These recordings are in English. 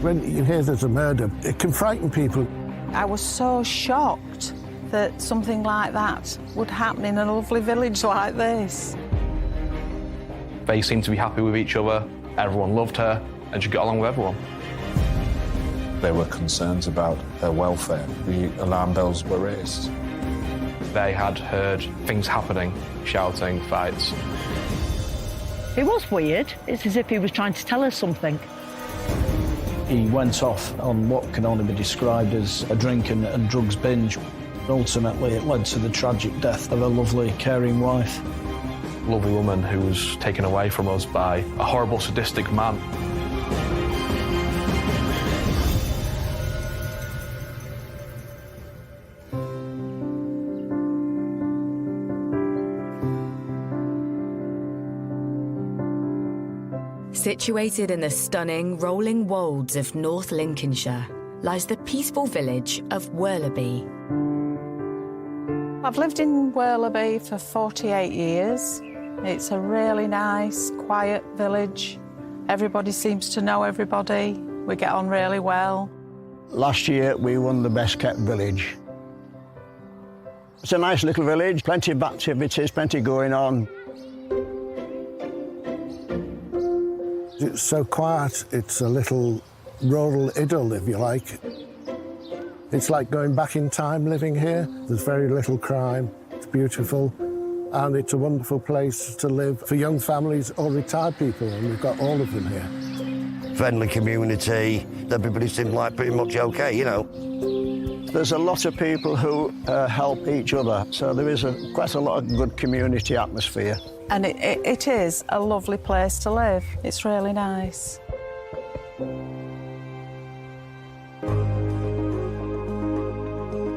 When you hear there's a murder, it can frighten people. I was so shocked that something like that would happen in a lovely village like this. They seemed to be happy with each other, everyone loved her, and she got along with everyone. There were concerns about her welfare. The alarm bells were raised. They had heard things happening, shouting, fights. It was weird. It's as if he was trying to tell us something. He went off on what can only be described as a drink and drugs binge. Ultimately, it led to the tragic death of a lovely, caring wife. Lovely woman who was taken away from us by a horrible, sadistic man. Situated in the stunning rolling wolds of North Lincolnshire lies the peaceful village of Worlaby. I've lived in Worlaby for 48 years. It's a really nice, quiet village. Everybody seems to know everybody. We get on really well. Last year, we won the Best Kept Village. It's a nice little village, plenty of activities, plenty going on. It's so quiet, it's a little rural idyll, if you like. It's like going back in time living here. There's very little crime, it's beautiful, and it's a wonderful place to live for young families or retired people, and we've got all of them here. Friendly community, everybody seemed like pretty much okay, you know. There's a lot of people who help each other, so there is quite a lot of good community atmosphere. And it is a lovely place to live. It's really nice.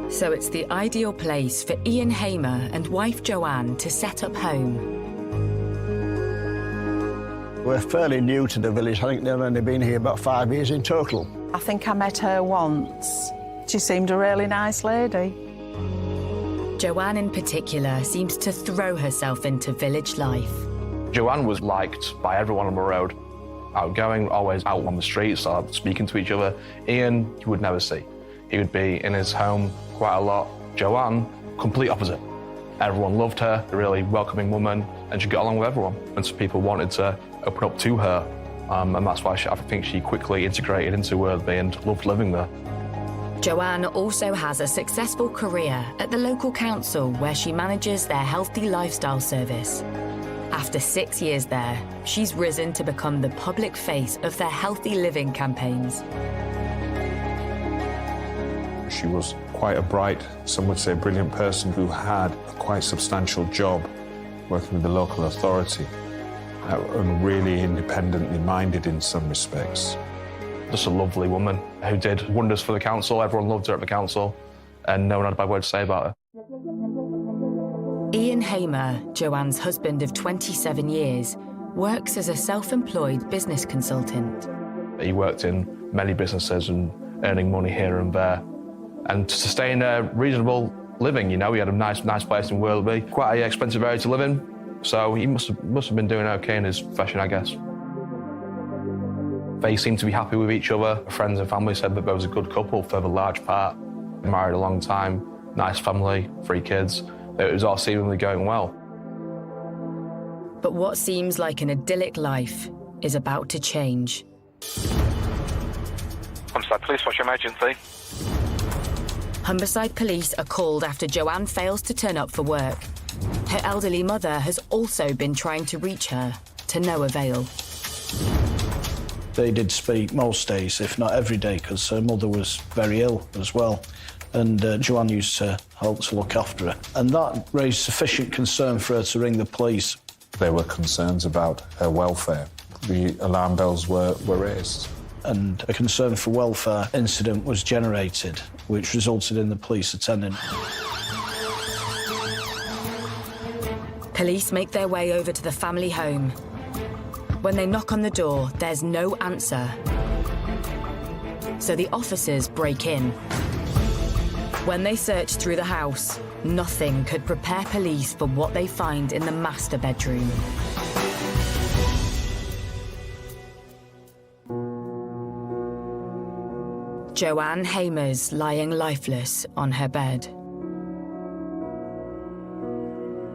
So it's the ideal place for Ian Hamer and wife Joanne to set up home. We're fairly new to the village. I think they've only been here about 5 years in total. I think I met her once. She seemed a really nice lady. Joanne in particular seems to throw herself into village life. Joanne was liked by everyone on the road. Outgoing, always out on the streets, speaking to each other. Ian, you would never see. He would be in his home quite a lot. Joanne, complete opposite. Everyone loved her, a really welcoming woman, and she got along with everyone. And so people wanted to open up to her, and that's why I think she quickly integrated into Worlaby and loved living there. Joanne also has a successful career at the local council where she manages their healthy lifestyle service. After 6 years there, she's risen to become the public face of their healthy living campaigns. She was quite a bright, some would say brilliant person who had a quite substantial job working with the local authority and really independently minded in some respects. Just a lovely woman who did wonders for the council. Everyone loved her at the council, and no one had a bad word to say about her. Ian Hamer, Joanne's husband of 27 years, works as a self-employed business consultant. He worked in many businesses and earning money here and there, and to sustain a reasonable living, you know. He had a nice place in Worlaby, quite an expensive area to live in, so he must have been doing okay in his profession, I guess. They seemed to be happy with each other. Friends and family said that there was a good couple for the large part. Married a long time, nice family, 3 kids. It was all seemingly going well. But what seems like an idyllic life is about to change. Humberside Police, what's your emergency? Humberside Police are called after Joanne fails to turn up for work. Her elderly mother has also been trying to reach her, to no avail. They did speak most days, if not every day, because her mother was very ill as well. And Joanne used to help to look after her. And that raised sufficient concern for her to ring the police. There were concerns about her welfare. The alarm bells were raised. And a concern for welfare incident was generated, which resulted in the police attending. Police make their way over to the family home. When they knock on the door, there's no answer. So the officers break in. When they search through the house, nothing could prepare police for what they find in the master bedroom. Joanne Hamer's lying lifeless on her bed.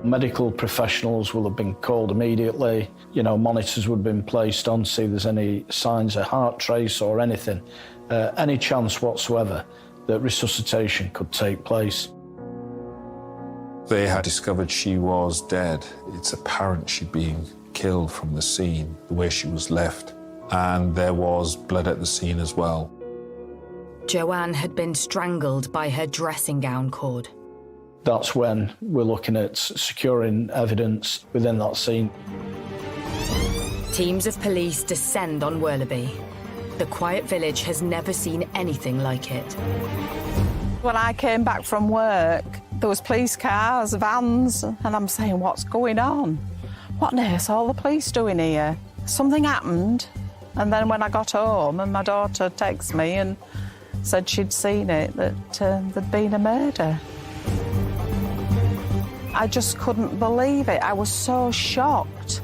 Medical professionals will have been called immediately. You know, monitors would have been placed on to see if there's any signs of heart trace or anything. Any chance whatsoever that resuscitation could take place. They had discovered she was dead. It's apparent she'd been killed from the scene, the way she was left, and there was blood at the scene as well. Joanne had been strangled by her dressing gown cord. That's when we're looking at securing evidence within that scene. Teams of police descend on Werleby. The quiet village has never seen anything like it. When I came back from work, there was police cars, vans, and I'm saying, what's going on? What on earth's all the police doing here? Something happened, and then when I got home and my daughter texted me and said she'd seen it, that there'd been a murder. I just couldn't believe it. I was so shocked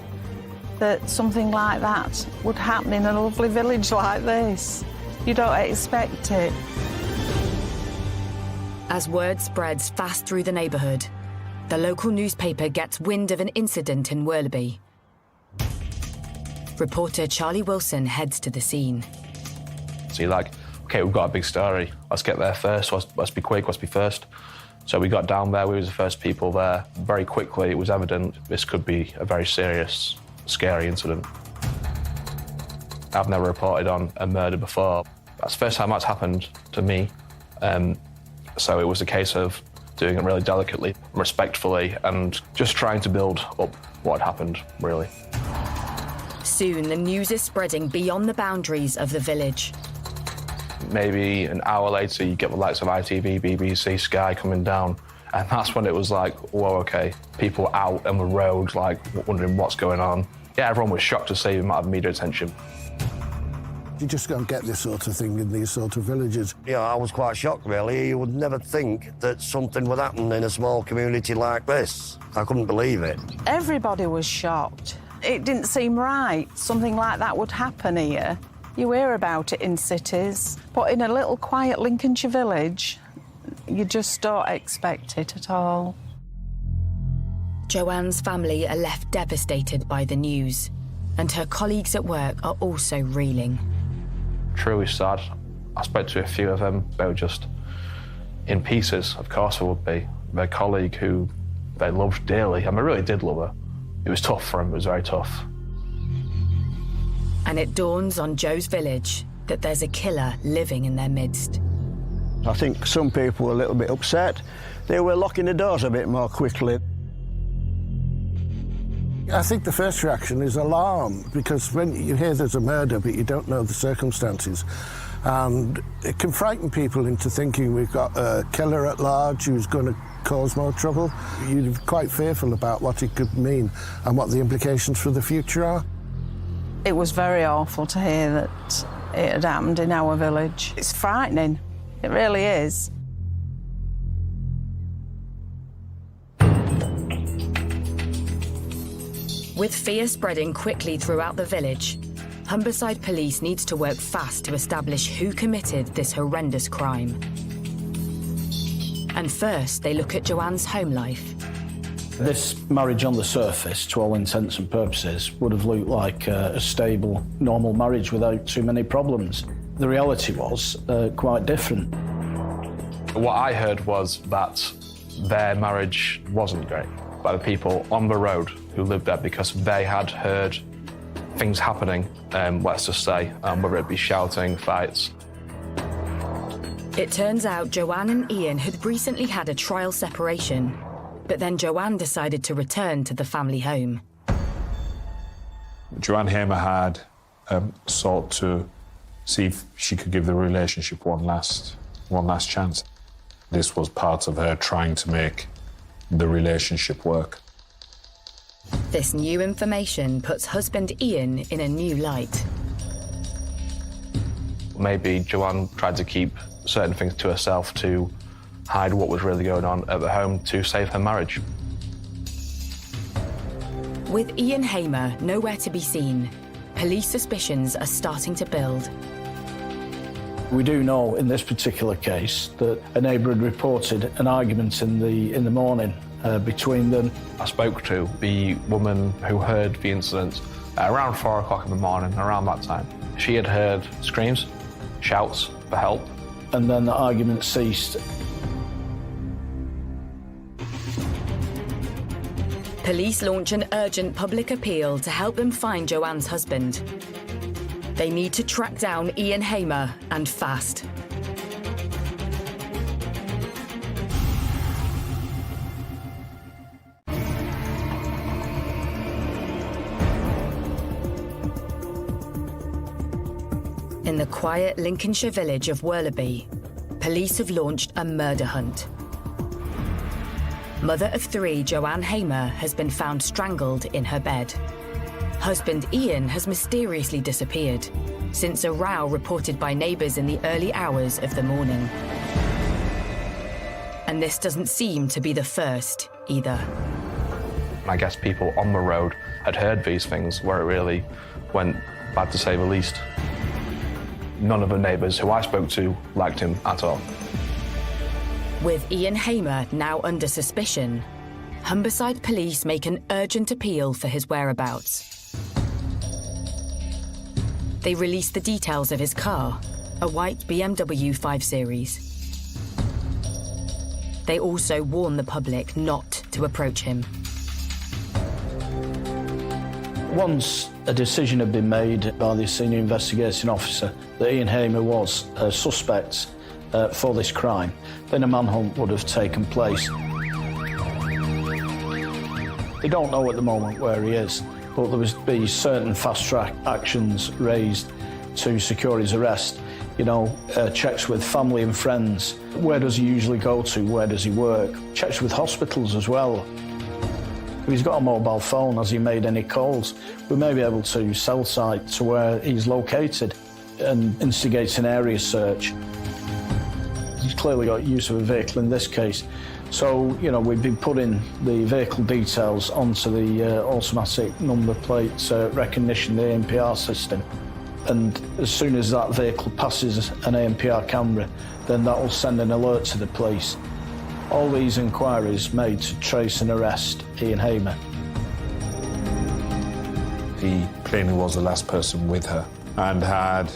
that something like that would happen in a lovely village like this. You don't expect it. As word spreads fast through the neighbourhood, the local newspaper gets wind of an incident in Werleby. Reporter Charlie Wilson heads to the scene. So you're like, OK, we've got a big story. Let's get there first. Let's be quick. Let's be first. So we got down there. We were the first people there. Very quickly, it was evident this could be a very serious, scary incident. I've never reported on a murder before. That's the first time that's happened to me. So it was a case of doing it really delicately, respectfully, and just trying to build up what had happened, really. Soon, the news is spreading beyond the boundaries of the village. Maybe an hour later, you get the likes of ITV, BBC, Sky coming down, and that's when it was like, whoa, OK, people out on the road, like, wondering what's going on. Yeah, everyone was shocked to see the amount of media attention. You just don't get this sort of thing in these sort of villages. Yeah, I was quite shocked, really. You would never think that something would happen in a small community like this. I couldn't believe it. Everybody was shocked. It didn't seem right. Something like that would happen here. You hear about it in cities, but in a little quiet Lincolnshire village, you just don't expect it at all. Joanne's family are left devastated by the news, and her colleagues at work are also reeling. Truly sad. I spoke to a few of them. They were just in pieces, of course they would be. Their colleague who they loved dearly, and they really did love her. It was tough for them, it was very tough. And it dawns on Joe's village that there's a killer living in their midst. I think some people were a little bit upset. They were locking the doors a bit more quickly. I think the first reaction is alarm, because when you hear there's a murder but you don't know the circumstances, and it can frighten people into thinking we've got a killer at large who's going to cause more trouble. You're quite fearful about what it could mean and what the implications for the future are. It was very awful to hear that it had happened in our village. It's frightening, it really is. With fear spreading quickly throughout the village, Humberside Police needs to work fast to establish who committed this horrendous crime. And first, they look at Joanne's home life. This marriage on the surface, to all intents and purposes, would have looked like a stable, normal marriage without too many problems. The reality was quite different. What I heard was that their marriage wasn't great by the people on the road who lived there, because they had heard things happening, let's just say, whether it be shouting, fights. It turns out Joanne and Ian had recently had a trial separation, but then Joanne decided to return to the family home. Joanne Hamer had sought to see if she could give the relationship one last chance. This was part of her trying to make the relationship work. This new information puts husband Ian in a new light. Maybe Joanne tried to keep certain things to herself to hide what was really going on at the home to save her marriage. With Ian Hamer nowhere to be seen, police suspicions are starting to build. We do know in this particular case that a neighbour had reported an argument in the morning between them. I spoke to the woman who heard the incident at around 4 o'clock in the morning, around that time. She had heard screams, shouts for help. And then the argument ceased. Police launch an urgent public appeal to help them find Joanne's husband. They need to track down Ian Hamer, and fast. In the quiet Lincolnshire village of Werleby, police have launched a murder hunt. Mother of 3, Joanne Hamer, has been found strangled in her bed. Husband Ian has mysteriously disappeared since a row reported by neighbours in the early hours of the morning. And this doesn't seem to be the first either. I guess people on the road had heard these things where it really went bad, to say the least. None of the neighbours who I spoke to liked him at all. With Ian Hamer now under suspicion, Humberside police make an urgent appeal for his whereabouts. They release the details of his car, a white BMW 5 Series. They also warn the public not to approach him. Once a decision had been made by the senior investigating officer that Ian Hamer was a suspect for this crime, then a manhunt would have taken place. They don't know at the moment where he is, but there would be certain fast-track actions raised to secure his arrest. You know, checks with family and friends. Where does he usually go to? Where does he work? Checks with hospitals as well. If he's got a mobile phone, has he made any calls? We may be able to cell site to where he's located and instigate an area search. He's clearly got use of a vehicle in this case. So, you know, we've been putting the vehicle details onto the automatic number plate recognition, the ANPR system. And as soon as that vehicle passes an ANPR camera, then that will send an alert to the police. All these inquiries made to trace and arrest Ian Hamer. He plainly was the last person with her and had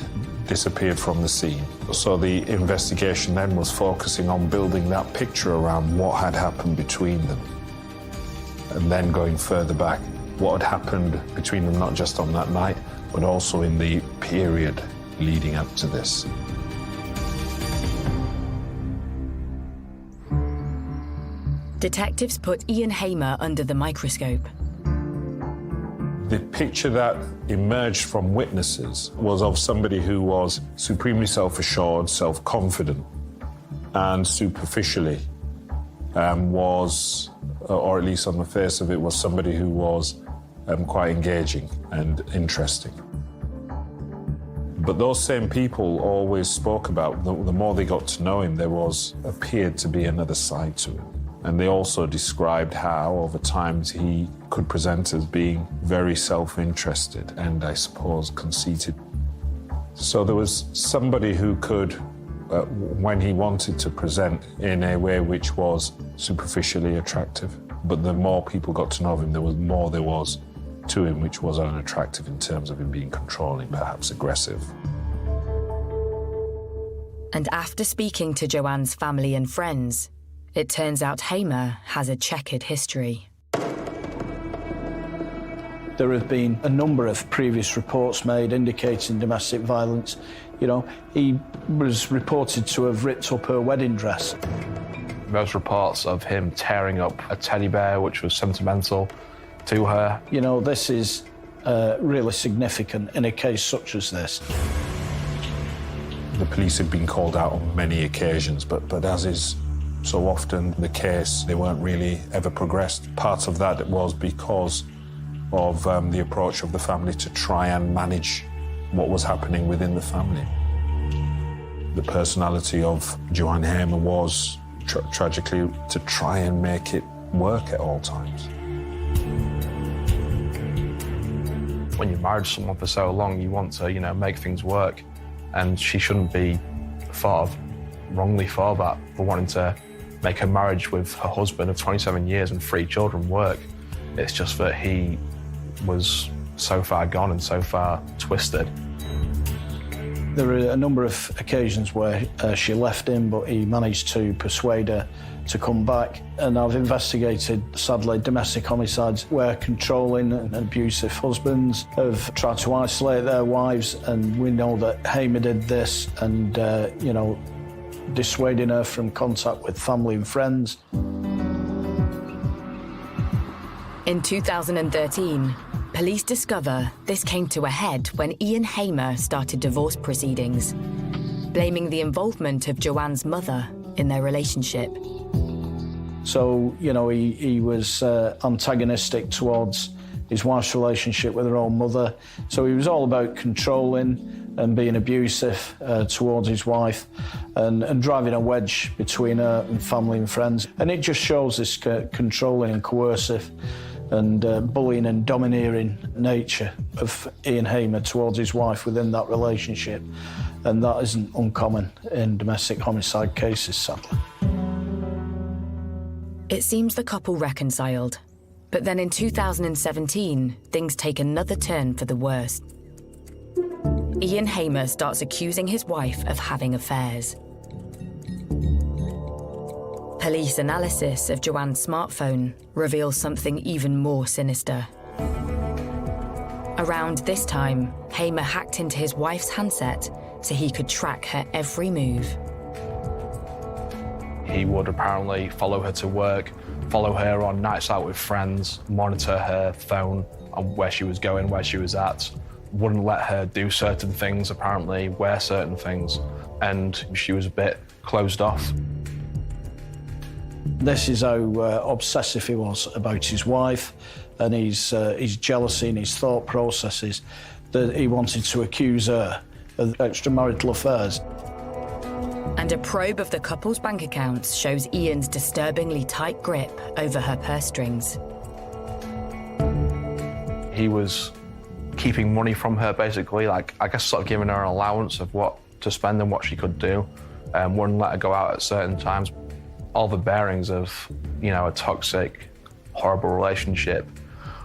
disappeared from the scene. So the investigation then was focusing on building that picture around what had happened between them. And then going further back, what had happened between them, not just on that night, but also in the period leading up to this. Detectives put Ian Hamer under the microscope. The picture that emerged from witnesses was of somebody who was supremely self-assured, self-confident, and superficially was, or at least on the face of it, was somebody who was quite engaging and interesting. But those same people always spoke about, the more they got to know him, there appeared to be another side to him. And they also described how, over time, he could present as being very self-interested and, I suppose, conceited. So there was somebody who could, when he wanted to present in a way which was superficially attractive, but the more people got to know him, there was to him which was unattractive in terms of him being controlling, perhaps aggressive. And after speaking to Joanne's family and friends, it turns out Hamer has a checkered history. There have been a number of previous reports made indicating domestic violence. You know, he was reported to have ripped up her wedding dress. Those reports of him tearing up a teddy bear, which was sentimental to her. You know, this is really significant in a case such as this. The police had been called out on many occasions, but as is so often the case, they weren't really ever progressed. Part of that was because of the approach of the family to try and manage what was happening within the family. The personality of Joanne Hamer was, tragically, to try and make it work at all times. When you're married to someone for so long, you want to, make things work. And she shouldn't be wrongly thought about for wanting to make her marriage with her husband of 27 years and 3 children work. It's just that he was so far gone and so far twisted. There are a number of occasions where she left him, but he managed to persuade her to come back. And I've investigated, sadly, domestic homicides where controlling and abusive husbands have tried to isolate their wives, and we know that Hamer did this and, dissuading her from contact with family and friends. In 2013, police discover this came to a head when Ian Hamer started divorce proceedings, blaming the involvement of Joanne's mother in their relationship. So, he was antagonistic towards his wife's relationship with her own mother. So he was all about controlling and being abusive towards his wife and driving a wedge between her and family and friends. And it just shows this controlling and coercive and bullying and domineering nature of Ian Hamer towards his wife within that relationship. And that isn't uncommon in domestic homicide cases, sadly. It seems the couple reconciled, but then in 2017, things take another turn for the worse. Ian Hamer starts accusing his wife of having affairs. Police analysis of Joanne's smartphone reveals something even more sinister. Around this time, Hamer hacked into his wife's handset so he could track her every move. He would apparently follow her to work, follow her on nights out with friends, monitor her phone on where she was going, where she was at, wouldn't let her do certain things, apparently, wear certain things, and she was a bit closed off. This is how obsessive he was about his wife and his jealousy and his thought processes, that he wanted to accuse her of extramarital affairs. And a probe of the couple's bank accounts shows Ian's disturbingly tight grip over her purse strings. He was keeping money from her, basically, I guess sort of giving her an allowance of what to spend and what she could do. Wouldn't let her go out at certain times. All the bearings of, a toxic, horrible relationship.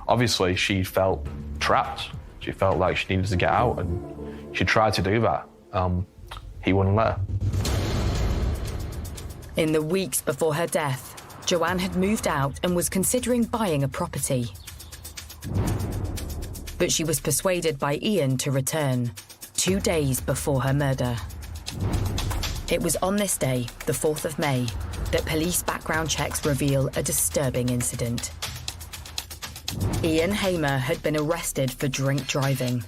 Obviously, she felt trapped. She felt like she needed to get out, and she tried to do that. He wouldn't let her. In the weeks before her death, Joanne had moved out and was considering buying a property. But she was persuaded by Ian to return 2 days before her murder. It was on this day, the 4th of May, that police background checks reveal a disturbing incident. Ian Hamer had been arrested for drink driving.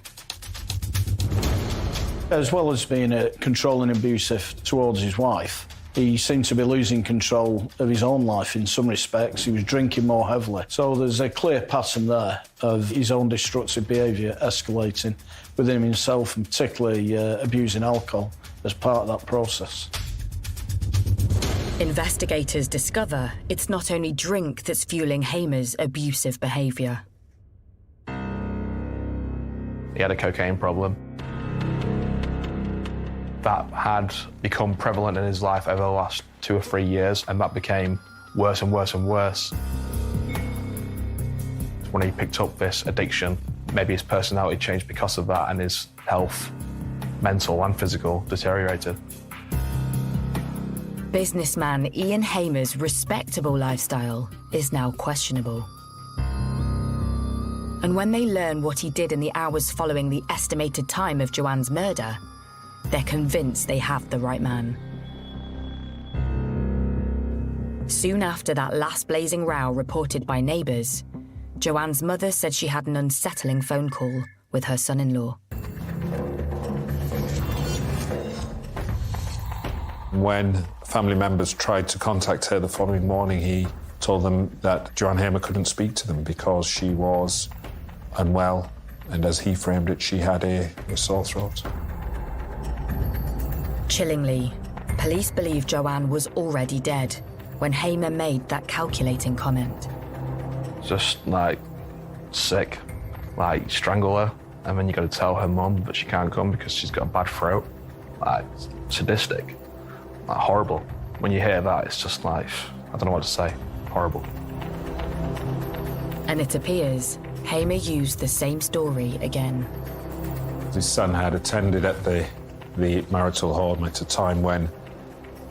As well as being controlling and abusive towards his wife, he seemed to be losing control of his own life in some respects. He was drinking more heavily. So there's a clear pattern there of his own destructive behaviour escalating within himself, and particularly abusing alcohol as part of that process. Investigators discover it's not only drink that's fueling Hamer's abusive behaviour. He had a cocaine problem that had become prevalent in his life over the last 2 or 3 years, and that became worse and worse and worse. When he picked up this addiction, maybe his personality changed because of that, and his health, mental and physical, deteriorated. Businessman Ian Hamer's respectable lifestyle is now questionable. And when they learn what he did in the hours following the estimated time of Joanne's murder, they're convinced they have the right man. Soon after that last blazing row reported by neighbours, Joanne's mother said she had an unsettling phone call with her son-in-law. When family members tried to contact her the following morning, he told them that Joanne Hamer couldn't speak to them because she was unwell, and as he framed it, she had a sore throat. Chillingly, police believe Joanne was already dead when Hamer made that calculating comment. Just sick, strangle her, and then you got to tell her mum that she can't come because she's got a bad throat. like sadistic, like horrible. When you hear that, it's just like, I don't know what to say, horrible. And it appears Hamer used the same story again. His son had attended at the marital home at a time when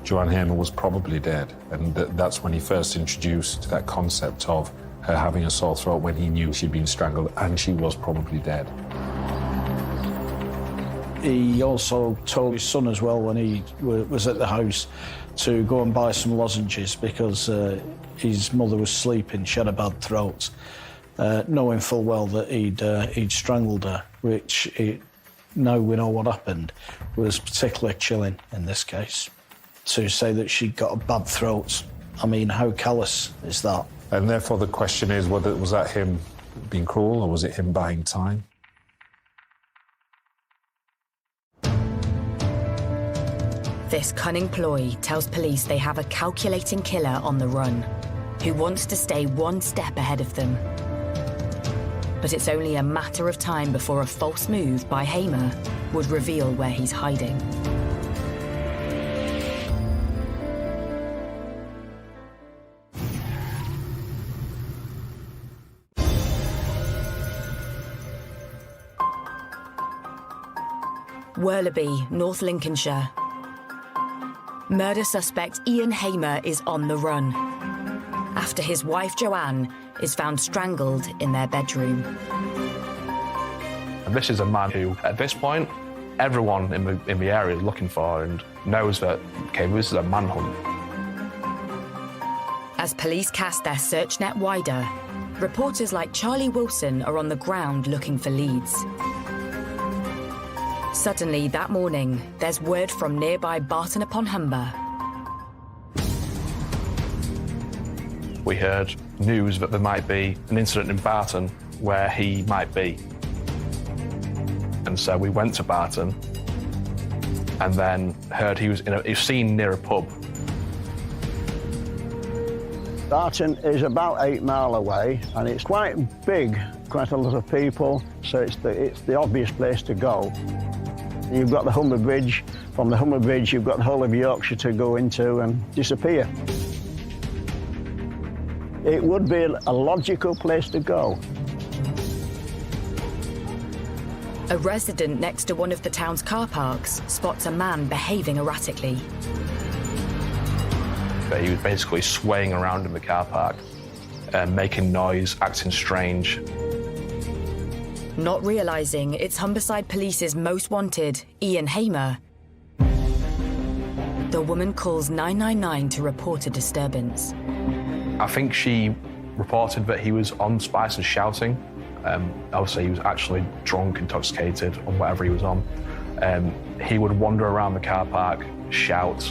Joanne Hamer was probably dead, and that's when he first introduced that concept of her having a sore throat when he knew she'd been strangled and she was probably dead. He also told his son as well when he was at the house to go and buy some lozenges because his mother was sleeping, she had a bad throat, knowing full well that he'd strangled her, which now we know what happened, was particularly chilling in this case. To say that she got a bad throat, I mean, how callous is that? And therefore the question is, was that him being cruel or was it him buying time? This cunning ploy tells police they have a calculating killer on the run, who wants to stay one step ahead of them. But it's only a matter of time before a false move by Hamer would reveal where he's hiding. Worleby, North Lincolnshire. Murder suspect Ian Hamer is on the run after his wife Joanne is found strangled in their bedroom. And this is a man who, at this point, everyone in the area is looking for and knows that, okay, this is a manhunt. As police cast their search net wider, reporters like Charlie Wilson are on the ground looking for leads. Suddenly, that morning, there's word from nearby Barton-upon-Humber. We heard news that there might be an incident in Barton where he might be. And so we went to Barton and then heard he was seen near a pub. Barton is about 8 miles away, and it's quite big, quite a lot of people, so it's the obvious place to go. You've got the Humber Bridge. From the Humber Bridge, you've got the whole of Yorkshire to go into and disappear. It would be a logical place to go. A resident next to one of the town's car parks spots a man behaving erratically. He was basically swaying around in the car park, making noise, acting strange. Not realising it's Humberside Police's most wanted, Ian Hamer, the woman calls 999 to report a disturbance. I think she reported that he was on Spice and shouting. Obviously, he was actually drunk, intoxicated, on whatever he was on. He would wander around the car park, shout.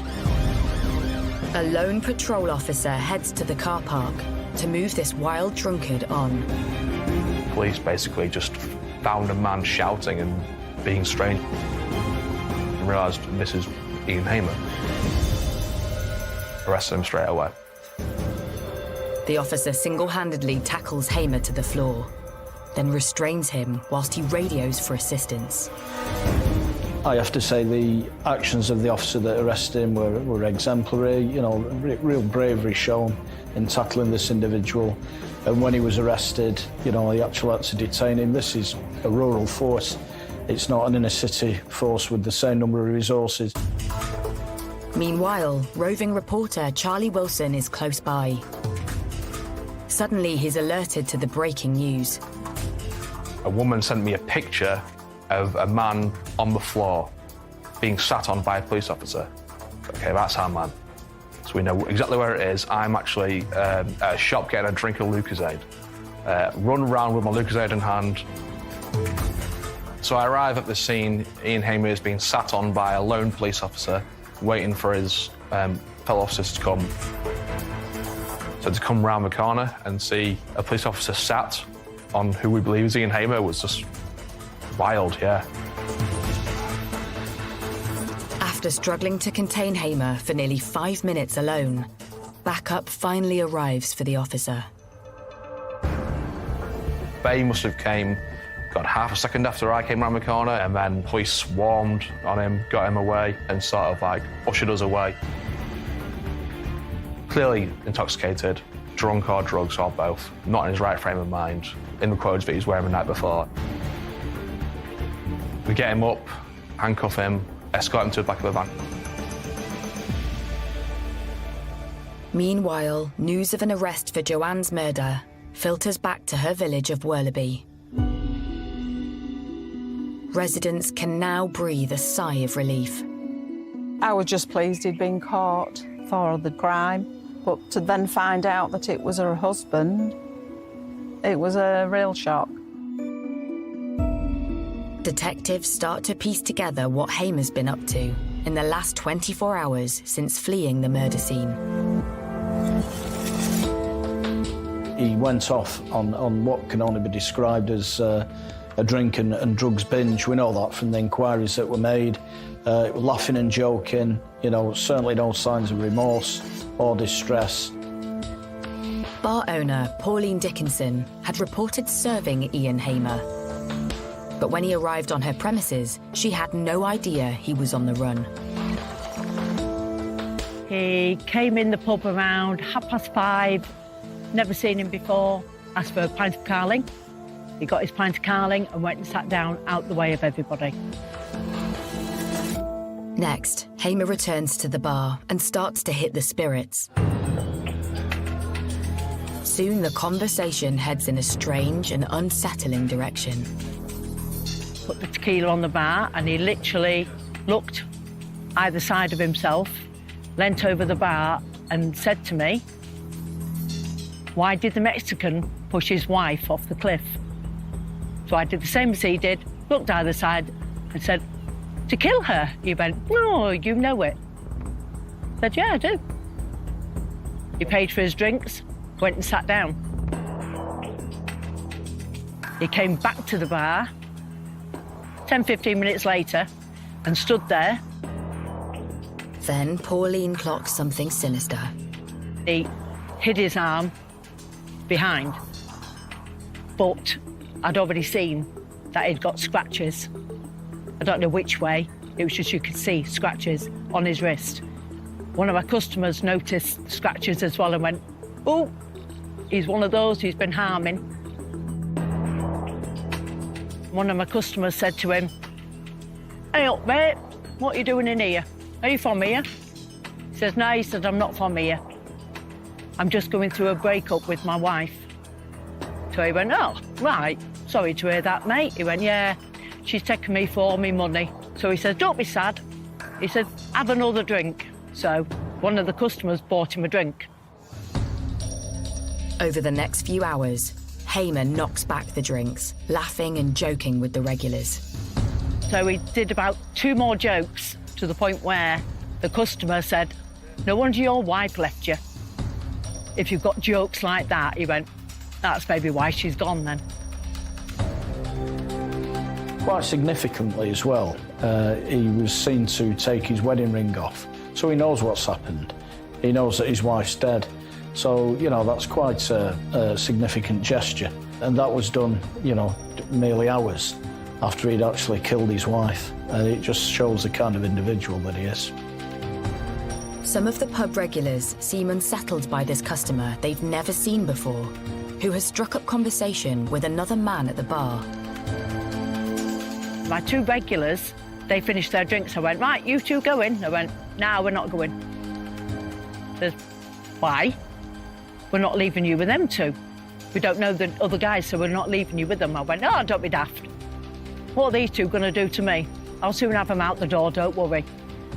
A lone patrol officer heads to the car park to move this wild drunkard on. Police basically just found a man shouting and being strange and realised this is Ian Hamer. Arrested him straight away. The officer single-handedly tackles Hamer to the floor, then restrains him whilst he radios for assistance. I have to say the actions of the officer that arrested him were exemplary, you know, real bravery shown in tackling this individual. And when he was arrested, you know, he actually had to detain him. This is a rural force. It's not an inner-city force with the same number of resources. Meanwhile, roving reporter Charlie Wilson is close by. Suddenly, he's alerted to the breaking news. A woman sent me a picture of a man on the floor being sat on by a police officer. Okay, that's our man. So we know exactly where it is. I'm actually at a shop getting a drink of Lucozade. Run around with my Lucozade in hand. So I arrive at the scene. Ian Hamer is being sat on by a lone police officer, waiting for his fellow officers to come. So to come round the corner and see a police officer sat on who we believe is Ian Hamer was just wild, yeah. After struggling to contain Hamer for nearly 5 minutes alone, backup finally arrives for the officer. They must have came Got half a second after I came around the corner, and then police swarmed on him, got him away, and sort of like ushered us away. Clearly intoxicated, drunk or drugs or both, not in his right frame of mind, in the clothes that he was wearing the night before. We get him up, handcuff him, escort him to the back of the van. Meanwhile, news of an arrest for Joanne's murder filters back to her village of Werleby. Residents can now breathe a sigh of relief. I was just pleased he'd been caught for the crime, but to then find out that it was her husband, it was a real shock. Detectives start to piece together what Hamer's been up to in the last 24 hours since fleeing the murder scene. He went off on what can only be described as a drink and drugs binge. We know that from the inquiries that were made. Laughing and joking, you know, certainly no signs of remorse or distress. Bar owner Pauline Dickinson had reported serving Ian Hamer. But when he arrived on her premises, she had no idea he was on the run. He came in the pub around 5:30, never seen him before, asked for a pint of Carling. He got his pint of Carling and went and sat down out the way of everybody. Next, Hamer returns to the bar and starts to hit the spirits. Soon the conversation heads in a strange and unsettling direction. Put the tequila on the bar and he literally looked either side of himself, leant over the bar and said to me, "Why did the Mexican push his wife off the cliff?" So I did the same as he did, looked either side and said, "To kill her?" He went, "No, you know it." I said, "Yeah, I do." He paid for his drinks, went and sat down. He came back to the bar 10, 15 minutes later and stood there. Then Pauline clocked something sinister. He hid his arm behind, but I'd already seen that he'd got scratches. I don't know which way, it was just you could see scratches on his wrist. One of my customers noticed scratches as well and went, "Oh, he's one of those who's been harming." One of my customers said to him, "Hey up, mate, what are you doing in here? Are you from here?" He says, "No," he said, "I'm not from here. I'm just going through a breakup with my wife." So he went, "Oh, right, sorry to hear that, mate." He went, "Yeah, she's taken me for all my money." So he said, "Don't be sad." He said, "Have another drink." So one of the customers bought him a drink. Over the next few hours, Hamer knocks back the drinks, laughing and joking with the regulars. So he did about 2 more jokes to the point where the customer said, "No wonder your wife left you. If you've got jokes like that," he went, "that's maybe why she's gone then." Quite significantly as well, he was seen to take his wedding ring off. So he knows what's happened. He knows that his wife's dead. So, you know, that's quite a significant gesture. And that was done, you know, merely hours after he'd actually killed his wife. And it just shows the kind of individual that he is. Some of the pub regulars seem unsettled by this customer they've never seen before, who has struck up conversation with another man at the bar. My 2 regulars, they finished their drinks. I went, "Right, you 2 go in." I went, "No, we're not going." Says, "Why?" "We're not leaving you with them 2. We don't know the other guys, so we're not leaving you with them." I went, "Oh, don't be daft. What are these 2 going to do to me? I'll soon have them out the door, don't worry."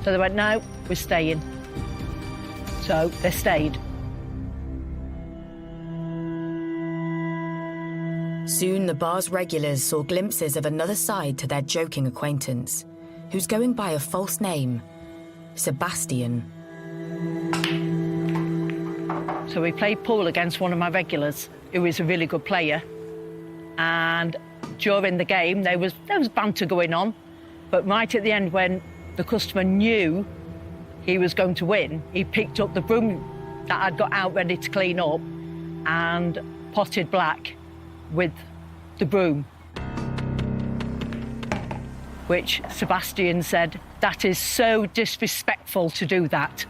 So they went, "No, we're staying." So they stayed. Soon the bar's regulars saw glimpses of another side to their joking acquaintance, who's going by a false name, Sebastian. So we played pool against one of my regulars, who is a really good player. And during the game, there was banter going on. But right at the end, when the customer knew he was going to win, he picked up the broom that I'd got out ready to clean up and potted Black with the broom. which Sebastian said, "That is so disrespectful to do that."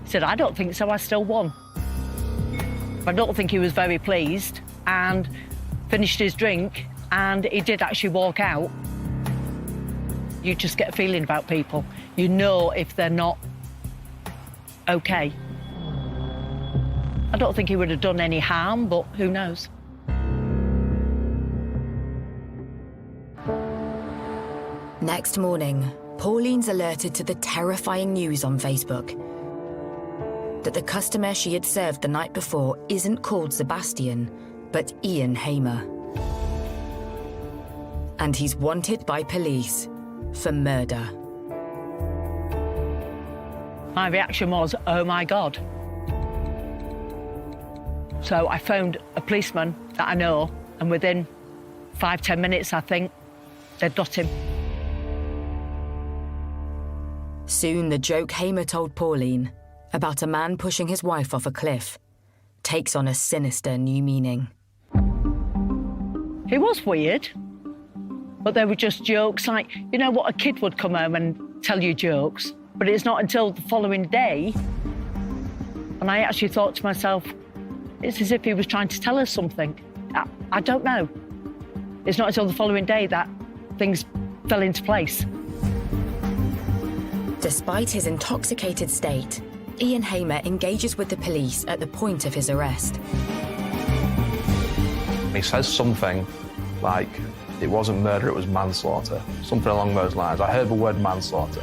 He said, "I don't think so, I still won." I don't think he was very pleased and finished his drink, and he did actually walk out. You just get a feeling about people. You know if they're not okay. I don't think he would have done any harm, but who knows? Next morning, Pauline's alerted to the terrifying news on Facebook that the customer she had served the night before isn't called Sebastian, but Ian Hamer. And he's wanted by police for murder. My reaction was, oh my God. So I phoned a policeman that I know, and within 5-10 minutes, I think, they'd got him. Soon, the joke Hamer told Pauline about a man pushing his wife off a cliff takes on a sinister new meaning. It was weird, but they were just jokes like, you know what, a kid would come home and tell you jokes, but it's not until the following day, and I actually thought to myself, it's as if he was trying to tell us something. I don't know. It's not until the following day that things fell into place. Despite his intoxicated state, Ian Hamer engages with the police at the point of his arrest. He says something like, it wasn't murder, it was manslaughter. Something along those lines. I heard the word manslaughter.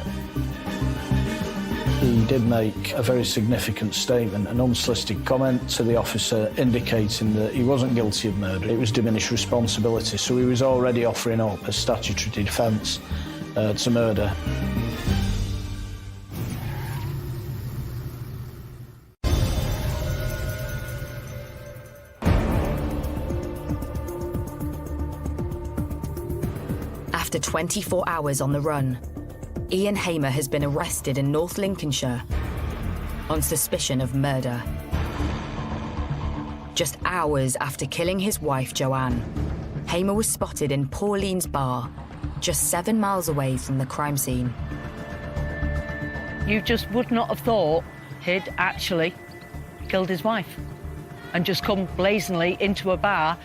He did make a very significant statement, an unsolicited comment to the officer indicating that he wasn't guilty of murder. It was diminished responsibility, so he was already offering up a statutory defence to murder. After 24 hours on the run, Ian Hamer has been arrested in North Lincolnshire on suspicion of murder. Just hours after killing his wife, Joanne, Hamer was spotted in Pauline's bar, just 7 miles away from the crime scene. You just would not have thought he'd actually killed his wife and just come blazingly into a bar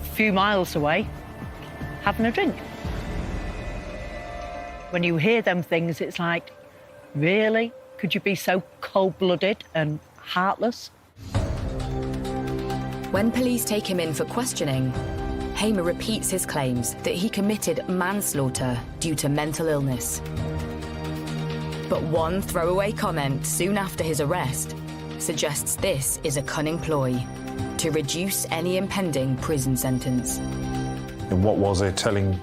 a few miles away having a drink. When you hear them things, it's like, really? Could you be so cold-blooded and heartless? When police take him in for questioning, Hamer repeats his claims that he committed manslaughter due to mental illness. But one throwaway comment soon after his arrest suggests this is a cunning ploy to reduce any impending prison sentence. And what was a telling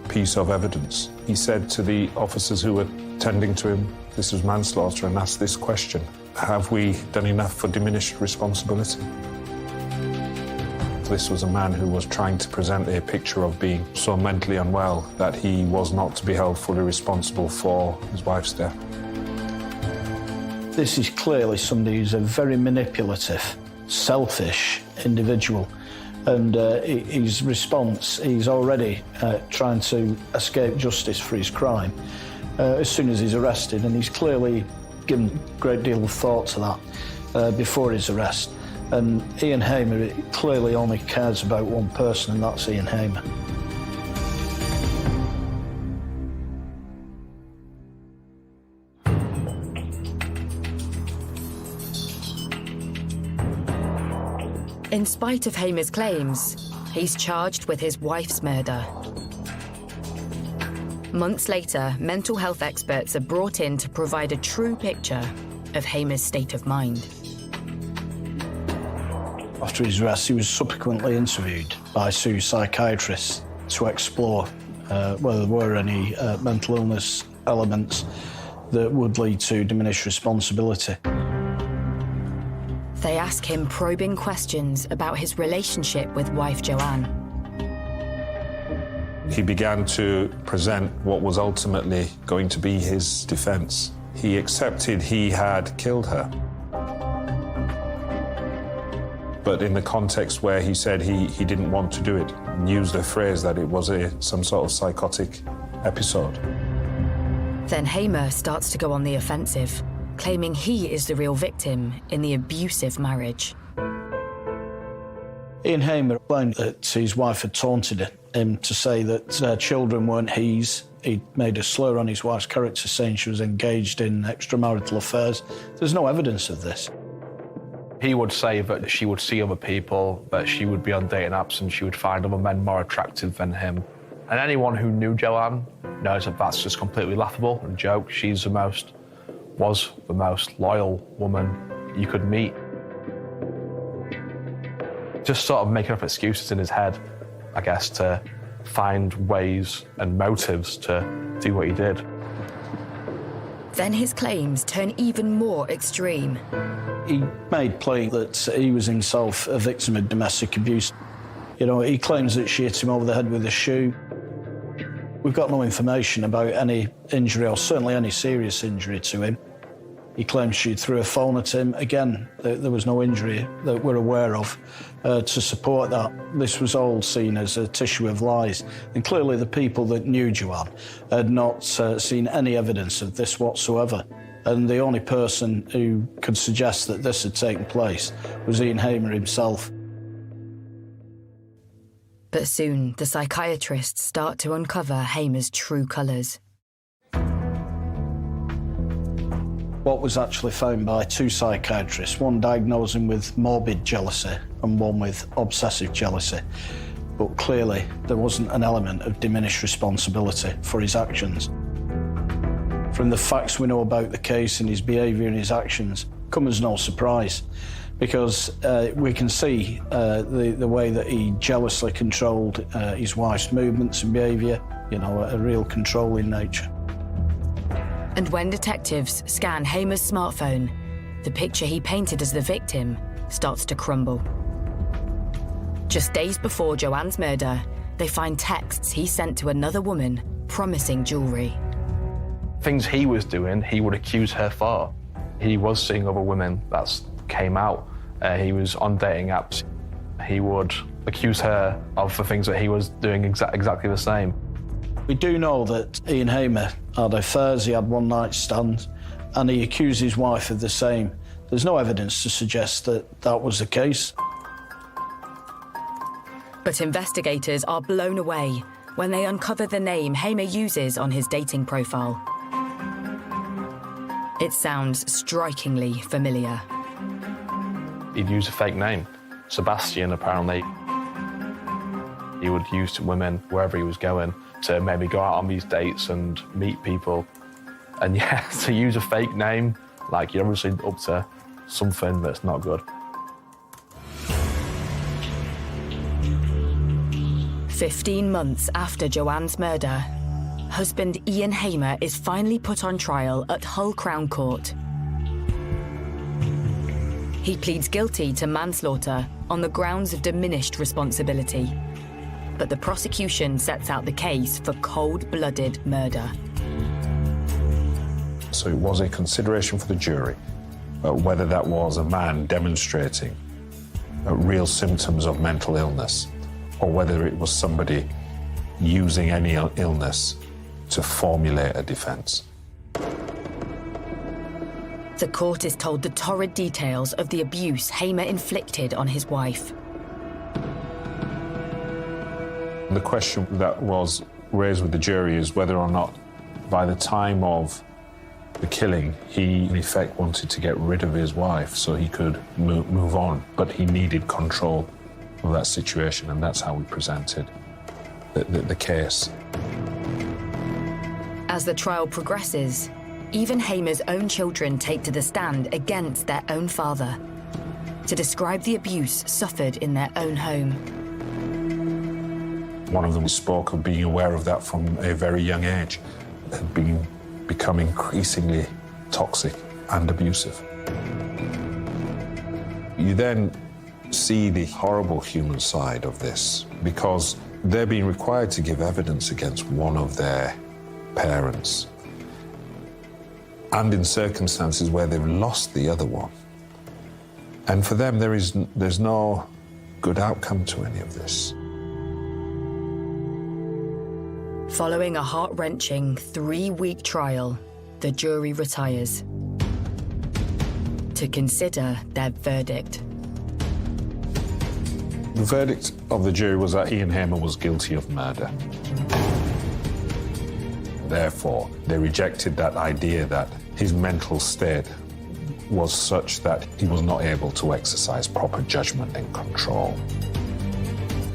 piece of evidence? He said to the officers who were tending to him, this was manslaughter, and asked this question: have we done enough for diminished responsibility? This was a man who was trying to present a picture of being so mentally unwell that he was not to be held fully responsible for his wife's death. This is clearly somebody who's a very manipulative, selfish individual. And his response, he's already trying to escape justice for his crime as soon as he's arrested, and he's clearly given a great deal of thought to that before his arrest. And Ian Hamer clearly only cares about one person, and that's Ian Hamer. In spite of Hamer's claims, he's charged with his wife's murder. Months later, mental health experts are brought in to provide a true picture of Hamer's state of mind. After his arrest, he was subsequently interviewed by two psychiatrists to explore whether there were any mental illness elements that would lead to diminished responsibility. They ask him probing questions about his relationship with wife Joanne. He began to present what was ultimately going to be his defence. He accepted he had killed her. but in the context where he said he didn't want to do it, and used the phrase that it was some sort of psychotic episode. Then Hamer starts to go on the offensive, claiming he is the real victim in the abusive marriage. Ian Hamer claimed that his wife had taunted him to say that their children weren't his. He'd made a slur on his wife's character, saying she was engaged in extramarital affairs. There's no evidence of this. He would say that she would see other people, that she would be on dating apps and she would find other men more attractive than him. And anyone who knew Joanne knows that that's just completely laughable and a joke. Was the most loyal woman you could meet. Just sort of making up excuses in his head, I guess, to find ways and motives to do what he did. Then his claims turn even more extreme. He made plain that he was himself a victim of domestic abuse. You know, he claims that she hit him over the head with a shoe. We've got no information about any injury, or certainly any serious injury to him. He claims she threw a phone at him. Again, there was no injury that we're aware of to support that. This was all seen as a tissue of lies. And clearly the people that knew Joanne had not seen any evidence of this whatsoever. And the only person who could suggest that this had taken place was Ian Hamer himself. But soon, the psychiatrists start to uncover Hamer's true colours. What was actually found by two psychiatrists, one diagnosed him with morbid jealousy and one with obsessive jealousy. But clearly, there wasn't an element of diminished responsibility for his actions. From the facts we know about the case and his behaviour and his actions, come as no surprise, because we can see the way that he jealously controlled his wife's movements and behaviour, you know, a real controlling nature. And when detectives scan Hamer's smartphone, the picture he painted as the victim starts to crumble. Just days before Joanne's murder, they find texts he sent to another woman promising jewellery. Things he was doing, he would accuse her for. He was seeing other women, that came out. He was on dating apps. He would accuse her of the things that he was doing exactly the same. We do know that Ian Hamer had affairs, he had one-night stands, and he accused his wife of the same. There's no evidence to suggest that that was the case. But investigators are blown away when they uncover the name Hamer uses on his dating profile. It sounds strikingly familiar. He'd use a fake name. Sebastian, apparently. He would use to women wherever he was going to maybe go out on these dates and meet people. And yeah, to use a fake name, like you're obviously up to something that's not good. 15 months after Joanne's murder, husband Ian Hamer is finally put on trial at Hull Crown Court. He pleads guilty to manslaughter on the grounds of diminished responsibility. But the prosecution sets out the case for cold-blooded murder. So it was a consideration for the jury whether that was a man demonstrating real symptoms of mental illness or whether it was somebody using any illness to formulate a defence. The court is told the torrid details of the abuse Hamer inflicted on his wife. The question that was raised with the jury is whether or not, by the time of the killing, he in effect wanted to get rid of his wife so he could move on, but he needed control of that situation, and that's how we presented the case. As the trial progresses, even Hamer's own children take to the stand against their own father to describe the abuse suffered in their own home. One of them spoke of being aware of that from a very young age, had become increasingly toxic and abusive. You then see the horrible human side of this because they're being required to give evidence against one of their parents, and in circumstances where they've lost the other one. And for them, there's no good outcome to any of this. Following a heart-wrenching 3-week trial, the jury retires to consider their verdict. The verdict of the jury was that Ian Hamer was guilty of murder. Therefore, they rejected that idea that his mental state was such that he was not able to exercise proper judgment and control.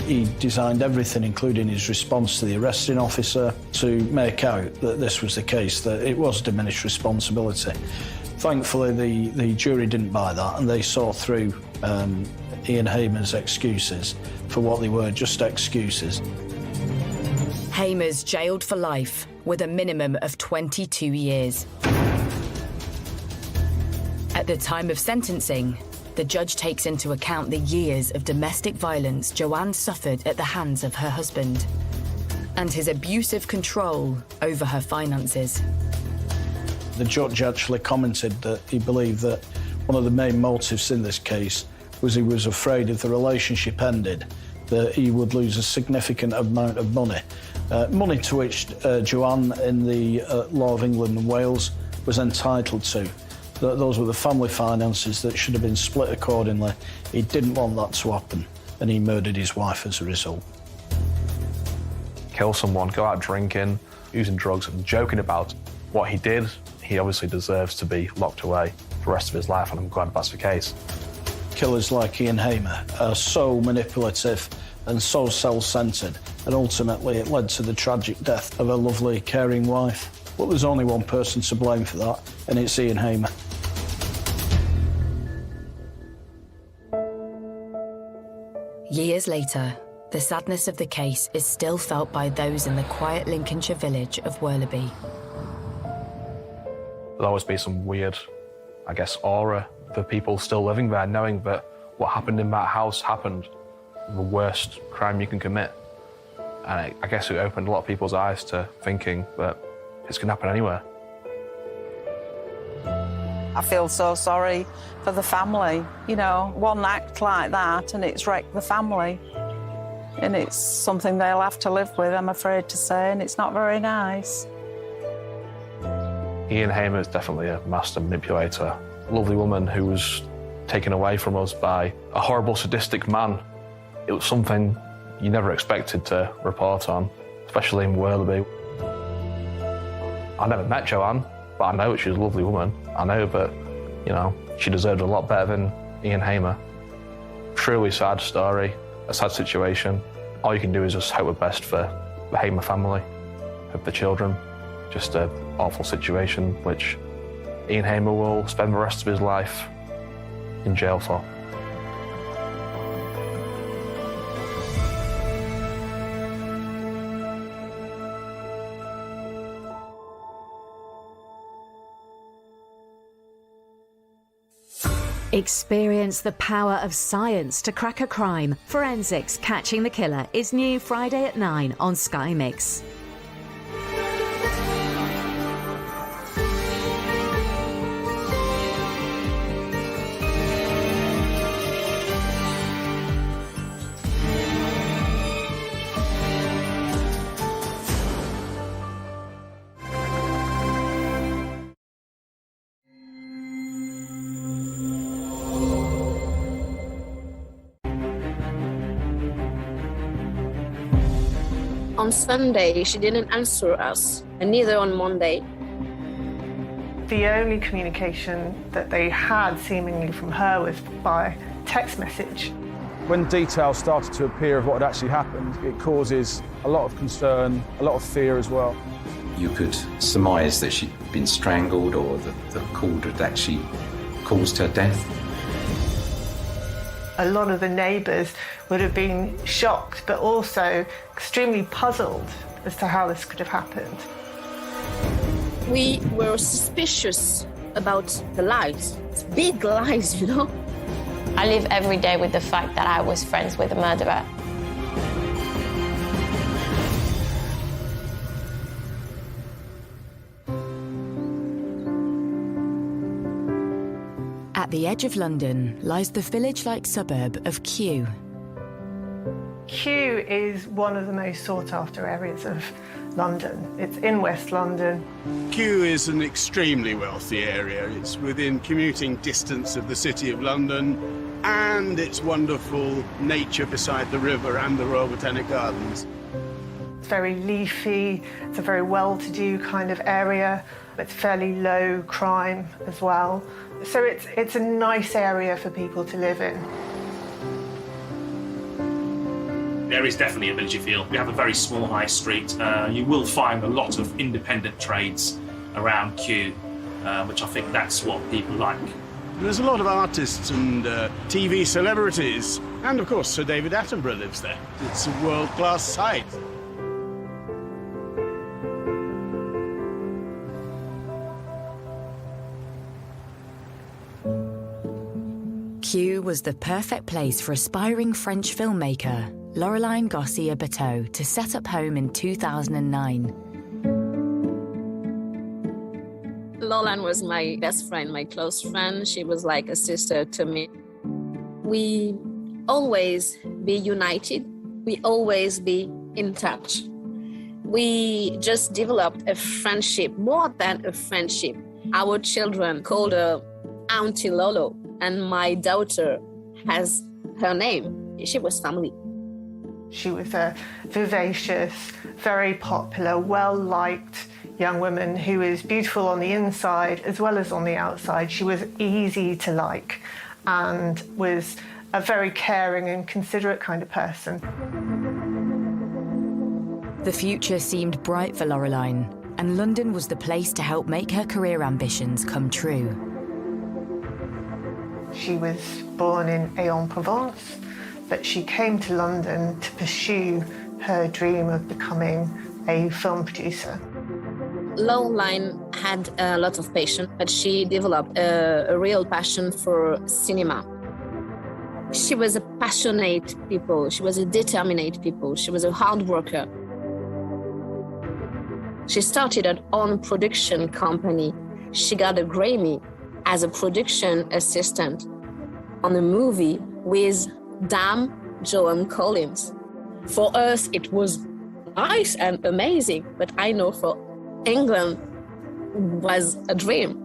He designed everything, including his response to the arresting officer, to make out that this was the case, that it was diminished responsibility. Thankfully, the jury didn't buy that, and they saw through Ian Hamer's excuses for what they were, just excuses. Hamer's jailed for life with a minimum of 22 years. At the time of sentencing, the judge takes into account the years of domestic violence Joanne suffered at the hands of her husband and his abusive control over her finances. The judge actually commented that he believed that one of the main motives in this case was he was afraid if the relationship ended that he would lose a significant amount of money. Money to which Joanne, in the law of England and Wales, was entitled to. Those were the family finances that should have been split accordingly. He didn't want that to happen, and he murdered his wife as a result. Kill someone, go out drinking, using drugs and joking about what he did. He obviously deserves to be locked away for the rest of his life, and I'm glad that's the case. Killers like Ian Hamer are so manipulative and so self-centred, and ultimately it led to the tragic death of a lovely, caring wife. But there's only one person to blame for that, and it's Ian Hamer. Years later, the sadness of the case is still felt by those in the quiet Lincolnshire village of Worleby. There'll always be some weird, I guess, aura for people still living there, knowing that what happened in that house happened, the worst crime you can commit. And I guess it opened a lot of people's eyes to thinking that it's going to happen anywhere. I feel so sorry for the family. You know, one act like that and it's wrecked the family. And it's something they'll have to live with, I'm afraid to say, and it's not very nice. Ian Hamer is definitely a master manipulator. A lovely woman who was taken away from us by a horrible, sadistic man. It was something you never expected to report on, especially in Worleby. I never met Joanne, but I know that she's a lovely woman. I know that, you know, she deserved a lot better than Ian Hamer. Truly sad story, a sad situation. All you can do is just hope the best for the Hamer family, of the children. Just an awful situation which Ian Hamer will spend the rest of his life in jail for. Experience the power of science to crack a crime. Forensics Catching the Killer is new Friday at 9 on Sky Mix. On Sunday, she didn't answer us, and neither on Monday. The only communication that they had, seemingly from her, was by text message. When details started to appear of what had actually happened, it causes a lot of concern, a lot of fear as well. You could surmise that she'd been strangled or that the cord had actually caused her death. A lot of the neighbours would have been shocked, but also extremely puzzled as to how this could have happened. We were suspicious about the lies. It's big lies, you know? I live every day with the fact that I was friends with a murderer. At the edge of London lies the village-like suburb of Kew. Kew is one of the most sought-after areas of London. It's in West London. Kew is an extremely wealthy area. It's within commuting distance of the City of London, and it's wonderful nature beside the river and the Royal Botanic Gardens. It's very leafy, it's a very well-to-do kind of area. It's fairly low crime as well. So it's a nice area for people to live in. There is definitely a villagey feel. We have a very small high street. You will find a lot of independent trades around Kew, which I think that's what people like. There's a lot of artists and TV celebrities, and of course Sir David Attenborough lives there. It's a world-class site. Kew was the perfect place for aspiring French filmmaker Laureline Garcia-Berteau to set up home in 2009. Laureline was my best friend, my close friend. She was like a sister to me. We always be united. We always be in touch. We just developed a friendship, more than a friendship. Our children called her Auntie Lolo, and my daughter has her name. She was family. She was a vivacious, very popular, well-liked young woman who was beautiful on the inside as well as on the outside. She was easy to like and was a very caring and considerate kind of person. The future seemed bright for Laureline, and London was the place to help make her career ambitions come true. She was born in Aix-en-Provence, but she came to London to pursue her dream of becoming a film producer. Laureline had a lot of passion, but she developed a real passion for cinema. She was a passionate people. She was a determined people. She was a hard worker. She started her own production company. She got a Grammy as a production assistant on a movie with Dame Joan Collins. For us, it was nice and amazing, but I know for England was a dream,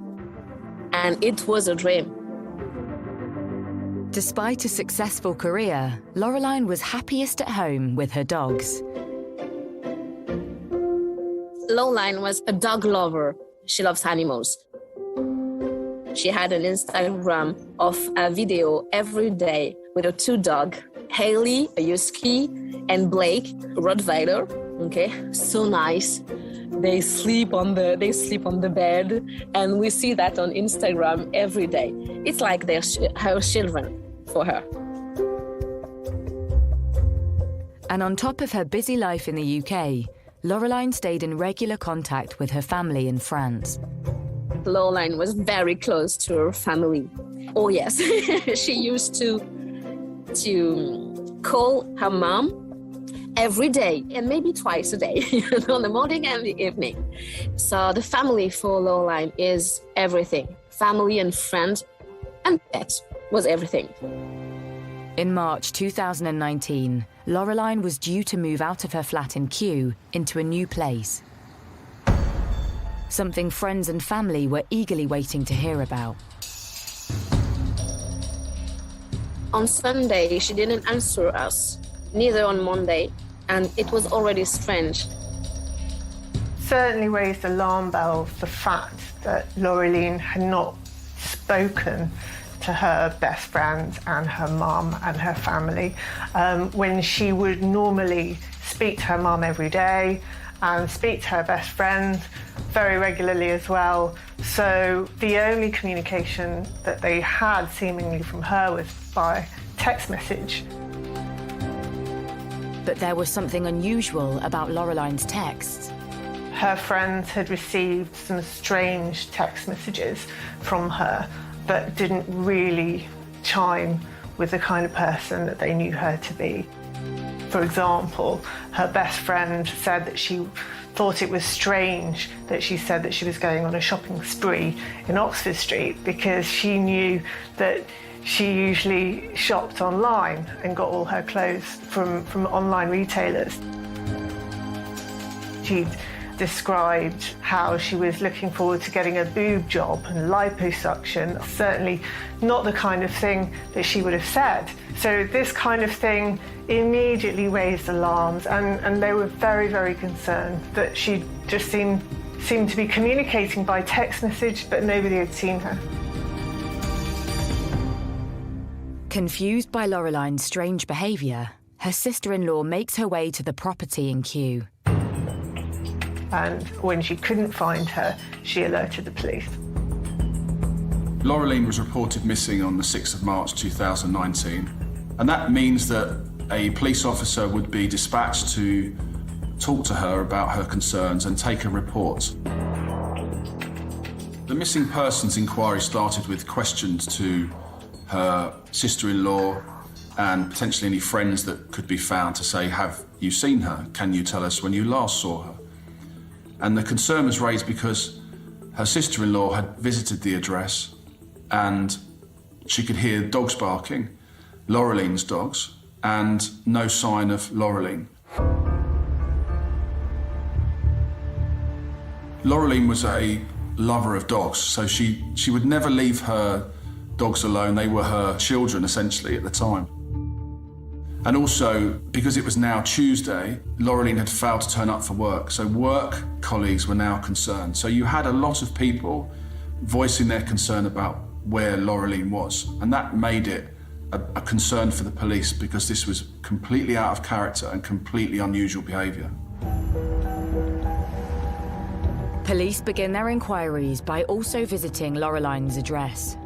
and it was a dream. Despite a successful career, Laureline was happiest at home with her dogs. Laureline was a dog lover. She loves animals. She had an Instagram of a video every day with her two dogs, Haley, a husky, and Blake, a Rottweiler. Okay, so nice. They sleep on the bed, and we see that on Instagram every day. It's like they're her children for her. And on top of her busy life in the UK, Laureline stayed in regular contact with her family in France. Laureline was very close to her family. Oh yes, she used to call her mom every day and maybe twice a day, in the morning and the evening. So the family for Laureline is everything. Family and friends and pets was everything. In March 2019, Laureline was due to move out of her flat in Kew into a new place. Something friends and family were eagerly waiting to hear about. On Sunday, she didn't answer us, neither on Monday, and it was already strange. Certainly raised alarm bells the fact that Laureline had not spoken to her best friend and her mum and her family, when she would normally speak to her mum every day and speak to her best friend very regularly as well. So the only communication that they had seemingly from her was by text message. But there was something unusual about Laureline's texts. Her friends had received some strange text messages from her that didn't really chime with the kind of person that they knew her to be. For example, her best friend said that she thought it was strange that she said that she was going on a shopping spree in Oxford Street because she knew that she usually shopped online and got all her clothes from online retailers. She'd described how she was looking forward to getting a boob job and liposuction. Certainly not the kind of thing that she would have said. So this kind of thing immediately raised alarms, and they were very, very concerned that she just seemed to be communicating by text message, but nobody had seen her. Confused by Loreline's strange behaviour, her sister-in-law makes her way to the property in Kew. And when she couldn't find her, she alerted the police. Laureline was reported missing on the 6th of March 2019, and that means that a police officer would be dispatched to talk to her about her concerns and take a report. The missing persons inquiry started with questions to her sister-in-law and potentially any friends that could be found to say, have you seen her? Can you tell us when you last saw her? And the concern was raised because her sister-in-law had visited the address and she could hear dogs barking, Laureline's dogs, and no sign of Laureline. Laureline was a lover of dogs, so she would never leave her dogs alone. They were her children, essentially, at the time. And also, because it was now Tuesday, Laureline had failed to turn up for work, so work colleagues were now concerned. So you had a lot of people voicing their concern about where Laureline was, and that made it a concern for the police because this was completely out of character and completely unusual behaviour. Police begin their inquiries by also visiting Laureline's address.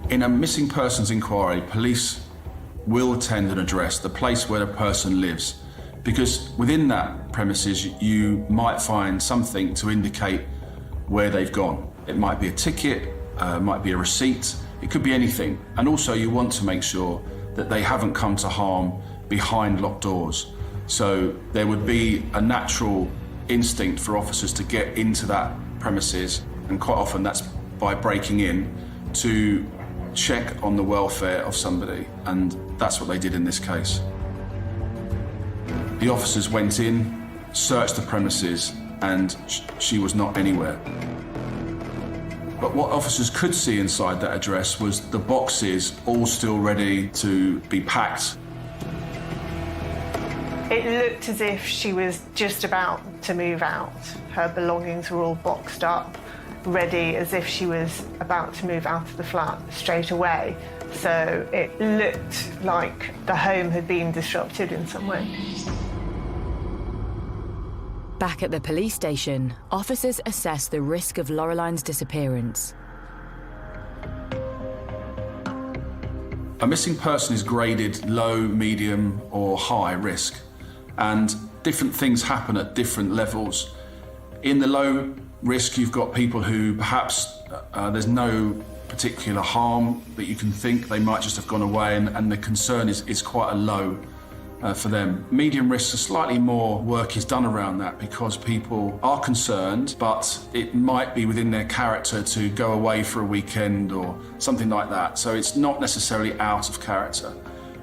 In a missing persons inquiry, police will attend an address, the place where a person lives, because within that premises you might find something to indicate where they've gone. It might be a ticket, it might be a receipt, it could be anything. And also you want to make sure that they haven't come to harm behind locked doors. So there would be a natural instinct for officers to get into that premises, and quite often that's by breaking in to check on the welfare of somebody, and that's what they did in this case. The officers went in, searched the premises, and she was not anywhere. But what officers could see inside that address was the boxes all still ready to be packed. It looked as if she was just about to move out. Her belongings were all boxed up, ready, as if she was about to move out of the flat straight away. So it looked like the home had been disrupted in some way. Back at the police station, officers assess the risk of Laureline's disappearance. A missing person is graded low, medium, or high risk, and different things happen at different levels. In the low risk, you've got people who perhaps there's no particular harm that you can think, they might just have gone away, and the concern is quite a low for them. Medium risk, slightly more work is done around that because people are concerned, but it might be within their character to go away for a weekend or something like that. So it's not necessarily out of character.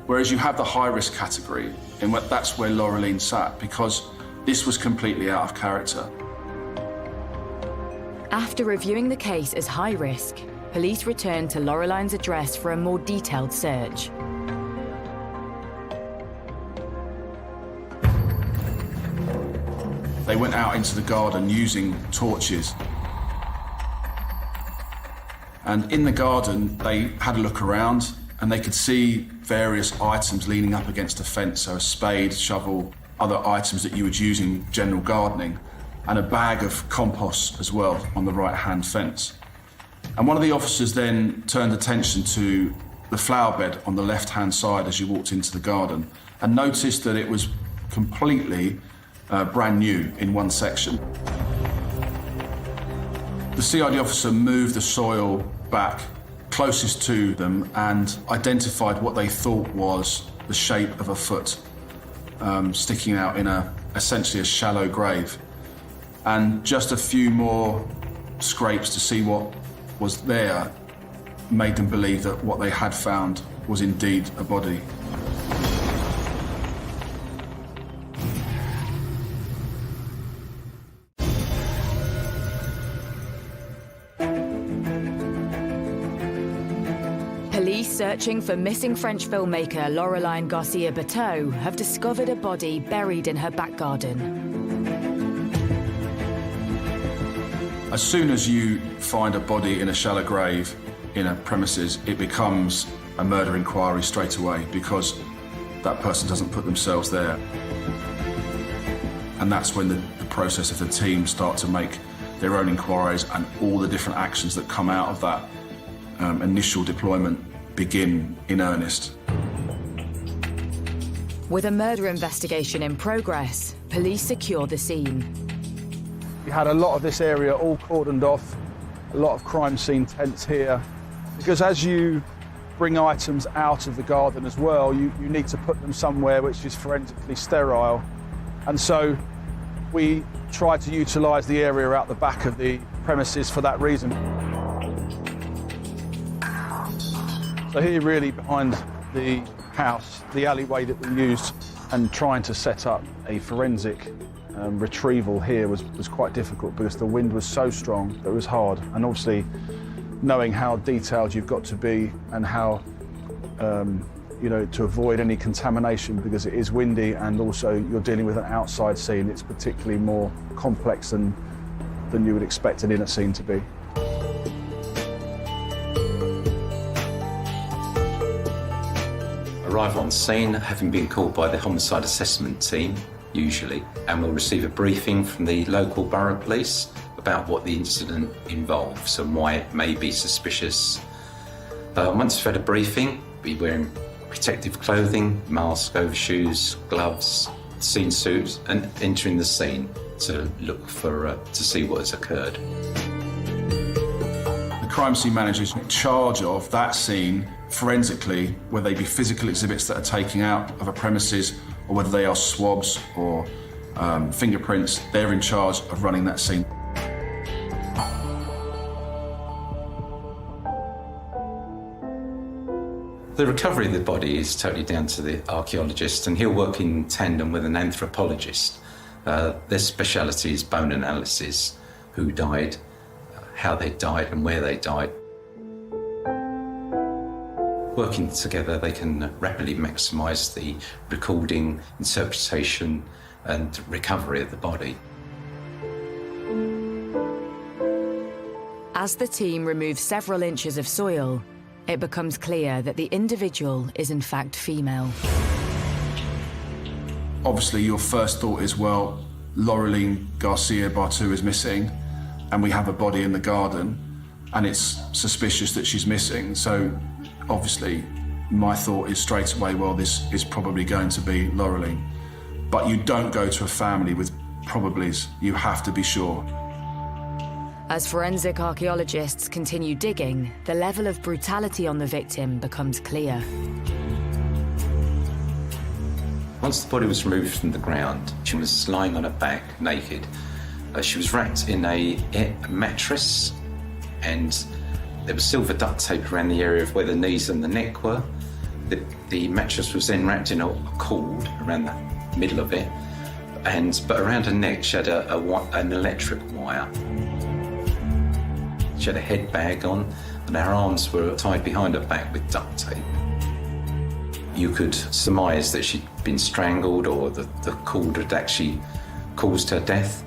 Whereas you have the high risk category, and that's where Laureline sat, because this was completely out of character. After reviewing the case as high risk, police returned to Laureline's address for a more detailed search. They went out into the garden using torches. And in the garden, they had a look around and they could see various items leaning up against a fence, so a spade, shovel, other items that you would use in general gardening, and a bag of compost as well on the right-hand fence. And one of the officers then turned attention to the flower bed on the left-hand side as you walked into the garden and noticed that it was completely brand new in one section. The CID officer moved the soil back closest to them and identified what they thought was the shape of a foot. sticking out in essentially a shallow grave. And just a few more scrapes to see what was there made them believe that what they had found was indeed a body. Police searching for missing French filmmaker Laureline Garcia-Berteau have discovered a body buried in her back garden. As soon as you find a body in a shallow grave in a premises, it becomes a murder inquiry straight away because that person doesn't put themselves there. And that's when the process of the team start to make their own inquiries, and all the different actions that come out of that initial deployment begin in earnest. With a murder investigation in progress, police secure the scene. We had a lot of this area all cordoned off, a lot of crime scene tents here, because as you bring items out of the garden as well, you need to put them somewhere which is forensically sterile. And so we try to utilise the area out the back of the premises for that reason. So here really behind the house, the alleyway that we used, and trying to set up a forensic retrieval here was quite difficult because the wind was so strong that it was hard. And obviously knowing how detailed you've got to be and how, to avoid any contamination because it is windy, and also you're dealing with an outside scene, it's particularly more complex than you would expect an inner scene to be. Arrive on scene, having been called by the homicide assessment team, usually, and we'll receive a briefing from the local borough police about what the incident involves and why it may be suspicious. Once we've had a briefing, we'll be wearing protective clothing, mask, overshoes, gloves, scene suit, and entering the scene to look for to see what has occurred. The crime scene manager is in charge of that scene forensically, whether they be physical exhibits that are taken out of a premises or whether they are swabs or fingerprints. They're in charge of running that scene. The recovery of the body is totally down to the archaeologist, and he'll work in tandem with an anthropologist. Their speciality is bone analysis, who died, how they died and where they died. Working together, they can rapidly maximise the recording, interpretation and recovery of the body. As the team removes several inches of soil, it becomes clear that the individual is in fact female. Obviously, your first thought is, well, Laureline Garcia-Berteau is missing, and we have a body in the garden, and it's suspicious that she's missing. So, obviously, my thought is straight away, well, this is probably going to be Laureline. But you don't go to a family with probablys. You have to be sure. As forensic archaeologists continue digging, the level of brutality on the victim becomes clear. Once the body was removed from the ground, she was lying on her back, naked. She was wrapped in a mattress, and there was silver duct tape around the area of where the knees and the neck were. The mattress was then wrapped in a cord around the middle of it, but around her neck she had an electric wire. She had a head bag on, and her arms were tied behind her back with duct tape. You could surmise that she'd been strangled or that the cord had actually caused her death.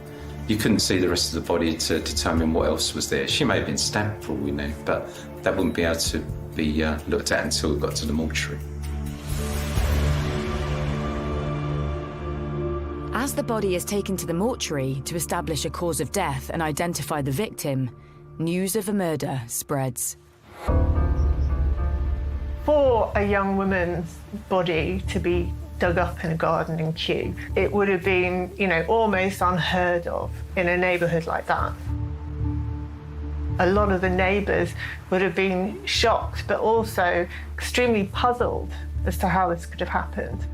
You couldn't see the rest of the body to determine what else was there. She may have been stabbed for all we knew, but that wouldn't be able to be looked at until we got to the mortuary. As the body is taken to the mortuary to establish a cause of death and identify the victim, news of a murder spreads. For a young woman's body to be dug up in a garden in Kew, it would have been, almost unheard of in a neighbourhood like that. A lot of the neighbours would have been shocked, but also extremely puzzled as to how this could have happened.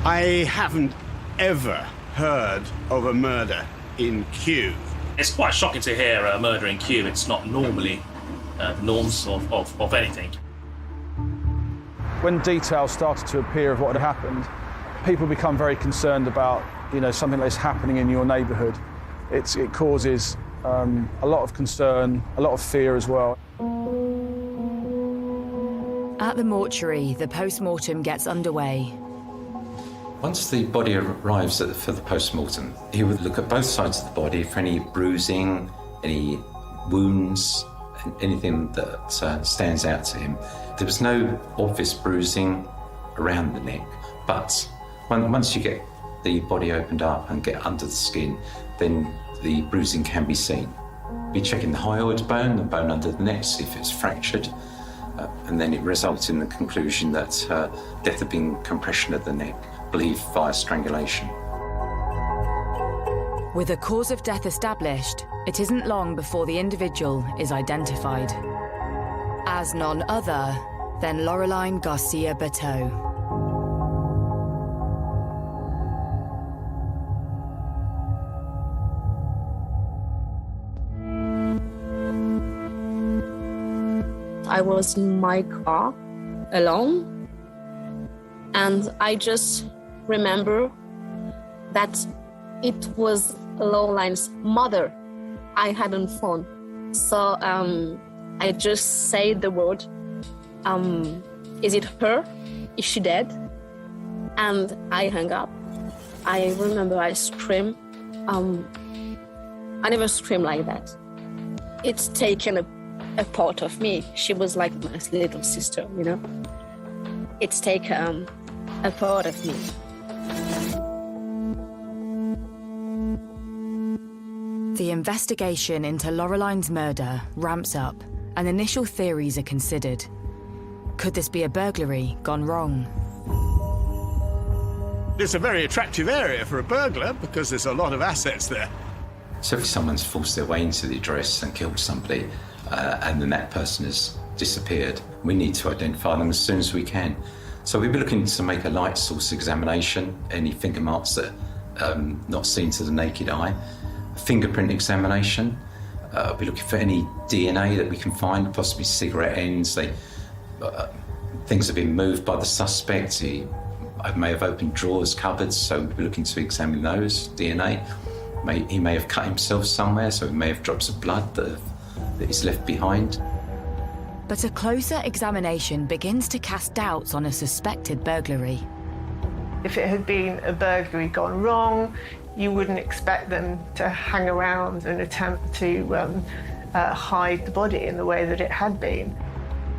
I haven't ever heard of a murder in Kew. It's quite shocking to hear a murder in Kew. It's not normally the norms of anything. When details started to appear of what had happened, people become very concerned about, something that's happening in your neighbourhood. It causes a lot of concern, a lot of fear as well. At the mortuary, the post-mortem gets underway. Once the body arrives for the post-mortem, he would look at both sides of the body for any bruising, any wounds, anything that stands out to him. There was no obvious bruising around the neck, but once you get the body opened up and get under the skin, then the bruising can be seen. Be checking the hyoid bone, the bone under the neck, see if it's fractured, and then it results in the conclusion that death had been compression of the neck, believed via strangulation. With a cause of death established, it isn't long before the individual is identified as none other than Laureline Garcia Berteau. I was in my car alone, and I just remember that it was Laureline's mother I had on phone. So I just say the word, is it her? Is she dead? And I hung up. I remember I screamed. I never screamed like that. It's taken a part of me. She was like my little sister, It's taken a part of me. The investigation into Laureline's murder ramps up and initial theories are considered. Could this be a burglary gone wrong? It's a very attractive area for a burglar because there's a lot of assets there. So if someone's forced their way into the address and killed somebody, and then that person has disappeared, we need to identify them as soon as we can. So we'll be looking to make a light source examination, any finger marks that are not seen to the naked eye. Fingerprint examination. We'll be looking for any DNA that we can find, possibly cigarette ends. Things have been moved by the suspect. He may have opened drawers, cupboards, so we'll be looking to examine those, DNA. He may have cut himself somewhere, so he may have drops of blood that he's left behind. But a closer examination begins to cast doubts on a suspected burglary. If it had been a burglary gone wrong, you wouldn't expect them to hang around and attempt to hide the body in the way that it had been.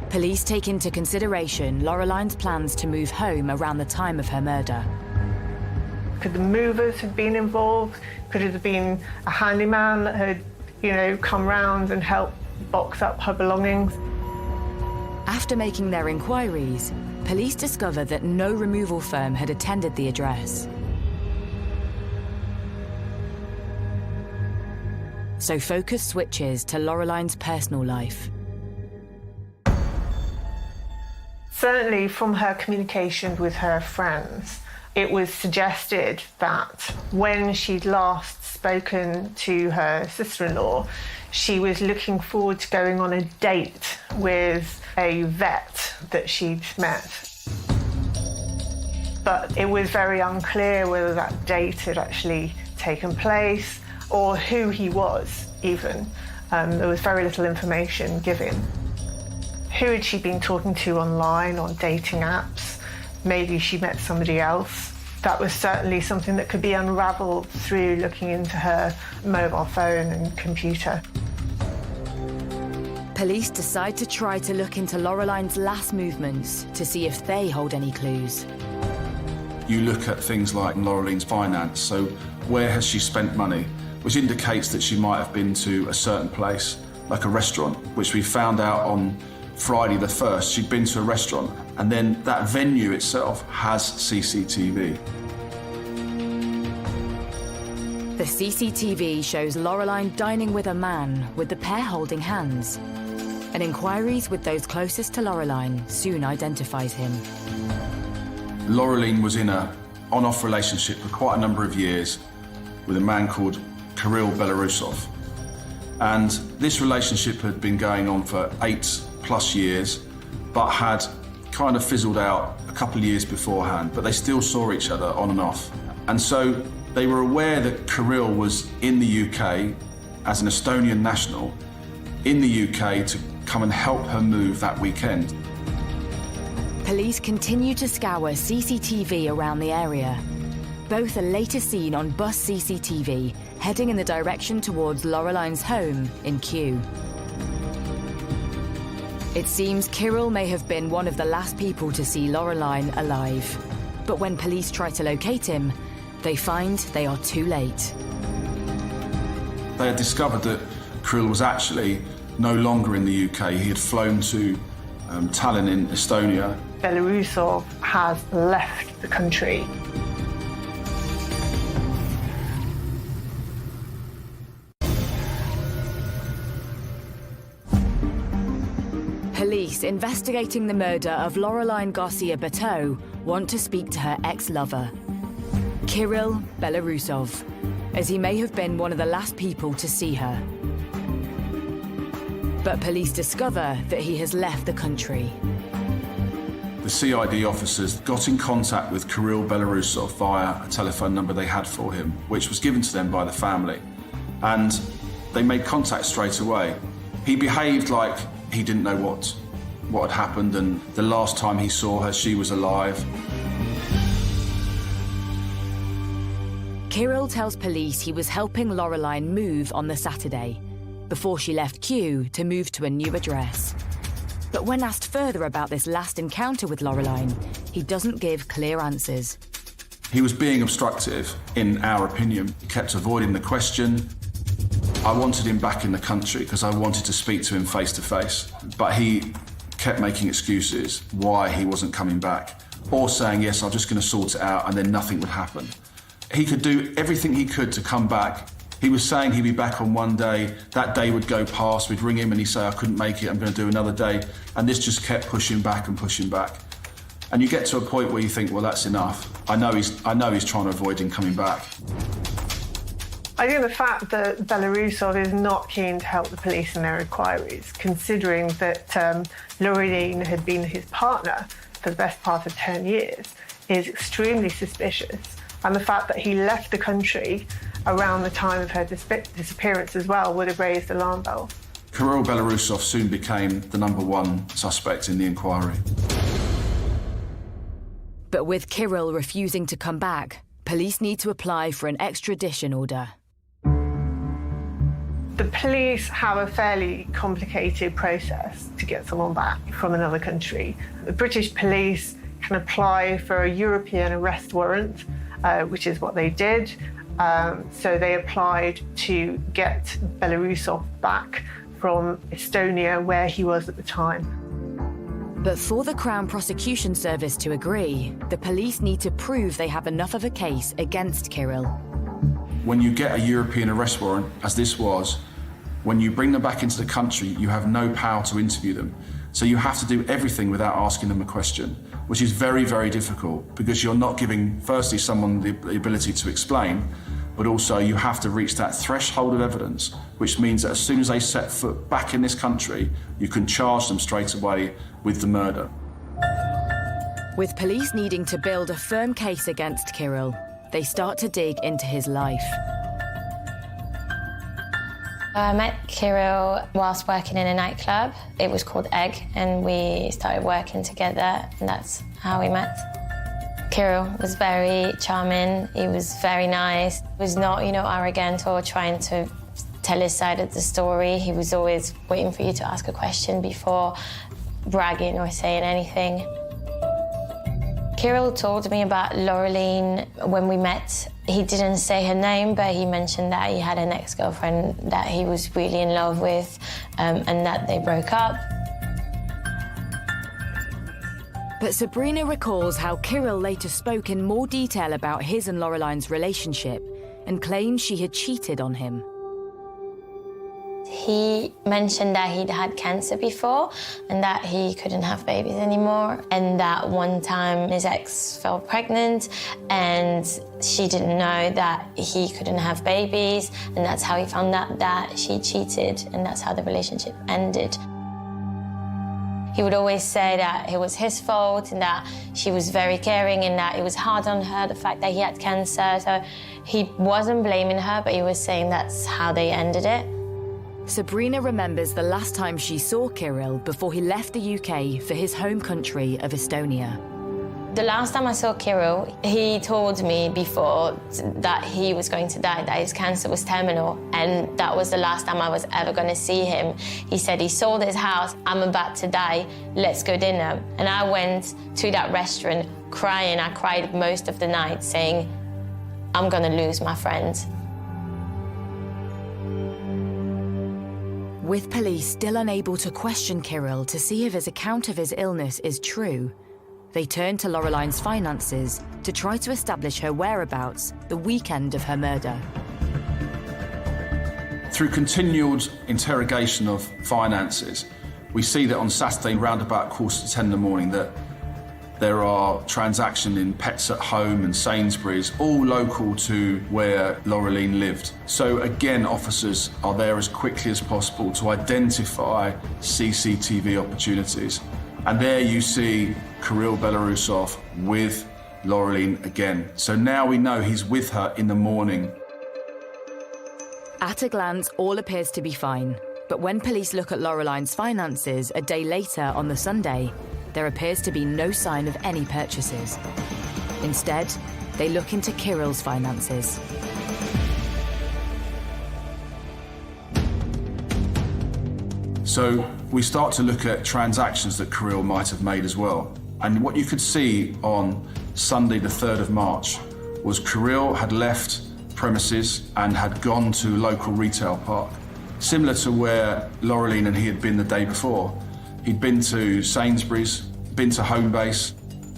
Police take into consideration Laureline's plans to move home around the time of her murder. Could the movers have been involved? Could it have been a handyman that had, come round and helped box up her belongings? After making their inquiries, police discovered that no removal firm had attended the address. So focus switches to Laureline's personal life. Certainly from her communication with her friends, it was suggested that when she'd last spoken to her sister-in-law, she was looking forward to going on a date with a vet that she'd met. But it was very unclear whether that date had actually taken place or who he was, even. There was very little information given. Who had she been talking to online, on dating apps? Maybe she met somebody else. That was certainly something that could be unravelled through looking into her mobile phone and computer. Police decide to try to look into Laureline's last movements to see if they hold any clues. You look at things like Laureline's finance, so where has she spent money, which indicates that she might have been to a certain place, like a restaurant, which we found out on Friday the 1st, she'd been to a restaurant, and then that venue itself has CCTV. The CCTV shows Laureline dining with a man, with the pair holding hands. And inquiries with those closest to Laureline soon identifies him. Laureline was in a on-off relationship for quite a number of years with a man called Kirill Belarusov. And this relationship had been going on for 8+ years, but had kind of fizzled out a couple of years beforehand, but they still saw each other on and off. And so they were aware that Kirill was in the UK as an Estonian national in the UK to come and help her move that weekend. Police continue to scour CCTV around the area. Both are later seen on bus CCTV heading in the direction towards Laureline's home in Kew. It seems Kirill may have been one of the last people to see Laureline alive. But when police try to locate him, they find they are too late. They had discovered that Kirill was actually no longer in the UK. He had flown to Tallinn in Estonia. Belarusov has left the country. Police investigating the murder of Laureline Garcia Berteau want to speak to her ex-lover, Kirill Belarusov, as he may have been one of the last people to see her. But police discover that he has left the country. The CID officers got in contact with Kirill Belarusov via a telephone number they had for him, which was given to them by the family. And they made contact straight away. He behaved like he didn't know what had happened, and the last time he saw her, she was alive. Kirill tells police he was helping Laureline move on the Saturday, before she left Kew to move to a new address. But when asked further about this last encounter with Laureline, he doesn't give clear answers. He was being obstructive, in our opinion. He kept avoiding the question. I wanted him back in the country because I wanted to speak to him face to face, but he kept making excuses why he wasn't coming back, or saying, yes, I'm just going to sort it out, and then nothing would happen. He could do everything he could to come back. He was saying he'd be back on one day, that day would go past, we'd ring him and he'd say, I couldn't make it, I'm going to do another day. And this just kept pushing back and pushing back. And you get to a point where you think, well, that's enough. I know he's trying to avoid him coming back. I think the fact that Belarusov is not keen to help the police in their inquiries, considering that Laureline had been his partner for the best part of 10 years, is extremely suspicious. And the fact that he left the country around the time of her disappearance as well would have raised alarm bells. Kirill Belarusov soon became the #1 suspect in the inquiry. But with Kirill refusing to come back, police need to apply for an extradition order. The police have a fairly complicated process to get someone back from another country. The British police can apply for a European arrest warrant, which is what they did. So they applied to get Belarusov back from Estonia, where he was at the time. But for the Crown Prosecution Service to agree, the police need to prove they have enough of a case against Kirill. When you get a European arrest warrant, as this was, when you bring them back into the country, you have no power to interview them. So you have to do everything without asking them a question, which is very, very difficult because you're not giving, firstly, someone the ability to explain, but also you have to reach that threshold of evidence, which means that as soon as they set foot back in this country, you can charge them straight away with the murder. With police needing to build a firm case against Kirill, they start to dig into his life. I met Kirill whilst working in a nightclub. It was called Egg, and we started working together, and that's how we met. Kirill was very charming. He was very nice. He was not, arrogant or trying to tell his side of the story. He was always waiting for you to ask a question before bragging or saying anything. Kirill told me about Laureline when we met. He didn't say her name, but he mentioned that he had an ex-girlfriend that he was really in love with, and that they broke up. But Sabrina recalls how Kirill later spoke in more detail about his and Laureline's relationship and claimed she had cheated on him. He mentioned that he'd had cancer before and that he couldn't have babies anymore, and that one time his ex fell pregnant and she didn't know that he couldn't have babies, and that's how he found out that she cheated, and that's how the relationship ended. He would always say that it was his fault and that she was very caring and that it was hard on her, the fact that he had cancer. So he wasn't blaming her, but he was saying that's how they ended it. Sabrina remembers the last time she saw Kirill before he left the UK for his home country of Estonia. The last time I saw Kirill, he told me before that he was going to die, that his cancer was terminal, and that was the last time I was ever going to see him. He said he sold his house, I'm about to die, let's go dinner. And I went to that restaurant crying. I cried most of the night saying, I'm going to lose my friend. With police still unable to question Kirill to see if his account of his illness is true, they turned to Laureline's finances to try to establish her whereabouts the weekend of her murder. Through continued interrogation of finances, we see that on Saturday, round about 10:15 in the morning, that there are transactions in Pets at Home and Sainsbury's, all local to where Laureline lived. So again, officers are there as quickly as possible to identify CCTV opportunities. And there you see Kirill Belarusov with Laureline again. So now we know he's with her in the morning. At a glance, all appears to be fine. But when police look at Laureline's finances a day later on the Sunday, there appears to be no sign of any purchases. Instead, they look into Kirill's finances. So we start to look at transactions that Kirill might have made as well. And what you could see on Sunday, the 3rd of March, was Kirill had left premises and had gone to a local retail park, similar to where Laureline and he had been the day before. He'd been to Sainsbury's, been to Homebase,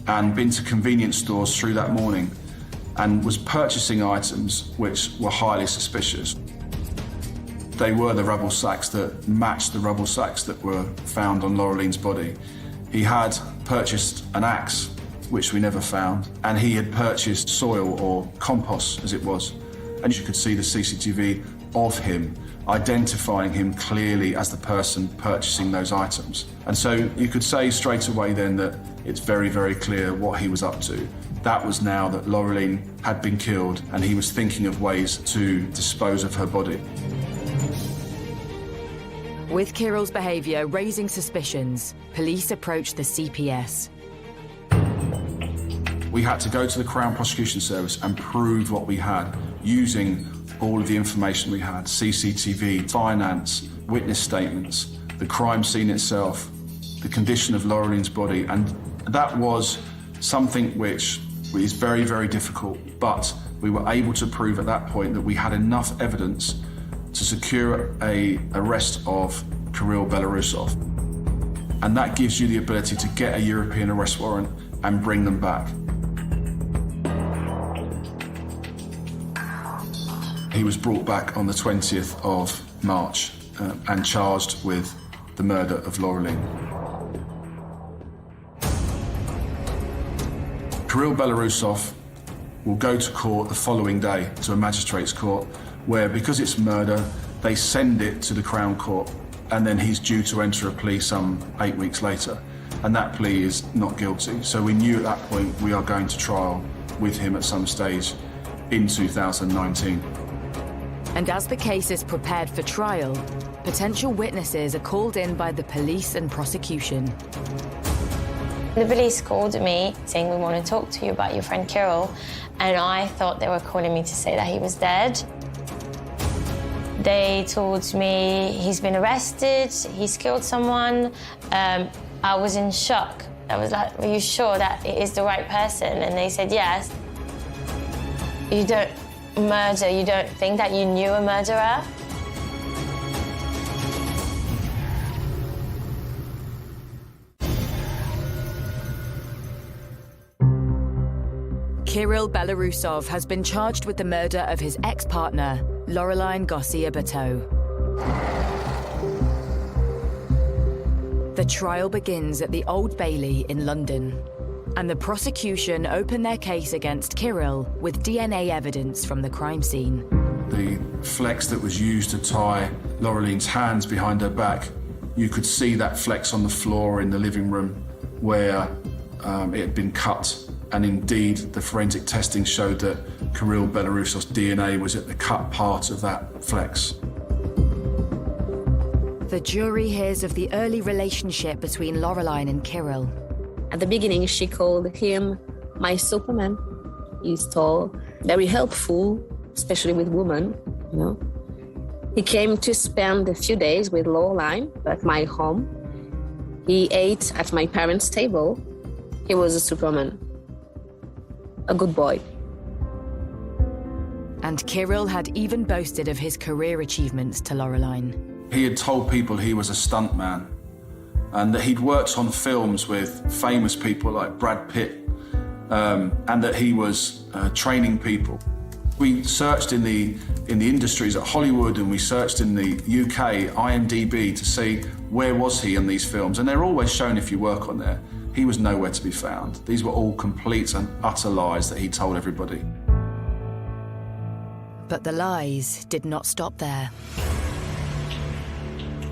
and been to convenience stores through that morning, and was purchasing items which were highly suspicious. They were the rubble sacks that matched the rubble sacks that were found on Laureline's body. He had purchased an axe, which we never found, and he had purchased soil, or compost as it was. And you could see the CCTV of him, identifying him clearly as the person purchasing those items. And so you could say straight away then that it's very, very clear what he was up to. That was now that Laureline had been killed and he was thinking of ways to dispose of her body. With Kirill's behaviour raising suspicions, police approached the CPS. We had to go to the Crown Prosecution Service and prove what we had, using all of the information we had: CCTV, finance, witness statements, the crime scene itself, the condition of Laureline's body. And that was something which is very, very difficult, but we were able to prove at that point that we had enough evidence to secure an arrest of Kirill Belarusov. And that gives you the ability to get a European arrest warrant and bring them back. He was brought back on the 20th of March and charged with the murder of Laureline. Kirill Belarusov will go to court the following day, to a magistrate's court, where, because it's murder, they send it to the Crown Court, and then he's due to enter a plea some 8 weeks later. And that plea is not guilty. So we knew at that point we are going to trial with him at some stage in 2019. And as the case is prepared for trial, potential witnesses are called in by the police and prosecution. The police called me saying, we want to talk to you about your friend Kirill, and I thought they were calling me to say that he was dead. They told me he's been arrested, he's killed someone. I was in shock. I was like, are you sure that it is the right person? And they said, yes. You don't murder, you don't think that you knew a murderer? Kirill Belarusov has been charged with the murder of his ex-partner, Laureline Garcia-Berteau. The trial begins at the Old Bailey in London, and the prosecution open their case against Kirill with DNA evidence from the crime scene. The flex that was used to tie Laureline's hands behind her back, you could see that flex on the floor in the living room where it had been cut. And indeed, the forensic testing showed that Kirill Belarusov's DNA was at the cut part of that flex. The jury hears of the early relationship between Laureline and Kirill. At the beginning, she called him my Superman. He's tall, very helpful, especially with women, you know. He came to spend a few days with Laureline at my home. He ate at my parents' table. He was a Superman, a good boy. And Kirill had even boasted of his career achievements to Laureline. He had told people he was a stuntman and that he'd worked on films with famous people like Brad Pitt, and that he was training people. We searched in the industries at Hollywood, and we searched in the UK, IMDb, to see where was he in these films, and they're always shown if you work on there. He was nowhere to be found. These were all complete and utter lies that he told everybody. But the lies did not stop there.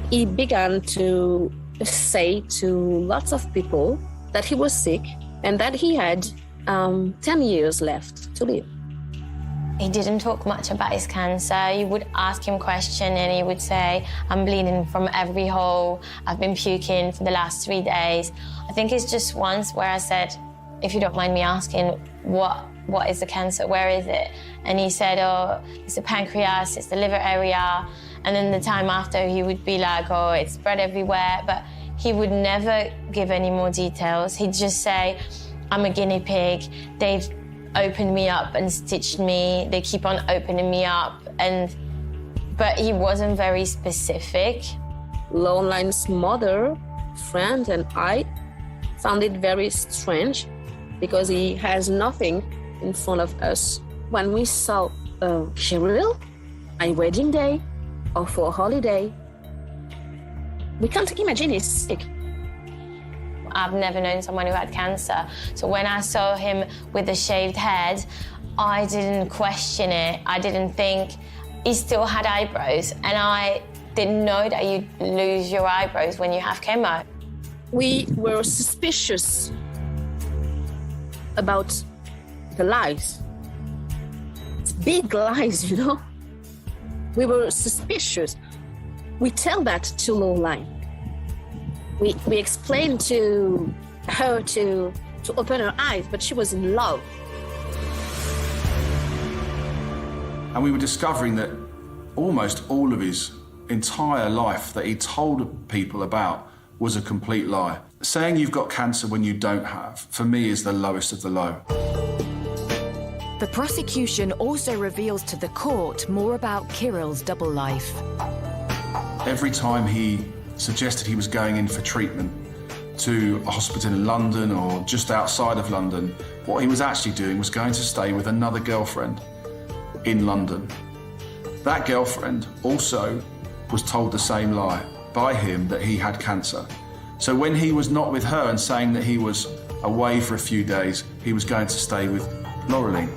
He began to say to lots of people that he was sick and that he had 10 years left to live. He didn't talk much about his cancer. You would ask him questions and he would say, I'm bleeding from every hole. I've been puking for the last 3 days. I think it's just once where I said, if you don't mind me asking, what is the cancer? Where is it? And he said, oh, it's the pancreas, it's the liver area. And then the time after, he would be like, oh, it's spread everywhere. But he would never give any more details. He'd just say, I'm a guinea pig. They've opened me up and stitched me. They keep on opening me up. But he wasn't very specific. Laureline's mother, friend, and I found it very strange because he has nothing in front of us. When we saw Kirill, a wedding day or for a holiday, we can't imagine he's sick. I've never known someone who had cancer. So when I saw him with a shaved head, I didn't question it. I didn't think he still had eyebrows. And I didn't know that you lose your eyebrows when you have chemo. We were suspicious about the lies. It's big lies, you know? We were suspicious. We tell that to Laureline. We explained to her to open her eyes, but she was in love. And we were discovering that almost all of his entire life that he told people about was a complete lie. Saying you've got cancer when you don't have, for me, is the lowest of the low. The prosecution also reveals to the court more about Kirill's double life. Every time he suggested he was going in for treatment to a hospital in London or just outside of London, what he was actually doing was going to stay with another girlfriend in London. That girlfriend also was told the same lie by him, that he had cancer. So when he was not with her and saying that he was away for a few days, he was going to stay with Laureline.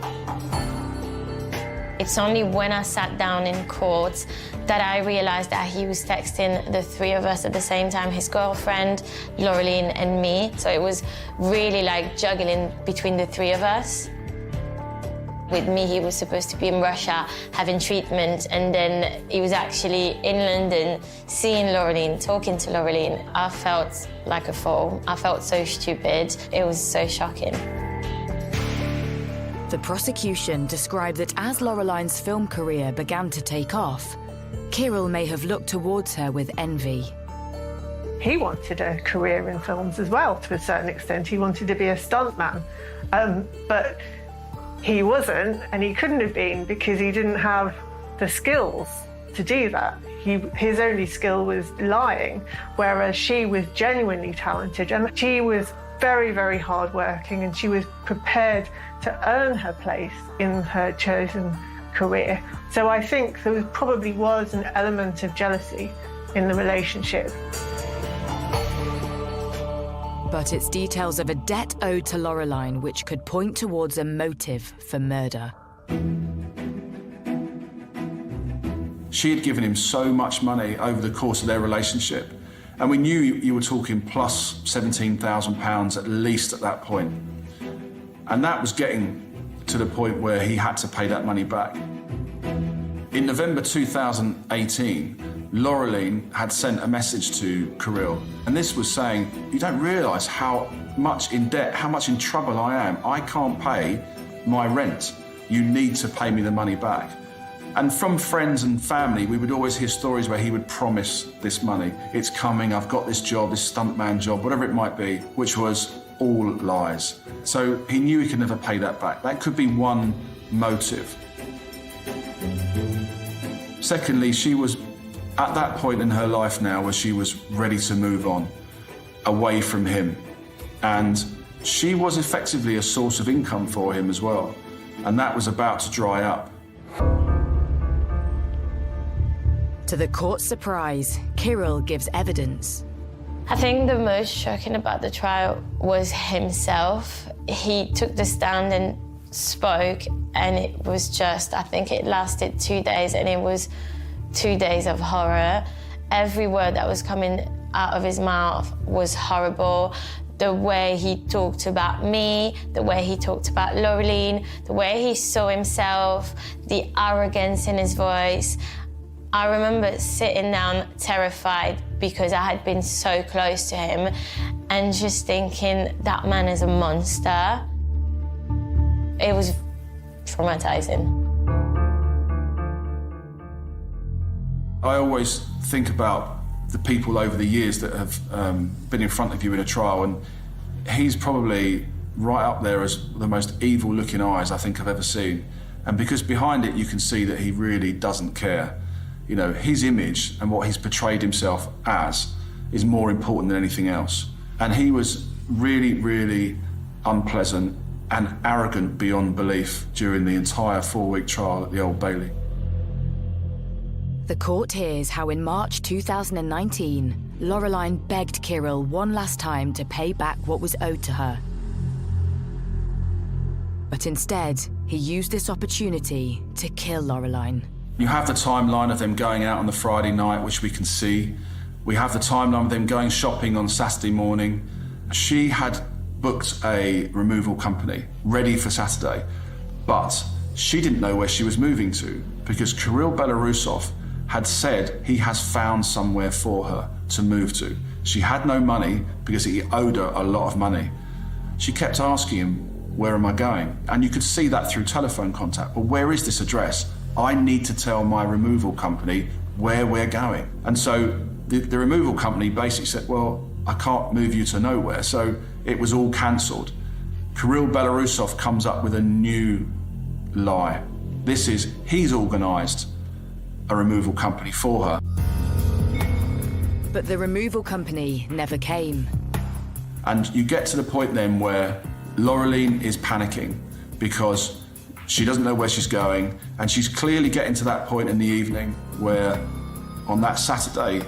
It's only when I sat down in court that I realized that he was texting the three of us at the same time, his girlfriend, Laureline, and me. So it was really like juggling between the three of us. With me, he was supposed to be in Russia having treatment, and then he was actually in London seeing Laureline, talking to Laureline. I felt like a fool. I felt so stupid. It was so shocking. The prosecution described that as Laureline's film career began to take off, Kirill may have looked towards her with envy. He wanted a career in films as well, to a certain extent. He wanted to be a stuntman, but he wasn't, and he couldn't have been because he didn't have the skills to do that. His only skill was lying, whereas she was genuinely talented, and she was very, very hardworking, and she was prepared to earn her place in her chosen career. So I think there probably was an element of jealousy in the relationship. But it's details of a debt owed to Laureline which could point towards a motive for murder. She had given him so much money over the course of their relationship, and we knew you were talking plus £17,000 at least at that point. And that was getting to the point where he had to pay that money back. In November 2018, Laureline had sent a message to Kirill, and this was saying, "You don't realise how much in debt, how much in trouble I am. I can't pay my rent. You need to pay me the money back." And from friends and family, we would always hear stories where he would promise this money. "It's coming, I've got this job, this stuntman job," whatever it might be, which was all lies. So he knew he could never pay that back. That could be one motive. Secondly, she was at that point in her life now where she was ready to move on, away from him. And she was effectively a source of income for him as well. And that was about to dry up. To the court's surprise, Kirill gives evidence. I think the most shocking about the trial was himself. He took the stand and spoke, and it was just, I think it lasted 2 days, and it was 2 days of horror. Every word that was coming out of his mouth was horrible. The way he talked about me, the way he talked about Laureline, the way he saw himself, the arrogance in his voice. I remember sitting down terrified because I had been so close to him and just thinking, that man is a monster. It was traumatizing. I always think about the people over the years that have been in front of you in a trial, and he's probably right up there as the most evil-looking eyes I think I've ever seen. And because behind it you can see that he really doesn't care. You know, his image and what he's portrayed himself as is more important than anything else. And he was really, really unpleasant and arrogant beyond belief during the entire 4-week trial at the Old Bailey. The court hears how in March 2019, Laureline begged Kirill one last time to pay back what was owed to her. But instead, he used this opportunity to kill Laureline. You have the timeline of them going out on the Friday night, which we can see. We have the timeline of them going shopping on Saturday morning. She had booked a removal company ready for Saturday, but she didn't know where she was moving to because Kirill Belarusov had said he has found somewhere for her to move to. She had no money because he owed her a lot of money. She kept asking him, "Where am I going?" And you could see that through telephone contact. "Well, where is this address? I need to tell my removal company where we're going." And so the removal company basically said, "Well, I can't move you to nowhere." So it was all cancelled. Kirill Belarusov comes up with a new lie. He's organised a removal company for her. But the removal company never came. And you get to the point then where Laureline is panicking because she doesn't know where she's going, and she's clearly getting to that point in the evening where, on that Saturday,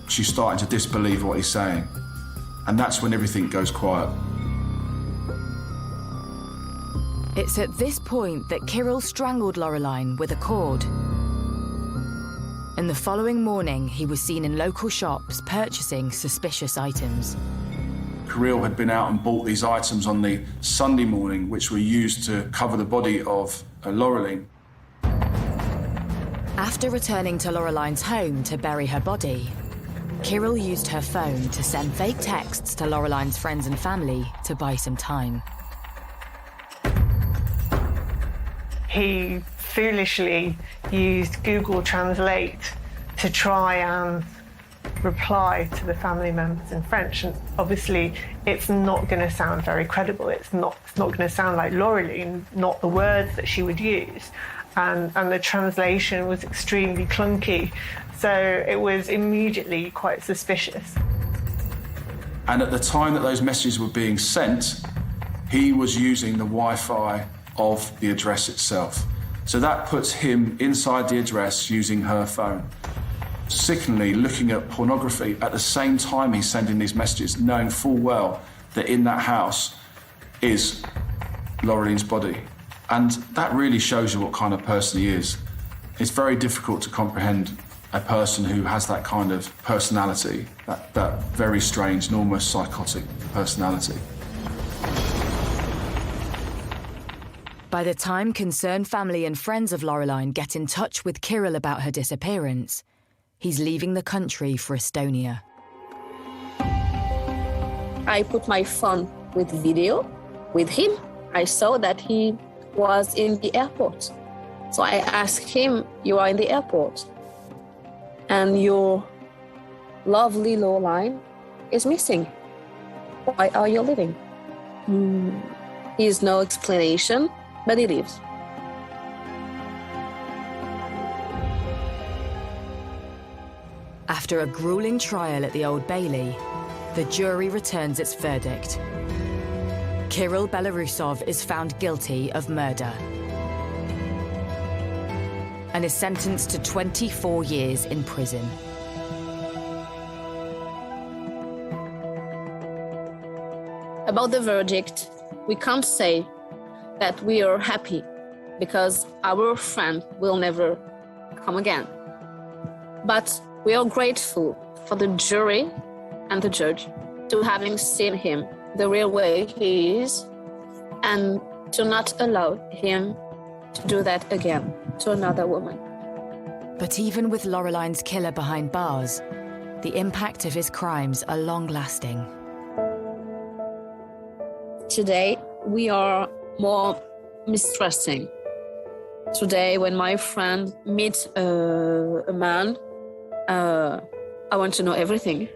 she's starting to disbelieve what he's saying. And that's when everything goes quiet. It's at this point that Kirill strangled Laureline with a cord. And the following morning, he was seen in local shops purchasing suspicious items. Kirill had been out and bought these items on the Sunday morning, which were used to cover the body of Laureline. After returning to Laureline's home to bury her body, Kirill used her phone to send fake texts to Laureline's friends and family to buy some time. He foolishly used Google Translate to try and reply to the family members in French, and obviously it's not going to sound very credible. It's not going to sound like Laureline, not the words that she would use, and the translation was extremely clunky, so it was immediately quite suspicious. And at the time that those messages were being sent, he was using the Wi-Fi of the address itself. So that puts him inside the address using her phone. Sickeningly looking at pornography at the same time he's sending these messages, knowing full well that in that house is Laureline's body. And that really shows you what kind of person he is. It's very difficult to comprehend a person who has that kind of personality, that very strange and almost psychotic personality. By the time concerned family and friends of Laureline get in touch with Kirill about her disappearance, he's leaving the country for Estonia. I put my phone with video with him. I saw that he was in the airport. So I asked him, "You are in the airport, and your lovely Laureline is missing. Why are you leaving?" He has no explanation, but he leaves. After a grueling trial at the Old Bailey, the jury returns its verdict. Kirill Belarusov is found guilty of murder and is sentenced to 24 years in prison. About the verdict, we can't say that we are happy because our friend will never come again. But we are grateful for the jury and the judge to having seen him the real way he is and to not allow him to do that again to another woman. But even with Laureline's killer behind bars, the impact of his crimes are long-lasting. Today, we are more mistrusting. Today, when my friend meets a man, I want to know everything.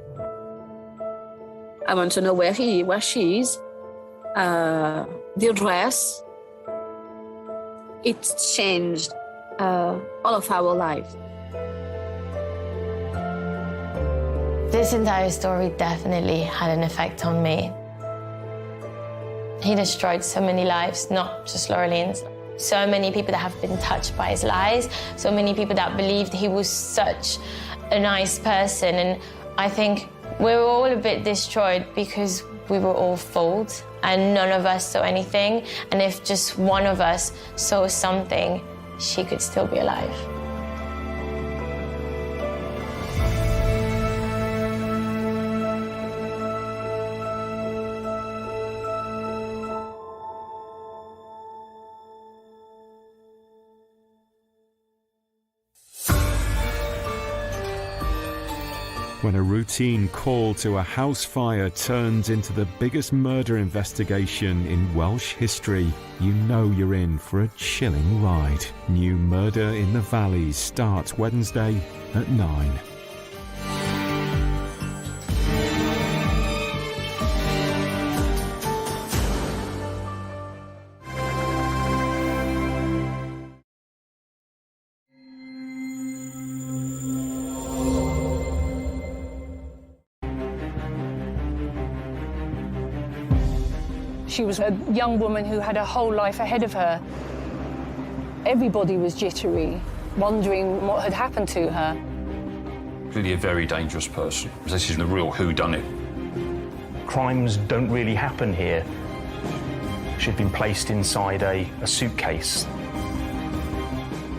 I want to know where she is, the address. It's changed all of our lives. This entire story definitely had an effect on me. He destroyed so many lives, not just Laureline's. So many people that have been touched by his lies, so many people that believed he was such a nice person. And I think we were all a bit destroyed because we were all fooled and none of us saw anything. And if just one of us saw something, she could still be alive. When a routine call to a house fire turns into the biggest murder investigation in Welsh history, you know you're in for a chilling ride. New Murder in the Valleys starts Wednesday at 9. She was a young woman who had a whole life ahead of her. Everybody was jittery, wondering what had happened to her. Clearly a very dangerous person. This is the real whodunit. Crimes don't really happen here. She'd been placed inside a suitcase.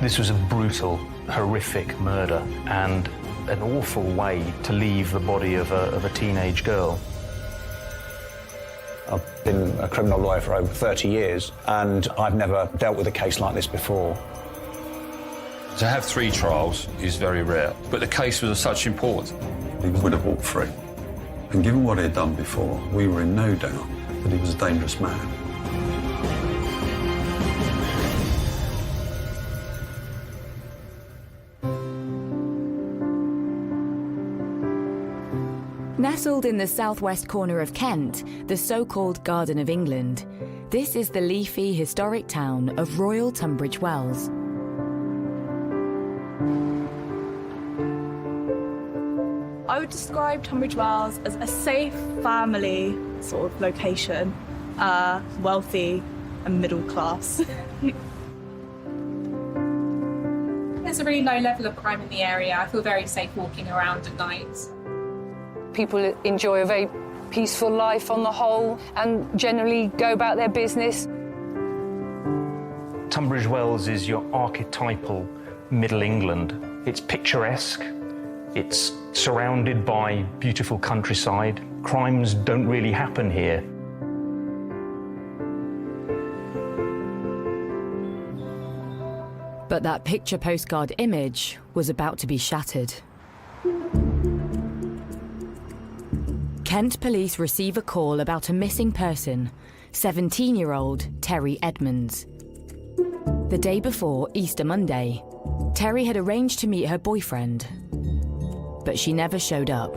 This was a brutal, horrific murder and an awful way to leave the body of a teenage girl. I've been a criminal lawyer for over 30 years, and I've never dealt with a case like this before. To have 3 trials is very rare, but the case was of such importance. He would have walked free. And given what he had done before, we were in no doubt that he was a dangerous man. Nestled in the southwest corner of Kent, the so-called Garden of England, this is the leafy, historic town of Royal Tunbridge Wells. I would describe Tunbridge Wells as a safe family sort of location, wealthy and middle class. There's a really low level of crime in the area. I feel very safe walking around at night. People enjoy a very peaceful life on the whole and generally go about their business. Tunbridge Wells is your archetypal Middle England. It's picturesque, it's surrounded by beautiful countryside. Crimes don't really happen here. But that picture postcard image was about to be shattered. Kent police receive a call about a missing person, 17-year-old Terry Edmonds. The day before Easter Monday, Terry had arranged to meet her boyfriend, but she never showed up.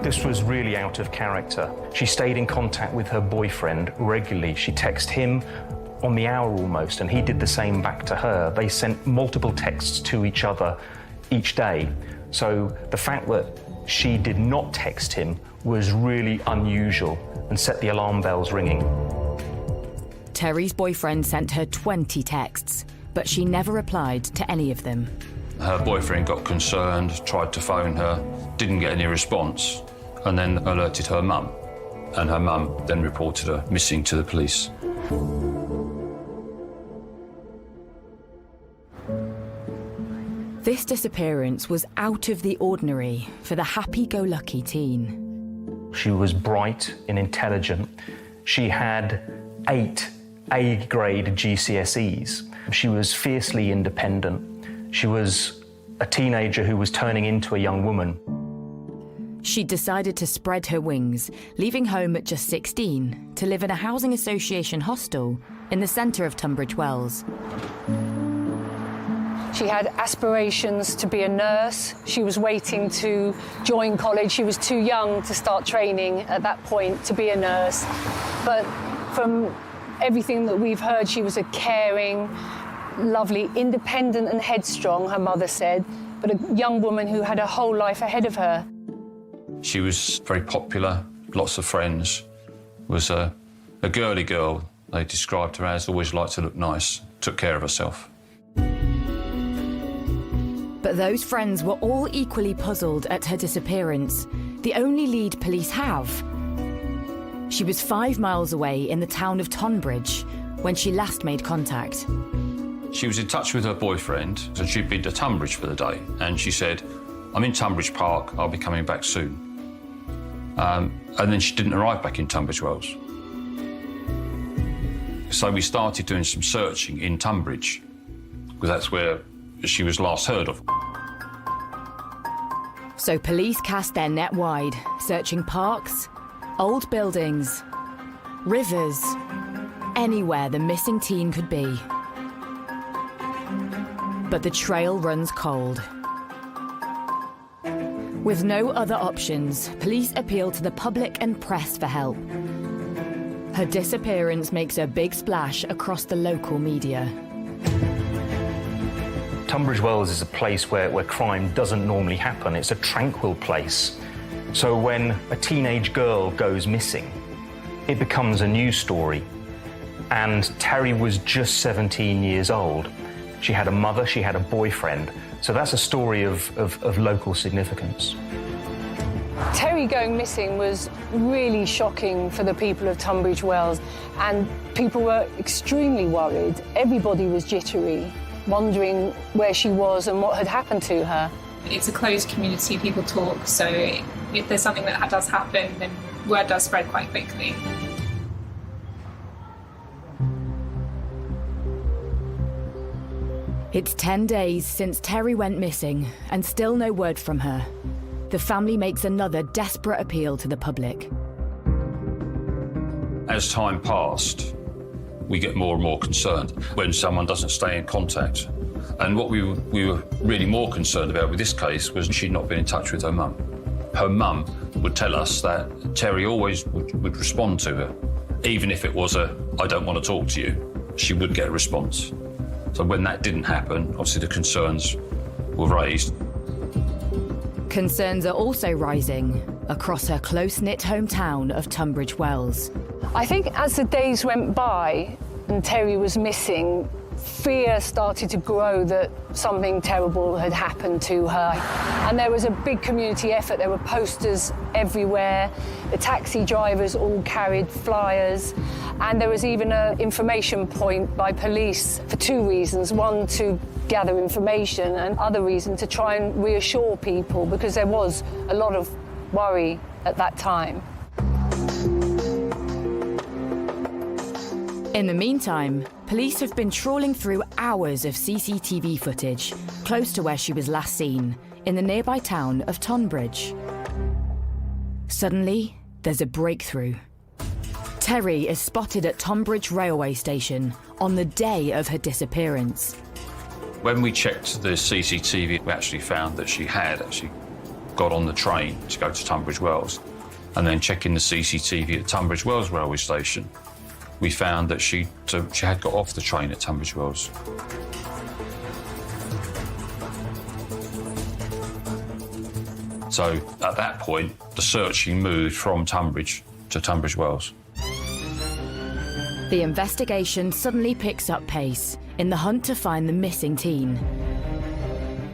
This was really out of character. She stayed in contact with her boyfriend regularly. She texted him on the hour almost, and he did the same back to her. They sent multiple texts to each other each day. So the fact that she did not text him was really unusual and set the alarm bells ringing. Terry's boyfriend sent her 20 texts, but she never replied to any of them. Her boyfriend got concerned, tried to phone her, didn't get any response, and then alerted her mum. And her mum then reported her missing to the police. This disappearance was out of the ordinary for the happy-go-lucky teen. She was bright and intelligent. She had 8 A-grade GCSEs. She was fiercely independent. She was a teenager who was turning into a young woman. She decided to spread her wings, leaving home at just 16 to live in a housing association hostel in the centre of Tunbridge Wells. She had aspirations to be a nurse. She was waiting to join college. She was too young to start training at that point to be a nurse. But from everything that we've heard, she was a caring, lovely, independent and headstrong, her mother said, but a young woman who had a whole life ahead of her. She was very popular, lots of friends, was a girly girl. They described her as always liked to look nice, took care of herself. But those friends were all equally puzzled at her disappearance, the only lead police have. She was 5 miles away in the town of Tonbridge when she last made contact. She was in touch with her boyfriend, and she'd been to Tunbridge for the day, and she said, "I'm in Tunbridge Park, I'll be coming back soon." And then she didn't arrive back in Tunbridge Wells. So we started doing some searching in Tunbridge, because that's where she was last heard of. So police cast their net wide, searching parks, old buildings, rivers, anywhere the missing teen could be. But the trail runs cold. With no other options, police appeal to the public and press for help. Her disappearance makes a big splash across the local media. Tunbridge Wells is a place where crime doesn't normally happen. It's a tranquil place. So when a teenage girl goes missing, it becomes a news story. And Terry was just 17 years old. She had a mother, she had a boyfriend. So that's a story of local significance. Terry going missing was really shocking for the people of Tunbridge Wells, and people were extremely worried. Everybody was jittery, wondering where she was and what had happened to her. It's a closed community, people talk, so if there's something that does happen, then word does spread quite quickly. It's 10 days since Terry went missing, and still no word from her. The family makes another desperate appeal to the public. As time passed, we get more and more concerned when someone doesn't stay in contact. And what we were really more concerned about with this case was she'd not been in touch with her mum. Her mum would tell us that Terry always would respond to her. Even if it was a, "I don't want to talk to you," she would get a response. So when that didn't happen, obviously the concerns were raised. Concerns are also rising across her close-knit hometown of Tunbridge Wells. I think as the days went by and Terry was missing, fear started to grow that something terrible had happened to her. And there was a big community effort. There were posters everywhere. The taxi drivers all carried flyers. And there was even an information point by police for two reasons. One, to gather information, and other reason to try and reassure people, because there was a lot of worry at that time. In the meantime, police have been trawling through hours of CCTV footage close to where she was last seen, in the nearby town of Tonbridge. Suddenly, there's a breakthrough. Terry is spotted at Tonbridge railway station on the day of her disappearance. When we checked the CCTV, we actually found that she had actually got on the train to go to Tunbridge Wells. And then checking the CCTV at Tunbridge Wells railway station, we found that she had got off the train at Tunbridge Wells. So at that point, the searching moved from Tunbridge to Tunbridge Wells. The investigation suddenly picks up pace in the hunt to find the missing teen.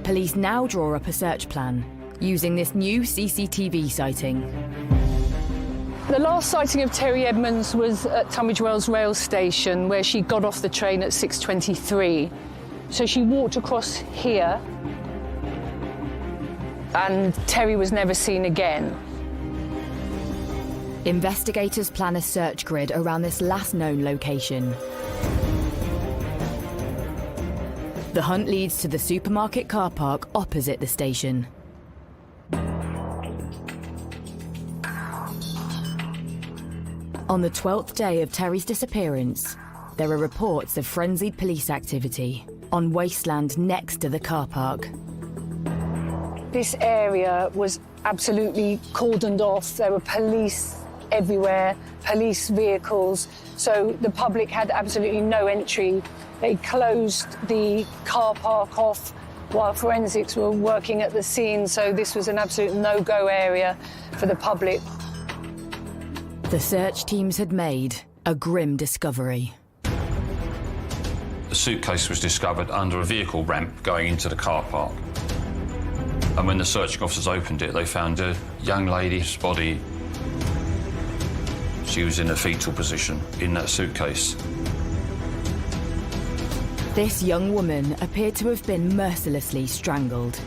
Police now draw up a search plan using this new CCTV sighting. The last sighting of Terry Edmonds was at Tunbridge Wells rail station, where she got off the train at 6:23. So she walked across here, and Terry was never seen again. Investigators plan a search grid around this last known location. The hunt leads to the supermarket car park opposite the station. On the 12th day of Terry's disappearance, there are reports of frenzied police activity on wasteland next to the car park. This area was absolutely cordoned off. There were police everywhere, police vehicles, so the public had absolutely no entry. They closed the car park off while forensics were working at the scene, so this was an absolute no-go area for the public. The search teams had made a grim discovery. The suitcase was discovered under a vehicle ramp going into the car park. And when the searching officers opened it, they found a young lady's body. She was in a fetal position in that suitcase. This young woman appeared to have been mercilessly strangled.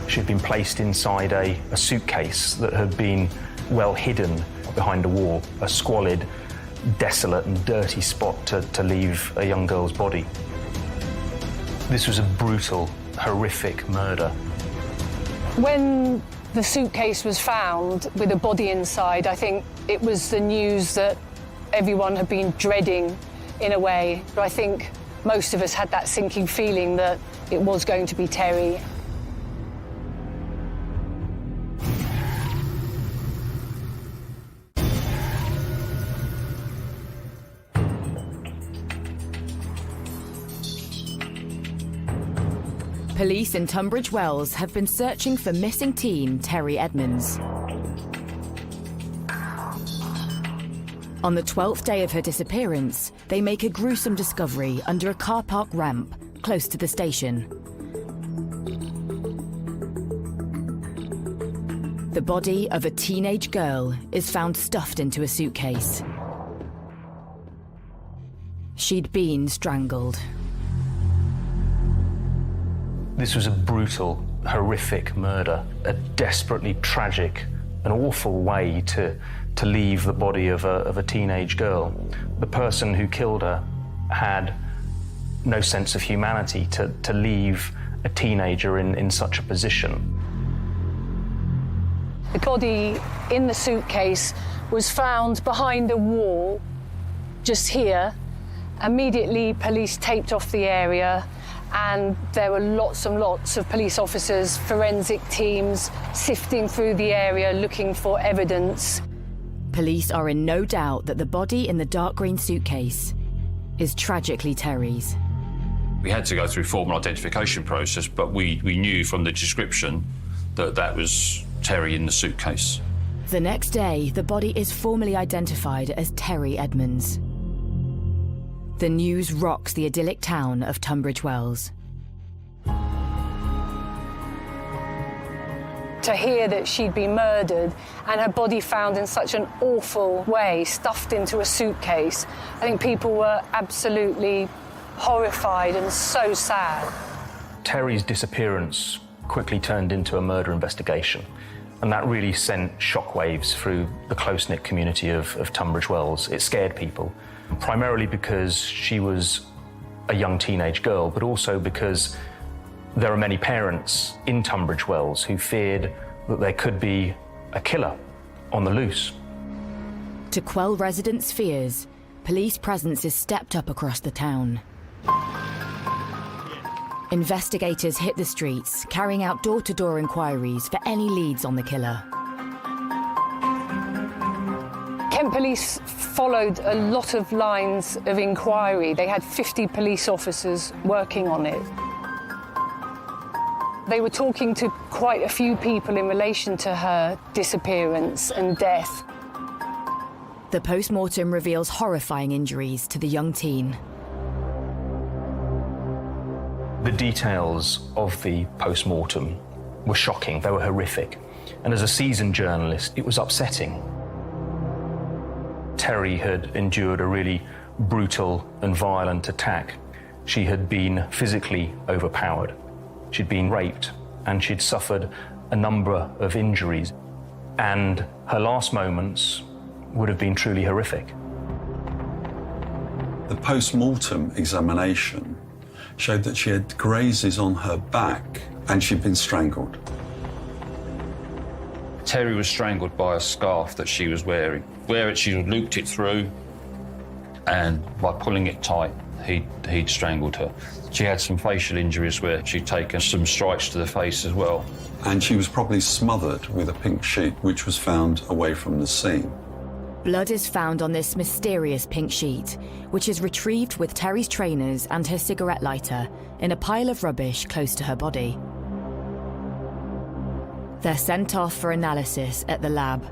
She'd been placed inside a suitcase that had been well hidden behind a wall, a squalid, desolate and dirty spot to leave a young girl's body. This was a brutal, horrific murder. When the suitcase was found with a body inside, I think it was the news that everyone had been dreading in a way. But I think most of us had that sinking feeling that it was going to be Terry. Police in Tunbridge Wells have been searching for missing teen Terry Edmonds. On the 12th day of her disappearance, they make a gruesome discovery under a car park ramp close to the station. The body of a teenage girl is found stuffed into a suitcase. She'd been strangled. This was a brutal, horrific murder, a desperately tragic and awful way to leave the body of a teenage girl. The person who killed her had no sense of humanity to leave a teenager in such a position. The body in the suitcase was found behind a wall, just here. Immediately, police taped off the area, and there were lots and lots of police officers, forensic teams, sifting through the area looking for evidence. Police are in no doubt that the body in the dark green suitcase is tragically Terry's. We had to go through formal identification process, but we knew from the description that that was Terry in the suitcase. The next day, the body is formally identified as Terry Edmonds. The news rocks the idyllic town of Tunbridge Wells. To hear that she'd been murdered and her body found in such an awful way, stuffed into a suitcase, I think people were absolutely horrified and so sad. Terry's disappearance quickly turned into a murder investigation, and that really sent shockwaves through the close-knit community of Tunbridge Wells. It scared people, primarily because she was a young teenage girl, but also because there are many parents in Tunbridge Wells who feared that there could be a killer on the loose. To quell residents' fears, police presence is stepped up across the town. Investigators hit the streets, carrying out door-to-door inquiries for any leads on the killer. Kent Police followed a lot of lines of inquiry. They had 50 police officers working on it. They were talking to quite a few people in relation to her disappearance and death. The post-mortem reveals horrifying injuries to the young teen. The details of the post-mortem were shocking, they were horrific. And as a seasoned journalist, it was upsetting. Terry had endured a really brutal and violent attack. She had been physically overpowered. She'd been raped, and she'd suffered a number of injuries. And her last moments would have been truly horrific. The post-mortem examination showed that she had grazes on her back and she'd been strangled. Terry was strangled by a scarf that she was wearing. She looped it through, and by pulling it tight, he'd strangled her. She had some facial injuries where she'd taken some strikes to the face as well. And she was probably smothered with a pink sheet, which was found away from the scene. Blood is found on this mysterious pink sheet, which is retrieved with Terry's trainers and her cigarette lighter in a pile of rubbish close to her body. They're sent off for analysis at the lab.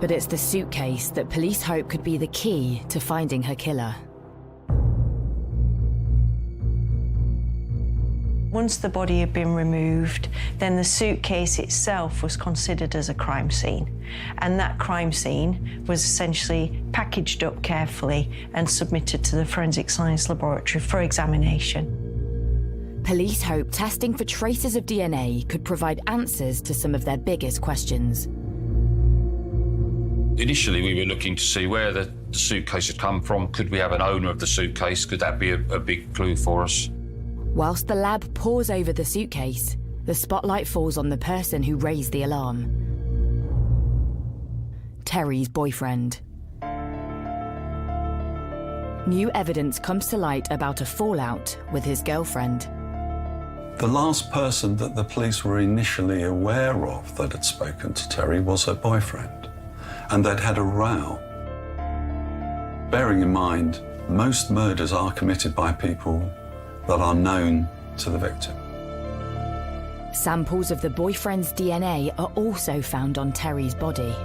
But it's the suitcase that police hope could be the key to finding her killer. Once the body had been removed, then the suitcase itself was considered as a crime scene. And that crime scene was essentially packaged up carefully and submitted to the Forensic Science Laboratory for examination. Police hope testing for traces of DNA could provide answers to some of their biggest questions. Initially, we were looking to see where the suitcase had come from. Could we have an owner of the suitcase? Could that be a big clue for us? Whilst the lab pores over the suitcase, the spotlight falls on the person who raised the alarm. Terry's boyfriend. New evidence comes to light about a fallout with his girlfriend. The last person that the police were initially aware of that had spoken to Terry was her boyfriend. And they'd had a row. Bearing in mind, most murders are committed by people that are known to the victim. Samples of the boyfriend's DNA are also found on Terry's body.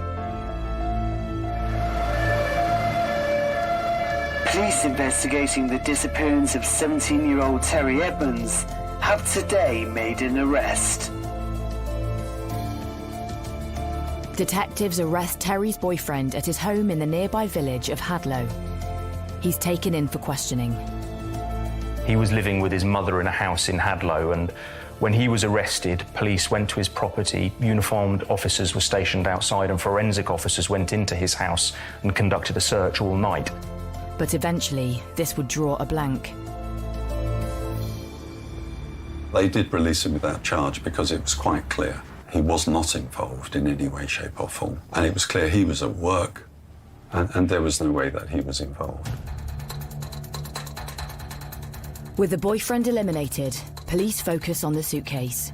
Police investigating the disappearance of 17-year-old Terry Edmonds have today made an arrest. Detectives arrest Terry's boyfriend at his home in the nearby village of Hadlow. He's taken in for questioning. He was living with his mother in a house in Hadlow, and when he was arrested, police went to his property, uniformed officers were stationed outside, and forensic officers went into his house and conducted a search all night. But eventually, this would draw a blank. They did release him without charge because it was quite clear he was not involved in any way, shape or form. And it was clear he was at work, and there was no way that he was involved. With the boyfriend eliminated, police focus on the suitcase.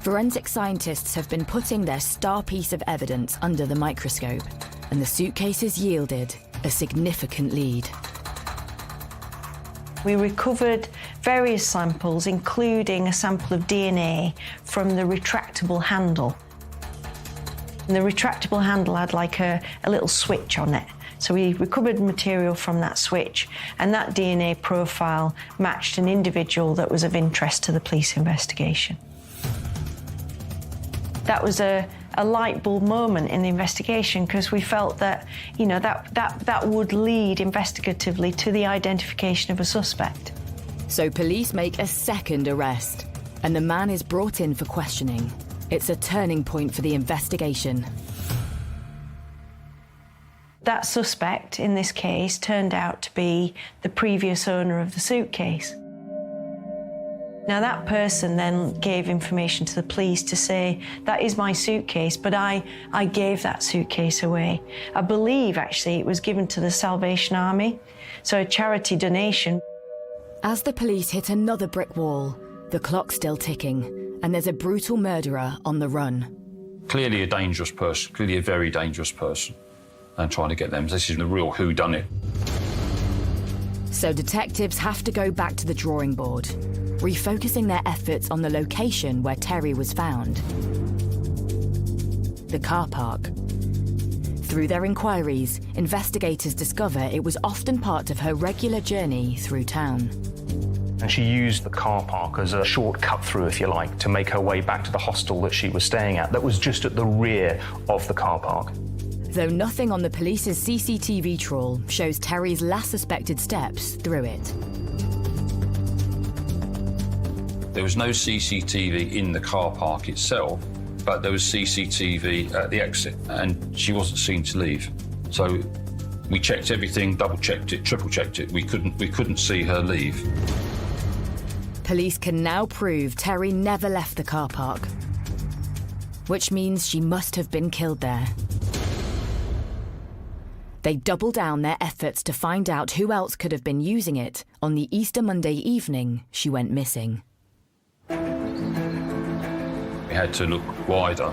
Forensic scientists have been putting their star piece of evidence under the microscope, and the suitcase has yielded a significant lead. We recovered various samples, including a sample of DNA from the retractable handle. And the retractable handle had like a little switch on it. So we recovered material from that switch, and that DNA profile matched an individual that was of interest to the police investigation. That was a light bulb moment in the investigation, because we felt that, you know, that would lead investigatively to the identification of a suspect. So police make a second arrest, and the man is brought in for questioning. It's a turning point for the investigation. That suspect in this case turned out to be the previous owner of the suitcase. Now, that person then gave information to the police to say, that is my suitcase, but I gave that suitcase away. I believe, actually, it was given to the Salvation Army, so a charity donation. As the police hit another brick wall, the clock's still ticking, and there's a brutal murderer on the run. Clearly a dangerous person, clearly a very dangerous person, and trying to get them. This is the real whodunit. So detectives have to go back to the drawing board, refocusing their efforts on the location where Terry was found. The car park. Through their inquiries, investigators discover it was often part of her regular journey through town. And she used the car park as a short cut through, if you like, to make her way back to the hostel that she was staying at, that was just at the rear of the car park. Though nothing on the police's CCTV trawl shows Terry's last suspected steps through it. There was no CCTV in the car park itself, but there was CCTV at the exit, and she wasn't seen to leave. So we checked everything, double-checked it, triple-checked it. We couldn't see her leave. Police can now prove Terry never left the car park, which means she must have been killed there. They double down their efforts to find out who else could have been using it on the Easter Monday evening she went missing. We had to look wider,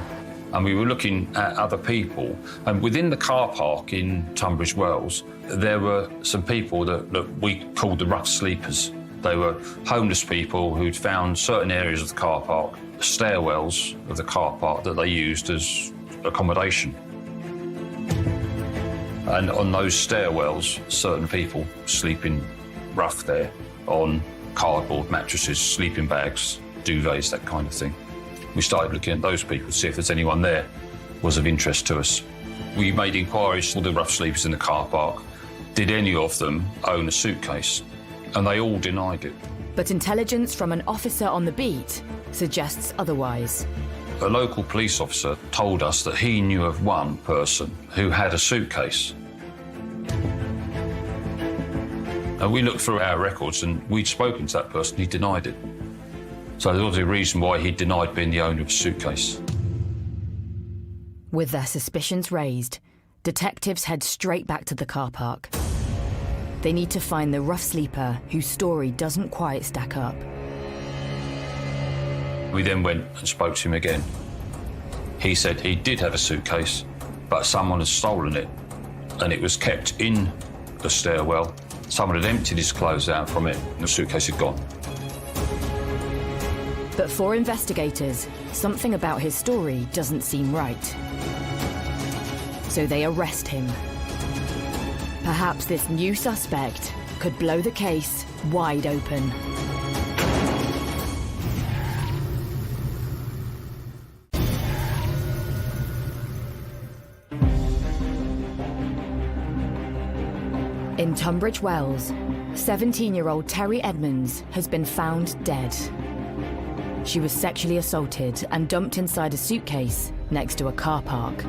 and we were looking at other people. And within the car park in Tunbridge Wells, there were some people that we called the rough sleepers. They were homeless people who'd found certain areas of the car park, stairwells of the car park, that they used as accommodation. And on those stairwells, certain people sleeping rough there on cardboard mattresses, sleeping bags, duvets, that kind of thing. We started looking at those people to see if there's anyone there was of interest to us. We made inquiries to the rough sleepers in the car park. Did any of them own a suitcase? And they all denied it. But intelligence from an officer on the beat suggests otherwise. A local police officer told us that he knew of one person who had a suitcase. And we looked through our records and we'd spoken to that person, he denied it. So there was a reason why he denied being the owner of a suitcase. With their suspicions raised, detectives head straight back to the car park. They need to find the rough sleeper whose story doesn't quite stack up. We then went and spoke to him again. He said he did have a suitcase, but someone had stolen it, and it was kept in the stairwell. Someone had emptied his clothes out from it, and the suitcase had gone. But for investigators, something about his story doesn't seem right. So they arrest him. Perhaps this new suspect could blow the case wide open. In Tunbridge Wells, 17-year-old Terry Edmonds has been found dead. She was sexually assaulted and dumped inside a suitcase next to a car park.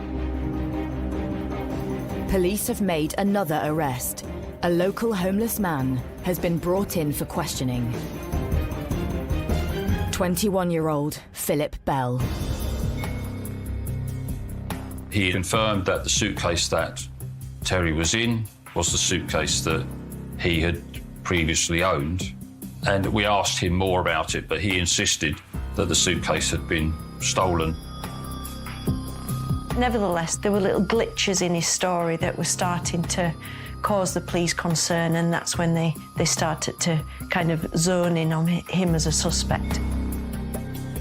Police have made another arrest. A local homeless man has been brought in for questioning. 21-year-old Philip Bell. He confirmed that the suitcase that Terry was in was the suitcase that he had previously owned. And we asked him more about it, but he insisted that the suitcase had been stolen. Nevertheless, there were little glitches in his story that were starting to cause the police concern, and that's when they started to kind of zone in on him as a suspect.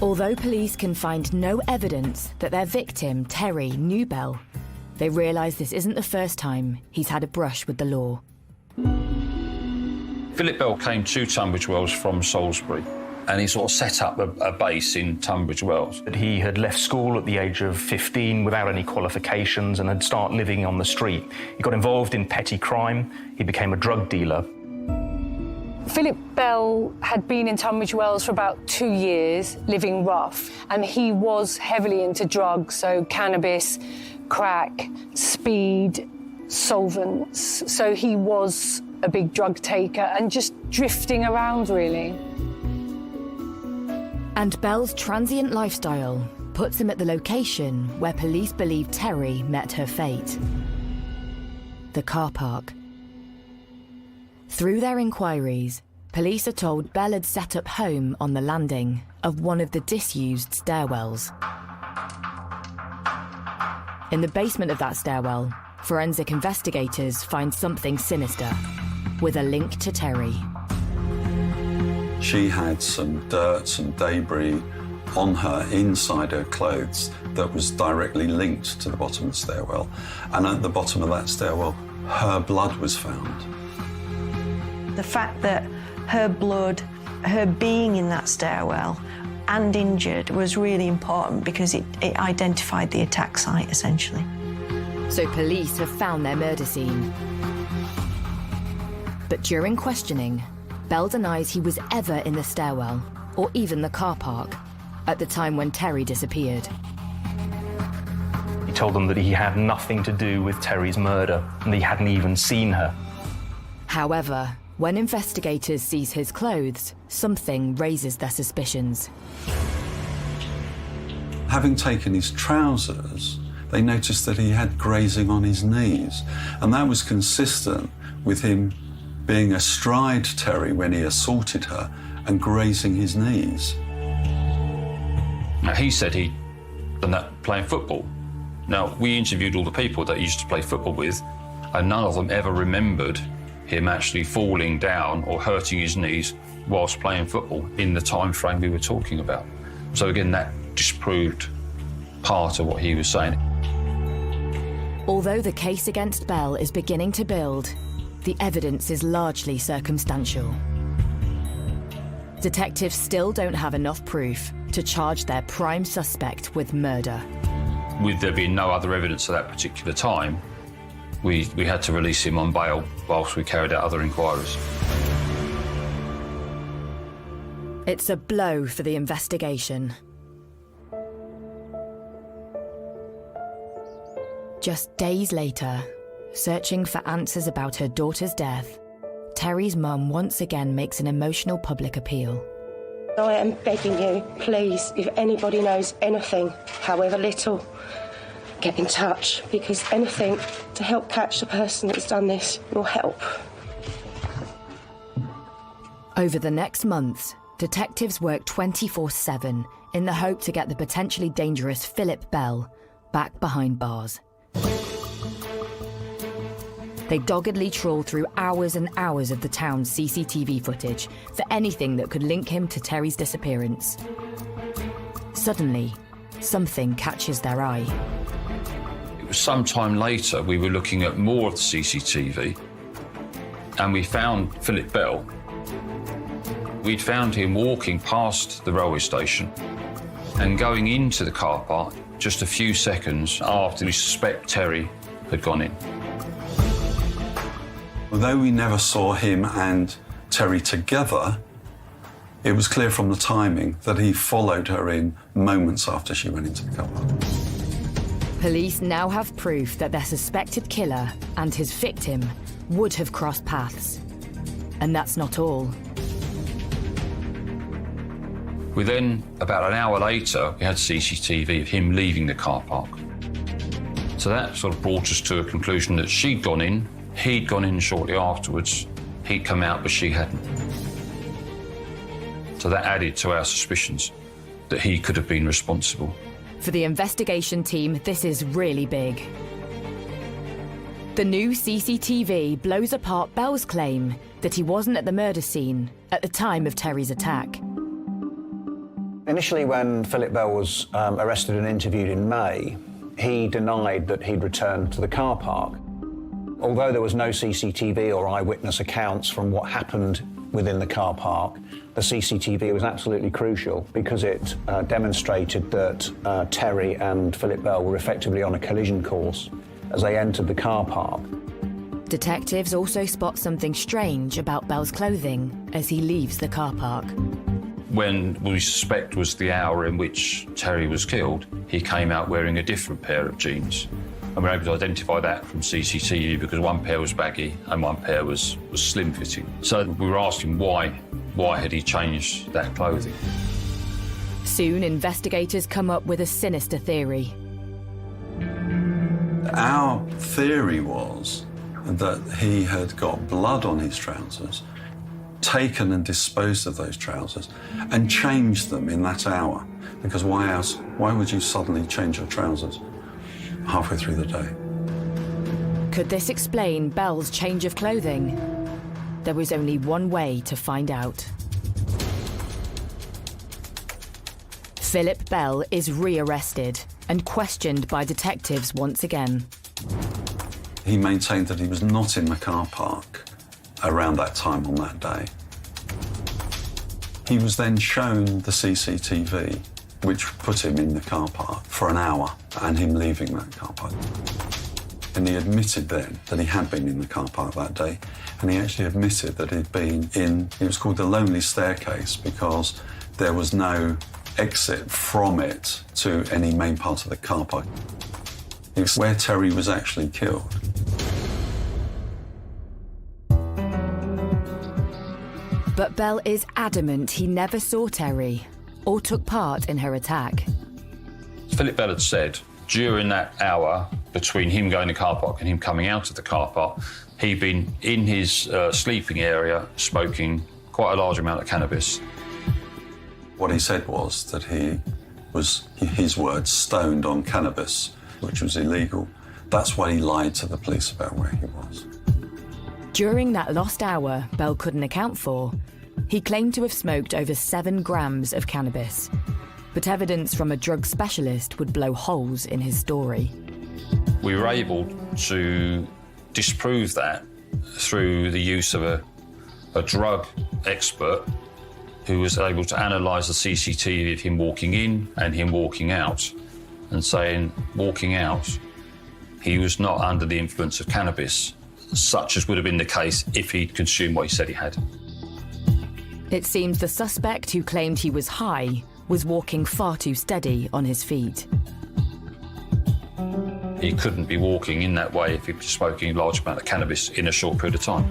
Although police can find no evidence that their victim, Terry, knew Bell, They realise this isn't the first time he's had a brush with the law. Philip Bell came to Tunbridge Wells from Salisbury, and he sort of set up a base in Tunbridge Wells. He had left school at the age of 15 without any qualifications and had started living on the street. He got involved in petty crime. He became a drug dealer. Philip Bell had been in Tunbridge Wells for about 2 years, living rough, and he was heavily into drugs, so cannabis, crack, speed, solvents. So he was a big drug taker and just drifting around, really. And Bell's transient lifestyle puts him at the location where police believe Terry met her fate. The car park. Through their inquiries, police are told Bell had set up home on the landing of one of the disused stairwells. In the basement of that stairwell, forensic investigators find something sinister, with a link to Terry. She had some dirt, some debris on her inside her clothes that was directly linked to the bottom of the stairwell. And at the bottom of that stairwell, her blood was found. The fact that her blood, her being in that stairwell and injured was really important because it identified the attack site, essentially. So police have found their murder scene. But during questioning, Bell denies he was ever in the stairwell or even the car park at the time when Terry disappeared. He told them that he had nothing to do with Terry's murder and he hadn't even seen her. However, when investigators seize his clothes, something raises their suspicions. Having taken his trousers, they noticed that he had grazing on his knees, and that was consistent with him being astride Terry when he assaulted her and grazing his knees. Now, he said he'd done that playing football. Now, we interviewed all the people that he used to play football with, and none of them ever remembered him actually falling down or hurting his knees whilst playing football in the time frame we were talking about. So again, that disproved part of what he was saying. Although the case against Bell is beginning to build, the evidence is largely circumstantial. Detectives still don't have enough proof to charge their prime suspect with murder. With there being no other evidence at that particular time, we had to release him on bail whilst we carried out other inquiries. It's a blow for the investigation. Just days later, searching for answers about her daughter's death, Terry's mum once again makes an emotional public appeal. I am begging you, please, if anybody knows anything, however little, get in touch, because anything to help catch the person that's done this will help. Over the next months, detectives work 24/7 in the hope to get the potentially dangerous Philip Bell back behind bars. They doggedly trawl through hours and hours of the town's CCTV footage for anything that could link him to Terry's disappearance. Suddenly, something catches their eye. It was some time later we were looking at more of the CCTV and we found Philip Bell. We'd found him walking past the railway station and going into the car park just a few seconds after we suspect Terry had gone in. Although we never saw him and Terry together, it was clear from the timing that he followed her in moments after she went into the car park. Police now have proof that their suspected killer and his victim would have crossed paths. And that's not all. We then, about an hour later, we had CCTV of him leaving the car park. So that sort of brought us to a conclusion that she'd gone in, he'd gone in shortly afterwards, he'd come out, but she hadn't. So that added to our suspicions that he could have been responsible. For the investigation team, this is really big. The new CCTV blows apart Bell's claim that he wasn't at the murder scene at the time of Terry's attack. Initially, when Philip Bell was arrested and interviewed in May, he denied that he'd returned to the car park. Although there was no CCTV or eyewitness accounts from what happened within the car park, the CCTV was absolutely crucial because it demonstrated that Terry and Philip Bell were effectively on a collision course as they entered the car park. Detectives also spot something strange about Bell's clothing as he leaves the car park. When we suspect was the hour in which Terry was killed, he came out wearing a different pair of jeans. And we're able to identify that from CCTV because one pair was baggy and one pair was slim-fitting. So we were asking why had he changed that clothing? Soon, investigators come up with a sinister theory. Our theory was that he had got blood on his trousers, taken and disposed of those trousers, and changed them in that hour. Because why else? Why would you suddenly change your trousers halfway through the day? Could this explain Bell's change of clothing? There was only one way to find out. Philip Bell is rearrested and questioned by detectives once again. He maintained that he was not in the car park around that time on that day. He was then shown the CCTV, which put him in the car park for an hour and him leaving that car park. And he admitted then that he had been in the car park that day, and he actually admitted that he'd been in, it was called the Lonely Staircase because there was no exit from it to any main part of the car park. It was where Terry was actually killed. But Bell is adamant he never saw Terry or took part in her attack. Philip Bell had said during that hour between him going to the car park and him coming out of the car park, he'd been in his sleeping area smoking quite a large amount of cannabis. What he said was that he was, his words, stoned on cannabis, which was illegal. That's why he lied to the police about where he was. During that lost hour Bell couldn't account for, he claimed to have smoked over 7 grams of cannabis. But evidence from a drug specialist would blow holes in his story. We were able to disprove that through the use of a drug expert who was able to analyse the CCTV of him walking in and him walking out, and saying, walking out, he was not under the influence of cannabis, such as would have been the case if he'd consumed what he said he had. It seems the suspect who claimed he was high was walking far too steady on his feet. He couldn't be walking in that way if he was smoking a large amount of cannabis in a short period of time.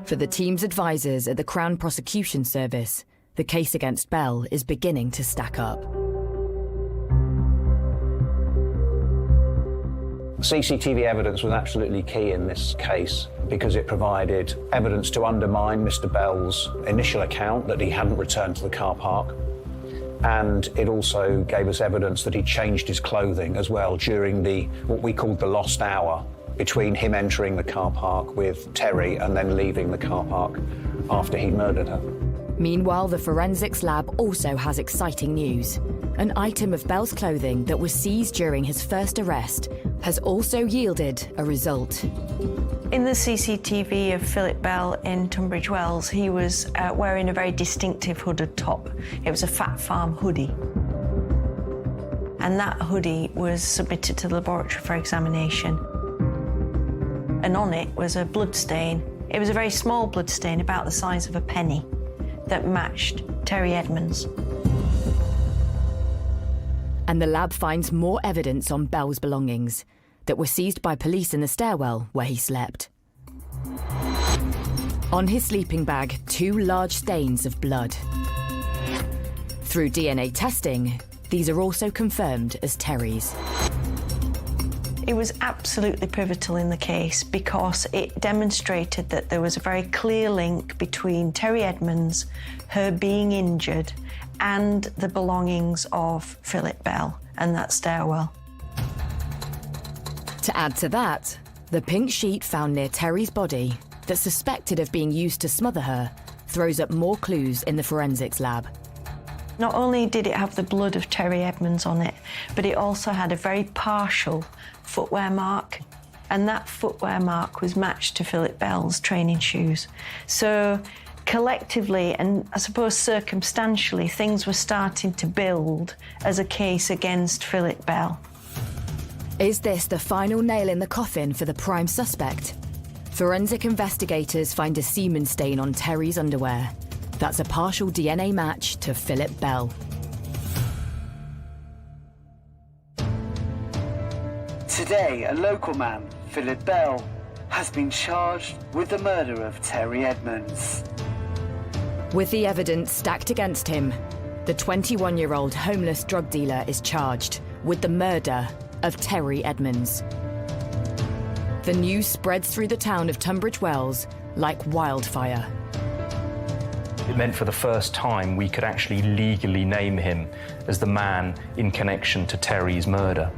For the team's advisors at the Crown Prosecution Service, the case against Bell is beginning to stack up. CCTV evidence was absolutely key in this case because it provided evidence to undermine Mr. Bell's initial account that he hadn't returned to the car park. And it also gave us evidence that he changed his clothing as well during what we called the lost hour between him entering the car park with Terry and then leaving the car park after he'd murdered her. Meanwhile, the forensics lab also has exciting news. An item of Bell's clothing that was seized during his first arrest has also yielded a result. In the CCTV of Philip Bell in Tunbridge Wells, he was wearing a very distinctive hooded top. It was a Fat Farm hoodie. And that hoodie was submitted to the laboratory for examination. And on it was a blood stain. It was a very small blood stain, about the size of a penny, that matched Terry Edmonds. And the lab finds more evidence on Bell's belongings that were seized by police in the stairwell where he slept. On his sleeping bag, 2 large stains of blood. Through DNA testing, these are also confirmed as Terry's. It was absolutely pivotal in the case because it demonstrated that there was a very clear link between Terry Edmonds, her being injured, and the belongings of Philip Bell and that stairwell. To add to that, the pink sheet found near Terry's body, that's suspected of being used to smother her, throws up more clues in the forensics lab. Not only did it have the blood of Terry Edmonds on it, but it also had a very partial footwear mark, and that footwear mark was matched to Philip Bell's training shoes. So collectively, and I suppose circumstantially, things were starting to build as a case against Philip Bell. Is this the final nail in the coffin for the prime suspect? Forensic investigators find a semen stain on Terry's underwear. That's a partial DNA match to Philip Bell. Today, a local man, Philip Bell, has been charged with the murder of Terry Edmonds. With the evidence stacked against him, the 21-year-old homeless drug dealer is charged with the murder of Terry Edmonds. The news spreads through the town of Tunbridge Wells like wildfire. It meant for the first time we could actually legally name him as the man in connection to Terry's murder.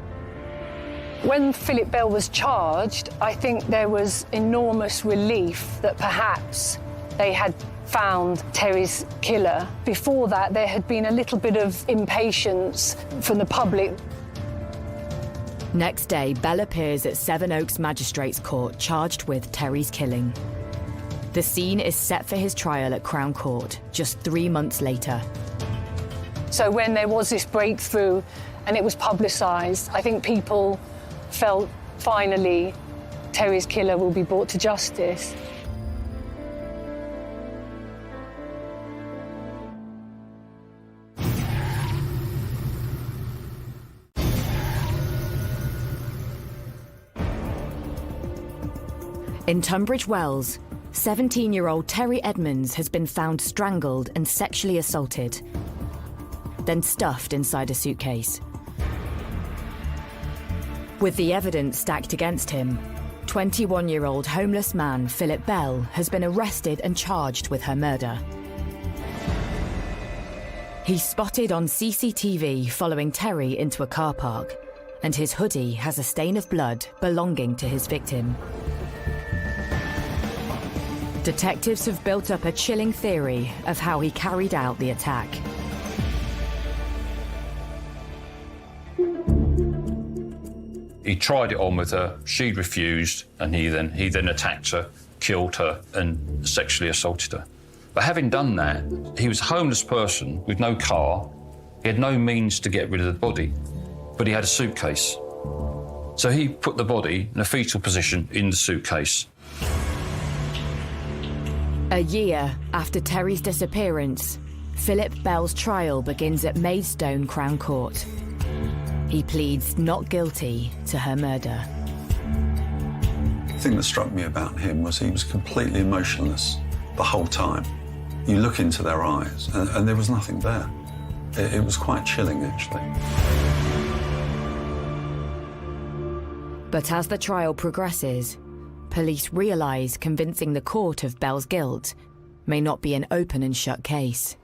When Philip Bell was charged, I think there was enormous relief that perhaps they had found Terry's killer. Before that, there had been a little bit of impatience from the public. Next day, Bell appears at Sevenoaks Magistrates Court charged with Terry's killing. The scene is set for his trial at Crown Court just 3 months later. So when there was this breakthrough and it was publicised, I think people felt finally Terry's killer will be brought to justice. In Tunbridge Wells, 17-year-old Terry Edmonds has been found strangled and sexually assaulted, then stuffed inside a suitcase. With the evidence stacked against him, 21-year-old homeless man Philip Bell has been arrested and charged with her murder. He's spotted on CCTV following Terry into a car park, and his hoodie has a stain of blood belonging to his victim. Detectives have built up a chilling theory of how he carried out the attack. He tried it on with her, she refused, and he then attacked her, killed her, and sexually assaulted her. But having done that, he was a homeless person with no car. He had no means to get rid of the body, but he had a suitcase. So he put the body in a fetal position in the suitcase. A year after Terry's disappearance, Philip Bell's trial begins at Maidstone Crown Court. He pleads not guilty to her murder. The thing that struck me about him was he was completely emotionless the whole time. You look into their eyes and there was nothing there. It was quite chilling, actually. But as the trial progresses, police realise convincing the court of Bell's guilt may not be an open and shut case.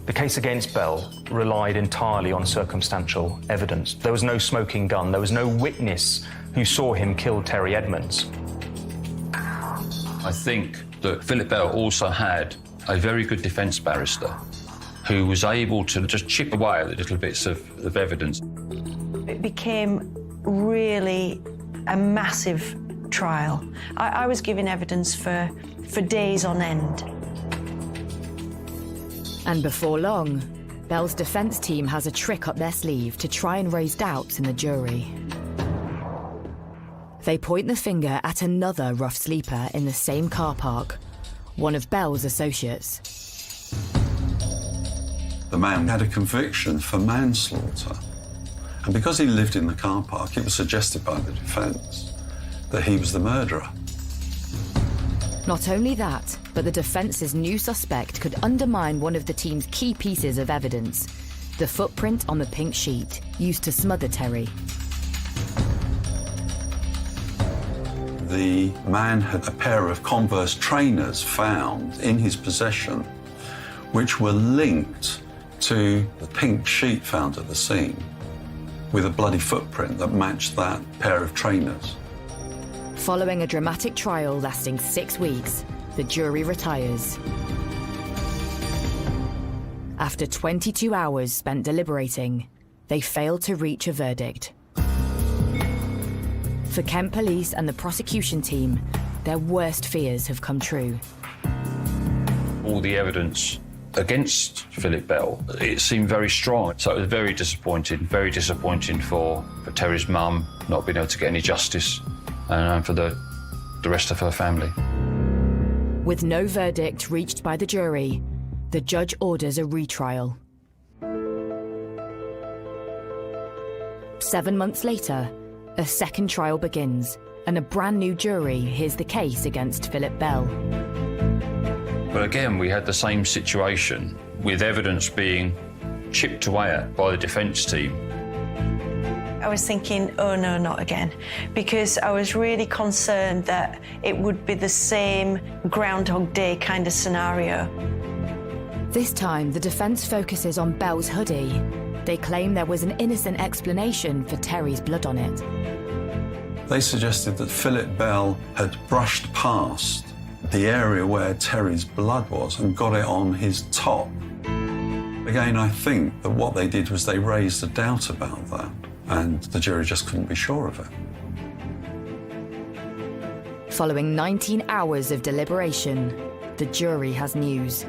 The case against Bell relied entirely on circumstantial evidence. There was no smoking gun. There was no witness who saw him kill Terry Edmonds. I think that Philip Bell also had a very good defence barrister who was able to just chip away at the little bits of evidence. It became really a massive trial. I was giving evidence for days on end. And before long, Bell's defence team has a trick up their sleeve to try and raise doubts in the jury. They point the finger at another rough sleeper in the same car park, one of Bell's associates. The man had a conviction for manslaughter. And because he lived in the car park, it was suggested by the defence that he was the murderer. Not only that, but the defence's new suspect could undermine one of the team's key pieces of evidence, the footprint on the pink sheet used to smother Terry. The man had a pair of Converse trainers found in his possession, which were linked to the pink sheet found at the scene, with a bloody footprint that matched that pair of trainers. Following a dramatic trial lasting 6 weeks, the jury retires. After 22 hours spent deliberating, they failed to reach a verdict. For Kent Police and the prosecution team, their worst fears have come true. All the evidence against Philip Bell, it seemed very strong. So it was very disappointing for Terry's mum not being able to get any justice, and for the rest of her family. With no verdict reached by the jury, the judge orders a retrial. 7 months later, a second trial begins, and a brand new jury hears the case against Philip Bell. But again, we had the same situation, with evidence being chipped away at by the defence team. I was thinking, oh no, not again, because I was really concerned that it would be the same Groundhog Day kind of scenario. This time, the defence focuses on Bell's hoodie. They claim there was an innocent explanation for Terry's blood on it. They suggested that Philip Bell had brushed past the area where Terry's blood was and got it on his top. Again, I think that what they did was they raised a doubt about that, and the jury just couldn't be sure of it. Following 19 hours of deliberation, the jury has news.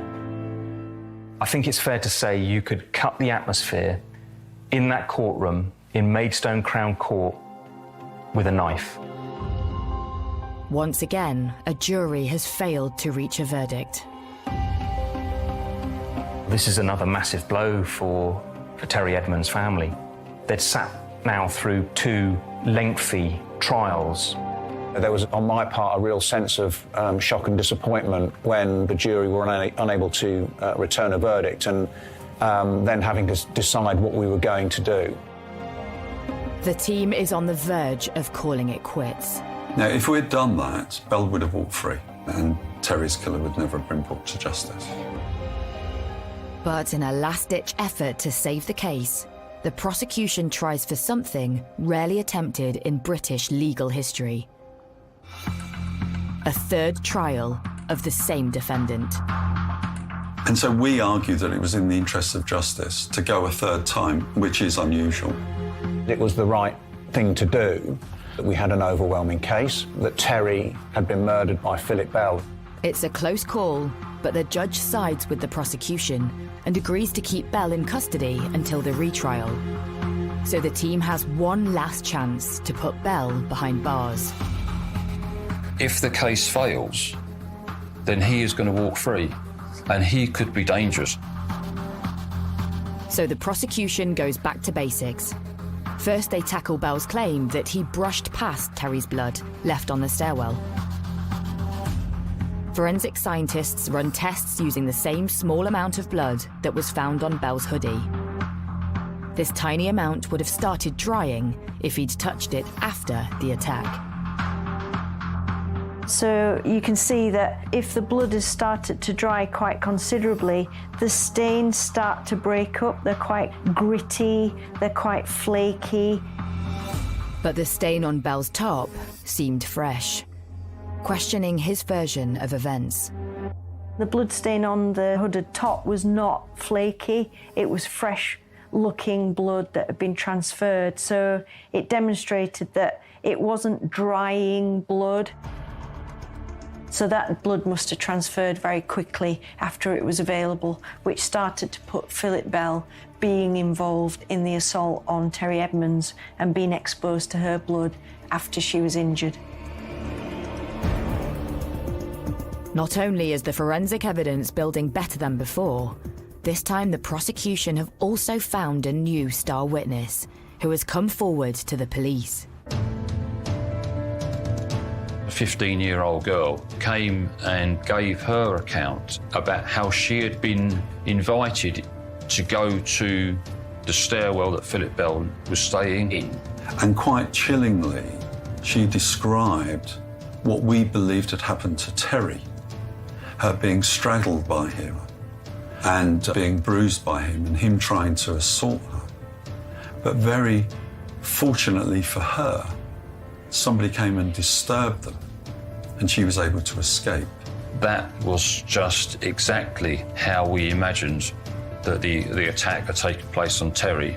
I think it's fair to say you could cut the atmosphere in that courtroom in Maidstone Crown Court with a knife. Once again, a jury has failed to reach a verdict. This is another massive blow for Terry Edmonds' family. They'd sat now through 2 lengthy trials. There was, on my part, a real sense of shock and disappointment when the jury were unable to return a verdict, and then having to decide what we were going to do. The team is on the verge of calling it quits. Now, if we'd done that, Bell would have walked free, and Terry's killer would never have been brought to justice. But in a last-ditch effort to save the case, the prosecution tries for something rarely attempted in British legal history. A third trial of the same defendant. And so we argue that it was in the interests of justice to go a third time, which is unusual. It was the right thing to do. We had an overwhelming case, that Terry had been murdered by Philip Bell. It's a close call, but the judge sides with the prosecution and agrees to keep Bell in custody until the retrial. So the team has one last chance to put Bell behind bars. If the case fails, then he is going to walk free, and he could be dangerous. So the prosecution goes back to basics. First, they tackle Bell's claim that he brushed past Terry's blood left on the stairwell. Forensic scientists run tests using the same small amount of blood that was found on Bell's hoodie. This tiny amount would have started drying if he'd touched it after the attack. So you can see that if the blood has started to dry quite considerably, the stains start to break up. They're quite gritty, they're quite flaky. But the stain on Bell's top seemed fresh, questioning his version of events. The blood stain on the hooded top was not flaky, it was fresh-looking blood that had been transferred, so it demonstrated that it wasn't drying blood. So that blood must have transferred very quickly after it was available, which started to put Philip Bell being involved in the assault on Terry Edmonds and being exposed to her blood after she was injured. Not only is the forensic evidence building better than before, this time the prosecution have also found a new star witness who has come forward to the police. A 15-year-old girl came and gave her account about how she had been invited to go to the stairwell that Philip Bell was staying in. And quite chillingly, she described what we believed had happened to Terry, her being straddled by him and being bruised by him and him trying to assault her. But very fortunately for her, somebody came and disturbed them, and she was able to escape. That was just exactly how we imagined that the attack had taken place on Terry.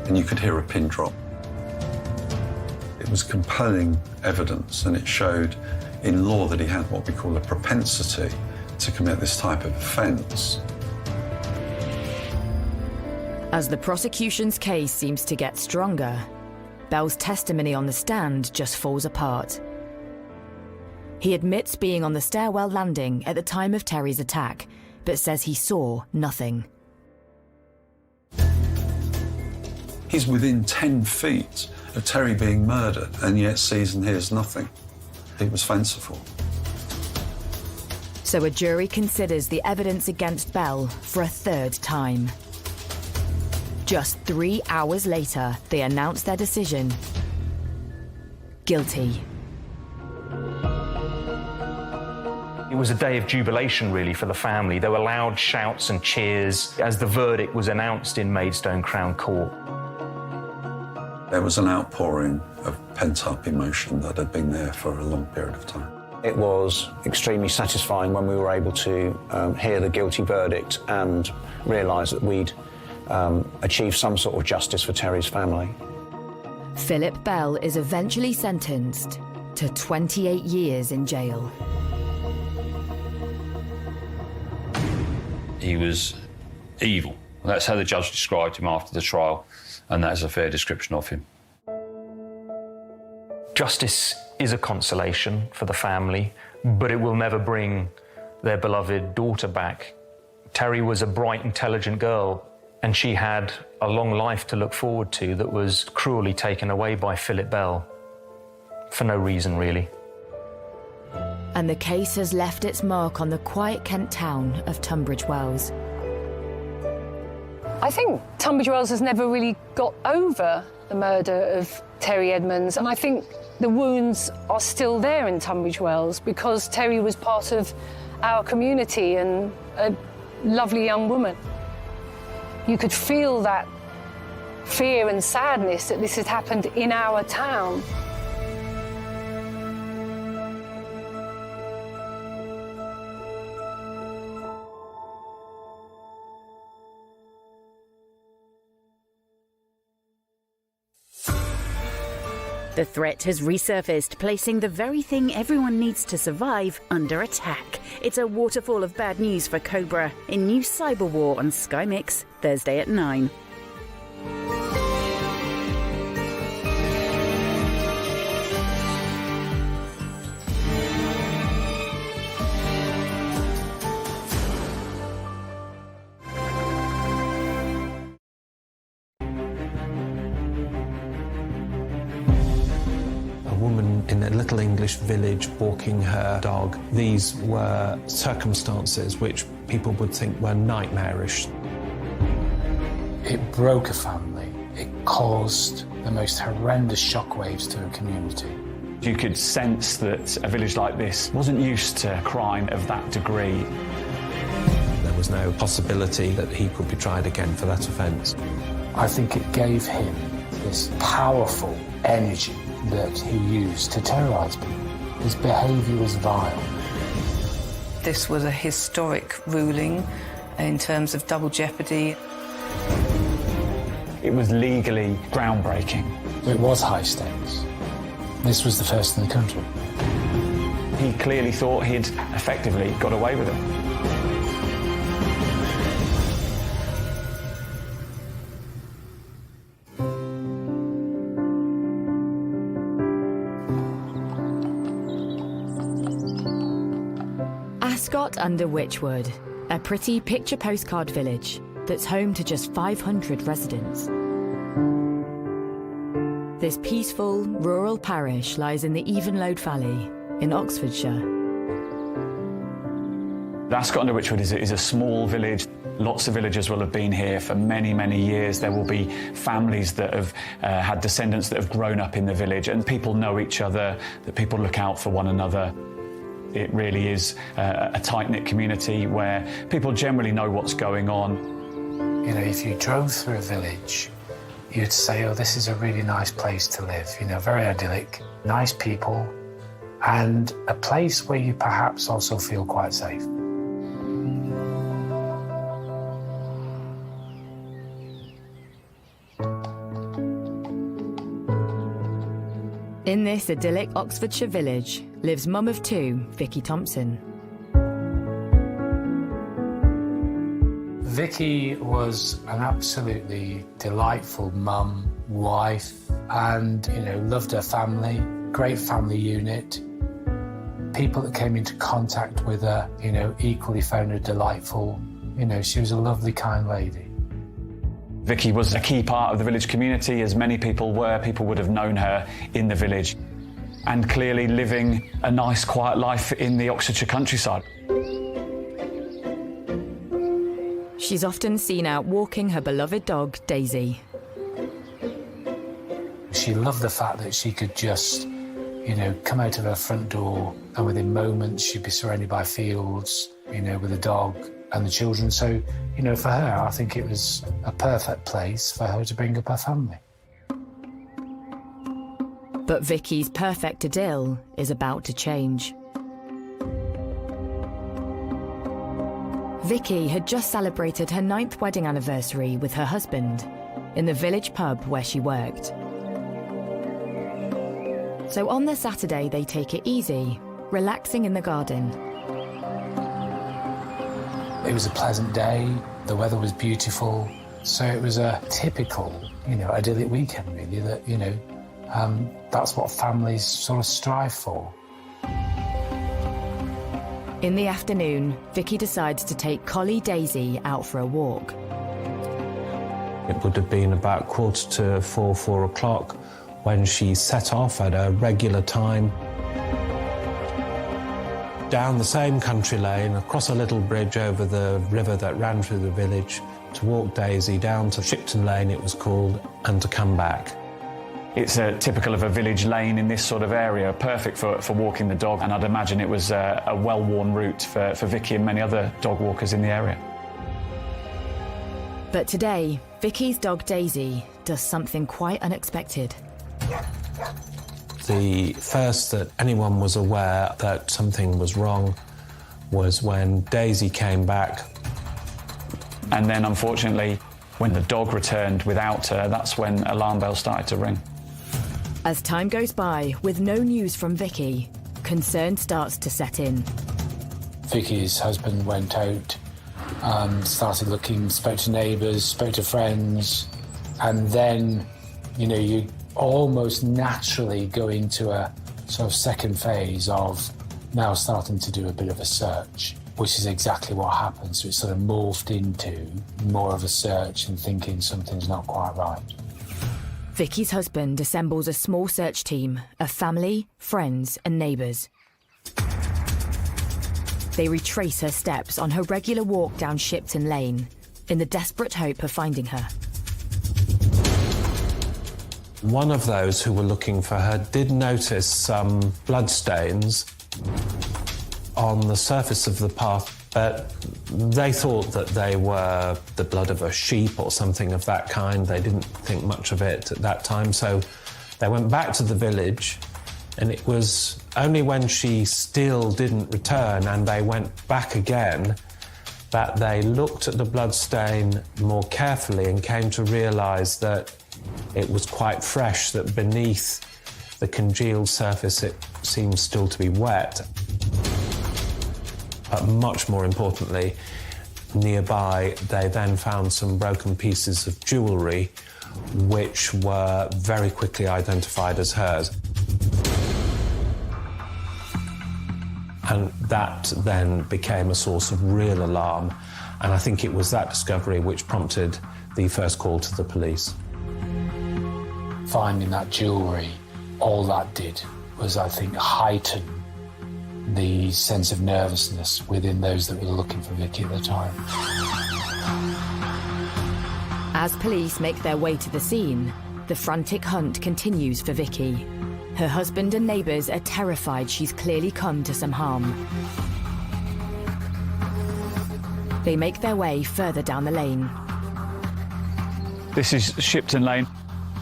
And you could hear a pin drop. It was compelling evidence, and it showed in law that he had what we call a propensity to commit this type of offence. As the prosecution's case seems to get stronger, Bell's testimony on the stand just falls apart. He admits being on the stairwell landing at the time of Terry's attack, but says he saw nothing. He's within 10 feet of Terry being murdered, and yet sees and hears nothing. It was fanciful. So a jury considers the evidence against Bell for a third time. Just 3 hours later, they announce their decision. Guilty. It was a day of jubilation, really, for the family. There were loud shouts and cheers as the verdict was announced in Maidstone Crown Court. There was an outpouring of pent-up emotion that had been there for a long period of time. It was extremely satisfying when we were able to hear the guilty verdict and realise that we'd achieved some sort of justice for Terry's family. Philip Bell is eventually sentenced to 28 years in jail. He was evil. That's how the judge described him after the trial, and that is a fair description of him. Justice is a consolation for the family, but it will never bring their beloved daughter back. Terry was a bright, intelligent girl, and she had a long life to look forward to that was cruelly taken away by Philip Bell, for no reason, really. And the case has left its mark on the quiet Kent town of Tunbridge Wells. I think Tunbridge Wells has never really got over the murder of Terry Edmonds, and I think the wounds are still there in Tunbridge Wells because Terry was part of our community and a lovely young woman. You could feel that fear and sadness that this had happened in our town. The threat has resurfaced, placing the very thing everyone needs to survive under attack. It's a waterfall of bad news for Cobra in new cyber war on Sky Mix, Thursday at 9. In a little English village walking her dog. These were circumstances which people would think were nightmarish. It broke a family. It caused the most horrendous shockwaves to a community. You could sense that a village like this wasn't used to crime of that degree. There was no possibility that he could be tried again for that offence. I think it gave him this powerful energy that he used to terrorise people. His behaviour was vile. This was a historic ruling in terms of double jeopardy. It was legally groundbreaking. It was high stakes. This was the first in the country. He clearly thought he'd effectively got away with it. Ascot under Wychwood, a pretty picture postcard village that's home to just 500 residents. This peaceful, rural parish lies in the Evenlode Valley in Oxfordshire. Ascot under Wychwood is a small village. Lots of villagers will have been here for many, many years. There will be families that have had descendants that have grown up in the village, and people know each other, that people look out for one another. It really is a tight-knit community where people generally know what's going on. You know, if you drove through a village, you'd say, oh, this is a really nice place to live. You know, very idyllic, nice people, and a place where you perhaps also feel quite safe. In this idyllic Oxfordshire village lives mum of two, Vicky Thompson. Vicky was an absolutely delightful mum, wife, and, loved her family, great family unit. People that came into contact with her, equally found her delightful. She was a lovely, kind lady. Vicky was a key part of the village community, as many people were. People would have known her in the village, and clearly living a nice, quiet life in the Oxfordshire countryside. She's often seen out walking her beloved dog, Daisy. She loved the fact that she could just, come out of her front door, and within moments she'd be surrounded by fields, with a dog and the children. So, for her, I think it was a perfect place for her to bring up her family. But Vicky's perfect idyll is about to change. Vicky had just celebrated her 9th wedding anniversary with her husband in the village pub where she worked. So on the Saturday, they take it easy, relaxing in the garden. It was a pleasant day, the weather was beautiful, so it was a typical, idyllic weekend really, that, that's what families sort of strive for. In the afternoon, Vicky decides to take collie Daisy out for a walk. It would have been about 3:45, 4 o'clock when she set off at a regular time down the same country lane, across a little bridge over the river that ran through the village, to walk Daisy down to Shipton Lane, it was called, and to come back. It's typical of a village lane in this sort of area, perfect for walking the dog, and I'd imagine it was a well-worn route for Vicky and many other dog walkers in the area. But today, Vicky's dog Daisy does something quite unexpected. The first that anyone was aware that something was wrong was when Daisy came back. And then, unfortunately, when the dog returned without her, that's when alarm bells started to ring. As time goes by, with no news from Vicky, concern starts to set in. Vicky's husband went out, started looking, spoke to neighbours, spoke to friends, and then, you almost naturally go into a sort of second phase of now starting to do a bit of a search, which is exactly what happened. So it sort of morphed into more of a search and thinking something's not quite right. Vicky's husband assembles a small search team of family, friends and neighbours. They retrace her steps on her regular walk down Shipton Lane in the desperate hope of finding her. One of those who were looking for her did notice some bloodstains on the surface of the path, but they thought that they were the blood of a sheep or something of that kind. They didn't think much of it at that time, so they went back to the village, and it was only when she still didn't return and they went back again that they looked at the bloodstain more carefully and came to realise that it was quite fresh, that beneath the congealed surface it seemed still to be wet. But much more importantly, nearby they then found some broken pieces of jewellery which were very quickly identified as hers. And that then became a source of real alarm, and I think it was that discovery which prompted the first call to the police. Finding that jewellery, all that did was, I think, heighten the sense of nervousness within those that were looking for Vicky at the time. As police make their way to the scene, the frantic hunt continues for Vicky. Her husband and neighbours are terrified she's clearly come to some harm. They make their way further down the lane. This is Shipton Lane.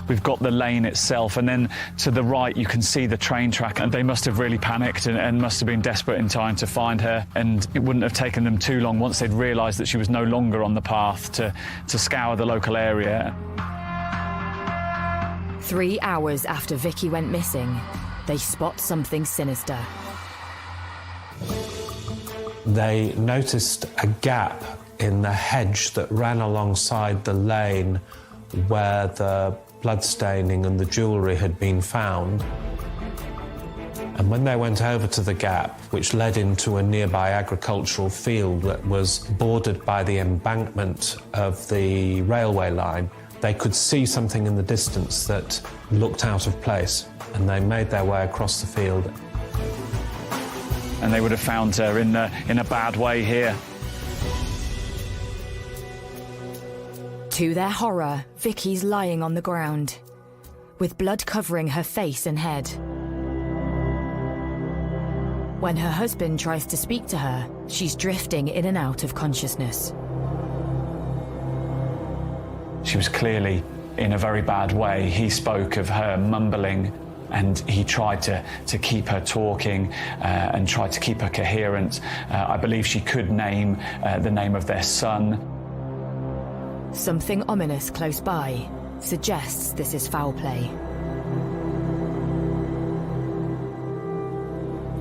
We've got the lane itself, and then to the right you can see the train track, and they must have really panicked and must have been desperate in trying to find her, and it wouldn't have taken them too long once they'd realised that she was no longer on the path to scour the local area. 3 hours after Vicky went missing, they spot something sinister. They noticed a gap in the hedge that ran alongside the lane where the bloodstaining and the jewellery had been found. And when they went over to the gap, which led into a nearby agricultural field that was bordered by the embankment of the railway line, they could see something in the distance that looked out of place, and they made their way across the field. And they would have found her in a bad way here. To their horror, Vicky's lying on the ground, with blood covering her face and head. When her husband tries to speak to her, she's drifting in and out of consciousness. She was clearly in a very bad way. He spoke of her mumbling, and he tried to keep her talking and tried to keep her coherent. I believe she could name the name of their son. Something ominous close by suggests this is foul play.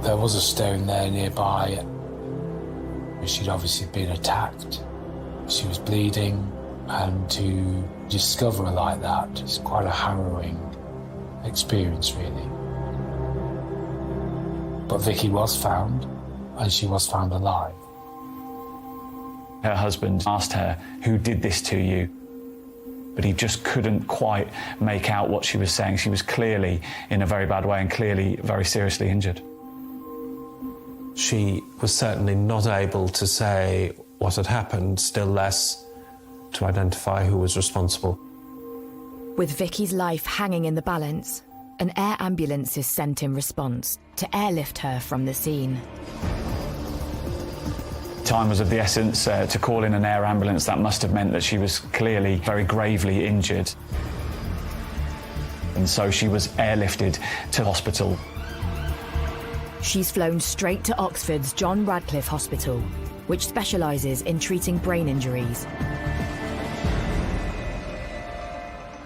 There was a stone there nearby. She'd obviously been attacked. She was bleeding, and to discover her like that is quite a harrowing experience, really. But Vicky was found, and she was found alive. Her husband asked her, "Who did this to you?" But he just couldn't quite make out what she was saying. She was clearly in a very bad way and clearly very seriously injured. She was certainly not able to say what had happened, still less to identify who was responsible. With Vicky's life hanging in the balance, an air ambulance is sent in response to airlift her from the scene. Time was of the essence to call in an air ambulance. That must have meant that she was clearly very gravely injured. And so she was airlifted to hospital. She's flown straight to Oxford's John Radcliffe Hospital, which specialises in treating brain injuries.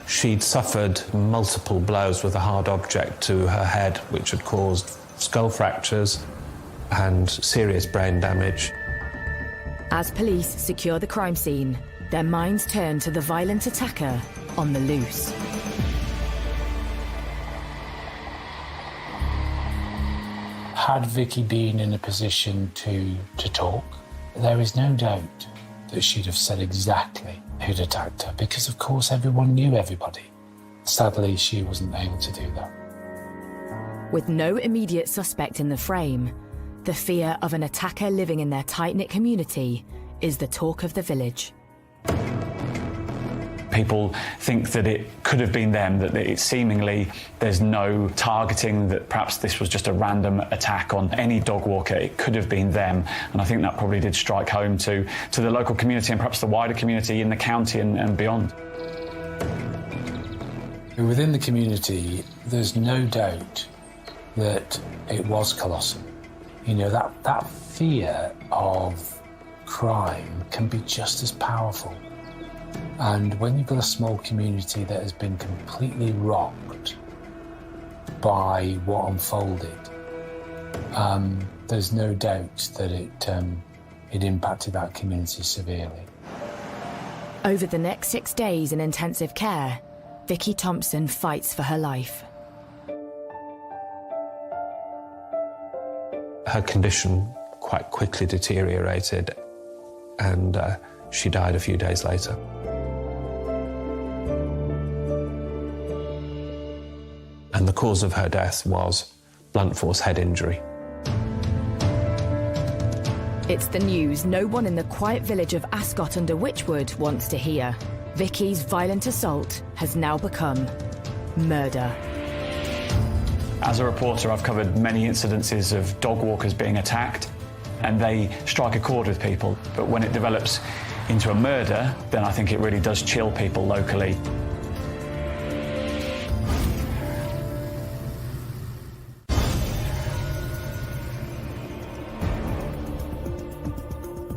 She'd suffered multiple blows with a hard object to her head, which had caused skull fractures and serious brain damage. As police secure the crime scene, their minds turn to the violent attacker on the loose. Had Vicky been in a position to talk, there is no doubt that she'd have said exactly who'd attacked her, because of course everyone knew everybody. Sadly, she wasn't able to do that. With no immediate suspect in the frame, the fear of an attacker living in their tight-knit community is the talk of the village. People think that it could have been them, that it seemingly there's no targeting, that perhaps this was just a random attack on any dog walker. It could have been them. And I think that probably did strike home to the local community and perhaps the wider community in the county and beyond. Within the community, there's no doubt that it was colossal. You know, that fear of crime can be just as powerful. And when you've got a small community that has been completely rocked by what unfolded, there's no doubt that it impacted that community severely. Over the next 6 days in intensive care, Vicky Thompson fights for her life. Her condition quite quickly deteriorated, and she died a few days later. And the cause of her death was blunt force head injury. It's the news no one in the quiet village of Ascot under Wychwood wants to hear. Vicky's violent assault has now become murder. As a reporter, I've covered many incidences of dog walkers being attacked, and they strike a chord with people. But when it develops into a murder, then I think it really does chill people locally.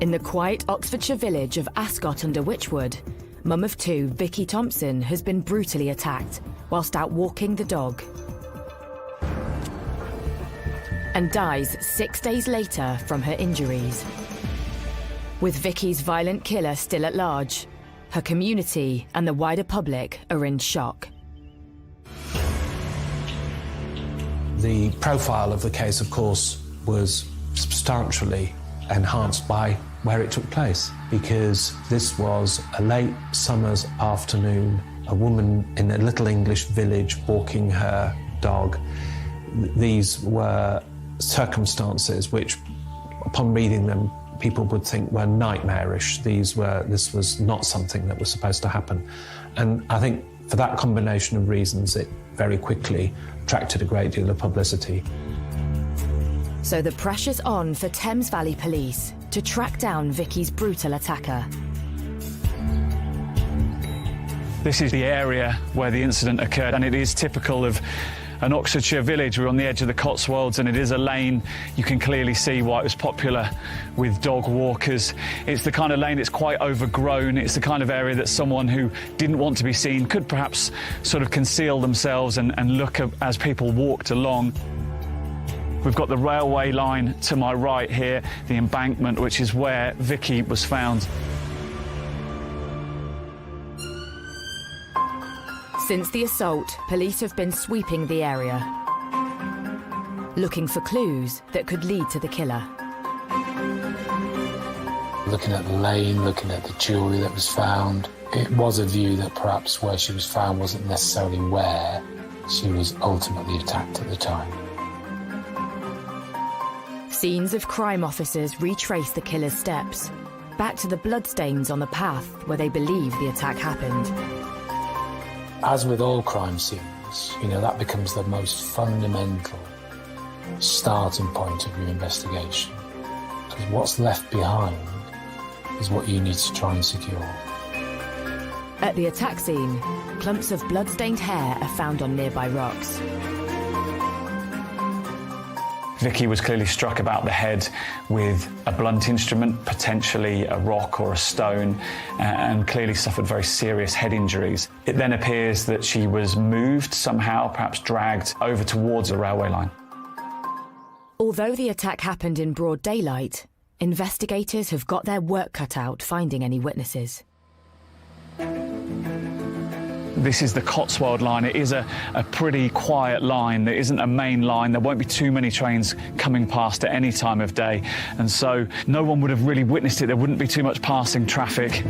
In the quiet Oxfordshire village of Ascot under Wychwood, Mum of two, Vicky Thompson, has been brutally attacked whilst out walking the dog and dies 6 days later from her injuries. With Vicky's violent killer still at large, her community and the wider public are in shock. The profile of the case, of course, was substantially enhanced by where it took place, because this was a late summer's afternoon, a woman in a little English village walking her dog. These were circumstances which, upon reading them, people would think were nightmarish. This was not something that was supposed to happen. And I think for that combination of reasons, it very quickly attracted a great deal of publicity. So the pressure's on for Thames Valley Police to track down Vicky's brutal attacker. This is the area where the incident occurred, and it is typical of an Oxfordshire village. We're on the edge of the Cotswolds, and it is a lane. You can clearly see why it was popular with dog walkers. It's the kind of lane that's quite overgrown. It's the kind of area that someone who didn't want to be seen could perhaps sort of conceal themselves and look as people walked along. We've got the railway line to my right here, the embankment, which is where Vicky was found. Since the assault, police have been sweeping the area, looking for clues that could lead to the killer. Looking at the lane, looking at the jewellery that was found, it was a view that perhaps where she was found wasn't necessarily where she was ultimately attacked at the time. Scenes of crime officers retrace the killer's steps, back to the bloodstains on the path where they believe the attack happened. As with all crime scenes, that becomes the most fundamental starting point of your investigation. Because what's left behind is what you need to try and secure. At the attack scene, clumps of blood-stained hair are found on nearby rocks. Vicky was clearly struck about the head with a blunt instrument, potentially a rock or a stone, and clearly suffered very serious head injuries. It then appears that she was moved somehow, perhaps dragged over towards a railway line. Although the attack happened in broad daylight, investigators have got their work cut out finding any witnesses. This is the Cotswold line. It is a pretty quiet line. There isn't a main line. There won't be too many trains coming past at any time of day. And so no one would have really witnessed it. There wouldn't be too much passing traffic.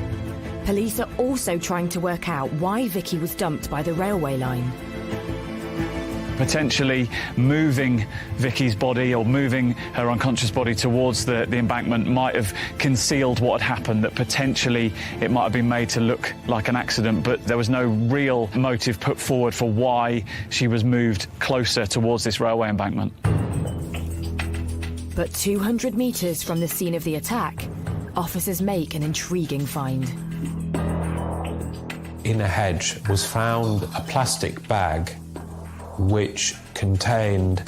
Police are also trying to work out why Vicky was dumped by the railway line. Potentially moving Vicky's body or moving her unconscious body towards the embankment might have concealed what had happened, that potentially it might have been made to look like an accident, but there was no real motive put forward for why she was moved closer towards this railway embankment. But 200 metres from the scene of the attack, officers make an intriguing find. In a hedge was found a plastic bag which contained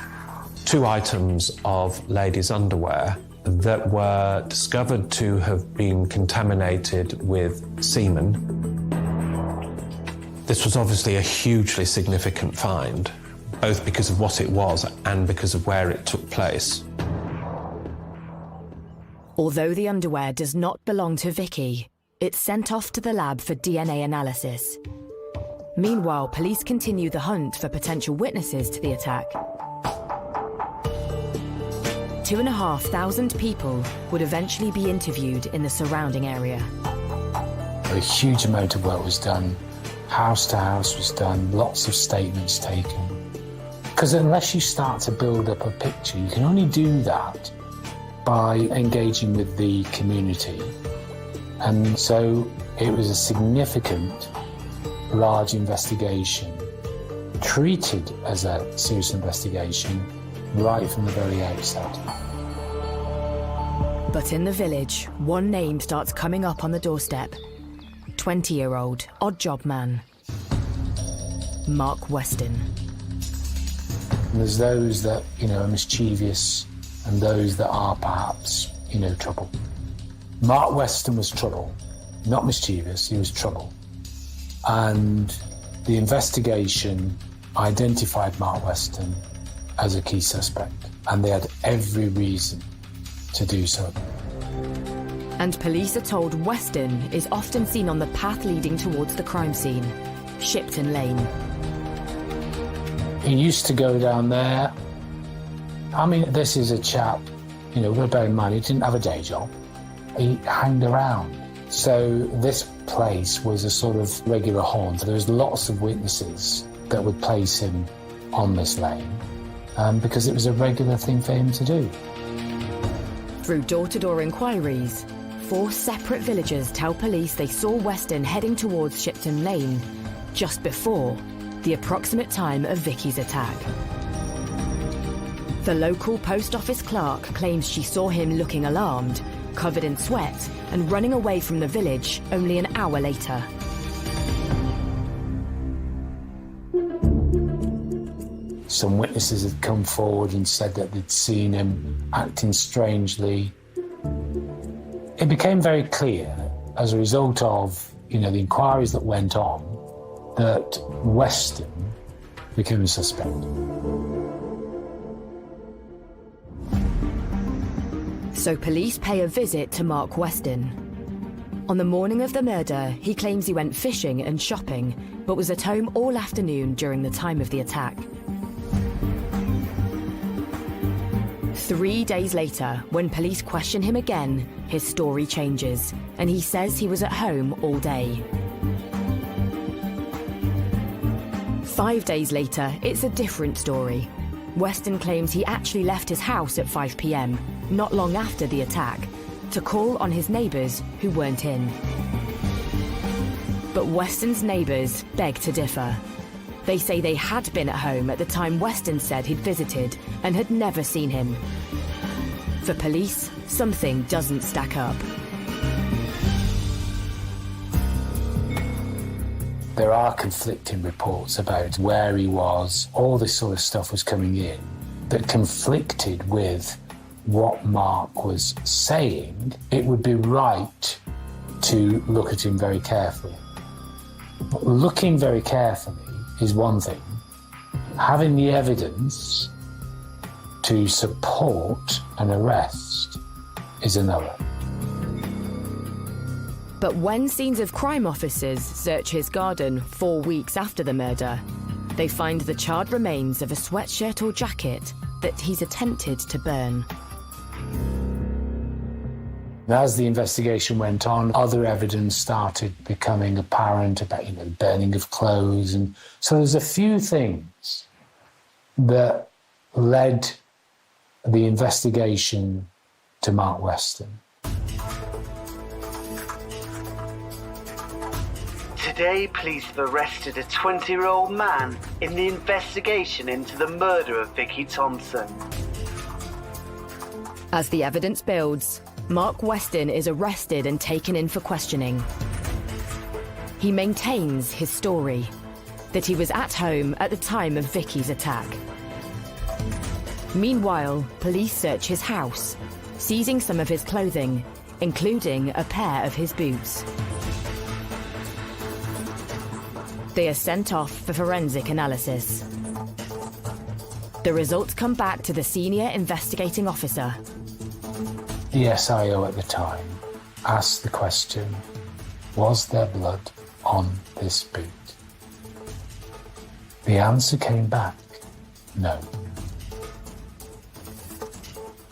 2 items of ladies' underwear that were discovered to have been contaminated with semen. This was obviously a hugely significant find, both because of what it was and because of where it took place. Although the underwear does not belong to Vicky, it's sent off to the lab for DNA analysis. Meanwhile, police continue the hunt for potential witnesses to the attack. 2,500 people would eventually be interviewed in the surrounding area. A huge amount of work was done. House to house was done, lots of statements taken. Because unless you start to build up a picture, you can only do that by engaging with the community. And so it was a significant, large investigation, treated as a serious investigation right from the very outset. But in the village, one name starts coming up on the doorstep. 20-year-old odd job man, Mark Weston. And there's those that, are mischievous and those that are perhaps, trouble. Mark Weston was trouble, not mischievous, he was trouble. And the investigation identified Mark Weston as a key suspect, and they had every reason to do so. And police are told Weston is often seen on the path leading towards the crime scene, Shipton Lane. He used to go down there. I mean, this is a chap, you know, we've got to bear in mind, he didn't have a day job. He hanged around. So this place was a sort of regular haunt. There was lots of witnesses that would place him on this lane because it was a regular thing for him to do. Through door-to-door inquiries, 4 separate villagers tell police they saw Weston heading towards Shipton Lane just before the approximate time of Vicky's attack. The local post office clerk claims she saw him looking alarmed, covered in sweat, and running away from the village only an hour later. Some witnesses had come forward and said that they'd seen him acting strangely. It became very clear, as a result of, you know, the inquiries that went on, that Weston became a suspect. So police pay a visit to Mark Weston. On the morning of the murder, he claims he went fishing and shopping, but was at home all afternoon during the time of the attack. 3 days later, when police question him again, his story changes, and he says he was at home all day. 5 days later, it's a different story. Weston claims he actually left his house at 5 p.m, not long after the attack, to call on his neighbours who weren't in. But Weston's neighbours beg to differ. They say they had been at home at the time Weston said he'd visited and had never seen him. For police, something doesn't stack up. There are conflicting reports about where he was. All this sort of stuff was coming in that conflicted with what Mark was saying. It would be right to look at him very carefully. But looking very carefully is one thing. Having the evidence to support an arrest is another. But when scenes of crime officers search his garden 4 weeks after the murder, they find the charred remains of a sweatshirt or jacket that he's attempted to burn. As the investigation went on, other evidence started becoming apparent about, you know, the burning of clothes. And so there's a few things that led the investigation to Mark Weston. Today, police have arrested a 20-year-old man in the investigation into the murder of Vicky Thompson. As the evidence builds, Mark Weston is arrested and taken in for questioning. He maintains his story, that he was at home at the time of Vicky's attack. Meanwhile, police search his house, seizing some of his clothing, including a pair of his boots. They are sent off for forensic analysis. The results come back to the senior investigating officer. The SIO at the time asked the question, was there blood on this boot? The answer came back, no.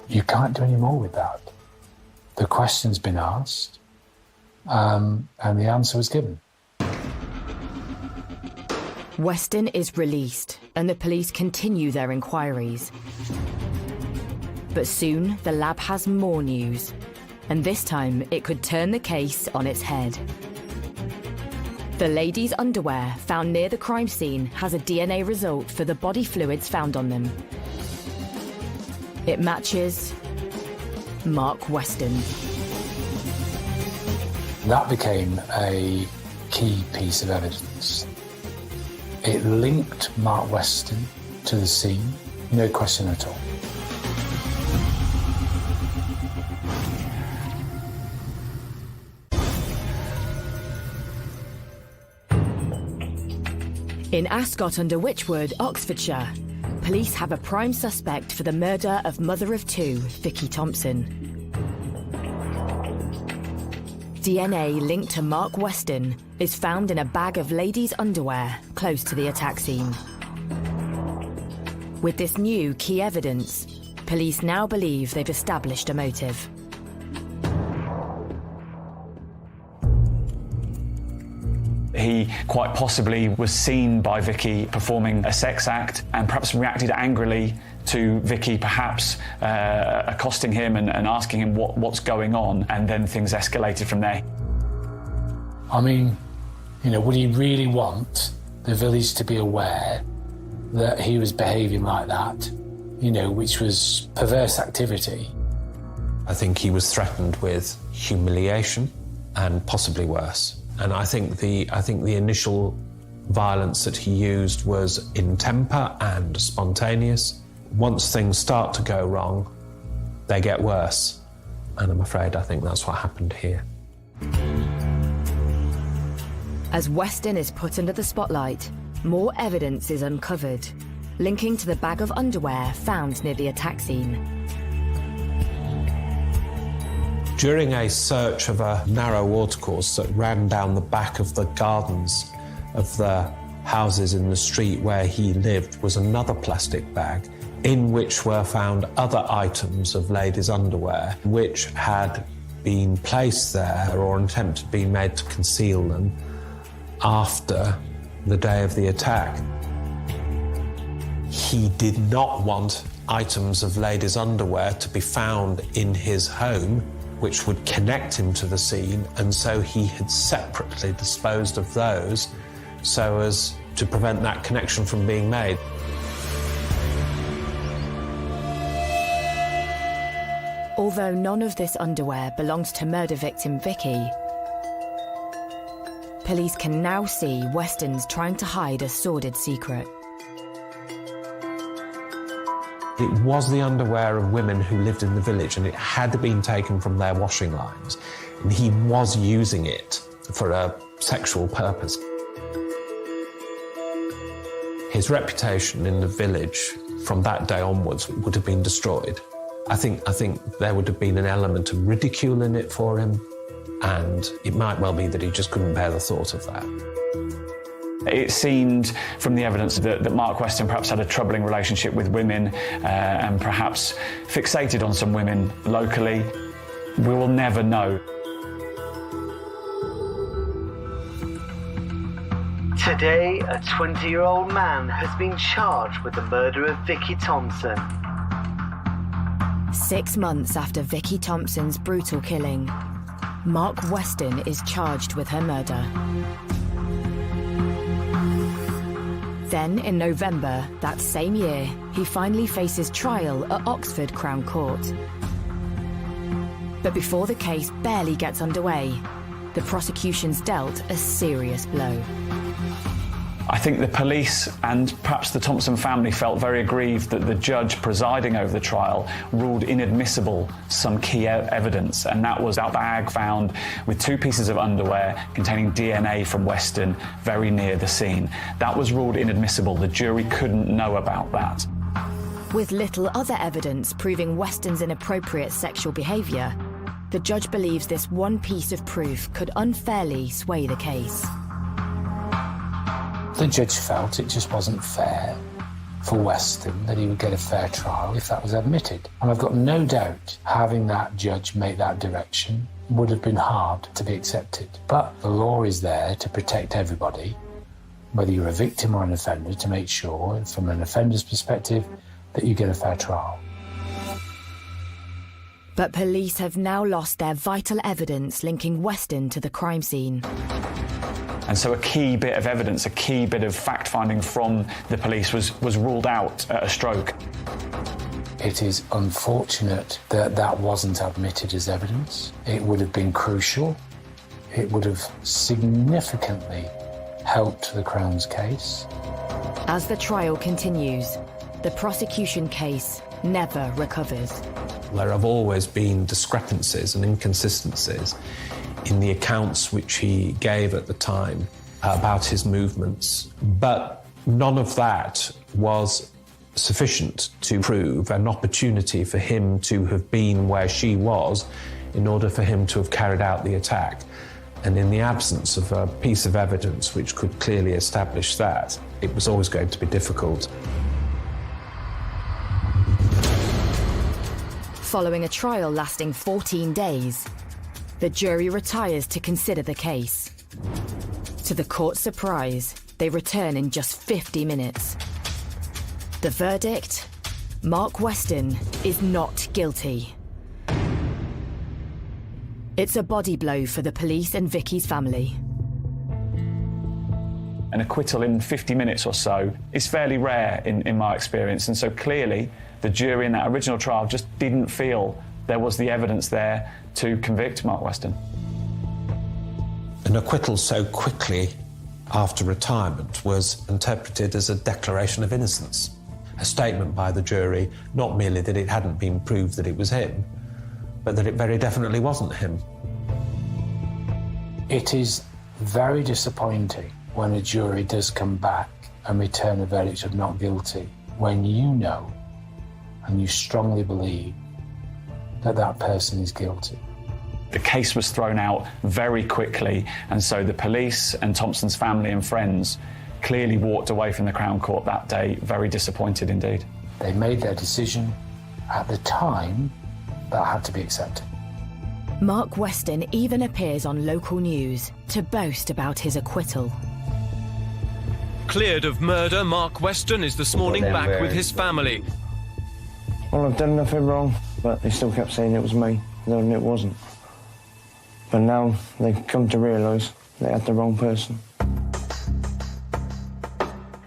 You can't do any more with that. The question's been asked, and the answer was given. Weston is released, and the police continue their inquiries. But soon, the lab has more news, and this time it could turn the case on its head. The lady's underwear found near the crime scene has a DNA result for the body fluids found on them. It matches Mark Weston. That became a key piece of evidence. It linked Mark Weston to the scene, no question at all. In Ascot-under-Wychwood, Oxfordshire, police have a prime suspect for the murder of mother of two, Vicky Thompson. DNA linked to Mark Weston is found in a bag of ladies' underwear close to the attack scene. With this new key evidence, police now believe they've established a motive. He quite possibly was seen by Vicky performing a sex act and perhaps reacted angrily to Vicky, perhaps accosting him and asking him what's going on, and then things escalated from there. I mean, would he really want the village to be aware that he was behaving like that, which was perverse activity? I think he was threatened with humiliation and possibly worse. And I think the initial violence that he used was in temper and spontaneous. Once things start to go wrong, they get worse. And I'm afraid I think that's what happened here. As Weston is put under the spotlight, more evidence is uncovered, linking to the bag of underwear found near the attack scene. During a search of a narrow watercourse that ran down the back of the gardens of the houses in the street where he lived was another plastic bag in which were found other items of ladies' underwear which had been placed there or an attempt had been made to conceal them after the day of the attack. He did not want items of ladies' underwear to be found in his home which would connect him to the scene, and so he had separately disposed of those so as to prevent that connection from being made. Although none of this underwear belongs to murder victim Vicky, police can now see Weston's trying to hide a sordid secret. It was the underwear of women who lived in the village, and it had been taken from their washing lines, and he was using it for a sexual purpose. His reputation in the village from that day onwards would have been destroyed. I think there would have been an element of ridicule in it for him, and it might well be that he just couldn't bear the thought of that. It seemed from the evidence that Mark Weston perhaps had a troubling relationship with women and perhaps fixated on some women locally. We will never know. Today, a 20-year-old man has been charged with the murder of Vicky Thompson. 6 months after Vicky Thompson's brutal killing, Mark Weston is charged with her murder. Then, in November that same year, he finally faces trial at Oxford Crown Court. But before the case barely gets underway, the prosecution's dealt a serious blow. I think the police and perhaps the Thompson family felt very aggrieved that the judge presiding over the trial ruled inadmissible some key evidence, and that was that bag found with 2 pieces of underwear containing DNA from Weston very near the scene. That was ruled inadmissible. The jury couldn't know about that. With little other evidence proving Weston's inappropriate sexual behaviour, the judge believes this one piece of proof could unfairly sway the case. The judge felt it just wasn't fair for Weston that he would get a fair trial if that was admitted. And I've got no doubt having that judge make that direction would have been hard to be accepted. But the law is there to protect everybody, whether you're a victim or an offender, to make sure, from an offender's perspective, that you get a fair trial. But police have now lost their vital evidence linking Weston to the crime scene. And so a key bit of evidence, a key bit of fact-finding from the police was ruled out at a stroke. It is unfortunate that that wasn't admitted as evidence. It would have been crucial. It would have significantly helped the Crown's case. As the trial continues, the prosecution case never recovers. There have always been discrepancies and inconsistencies in the accounts which he gave at the time about his movements. But None of that was sufficient to prove an opportunity for him to have been where she was in order for him to have carried out the attack. And in the absence of a piece of evidence which could clearly establish that, it was always going to be difficult. Following a trial lasting 14 days, the jury retires to consider the case. To the court's surprise, they return in just 50 minutes. The verdict? Mark Weston is not guilty. It's a body blow for the police and Vicky's family. An acquittal in 50 minutes or so is fairly rare in my experience, and so clearly the jury in that original trial just didn't feel there was the evidence there to convict Mark Weston. An acquittal so quickly after retirement was interpreted as a declaration of innocence, a statement by the jury not merely that it hadn't been proved that it was him, but that it very definitely wasn't him. It is very disappointing when a jury does come back and return a verdict of not guilty, when you know and you strongly believe that that person is guilty. The case was thrown out very quickly, and so the police and Thompson's family and friends clearly walked away from the Crown Court that day very disappointed indeed. They made their decision at the time that had to be accepted. Mark Weston even appears on local news to boast about his acquittal. Cleared of murder, Mark Weston is this morning back with his family. Well, I've done nothing wrong, but they still kept saying it was me, knowing it wasn't. But now they've come to realise they had the wrong person.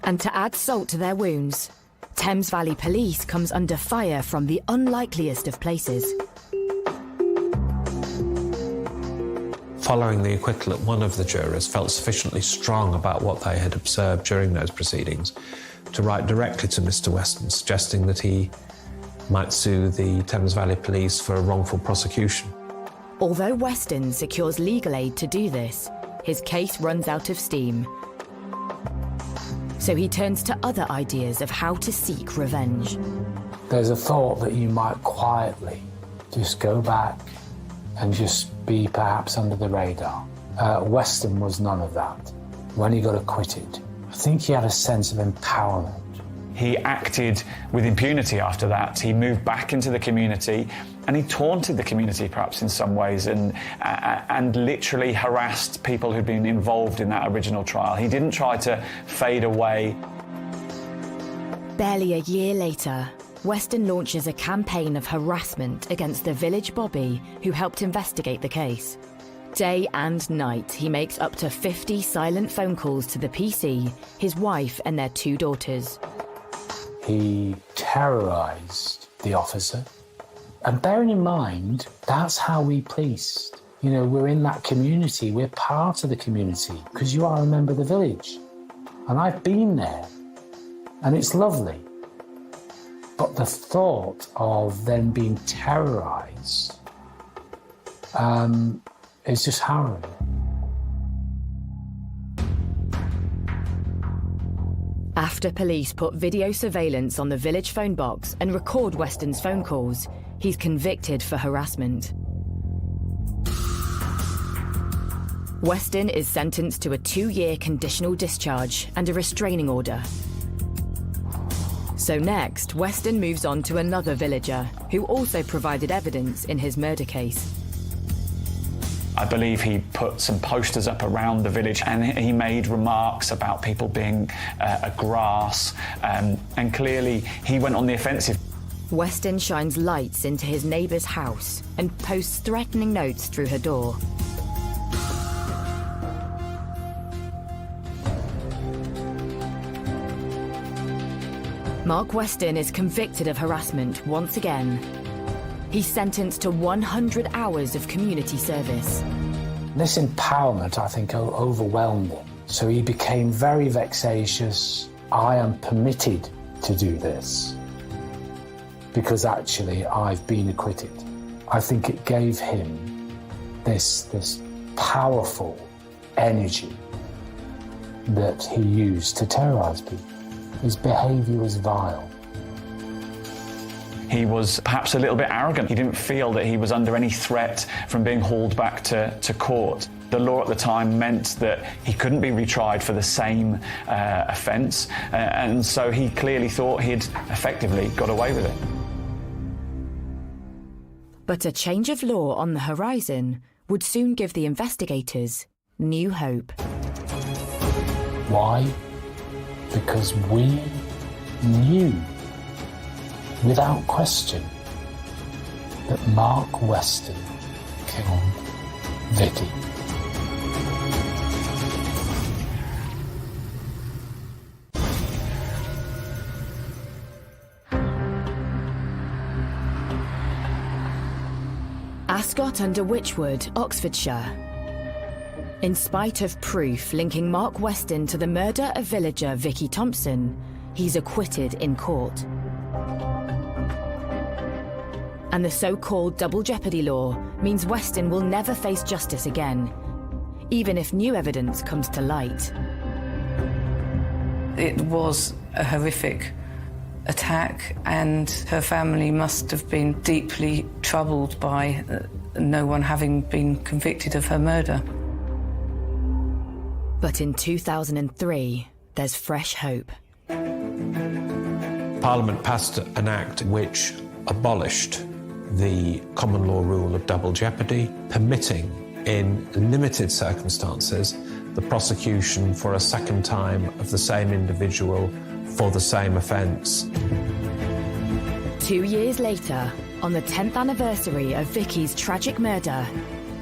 And to add salt to their wounds, Thames Valley Police comes under fire from the unlikeliest of places. Following the acquittal, one of the jurors felt sufficiently strong about what they had observed during those proceedings to write directly to Mr. Weston, suggesting that he might sue the Thames Valley Police for a wrongful prosecution. Although Weston secures legal aid to do this, his case runs out of steam. So he turns to other ideas of how to seek revenge. There's a thought that you might quietly just go back and just be perhaps under the radar. Weston was none of that. When he got acquitted, I think he had a sense of empowerment. He acted with impunity after that. He moved back into the community and he taunted the community perhaps in some ways and literally harassed people who'd been involved in that original trial. He didn't try to fade away. Barely a year later, Weston launches a campaign of harassment against the village bobby who helped investigate the case. Day and night, he makes up to 50 silent phone calls to the PC, his wife and their 2 daughters. He terrorised the officer. And bearing in mind, that's how we policed. You know, we're in that community, we're part of the community, because you are a member of the village. And I've been there, and it's lovely. But the thought of them being terrorised is just harrowing. After police put video surveillance on the village phone box and record Weston's phone calls, he's convicted for harassment. Weston is sentenced to a 2-year conditional discharge and a restraining order. So next, Weston moves on to another villager who also provided evidence in his murder case. I believe he put some posters up around the village and he made remarks about people being a grass, and clearly he went on the offensive. Weston shines lights into his neighbour's house and posts threatening notes through her door. Mark Weston is convicted of harassment once again. He's sentenced to 100 hours of community service. This empowerment, I think, overwhelmed him. So he became very vexatious. I am permitted to do this because actually I've been acquitted. I think it gave him this powerful energy that he used to terrorise people. His behaviour was vile. He was perhaps a little bit arrogant. He didn't feel that he was under any threat from being hauled back to court. The law at the time meant that he couldn't be retried for the same offence, and so he clearly thought he'd effectively got away with it. But a change of law on the horizon would soon give the investigators new hope. Why? Because we knew, without question, that Mark Weston killed Vicky. Ascot under Wychwood, Oxfordshire. In spite of proof linking Mark Weston to the murder of villager Vicky Thompson, he's acquitted in court. And the so-called double jeopardy law means Weston will never face justice again, even if new evidence comes to light. It was a horrific attack, and her family must have been deeply troubled by no one having been convicted of her murder. But in 2003, there's fresh hope. Parliament passed an act which abolished the common law rule of double jeopardy, permitting, in limited circumstances, the prosecution for a second time of the same individual for the same offence. 2 years later, on the 10th anniversary of Vicky's tragic murder,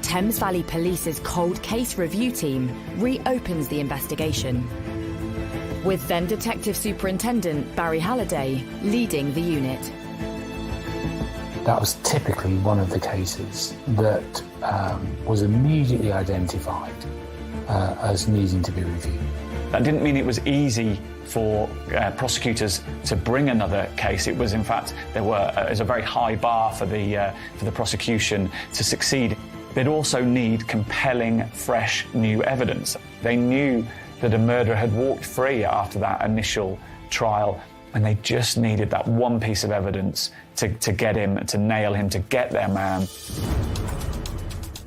Thames Valley Police's cold case review team reopens the investigation, with then Detective Superintendent Barry Halliday leading the unit. That was typically one of the cases that was immediately identified as needing to be reviewed. That didn't mean it was easy for prosecutors to bring another case. It was, in fact, there was a very high bar for the prosecution to succeed. They'd also need compelling, fresh, new evidence. They knew that a murderer had walked free after that initial trial, and they just needed that one piece of evidence to get him, to nail him, to get their man.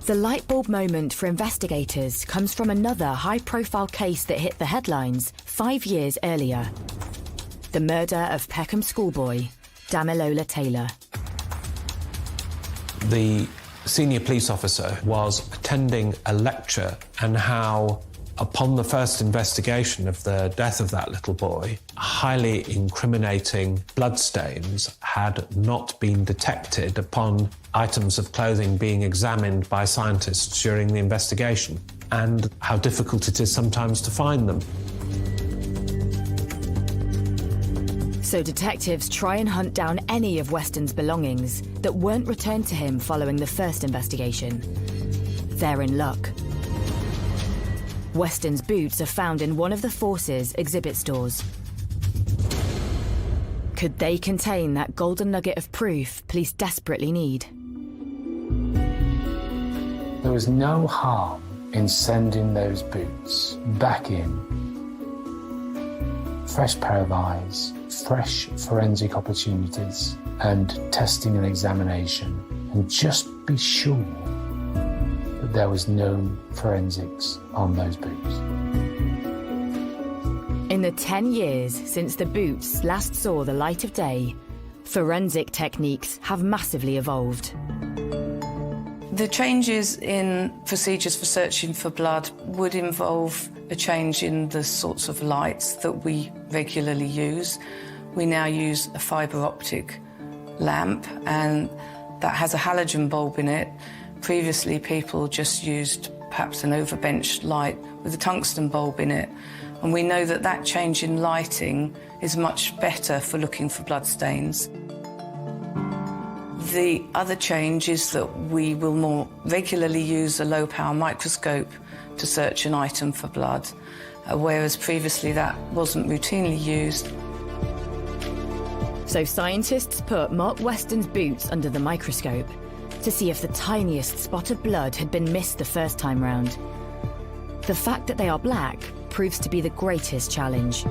The light bulb moment for investigators comes from another high-profile case that hit the headlines 5 years earlier. The murder of Peckham schoolboy, Damilola Taylor. The senior police officer was attending a lecture on how, upon the first investigation of the death of that little boy, highly incriminating bloodstains had not been detected upon items of clothing being examined by scientists during the investigation, and how difficult it is sometimes to find them. So detectives try and hunt down any of Weston's belongings that weren't returned to him following the first investigation. They're in luck. Weston's boots are found in one of the Force's exhibit stores. Could they contain that golden nugget of proof police desperately need? There was no harm in sending those boots back in. Fresh pair of eyes, fresh forensic opportunities, and testing and examination, and just be sure that there was no forensics on those boots. In the 10 years since the boots last saw the light of day, forensic techniques have massively evolved. The changes in procedures for searching for blood would involve a change in the sorts of lights that we regularly use. We now use a fibre optic lamp, and that has a halogen bulb in it. Previously, people just used perhaps an overbench light with a tungsten bulb in it. And we know that that change in lighting is much better for looking for bloodstains. The other change is that we will more regularly use a low-power microscope to search an item for blood, whereas previously that wasn't routinely used. So scientists put Mark Weston's boots under the microscope to see if the tiniest spot of blood had been missed the first time round. The fact that they are black proves to be the greatest challenge.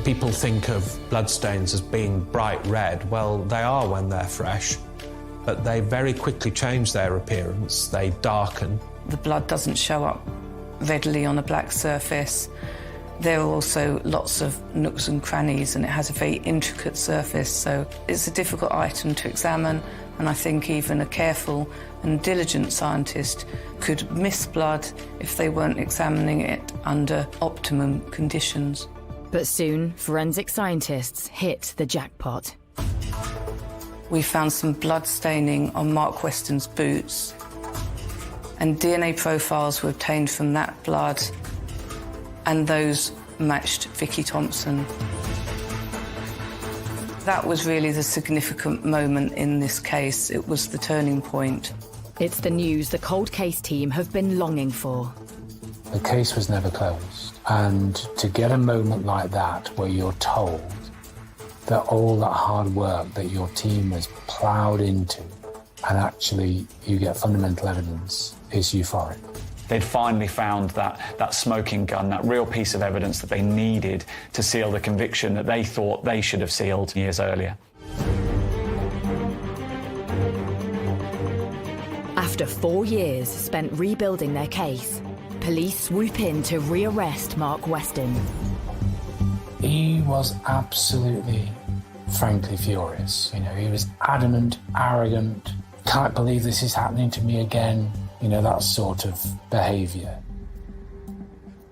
People think of bloodstains as being bright red. Well, they are when they're fresh, but they very quickly change their appearance. They darken. The blood doesn't show up readily on a black surface. There are also lots of nooks and crannies, and it has a very intricate surface, so it's a difficult item to examine, and I think even a careful and diligent scientist could miss blood if they weren't examining it under optimum conditions. But soon, forensic scientists hit the jackpot. We found some blood staining on Mark Weston's boots, and DNA profiles were obtained from that blood, and those matched Vicky Thompson. That was really the significant moment in this case. It was the turning point. It's the news the cold case team have been longing for. The case was never closed. And to get a moment like that where you're told that all that hard work that your team has ploughed into and actually you get fundamental evidence is euphoric. They'd finally found that smoking gun, that real piece of evidence that they needed to seal the conviction that they thought they should have sealed years earlier. After 4 years spent rebuilding their case, police swoop in to rearrest Mark Weston. He was absolutely, frankly furious. You know, he was adamant, arrogant, can't believe this is happening to me again. You know, that sort of behaviour.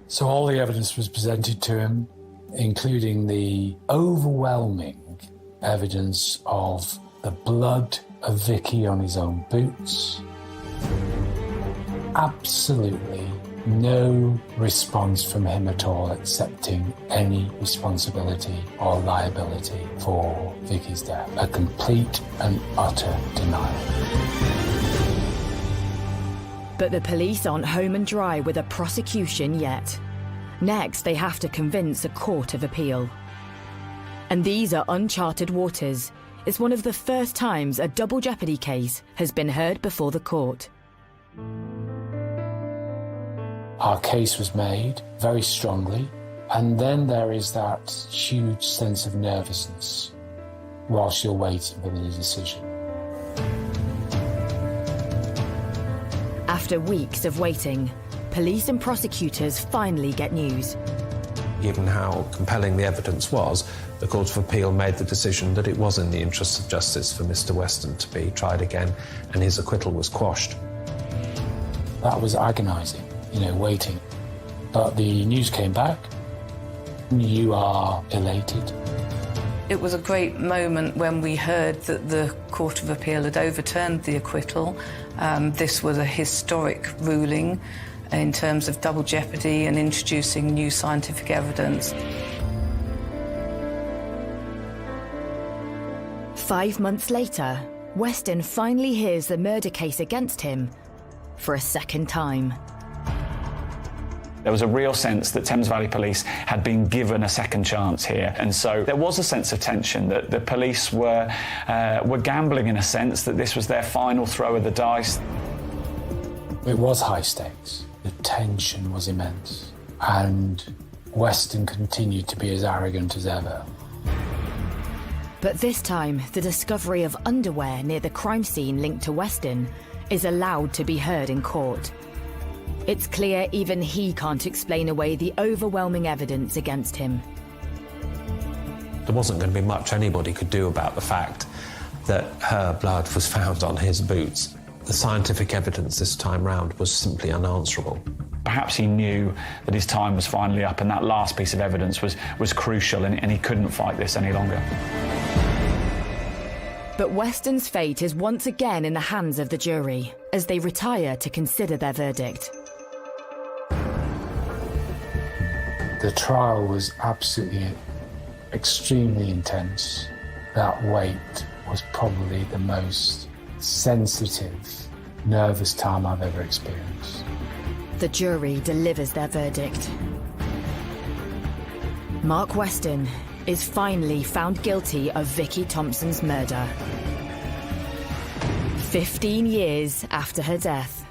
So all the evidence was presented to him, including the overwhelming evidence of the blood of Vicky on his own boots. Absolutely no response from him at all, accepting any responsibility or liability for Vicky's death. A complete and utter denial. But the police aren't home and dry with a prosecution yet. Next, they have to convince a court of appeal. And these are uncharted waters. It's one of the first times a double jeopardy case has been heard before the court. Our case was made very strongly, and then there is that huge sense of nervousness whilst you're waiting for the decision. After weeks of waiting, police and prosecutors finally get news. Given how compelling the evidence was, the Court of Appeal made the decision that it was in the interests of justice for Mr. Weston to be tried again, and his acquittal was quashed. That was agonising, you know, waiting. But the news came back. You are elated. It was a great moment when we heard that the Court of Appeal had overturned the acquittal. This was a historic ruling in terms of double jeopardy and introducing new scientific evidence. 5 months later, Weston finally hears the murder case against him for a second time. There was a real sense that Thames Valley Police had been given a second chance here, and so there was a sense of tension that the police were gambling in a sense, that this was their final throw of the dice. It was high stakes. The tension was immense, and Weston continued to be as arrogant as ever. But this time, the discovery of underwear near the crime scene linked to Weston is allowed to be heard in court. It's clear even he can't explain away the overwhelming evidence against him. There wasn't going to be much anybody could do about the fact that her blood was found on his boots. The scientific evidence this time round was simply unanswerable. Perhaps he knew that his time was finally up, and that last piece of evidence was crucial, and he couldn't fight this any longer. But Weston's fate is once again in the hands of the jury as they retire to consider their verdict. The trial was absolutely extremely intense. That wait was probably the most sensitive, nervous time I've ever experienced. The jury delivers their verdict. Mark Weston is finally found guilty of Vicky Thompson's murder. 15 years after her death,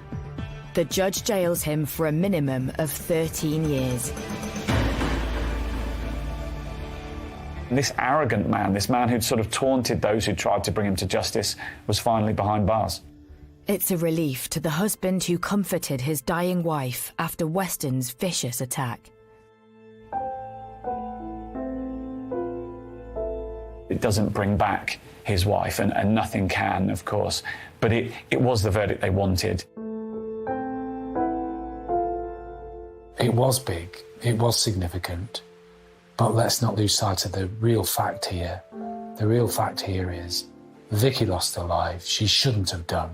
The judge jails him for a minimum of 13 years. This arrogant man, this man who'd sort of taunted those who tried to bring him to justice, was finally behind bars. It's a relief to the husband who comforted his dying wife after Weston's vicious attack. It doesn't bring back his wife, and nothing can, of course, but it was the verdict they wanted. It was big, it was significant, but let's not lose sight of the real fact here. The real fact here is Vicky lost her life. She shouldn't have done.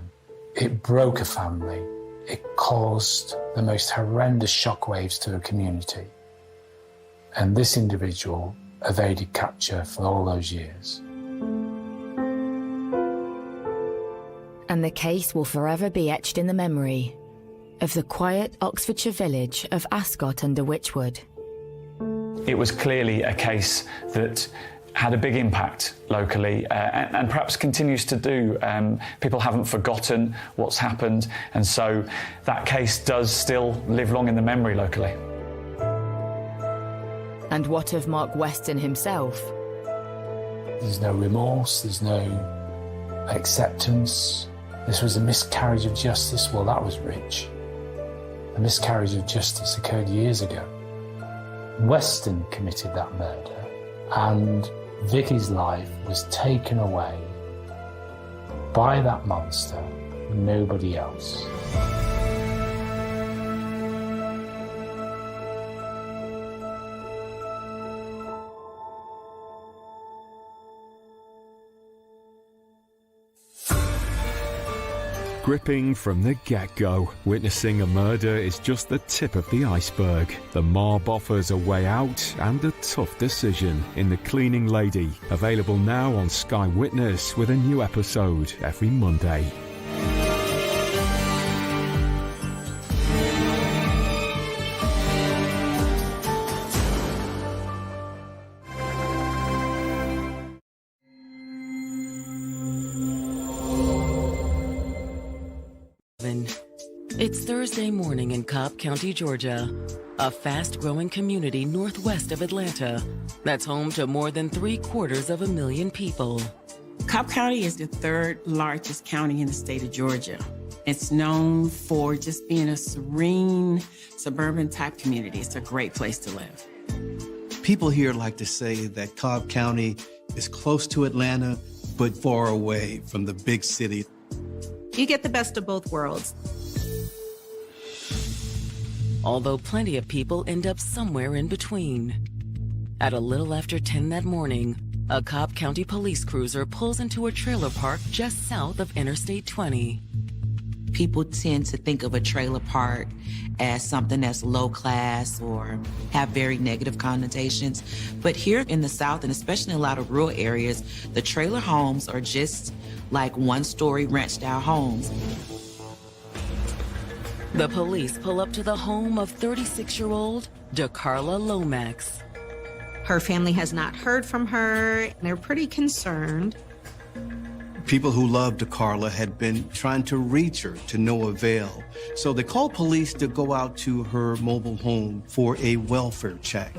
It broke a family. It caused the most horrendous shockwaves to a community. And this individual evaded capture for all those years. And the case will forever be etched in the memory of the quiet Oxfordshire village of Ascot under Wychwood. It was clearly a case that had a big impact locally and perhaps continues to do. People haven't forgotten what's happened, and so that case does still live long in the memory locally. And what of Mark Weston himself? There's no remorse, there's no acceptance. This was a miscarriage of justice. Well, that was rich. A miscarriage of justice occurred years ago. Weston committed that murder, and Vicky's life was taken away by that monster, nobody else. Gripping from the get-go, witnessing a murder is just the tip of the iceberg. The mob offers a way out and a tough decision in The Cleaning Lady, available now on Sky Witness with a new episode every Monday. It's Thursday morning in Cobb County, Georgia, a fast-growing community northwest of Atlanta that's home to more than 750,000 people. Cobb County is the third largest county in the state of Georgia. It's known for just being a serene, suburban-type community. It's a great place to live. People here like to say that Cobb County is close to Atlanta, but far away from the big city. You get the best of both worlds. Although plenty of people end up somewhere in between. At a little after 10 that morning, a Cobb County police cruiser pulls into a trailer park just south of Interstate 20. People tend to think of a trailer park as something that's low class or have very negative connotations. But here in the South, and especially in a lot of rural areas, the trailer homes are just like one-story ranch-style homes. The police pull up to the home of 36-year-old DeCarla Lomax. Her family has not heard from her, and they're pretty concerned. People who loved DeCarla had been trying to reach her to no avail. So they called police to go out to her mobile home for a welfare check.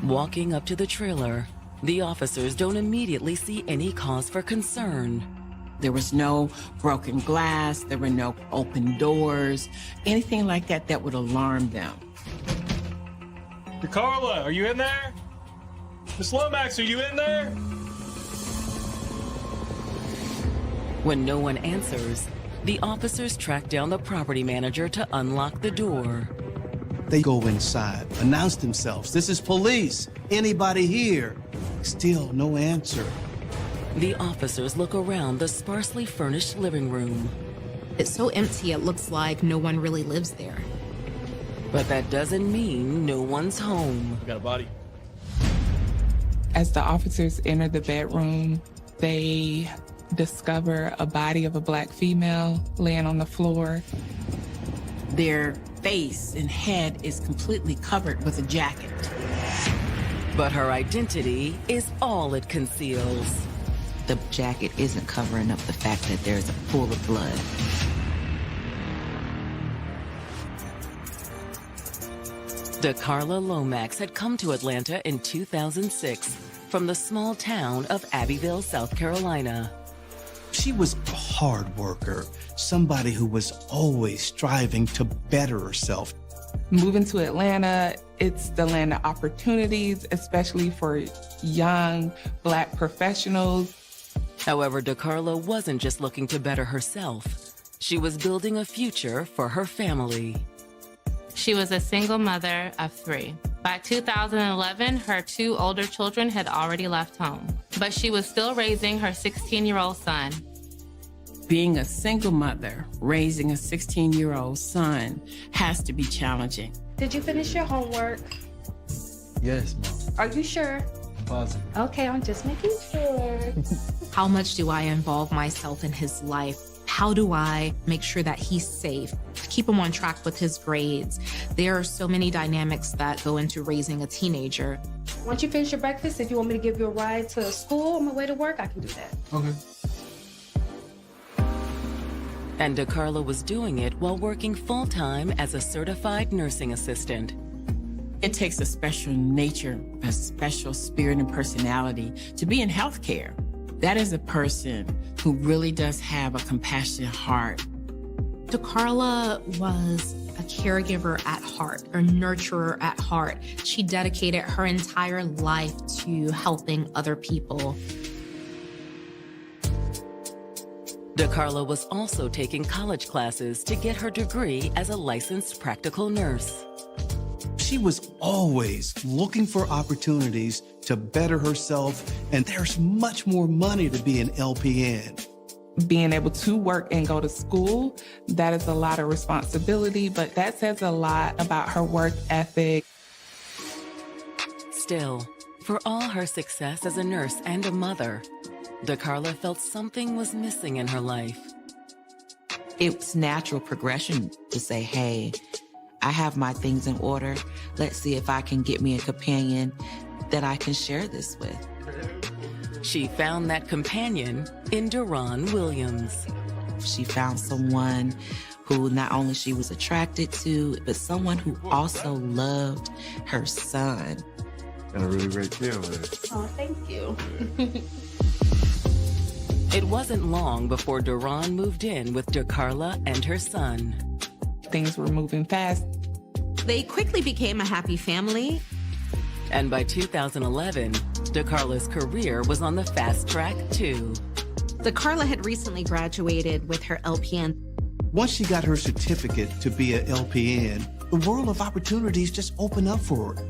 Walking up to the trailer, the officers don't immediately see any cause for concern. There was no broken glass, there were no open doors, anything like that that would alarm them. DeCarla, are you in there? Miss Lomax, are you in there? When no one answers, the officers track down the property manager to unlock the door. They go inside, announce themselves. This is police. Anybody here? Still no answer. The officers look around the sparsely furnished living room. It's so empty, it looks like no one really lives there. But that doesn't mean no one's home. We got a body. As the officers enter the bedroom, they discover a body of a Black female laying on the floor. Their face and head is completely covered with a jacket. But her identity is all it conceals. The jacket isn't covering up the fact that there's a pool of blood. DeCarla Lomax had come to Atlanta in 2006 from the small town of Abbeville, South Carolina. She was a hard worker, somebody who was always striving to better herself. Moving to Atlanta, it's the land of opportunities, especially for young Black professionals. However, DeCarla wasn't just looking to better herself. She was building a future for her family. She was a single mother of 3. By 2011, her 2 older children had already left home, but she was still raising her 16-year-old son. Being a single mother, raising a 16-year-old son has to be challenging. Did you finish your homework? Yes, Mom. Are you sure? Positive. Okay, I'm just making sure. How much do I involve myself in his life? How do I make sure that he's safe? Keep him on track with his grades. There are so many dynamics that go into raising a teenager. Once you finish your breakfast, if you want me to give you a ride to school on my way to work, I can do that. Okay. And DeCarla was doing it while working full-time as a certified nursing assistant. It takes a special nature, a special spirit and personality to be in healthcare. That is a person who really does have a compassionate heart. DeCarla was a caregiver at heart, a nurturer at heart. She dedicated her entire life to helping other people. DeCarla was also taking college classes to get her degree as a licensed practical nurse. She was always looking for opportunities to better herself, and there's much more money to be an LPN. Being able to work and go to school, that is a lot of responsibility, but that says a lot about her work ethic. Still, for all her success as a nurse and a mother, DeCarla felt something was missing in her life. It's natural progression to say, hey, I have my things in order. Let's see if I can get me a companion that I can share this with. She found that companion in Deron Williams. She found someone who not only she was attracted to, but someone who also loved her son. And a really great deal with it. Oh, thank you. It wasn't long before Deron moved in with DeCarla and her son. Things were moving fast. They quickly became a happy family. And by 2011, DeCarla's career was on the fast track too. DeCarla had recently graduated with her LPN. Once she got her certificate to be an LPN, the world of opportunities just opened up for her.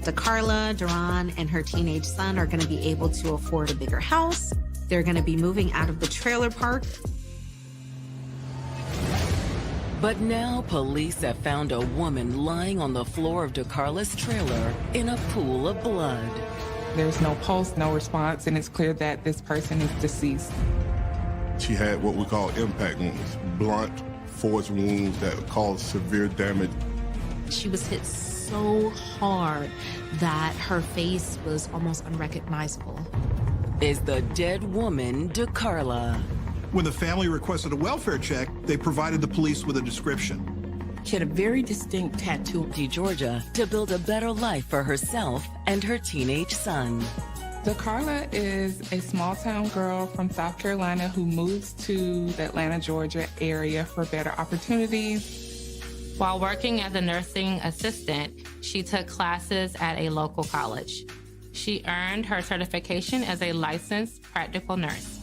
DeCarla, Deron, and her teenage son are going to be able to afford a bigger house. They're going to be moving out of the trailer park. But now police have found a woman lying on the floor of DeCarla's trailer in a pool of blood. There's no pulse, no response, and it's clear that this person is deceased. She had what we call impact wounds, blunt, force wounds that caused severe damage. She was hit so hard that her face was almost unrecognizable. Is the dead woman DeCarla? When the family requested a welfare check, they provided the police with a description. She had a very distinct tattoo. Georgia, to build a better life for herself and her teenage son. DeCarla is a small-town girl from South Carolina who moves to the Atlanta, Georgia area for better opportunities. While working as a nursing assistant, she took classes at a local college. She earned her certification as a licensed practical nurse.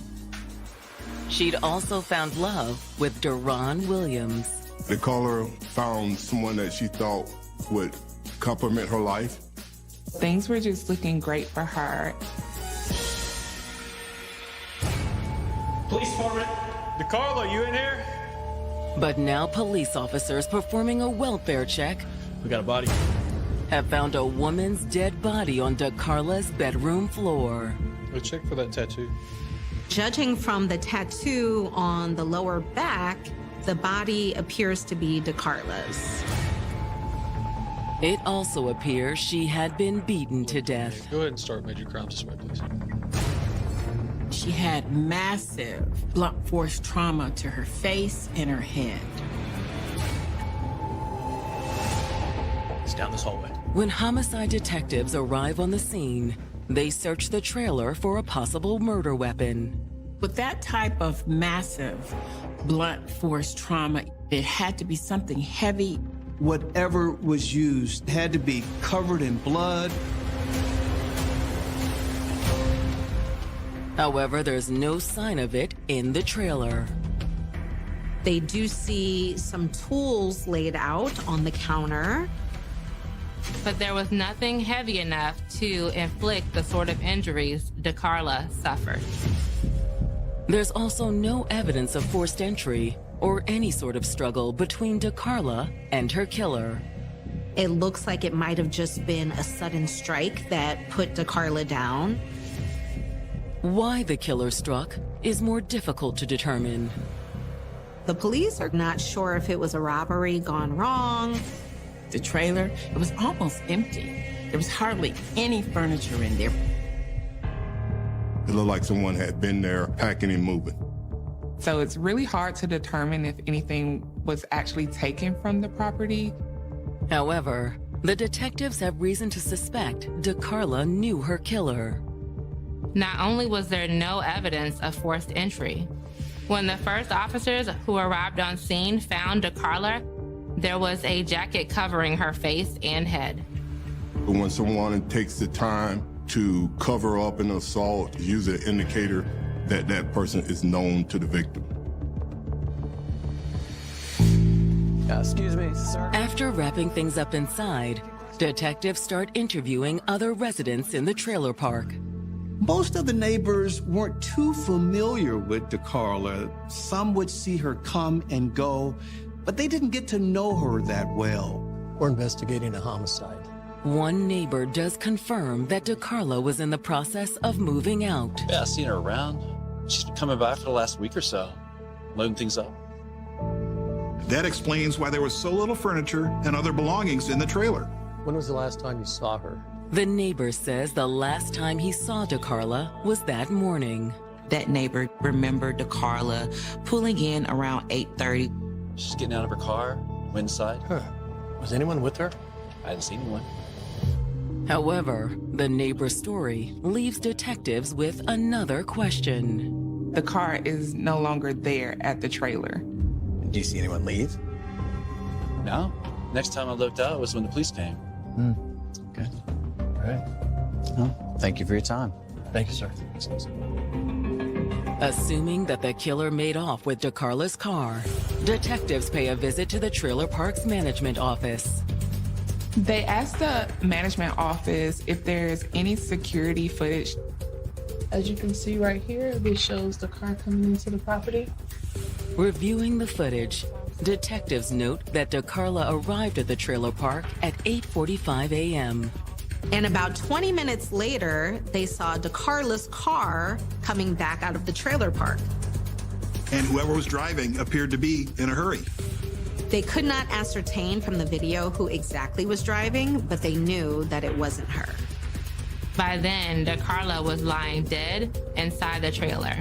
She'd also found love with Deron Williams. DeCarla found someone that she thought would complement her life. Things were just looking great for her. Police department, DeCarla, you in here? But now police officers performing a welfare check. We got a body. Have found a woman's dead body on DeCarla's bedroom floor. Go check for that tattoo. Judging from the tattoo on the lower back, the body appears to be DeCarla's. It also appears she had been beaten to death. Go ahead and start major crime suspect, please. She had massive blunt force trauma to her face and her head. It's down this hallway. When homicide detectives arrive on the scene, they search the trailer for a possible murder weapon. With that type of massive blunt force trauma, it had to be something heavy. Whatever was used had to be covered in blood. However, there's no sign of it in the trailer. They do see some tools laid out on the counter. But there was nothing heavy enough to inflict the sort of injuries DeCarla suffered. There's also no evidence of forced entry or any sort of struggle between DeCarla and her killer. It looks like it might have just been a sudden strike that put DeCarla down. Why the killer struck is more difficult to determine. The police are not sure if it was a robbery gone wrong. The trailer, it was almost empty. There was hardly any furniture in there. It looked like someone had been there packing and moving. So it's really hard to determine if anything was actually taken from the property. However, the detectives have reason to suspect DeCarla knew her killer. Not only was there no evidence of forced entry, when the first officers who arrived on scene found DeCarla, there was a jacket covering her face and head. But when someone takes the time to cover up an assault, it's usually an indicator that that person is known to the victim. Excuse me, sir. After wrapping things up inside, detectives start interviewing other residents in the trailer park. Most of the neighbors weren't too familiar with DeCarla. Some would see her come and go, but they didn't get to know her that well. We're investigating a homicide. One neighbor does confirm that DeCarla was in the process of moving out. Yeah, I've seen her around. She's been coming by for the last week or so, loading things up. That explains why there was so little furniture and other belongings in the trailer. When was the last time you saw her? The neighbor says the last time he saw DeCarla was that morning. That neighbor remembered DeCarla pulling in around 8:30. She's getting out of her car, went inside. Was anyone with her? I hadn't seen anyone. However, the neighbor's story leaves detectives with another question. The car is no longer there at the trailer. Do you see anyone leave? No. Next time I looked out was when the police came. Okay. All right. Well, thank you for your time. Thank you, sir. Assuming that the killer made off with DeCarla's car, detectives pay a visit to the trailer park's management office. They asked the management office if there's any security footage. As you can see right here, this shows the car coming into the property. Reviewing the footage, detectives note that DeCarla arrived at the trailer park at 8:45 a.m. And about 20 minutes later, they saw DeCarla's car coming back out of the trailer park. And whoever was driving appeared to be in a hurry. They could not ascertain from the video who exactly was driving, but they knew that it wasn't her. By then, DeCarla was lying dead inside the trailer.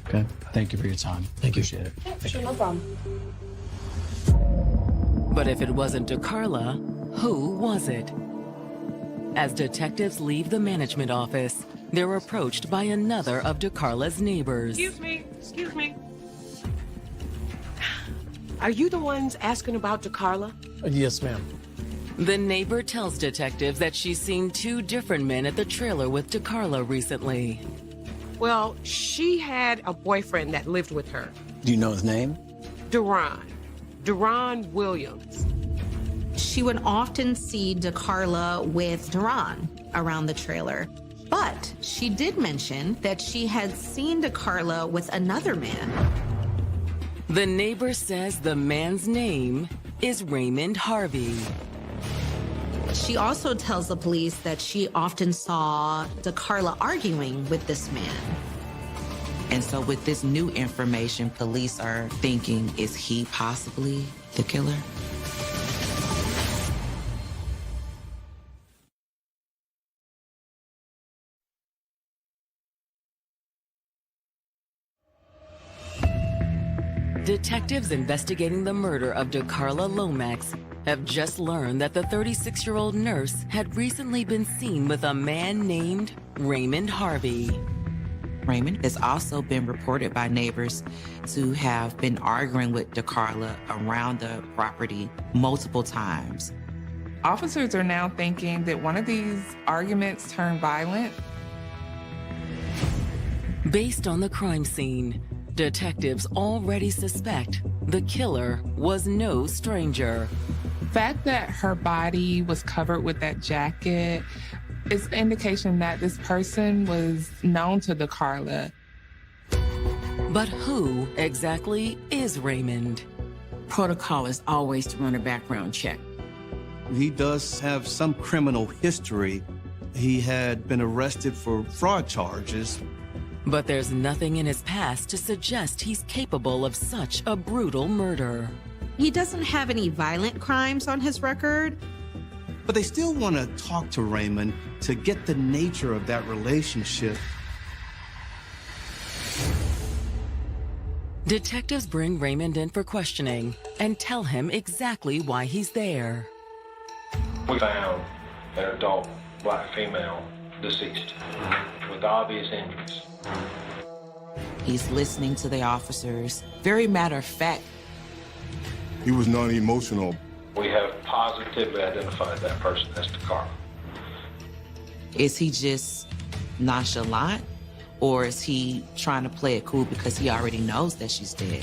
Okay. Thank you for your time. Thank you. Appreciate it. Yeah, sure, no problem. But if it wasn't DeCarla, who was it? As detectives leave the management office, they're approached by another of DeCarla's neighbors. Excuse me. Are you the ones asking about DeCarla? Yes, ma'am. The neighbor tells detectives that she's seen two different men at the trailer with DeCarla recently. Well, she had a boyfriend that lived with her. Do you know his name? Duran Williams. She would often see DeCarla with Duran around the trailer. But she did mention that she had seen DeCarla with another man. The neighbor says the man's name is Raymond Harvey. She also tells the police that she often saw DeCarla arguing with this man. And so with this new information, police are thinking, is he possibly the killer? Detectives investigating the murder of DeCarla Lomax have just learned that the 36-year-old nurse had recently been seen with a man named Raymond Harvey. Raymond has also been reported by neighbors to have been arguing with DeCarla around the property multiple times. Officers are now thinking that one of these arguments turned violent. Based on the crime scene, detectives already suspect the killer was no stranger. The fact that her body was covered with that jacket is an indication that this person was known to DeCarla. But who exactly is Raymond? Protocol is always to run a background check. He does have some criminal history. He had been arrested for fraud charges. But there's nothing in his past to suggest he's capable of such a brutal murder. He doesn't have any violent crimes on his record. But they still want to talk to Raymond to get the nature of that relationship. Detectives bring Raymond in for questioning and tell him exactly why he's there. We found an adult black female deceased with obvious injuries. He's listening to the officers. Very matter of fact. He was non-emotional. We have positively identified that person as DeCarla. Is he just nonchalant? Or is he trying to play it cool because he already knows that she's dead?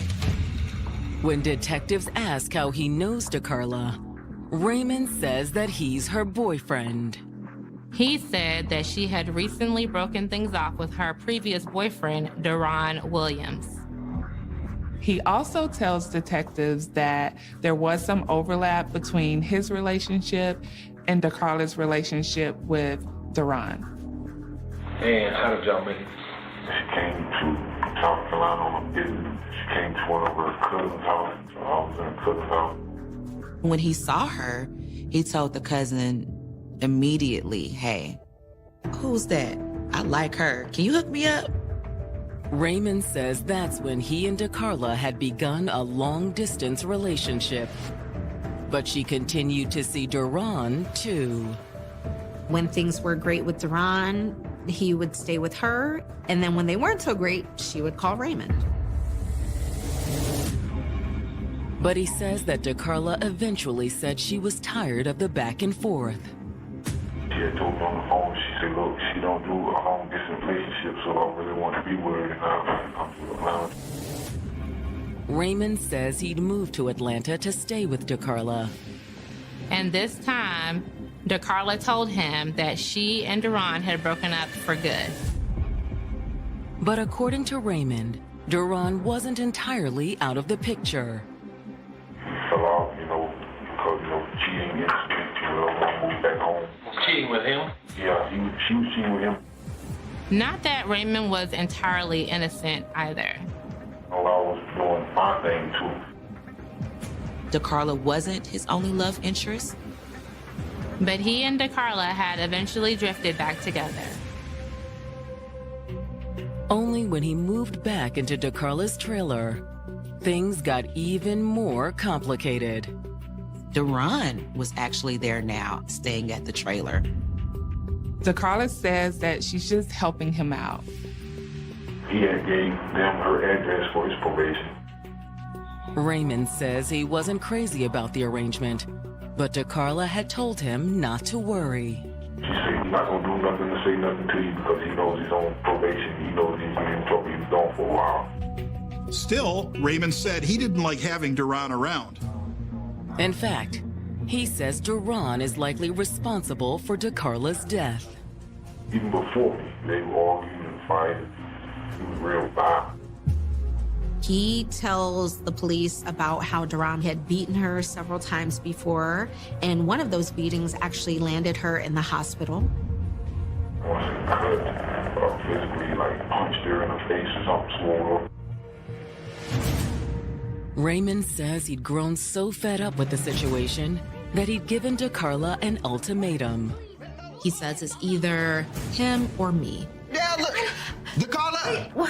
When detectives ask how he knows DeCarla, Raymond says that he's her boyfriend. He said that she had recently broken things off with her previous boyfriend, Deron Williams. He also tells detectives that there was some overlap between his relationship and DeCarla's relationship with Deron. And how did y'all meet? She came to South Carolina on a visit. She came to one of her cousin's house. So I was in her cousin's house. When he saw her, he told the cousin immediately, hey, who's that? I like her. Can you hook me up? Raymond says that's when he and DeCarla had begun a long-distance relationship. But she continued to see Deron, too. When things were great with Deron, he would stay with her. And then when they weren't so great, she would call Raymond. But he says that DeCarla eventually said she was tired of the back and forth. She had told me on the phone, she said, look, she don't do a long-distance relationship, so I really want to be with her, and I'm to Atlanta. Raymond says he'd moved to Atlanta to stay with DeCarla. And this time, DeCarla told him that she and Deron had broken up for good. But according to Raymond, Deron wasn't entirely out of the picture. Fell off, because, cheating incident, I moved back home. Cheating with him? Yeah, she was cheating with him. Not that Raymond was entirely innocent either. I was doing my thing, too. DeCarla wasn't his only love interest. But he and DeCarla had eventually drifted back together. Only when he moved back into DeCarla's trailer, things got even more complicated. Deron was actually there now, staying at the trailer. DeCarla says that she's just helping him out. He had gave them her address for his probation. Raymond says he wasn't crazy about the arrangement, but DeCarla had told him not to worry. She said he's not going to do nothing to say nothing to you because he knows he's on probation. He knows he's in trouble. He's gone for a while. Still, Raymond said he didn't like having Deron around. In fact, he says Deron is likely responsible for DeCarla's death. Even before me, they were arguing and fighting. It was real violent. He tells the police about how Deron had beaten her several times before, and one of those beatings actually landed her in the hospital. Once he cut, physically, punched her in the face or something, swole up. Raymond says he'd grown so fed up with the situation that he'd given DeCarla an ultimatum. He says it's either him or me. Yeah, look, DeCarla,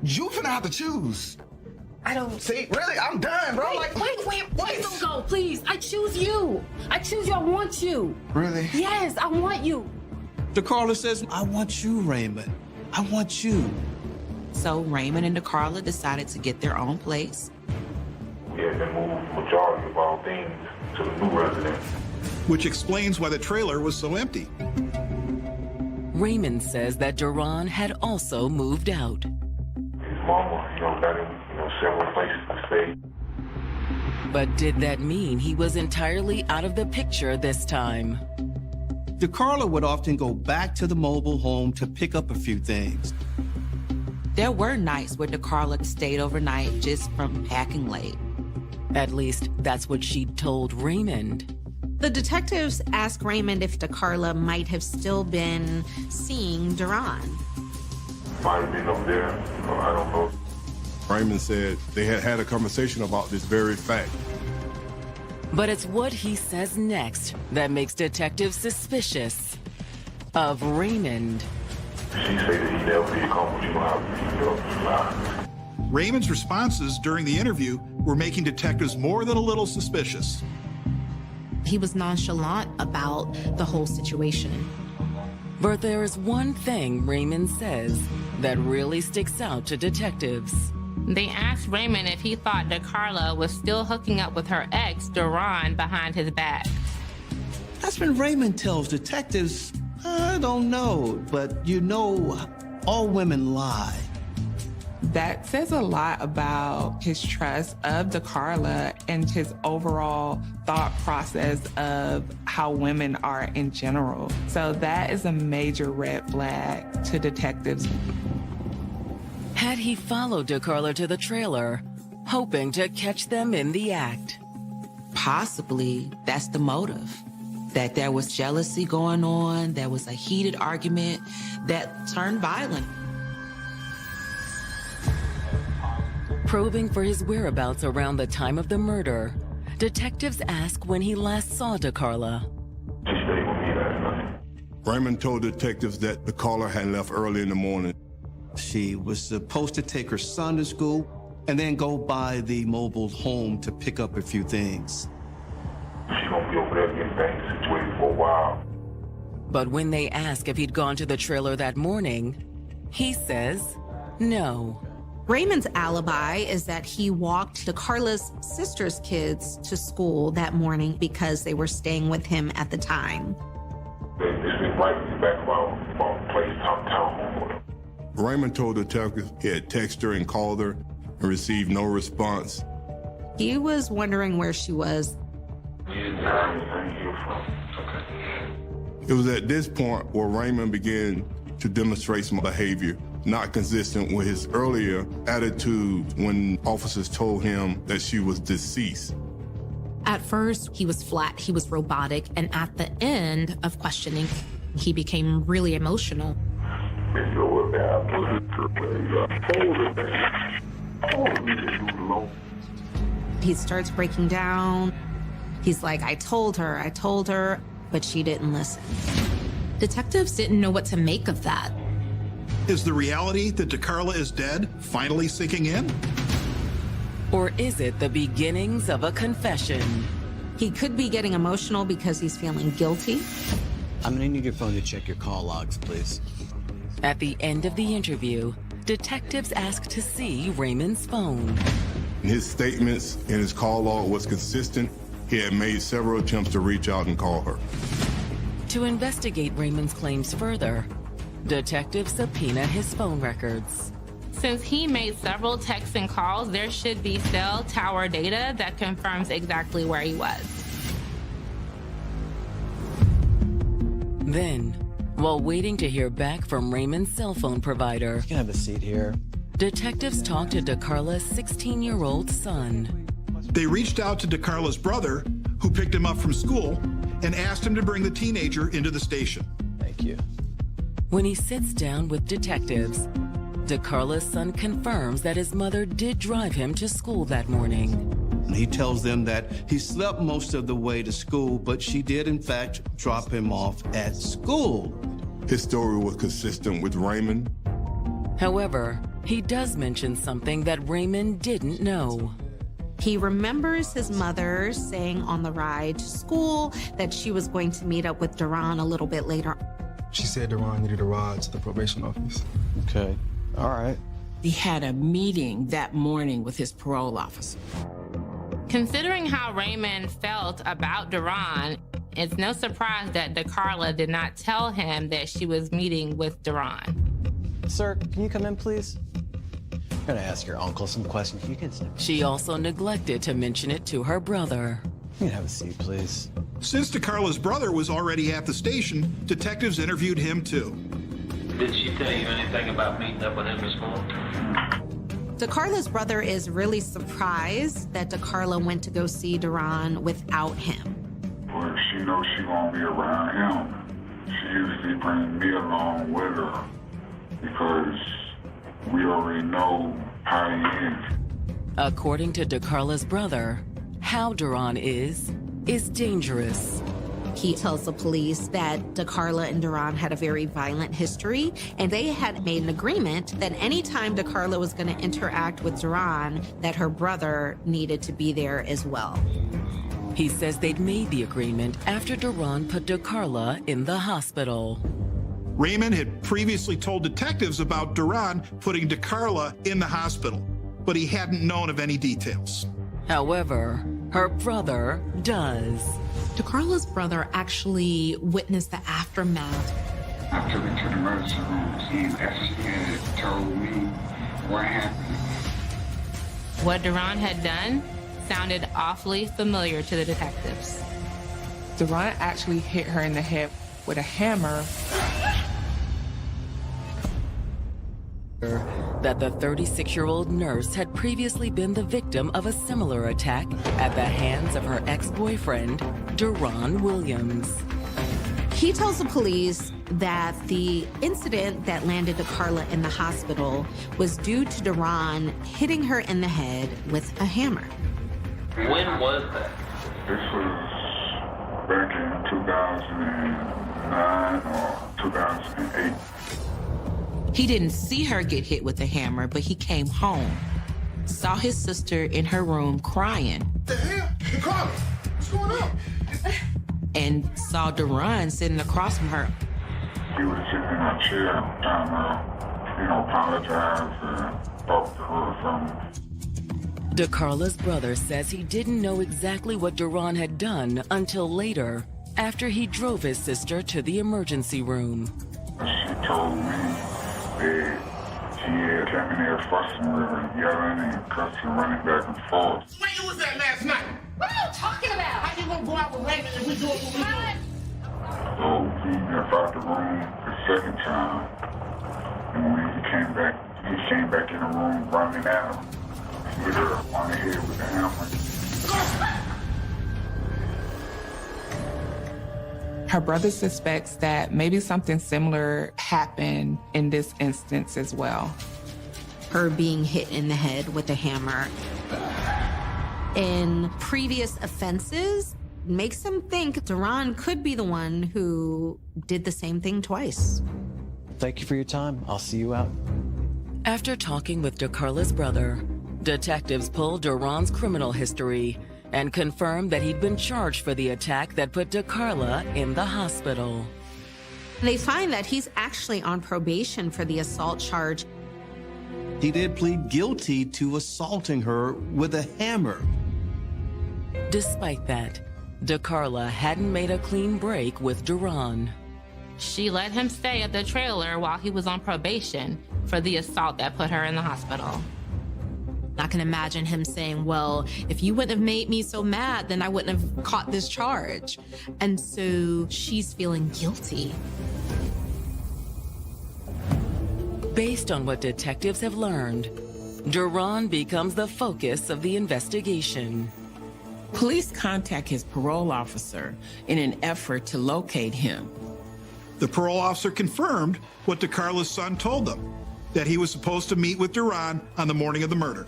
you finna have to choose. I don't. See, really, I'm done, bro. Wait, please don't go, please. I choose you. I choose you. I want you. Really? Yes, I want you. DeCarla says, I want you, Raymond. I want you. So Raymond and DeCarla decided to get their own place. We had been moved majority of our things to the new residence. Which explains why the trailer was so empty. Raymond says that Duran had also moved out. His mama, got him, several places to stay. But did that mean he was entirely out of the picture this time? DeCarla would often go back to the mobile home to pick up a few things. There were nights where DeCarla stayed overnight just from packing late. At least that's what she'd told Raymond. The detectives asked Raymond if DeCarla might have still been seeing Duran. Might have been up there. I don't know. Raymond said they had had a conversation about this very fact. But it's what he says next that makes detectives suspicious of Raymond. She said that he never did come, but you know how to lie. Raymond's responses during the interview were making detectives more than a little suspicious. He was nonchalant about the whole situation. But there is one thing Raymond says that really sticks out to detectives. They asked Raymond if he thought DeCarla was still hooking up with her ex, Duran, behind his back. That's when Raymond tells detectives, I don't know, but all women lie. That says a lot about his trust of DeCarla and his overall thought process of how women are in general. So that is a major red flag to detectives. Had he followed DeCarla to the trailer, hoping to catch them in the act? Possibly that's the motive. That there was jealousy going on, there was a heated argument that turned violent. Probing for his whereabouts around the time of the murder, detectives ask when he last saw DeCarla. She stayed with me last night. Raymond told detectives that DeCarla had left early in the morning. She was supposed to take her son to school and then go by the mobile home to pick up a few things. She's gonna be over there getting things situated for a while. But when they ask if he'd gone to the trailer that morning, he says no. Raymond's alibi is that he walked DeCarla's sister's kids to school that morning because they were staying with him at the time. This is right back about place town. Raymond told detectives he had texted her and called her and received no response. He was wondering where she was. It was at this point where Raymond began to demonstrate some behavior not consistent with his earlier attitude when officers told him that she was deceased. At first, he was flat, he was robotic, and at the end of questioning, he became really emotional. He starts breaking down. He's like, I told her, but she didn't listen. Detectives didn't know what to make of that. Is the reality that DeCarla is dead finally sinking in? Or is it the beginnings of a confession? He could be getting emotional because he's feeling guilty. I'm gonna need your phone to check your call logs, please. At the end of the interview, detectives ask to see Raymond's phone. His statements in his call log was consistent. He had made several attempts to reach out and call her. To investigate Raymond's claims further, detectives subpoena his phone records. Since he made several texts and calls, there should be cell tower data that confirms exactly where he was. Then, while waiting to hear back from Raymond's cell phone provider, you can have a seat here. Detectives talk to DeCarla's 16-year-old son. They reached out to DeCarla's brother, who picked him up from school, and asked him to bring the teenager into the station. Thank you. When he sits down with detectives, DeCarla's son confirms that his mother did drive him to school that morning. He tells them that he slept most of the way to school, but she did, in fact, drop him off at school. His story was consistent with Raymond. However, he does mention something that Raymond didn't know. He remembers his mother saying on the ride to school that she was going to meet up with Duran a little bit later. She said Duran needed a ride to the probation office. Okay. All right. He had a meeting that morning with his parole officer. Considering how Raymond felt about Duran, it's no surprise that DeCarla did not tell him that she was meeting with Duran. Sir, can you come in, please? I'm gonna ask your uncle some questions. You can sit. She also neglected to mention it to her brother. You can have a seat, please. Since DeCarla's brother was already at the station, detectives interviewed him too. Did she tell you anything about meeting up with him this morning? DeCarla's brother is really surprised that DeCarla went to go see Duran without him. But she knows she won't be around him. She usually brings me along with her because we already know how he is. According to DeCarla's brother, how Duran is dangerous. He tells the police that DeCarla and Duran had a very violent history, and they had made an agreement that anytime DeCarla was going to interact with Duran, that her brother needed to be there as well. He says they'd made the agreement after Duran put DeCarla in the hospital. Raymond had previously told detectives about Duran putting DeCarla in the hospital, but he hadn't known of any details. However, her brother does. DeCarla's brother actually witnessed the aftermath. I took her to the emergency room. He investigated, told me what happened. What Duran had done sounded awfully familiar to the detectives. Duran actually hit her in the head with a hammer. That the 36-year-old nurse had previously been the victim of a similar attack at the hands of her ex-boyfriend, Duran Williams. He tells the police that the incident that landed DeCarla in the hospital was due to Duran hitting her in the head with a hammer. When was that? This was back in 2009 or 2008. He didn't see her get hit with a hammer, but he came home, saw his sister in her room crying. What the hell? DeCarla, what's going on? And saw Duran sitting across from her. He was sitting in a chair trying to, apologize and talk to her or something. DeCarla's brother says he didn't know exactly what Duran had done until later, after he drove his sister to the emergency room. She told me that she had him in there fussing with her, yelling and cussing, running back and forth. Where you was at last night? What are you talking about? How you gonna go out with Raymond if we doing what we doing? So he left out the room the second time. And when he came back in the room running out. Hit her on the head with the hammer. Her brother suspects that maybe something similar happened in this instance as well. Her being hit in the head with a hammer in previous offenses makes him think Duran could be the one who did the same thing twice. Thank you for your time. I'll see you out. After talking with DeCarla's brother, detectives pulled Duran's criminal history and confirmed that he'd been charged for the attack that put DeCarla in the hospital. They find that he's actually on probation for the assault charge. He did plead guilty to assaulting her with a hammer. Despite that, DeCarla hadn't made a clean break with Duran. She let him stay at the trailer while he was on probation for the assault that put her in the hospital. I can imagine him saying, well, if you wouldn't have made me so mad, then I wouldn't have caught this charge. And so she's feeling guilty. Based on what detectives have learned, Duran becomes the focus of the investigation. Police contact his parole officer in an effort to locate him. The parole officer confirmed what DeCarla's son told them, that he was supposed to meet with Duran on the morning of the murder.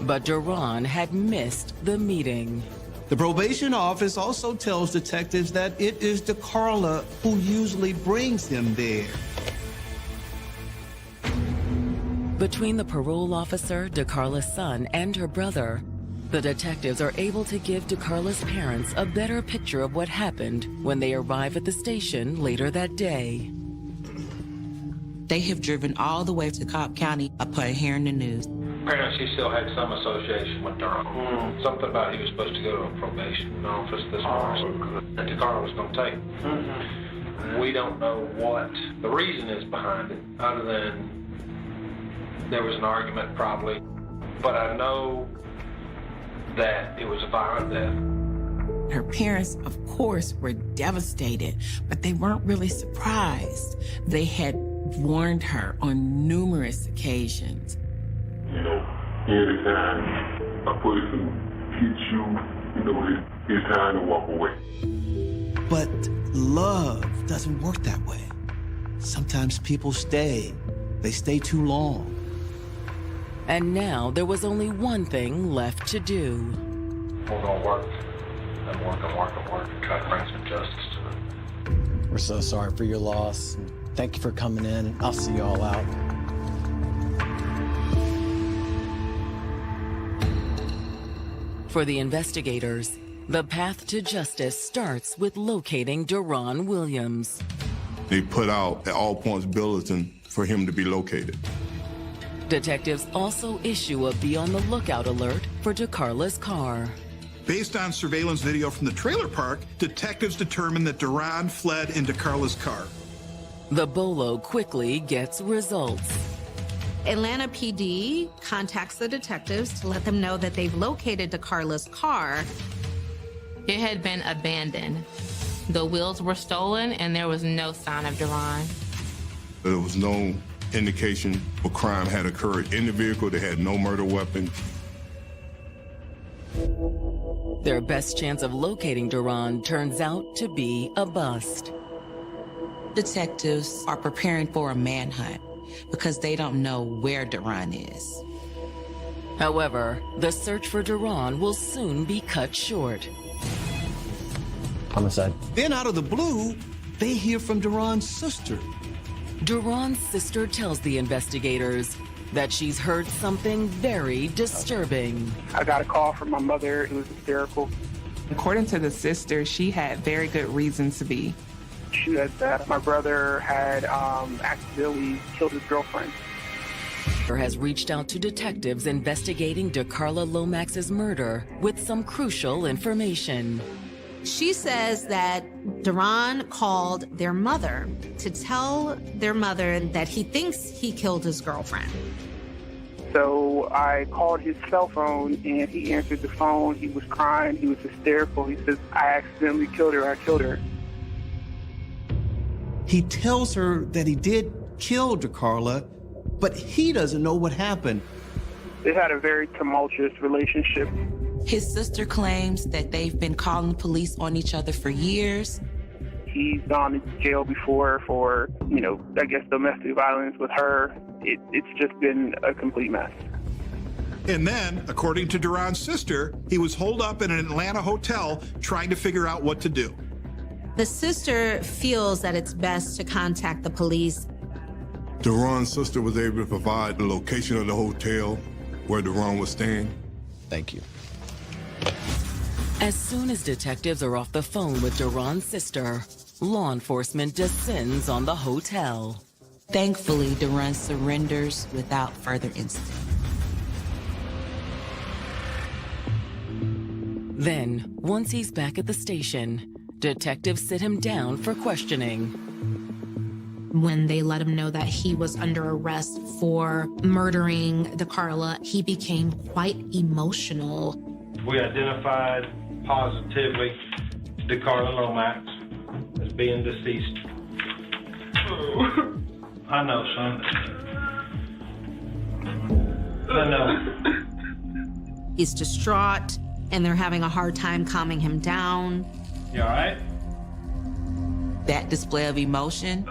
But Duran had missed the meeting. The probation office also tells detectives that it is DeCarla who usually brings him there. Between the parole officer, DeCarla's son, and her brother, the detectives are able to give DeCarla's parents a better picture of what happened when they arrive at the station later that day. They have driven all the way to Cobb County upon hearing the news. Apparently, she still had some association with Durham. Something about he was supposed to go to a probation office this morning, and DeCarla was going to take him. We don't know what the reason is behind it, other than there was an argument probably. But I know that it was a violent death. Her parents, of course, were devastated, but they weren't really surprised. They had warned her on numerous occasions. You know, anytime a person hits you, you know, it's time to walk away. But love doesn't work that way. Sometimes people stay. They stay too long. And now there was only one thing left to do. We're going to work and work and work and work and try to bring some justice to it. We're so sorry for your loss. Thank you for coming in. I'll see you all out. For the investigators, the path to justice starts with locating Deron Williams. They put out an all points bulletin for him to be located. Detectives also issue a be on the lookout alert for DeCarla's car. Based on surveillance video from the trailer park, detectives determined that Deron fled in DeCarla's car. The Bolo quickly gets results. Atlanta PD contacts the detectives to let them know that they've located DeCarla's car. It had been abandoned. The wheels were stolen and there was no sign of Deron. There was no indication a crime had occurred in the vehicle. They had no murder weapon. Their best chance of locating Deron turns out to be a bust. Detectives are preparing for a manhunt because they don't know where Deron is. However, the search for Deron will soon be cut short. Homicide. Then out of the blue, they hear from Deron's sister. Deron's sister tells the investigators that she's heard something very disturbing. I got a call from my mother. It was hysterical. According to the sister, she had very good reason to be. She said that my brother had accidentally killed his girlfriend. Has reached out to detectives investigating DeCarla Lomax's murder with some crucial information. She says that Deron called their mother to tell their mother that he thinks he killed his girlfriend. So I called his cell phone and he answered the phone. He was crying. He was hysterical. He says, I accidentally killed her. I killed her. He tells her that he did kill DeCarla, but he doesn't know what happened. They had a very tumultuous relationship. His sister claims that they've been calling the police on each other for years. He's gone to jail before for, I guess domestic violence with her. It's just been a complete mess. And then, according to Deron's sister, he was holed up in an Atlanta hotel trying to figure out what to do. The sister feels that it's best to contact the police. Deron's sister was able to provide the location of the hotel where Deron was staying. Thank you. As soon as detectives are off the phone with Deron's sister, law enforcement descends on the hotel. Thankfully, Deron surrenders without further incident. Then, once he's back at the station, detectives sit him down for questioning. When they let him know that he was under arrest for murdering DeCarla, he became quite emotional. We identified positively DeCarla Lomax as being deceased. I know, son. I know. He's distraught, and they're having a hard time calming him down. You all right? That display of emotion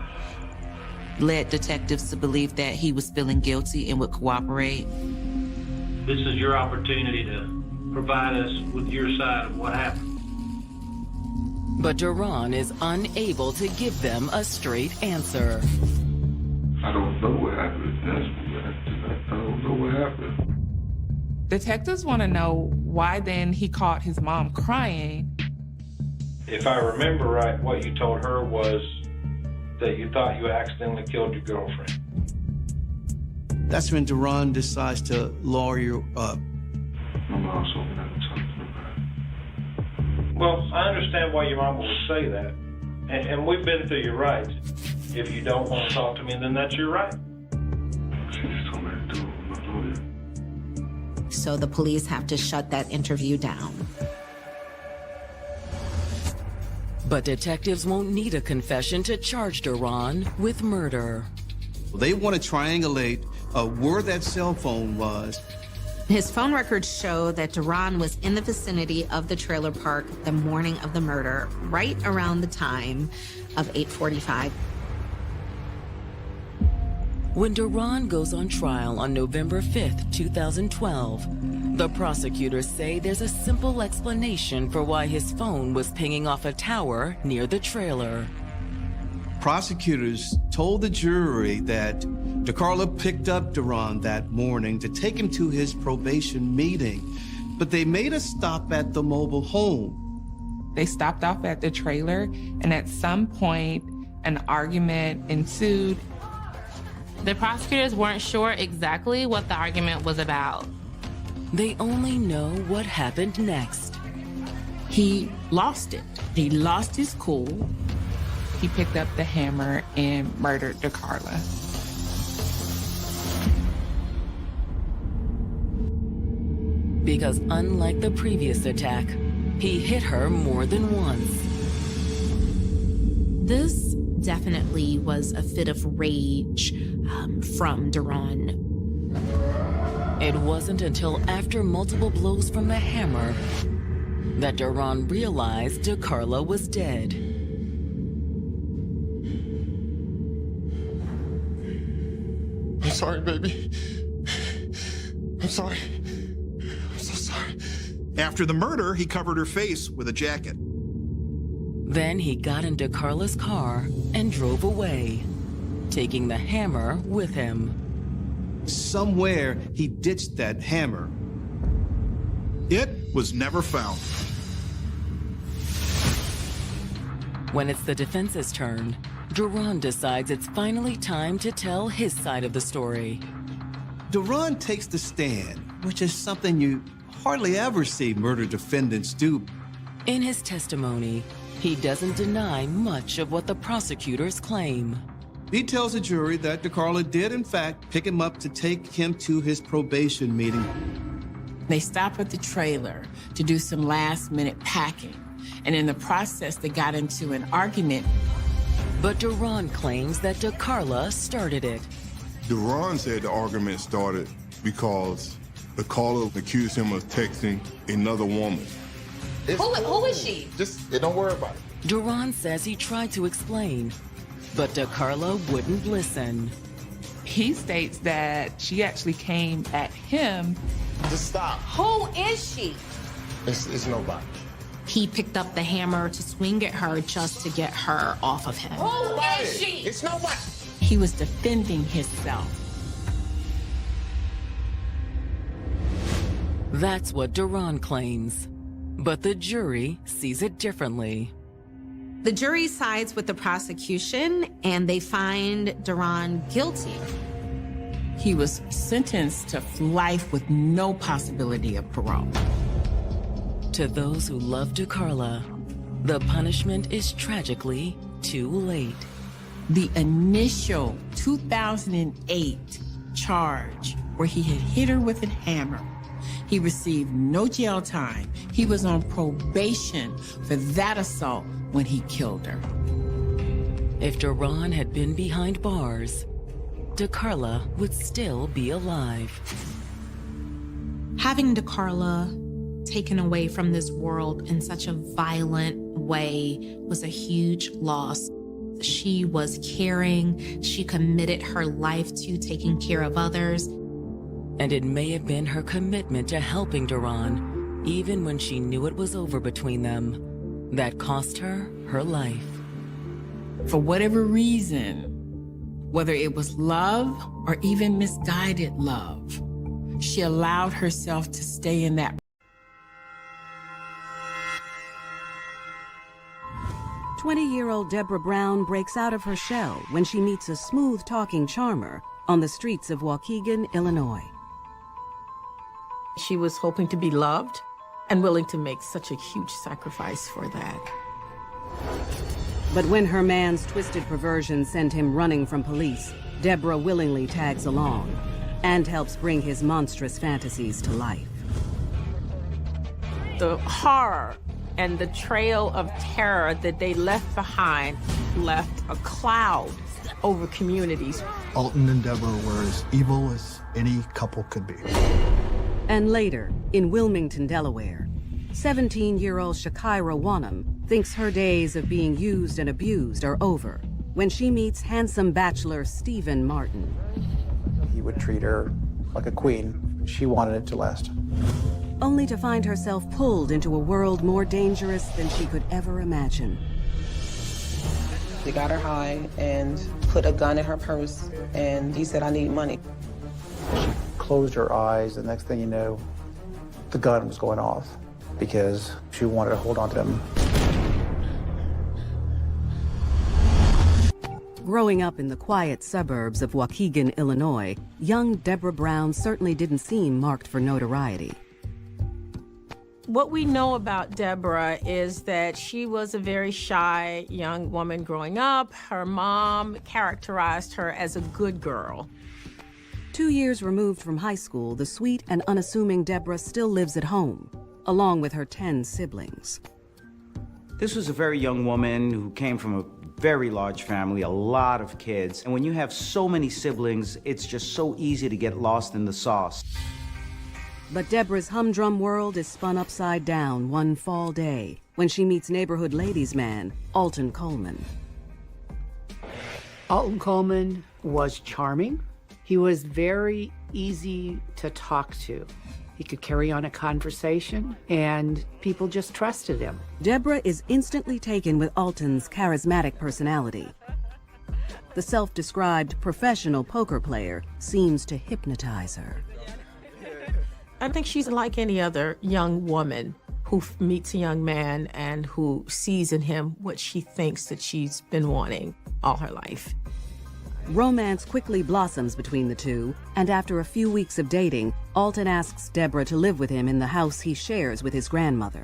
led detectives to believe that he was feeling guilty and would cooperate. This is your opportunity to provide us with your side of what happened. But Deron is unable to give them a straight answer. I don't know what happened. I don't know what happened. Detectives want to know why then he caught his mom crying. If I remember right, what you told her was that you thought you accidentally killed your girlfriend. That's when Duran decides to lawyer up. My mom's told me not to talk to nobody. Well, I understand why your mama would say that. And we've been through your rights. If you don't want to talk to me, then that's your right. She just told me to do it with my lawyer. So the police have to shut that interview down. But detectives won't need a confession to charge Duran with murder. They want to triangulate where that cell phone was. His phone records show that Duran was in the vicinity of the trailer park the morning of the murder, right around the time of 8:45. When Duran goes on trial on November 5th, 2012, the prosecutors say there's a simple explanation for why his phone was pinging off a tower near the trailer. Prosecutors told the jury that DeCarlo picked up Duran that morning to take him to his probation meeting, but they made a stop at the mobile home. They stopped off at the trailer, and at some point, an argument ensued. The prosecutors weren't sure exactly what the argument was about. They only know what happened next. He lost it. He lost his cool. He picked up the hammer and murdered DeCarla. Because unlike the previous attack, he hit her more than once. This definitely was a fit of rage from Duran. It wasn't until after multiple blows from the hammer that Duran realized DeCarlo was dead. I'm sorry, baby. I'm sorry. I'm so sorry. After the murder, he covered her face with a jacket. Then he got in DeCarlo's car and drove away, taking the hammer with him. Somewhere he ditched that hammer. It was never found. When it's the defense's turn, Duran decides it's finally time to tell his side of the story. Duran takes the stand, which is something you hardly ever see murder defendants do. In his testimony, he doesn't deny much of what the prosecutors claim. He tells the jury that DeCarlo did, in fact, pick him up to take him to his probation meeting. They stop at the trailer to do some last-minute packing. And in the process, they got into an argument. But Duran claims that DeCarlo started it. Duran said the argument started because DeCarlo accused him of texting another woman. Who is she? Don't worry about it. Duran says he tried to explain, but DeCarlo wouldn't listen. He states that she actually came at him. Just stop. Who is she? It's nobody. He picked up the hammer to swing at her just to get her off of him. Who is she? It's nobody. He was defending himself. That's what Duran claims, but the jury sees it differently. The jury sides with the prosecution and they find Duran guilty. He was sentenced to life with no possibility of parole. To those who love DeCarlo, the punishment is tragically too late. The initial 2008 charge where he had hit her with a hammer, he received no jail time. He was on probation for that assault when he killed her. If Duran had been behind bars, DeCarlo would still be alive. Having DeCarlo taken away from this world in such a violent way was a huge loss. She was caring. She committed her life to taking care of others. And it may have been her commitment to helping Duran, even when she knew it was over between them, that cost her her life. For whatever reason, Whether it was love or even misguided love, she allowed herself to stay in that. 20-year-old Deborah Brown breaks out of her shell when she meets a smooth-talking charmer on the streets of Waukegan, Illinois. She was hoping to be loved and willing to make such a huge sacrifice for that. But when her man's twisted perversions send him running from police, Deborah willingly tags along and helps bring his monstrous fantasies to life. The horror and the trail of terror that they left behind left a cloud over communities. Alton and Deborah were as evil as any couple could be. And later, in Wilmington, Delaware, 17-year-old Shakira Wanham thinks her days of being used and abused are over when she meets handsome bachelor Stephen Martin. He would treat her like a queen. She wanted it to last. Only to find herself pulled into a world more dangerous than she could ever imagine. They got her high and put a gun in her purse, and he said, "I need money." She closed her eyes, the next thing you know, the gun was going off because she wanted to hold on to him. Growing up in the quiet suburbs of Waukegan, Illinois, young Deborah Brown certainly didn't seem marked for notoriety. What we know about Deborah is that she was a very shy young woman growing up. Her mom characterized her as a good girl. 2 years removed from high school, the sweet and unassuming Deborah still lives at home, along with her 10 siblings. This was a very young woman who came from a very large family, a lot of kids. And when you have so many siblings, it's just so easy to get lost in the sauce. But Deborah's humdrum world is spun upside down one fall day when she meets neighborhood ladies' man, Alton Coleman. Alton Coleman was charming. He was very easy to talk to. He could carry on a conversation, and people just trusted him. Deborah is instantly taken with Alton's charismatic personality. The self-described professional poker player seems to hypnotize her. I think she's like any other young woman who meets a young man and who sees in him what she thinks that she's been wanting all her life. Romance quickly blossoms between the two, and after a few weeks of dating, Alton asks Deborah to live with him in the house he shares with his grandmother.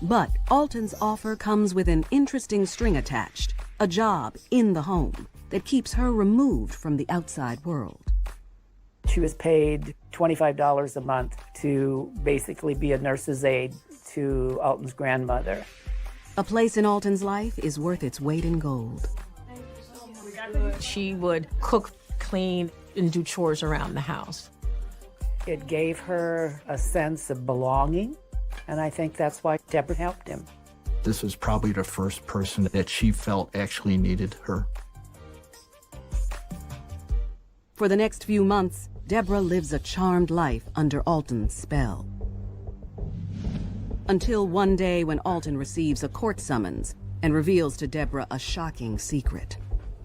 But Alton's offer comes with an interesting string attached, a job in the home that keeps her removed from the outside world. She was paid $25 a month to basically be a nurse's aide to Alton's grandmother. A place in Alton's life is worth its weight in gold. She would cook, clean, and do chores around the house. It gave her a sense of belonging, and I think that's why Deborah helped him. This was probably the first person that she felt actually needed her. For the next few months, Deborah lives a charmed life under Alton's spell. Until one day when Alton receives a court summons and reveals to Deborah a shocking secret.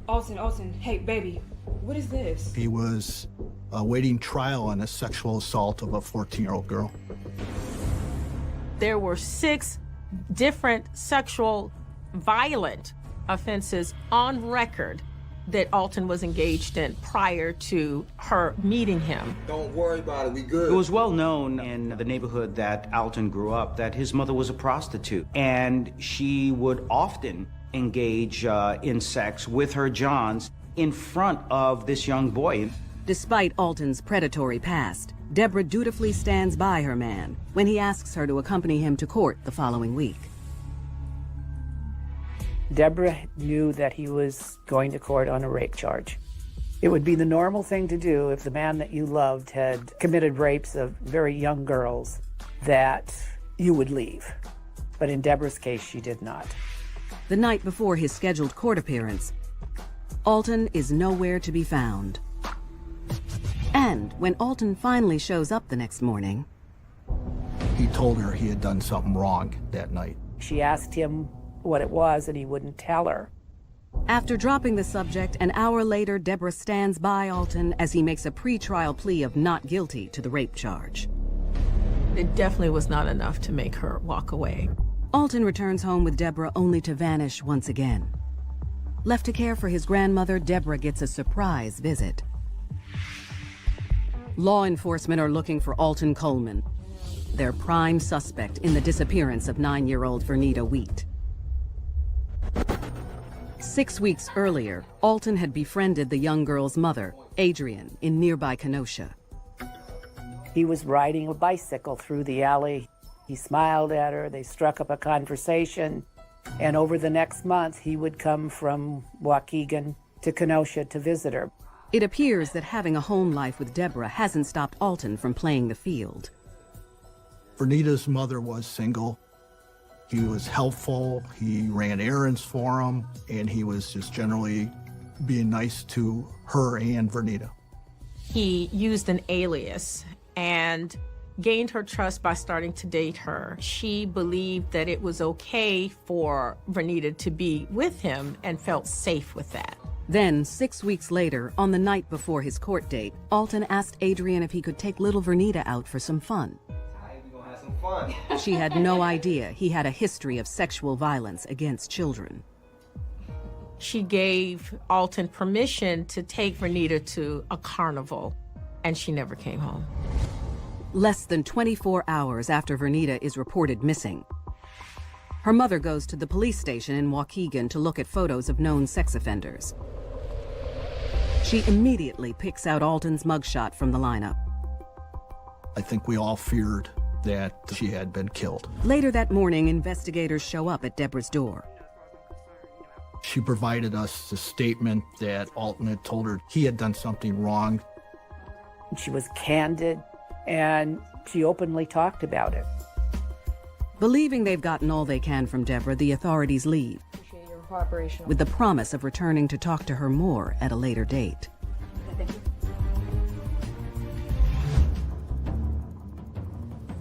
Alton, hey, baby, what is this? He was awaiting trial on a sexual assault of a 14-year-old girl. There were 6 different sexual violent offenses on record that Alton was engaged in prior to her meeting him. Don't worry about it, we good. It was well known in the neighborhood that Alton grew up that his mother was a prostitute, and she would often engage in sex with her Johns in front of this young boy. Despite Alton's predatory past, Deborah dutifully stands by her man when he asks her to accompany him to court the following week. Deborah knew that he was going to court on a rape charge. It would be the normal thing to do if the man that you loved had committed rapes of very young girls, that you would leave. But in Deborah's case, she did not. The night before his scheduled court appearance, Alton is nowhere to be found. And when Alton finally shows up the next morning, He told her he had done something wrong that night. She asked him what it was, and he wouldn't tell her. After dropping the subject, an hour later, Deborah stands by Alton as he makes a pre-trial plea of not guilty to the rape charge. It definitely was not enough to make her walk away. Alton returns home with Deborah only to vanish once again. Left to care for his grandmother, Deborah gets a surprise visit. Law enforcement are looking for Alton Coleman, their prime suspect in the disappearance of 9-year-old Vernita Wheat. 6 weeks earlier, Alton had befriended the young girl's mother, Adrian, in nearby Kenosha. He was riding a bicycle through the alley. He smiled at her, they struck up a conversation, and over the next month he would come from Waukegan to Kenosha to visit her. It appears that having a home life with Deborah hasn't stopped Alton from playing the field. Vernita's mother was single. He was helpful, he ran errands for him, and he was just generally being nice to her and Vernita. He used an alias and gained her trust by starting to date her. She believed that it was okay for Vernita to be with him and felt safe with that. Then, 6 weeks later, on the night before his court date, Alton asked Adrian if he could take little Vernita out for some fun. Fun. She had no idea he had a history of sexual violence against children. She gave Alton permission to take Vernita to a carnival, and she never came home. Less than 24 hours after Vernita is reported missing, her mother goes to the police station in Waukegan to look at photos of known sex offenders. She immediately picks out Alton's mugshot from the lineup. I think we all feared that she had been killed. Later that morning, investigators show up at Deborah's door. She provided us a statement that Alton had told her he had done something wrong. She was candid, and she openly talked about it. Believing they've gotten all they can from Deborah, the authorities leave, with the promise of returning to talk to her more at a later date.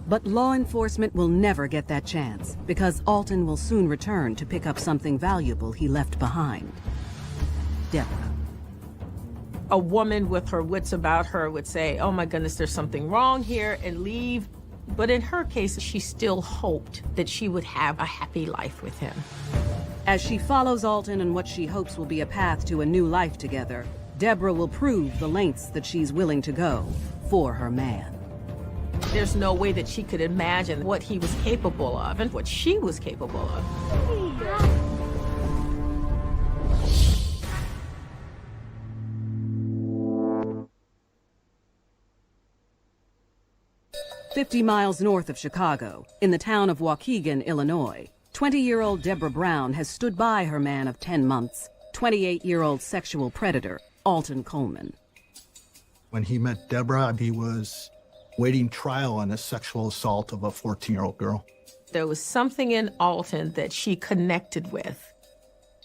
But law enforcement will never get that chance, because Alton will soon return to pick up something valuable he left behind. Deborah. A woman with her wits about her would say, oh my goodness, there's something wrong here, and leave. But in her case, she still hoped that she would have a happy life with him. As she follows Alton in what she hopes will be a path to a new life together, Deborah will prove the lengths that she's willing to go for her man. There's no way that she could imagine what he was capable of and what she was capable of. 50 miles north of Chicago, in the town of Waukegan, Illinois, 20-year-old Deborah Brown has stood by her man of 10 months, 28-year-old sexual predator, Alton Coleman. When he met Deborah, he was waiting trial on a sexual assault of a 14-year-old girl. There was something in Alton that she connected with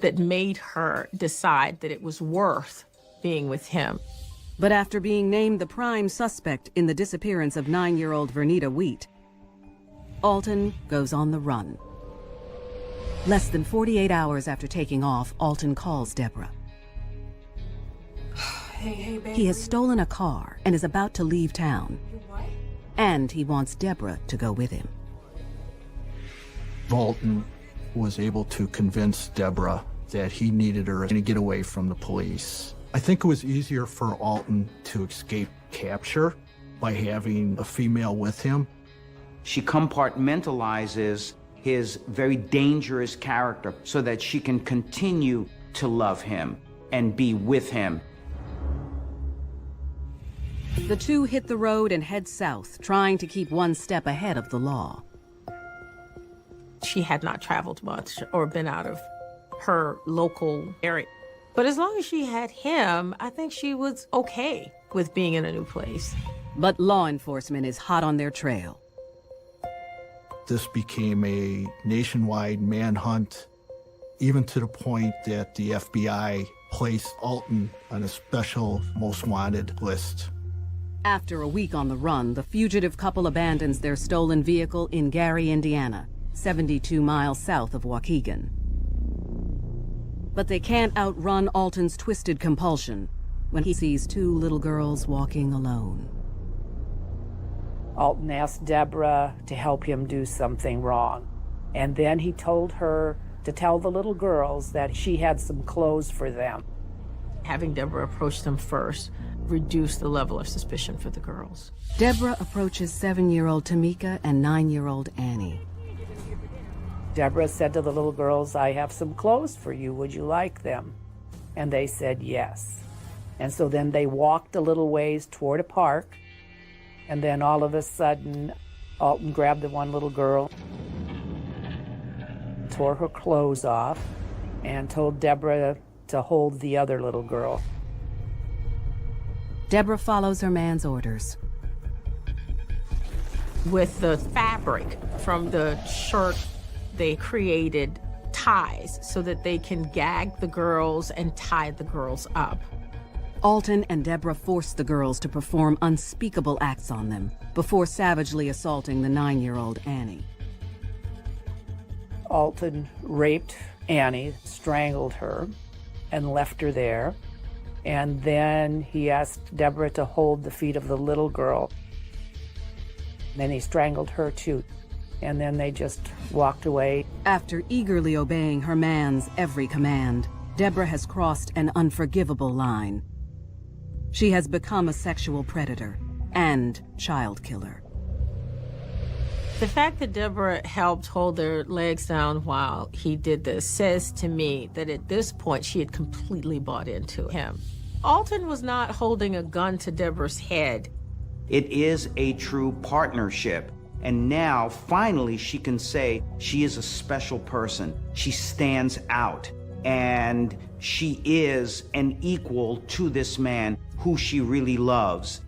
that made her decide that it was worth being with him. But after being named the prime suspect in the disappearance of 9-year-old Vernita Wheat, Alton goes on the run. Less than 48 hours after taking off, Alton calls Deborah. Hey, baby. He has stolen a car and is about to leave town. And he wants Deborah to go with him. Alton was able to convince Deborah that he needed her to get away from the police. I think it was easier for Alton to escape capture by having a female with him. She compartmentalizes his very dangerous character so that she can continue to love him and be with him. The two hit the road and head south, trying to keep one step ahead of the law. She had not traveled much or been out of her local area. But as long as she had him, I think she was okay with being in a new place. But law enforcement is hot on their trail. This became a nationwide manhunt, even to the point that the FBI placed Alton on a special most wanted list. After a week on the run, the fugitive couple abandons their stolen vehicle in Gary, Indiana, 72 miles south of Waukegan. But they can't outrun Alton's twisted compulsion when he sees two little girls walking alone. Alton asked Deborah to help him do something wrong. And then he told her to tell the little girls that she had some clothes for them. Having Deborah approach them first reduced the level of suspicion for the girls. Deborah approaches 7-year-old Tamika and 9-year-old Annie. Deborah said to the little girls, "I have some clothes for you. Would you like them?" And they said yes. And so then they walked a little ways toward a park. And then all of a sudden, Alton grabbed the one little girl, tore her clothes off, and told Deborah to hold the other little girl. Deborah follows her man's orders. With the fabric from the shirt, they created ties so that they can gag the girls and tie the girls up. Alton and Deborah forced the girls to perform unspeakable acts on them before savagely assaulting the 9-year-old Annie. Alton raped Annie, strangled her, and left her there. And then he asked Deborah to hold the feet of the little girl. Then he strangled her too. And then they just walked away. After eagerly obeying her man's every command, Deborah has crossed an unforgivable line. She has become a sexual predator and child killer. The fact that Deborah helped hold their legs down while he did this says to me that at this point she had completely bought into him. Alton was not holding a gun to Deborah's head. It is a true partnership. And now, finally, she can say she is a special person. She stands out. And she is an equal to this man who she really loves.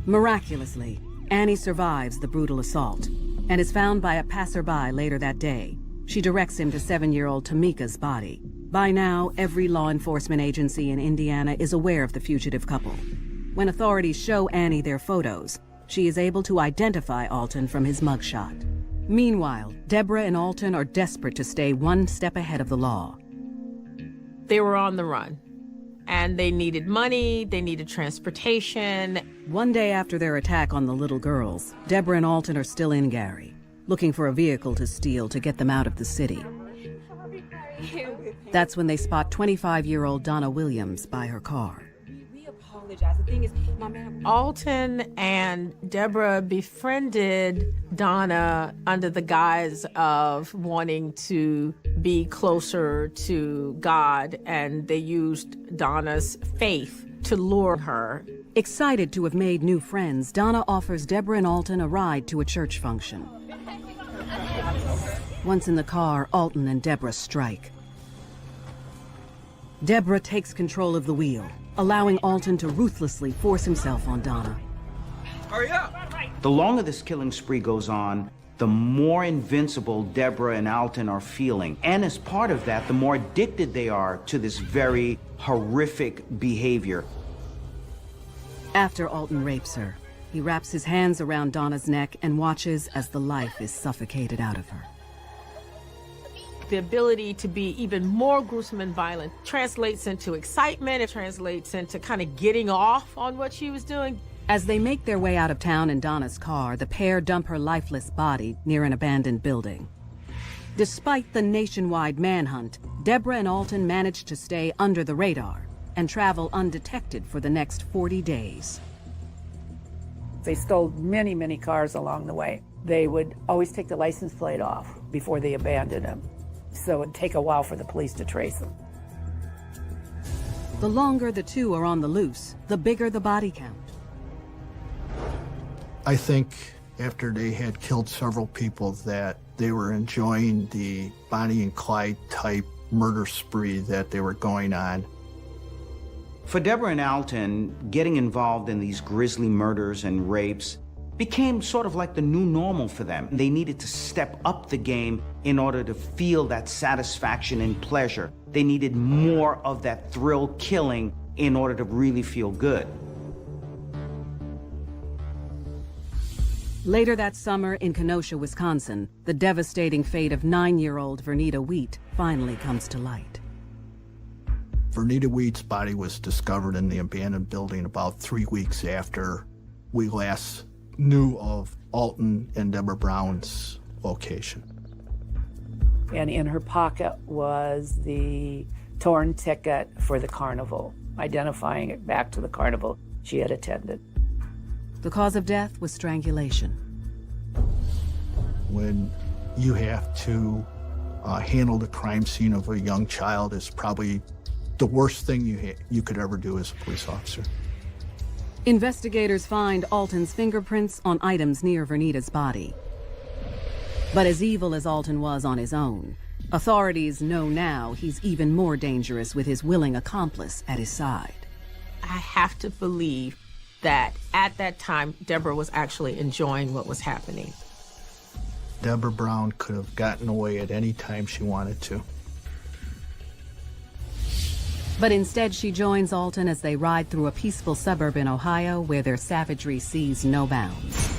Miraculously, Annie survives the brutal assault and is found by a passerby later that day. She directs him to 7-year-old Tamika's body. By now, every law enforcement agency in Indiana is aware of the fugitive couple. When authorities show Annie their photos, she is able to identify Alton from his mugshot. Meanwhile, Deborah and Alton are desperate to stay one step ahead of the law. They were on the run, and they needed money, they needed transportation. One day after their attack on the little girls, Deborah and Alton are still in Gary, looking for a vehicle to steal to get them out of the city. That's when they spot 25-year-old Donna Williams by her car. The thing is, my man... Alton and Deborah befriended Donna under the guise of wanting to be closer to God, and they used Donna's faith to lure her. Excited to have made new friends, Donna offers Deborah and Alton a ride to a church function. Once in the car, Alton and Deborah strike. Deborah takes control of the wheel, allowing Alton to ruthlessly force himself on Donna. Hurry up! The longer this killing spree goes on, the more invincible Deborah and Alton are feeling. And as part of that, the more addicted they are to this very horrific behavior. After Alton rapes her, he wraps his hands around Donna's neck and watches as the life is suffocated out of her. The ability to be even more gruesome and violent translates into excitement. It translates into kind of getting off on what she was doing. As they make their way out of town in Donna's car, the pair dump her lifeless body near an abandoned building. Despite the nationwide manhunt, Deborah and Alton managed to stay under the radar and travel undetected for the next 40 days. They stole many, many cars along the way. They would always take the license plate off before they abandoned them. So it'd take a while for the police to trace them. The longer the two are on the loose, the bigger the body count. I think after they had killed several people that they were enjoying the Bonnie and Clyde type murder spree that they were going on. For Deborah and Alton, getting involved in these grisly murders and rapes became sort of like the new normal for them. They needed to step up the game in order to feel that satisfaction and pleasure. They needed more of that thrill killing in order to really feel good. Later that summer in Kenosha, Wisconsin, the devastating fate of 9-year-old Vernita Wheat finally comes to light. Vernita Weed's body was discovered in the abandoned building about 3 weeks after we last knew of Alton and Deborah Brown's location. And in her pocket was the torn ticket for the carnival, identifying it back to the carnival she had attended. The cause of death was strangulation. When you have to handle the crime scene of a young child is probably the worst thing you could ever do as a police officer. Investigators find Alton's fingerprints on items near Vernita's body. But as evil as Alton was on his own, authorities know now he's even more dangerous with his willing accomplice at his side. I have to believe that at that time, Deborah was actually enjoying what was happening. Deborah Brown could have gotten away at any time she wanted to. But instead, she joins Alton as they ride through a peaceful suburb in Ohio where their savagery sees no bounds.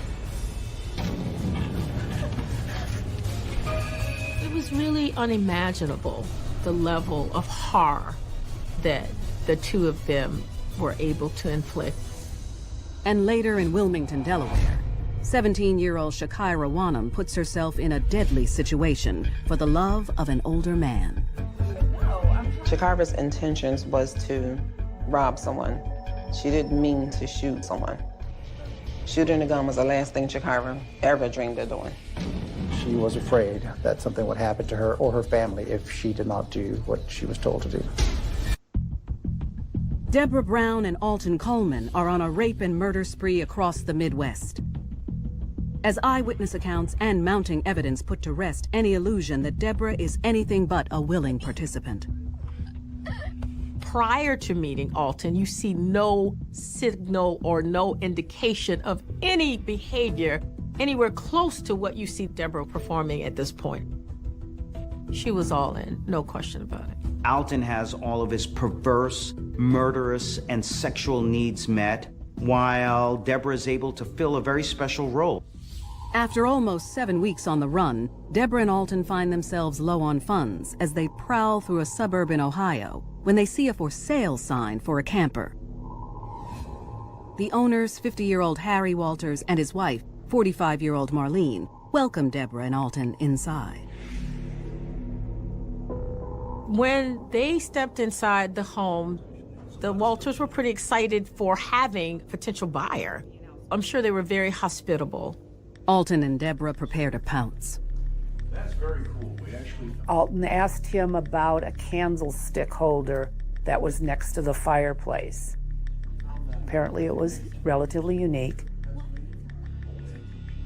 It was really unimaginable, the level of horror that the two of them were able to inflict. And later in Wilmington, Delaware, 17-year-old Shakira Wanham puts herself in a deadly situation for the love of an older man. Shakira's intentions was to rob someone. She didn't mean to shoot someone. Shooting a gun was the last thing Shakira ever dreamed of doing. She was afraid that something would happen to her or her family if she did not do what she was told to do. Deborah Brown and Alton Coleman are on a rape and murder spree across the Midwest. As eyewitness accounts and mounting evidence put to rest any illusion that Deborah is anything but a willing participant. Prior to meeting Alton, you see no signal or no indication of any behavior anywhere close to what you see Deborah performing at this point. She was all in, no question about it. Alton has all of his perverse, murderous, and sexual needs met, while Deborah is able to fill a very special role. After almost 7 weeks on the run, Deborah and Alton find themselves low on funds as they prowl through a suburb in Ohio when they see a for sale sign for a camper. The owners, 50-year-old Harry Walters, and his wife, 45-year-old Marlene, welcome Deborah and Alton inside. When they stepped inside the home, the Walters were pretty excited for having a potential buyer. I'm sure they were very hospitable. Alton and Deborah prepare to pounce. That's very cool. Alton asked him about a candlestick holder that was next to the fireplace. Apparently it was relatively unique.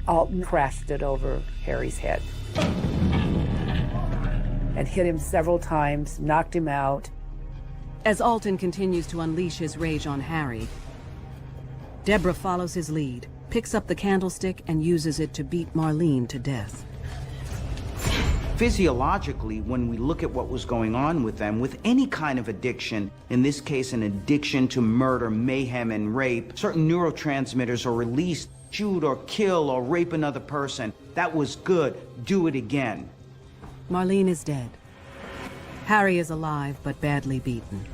Alton crashed it over Harry's head and hit him several times, knocked him out. As Alton continues to unleash his rage on Harry, Deborah follows his lead, picks up the candlestick, and uses it to beat Marlene to death. Physiologically, when we look at what was going on with them, with any kind of addiction, in this case an addiction to murder, mayhem, and rape, certain neurotransmitters are released. Shoot or kill or rape another person. That was good. Do it again. Marlene is dead. Harry is alive but badly beaten.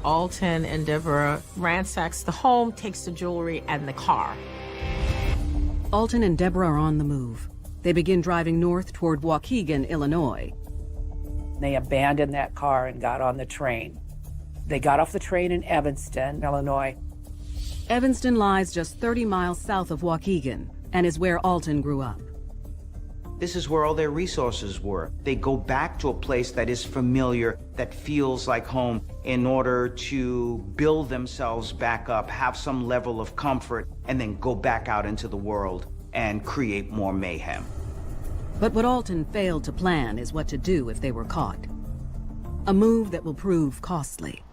Alton and Deborah ransacks the home, takes the jewelry and the car. Alton and Deborah are on the move. They begin driving north toward Waukegan, Illinois. They abandoned that car and got on the train. They got off the train in Evanston, Illinois. Evanston lies just 30 miles south of Waukegan and is where Alton grew up. This is where all their resources were. They go back to a place that is familiar, that feels like home, in order to build themselves back up, have some level of comfort, and then go back out into the world and create more mayhem. But what Alton failed to plan is what to do if they were caught. A move that will prove costly.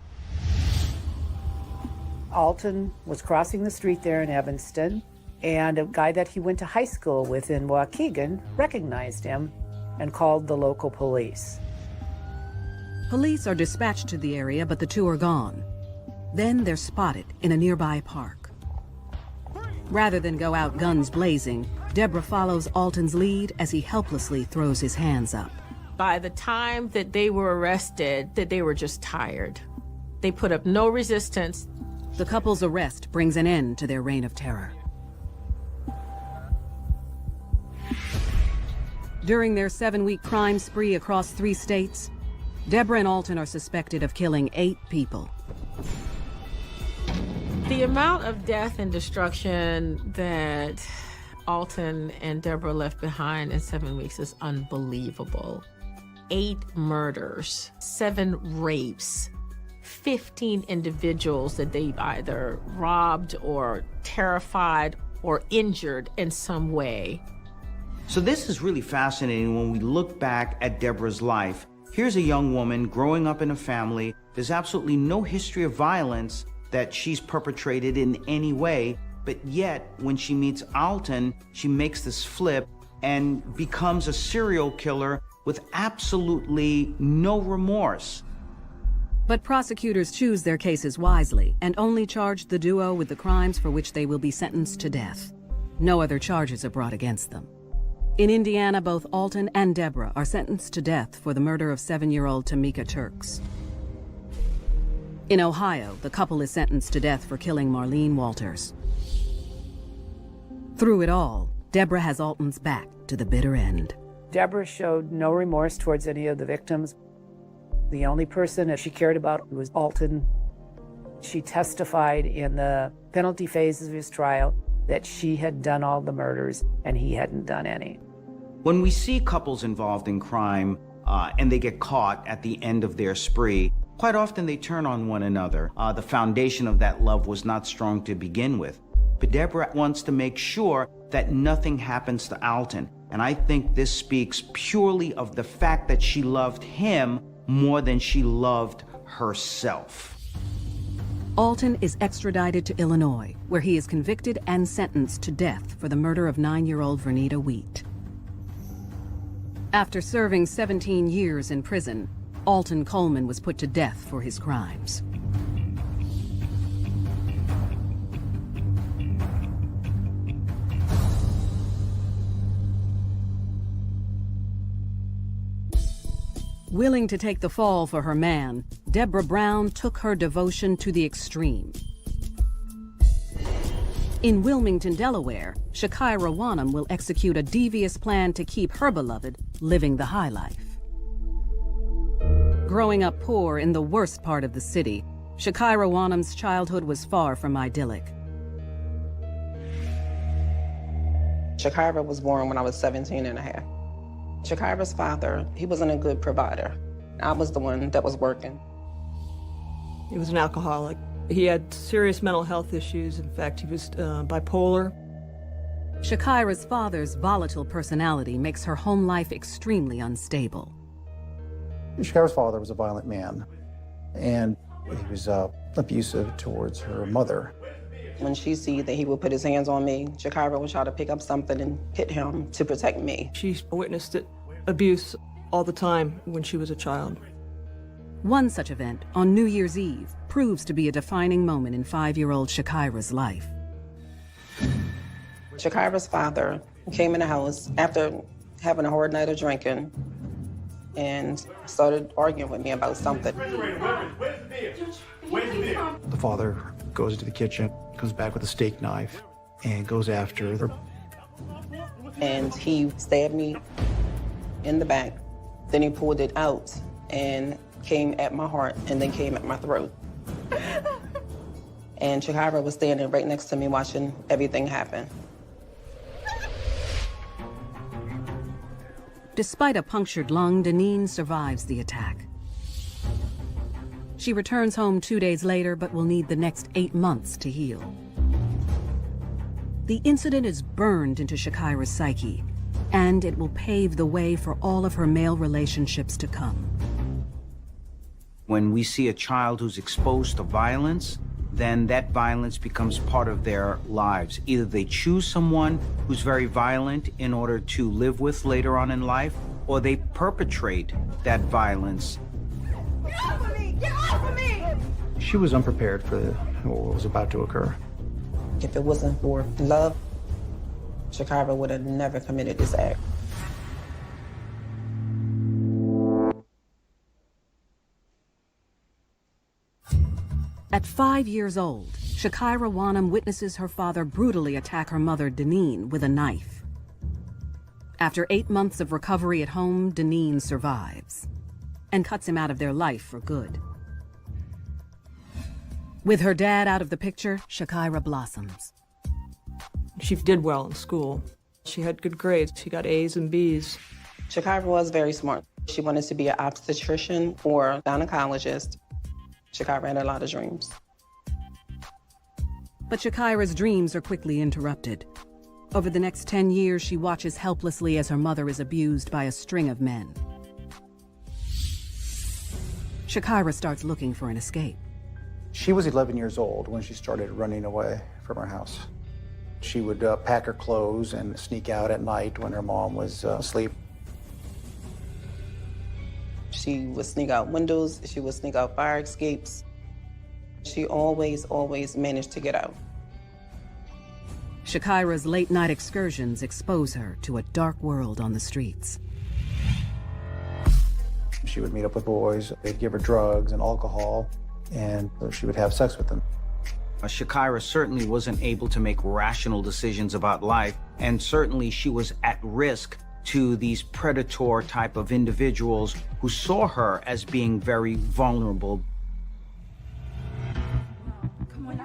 Alton was crossing the street there in Evanston, and a guy that he went to high school with in Waukegan recognized him and called the local police. Police are dispatched to the area, but the two are gone. Then they're spotted in a nearby park. Rather than go out guns blazing, Deborah follows Alton's lead as he helplessly throws his hands up. By the time that they were arrested, that they were just tired. They put up no resistance. The couple's arrest brings an end to their reign of terror. During their 7-week crime spree across 3 states, Deborah and Alton are suspected of killing 8 people. The amount of death and destruction that Alton and Deborah left behind in 7 weeks is unbelievable. 8 murders, 7 rapes, 15 individuals that they've either robbed or terrified or injured in some way. So this is really fascinating when we look back at Deborah's life. Here's a young woman growing up in a family. There's absolutely no history of violence that she's perpetrated in any way, but yet when she meets Alton, she makes this flip and becomes a serial killer with absolutely no remorse. But prosecutors choose their cases wisely and only charge the duo with the crimes for which they will be sentenced to death. No other charges are brought against them. In Indiana, both Alton and Deborah are sentenced to death for the murder of 7-year-old Tamika Turks. In Ohio, the couple is sentenced to death for killing Marlene Walters. Through it all, Deborah has Alton's back to the bitter end. Deborah showed no remorse towards any of the victims. The only person that she cared about was Alton. She testified in the penalty phases of his trial that she had done all the murders and he hadn't done any. When we see couples involved in crime and they get caught at the end of their spree, quite often they turn on one another. The foundation of that love was not strong to begin with. But Deborah wants to make sure that nothing happens to Alton. And I think this speaks purely of the fact that she loved him more than she loved herself. Alton is extradited to Illinois, where he is convicted and sentenced to death for the murder of 9-year-old Vernita Wheat. After serving 17 years in prison, Alton Coleman was put to death for his crimes. Willing to take the fall for her man, Deborah Brown took her devotion to the extreme. In Wilmington, Delaware, Shakira Wanham will execute a devious plan to keep her beloved living the high life. Growing up poor in the worst part of the city, Shakira Wanham's childhood was far from idyllic. Shakira was born when I was 17 and a half. Shakira's father, he wasn't a good provider. I was the one that was working. He was an alcoholic. He had serious mental health issues. In fact, he was bipolar. Shakira's father's volatile personality makes her home life extremely unstable. Shakira's father was a violent man, and he was abusive towards her mother. When she see that he would put his hands on me, Shakira would try to pick up something and hit him to protect me. She witnessed abuse all the time when she was a child. One such event, on New Year's Eve, proves to be a defining moment in 5-year-old Shakira's life. Shakira's father came in the house after having a hard night of drinking and started arguing with me about something. The father goes into the kitchen, comes back with a steak knife, and goes after her. And he stabbed me in the back. Then he pulled it out and came at my heart and then came at my throat. And Shakira was standing right next to me watching everything happen. Despite a punctured lung, Deneen survives the attack. She returns home 2 days later, but will need the next 8 months to heal. The incident is burned into Shakira's psyche, and it will pave the way for all of her male relationships to come. When we see a child who's exposed to violence, then that violence becomes part of their lives. Either they choose someone who's very violent in order to live with later on in life, or they perpetrate that violence. Get off of me! Get off of me! She was unprepared for what was about to occur. If it wasn't for love, Shakira would have never committed this act. At 5 years old, Shakira Wanham witnesses her father brutally attack her mother, Deneen, with a knife. After 8 months of recovery at home, Deneen survives and cuts him out of their life for good. With her dad out of the picture, Shakira blossoms. She did well in school. She had good grades. She got A's and B's. Shakira was very smart. She wanted to be an obstetrician or gynecologist. Shakira had a lot of dreams. But Shakira's dreams are quickly interrupted. Over the next 10 years, she watches helplessly as her mother is abused by a string of men. Shakira starts looking for an escape. She was 11 years old when she started running away from her house. She would pack her clothes and sneak out at night when her mom was asleep. She would sneak out windows. She would sneak out fire escapes. She always managed to get out. Shakira's late-night excursions expose her to a dark world on the streets. She would meet up with boys. They'd give her drugs and alcohol, and she would have sex with them. Shakira certainly wasn't able to make rational decisions about life, and certainly she was at risk to these predator type of individuals who saw her as being very vulnerable.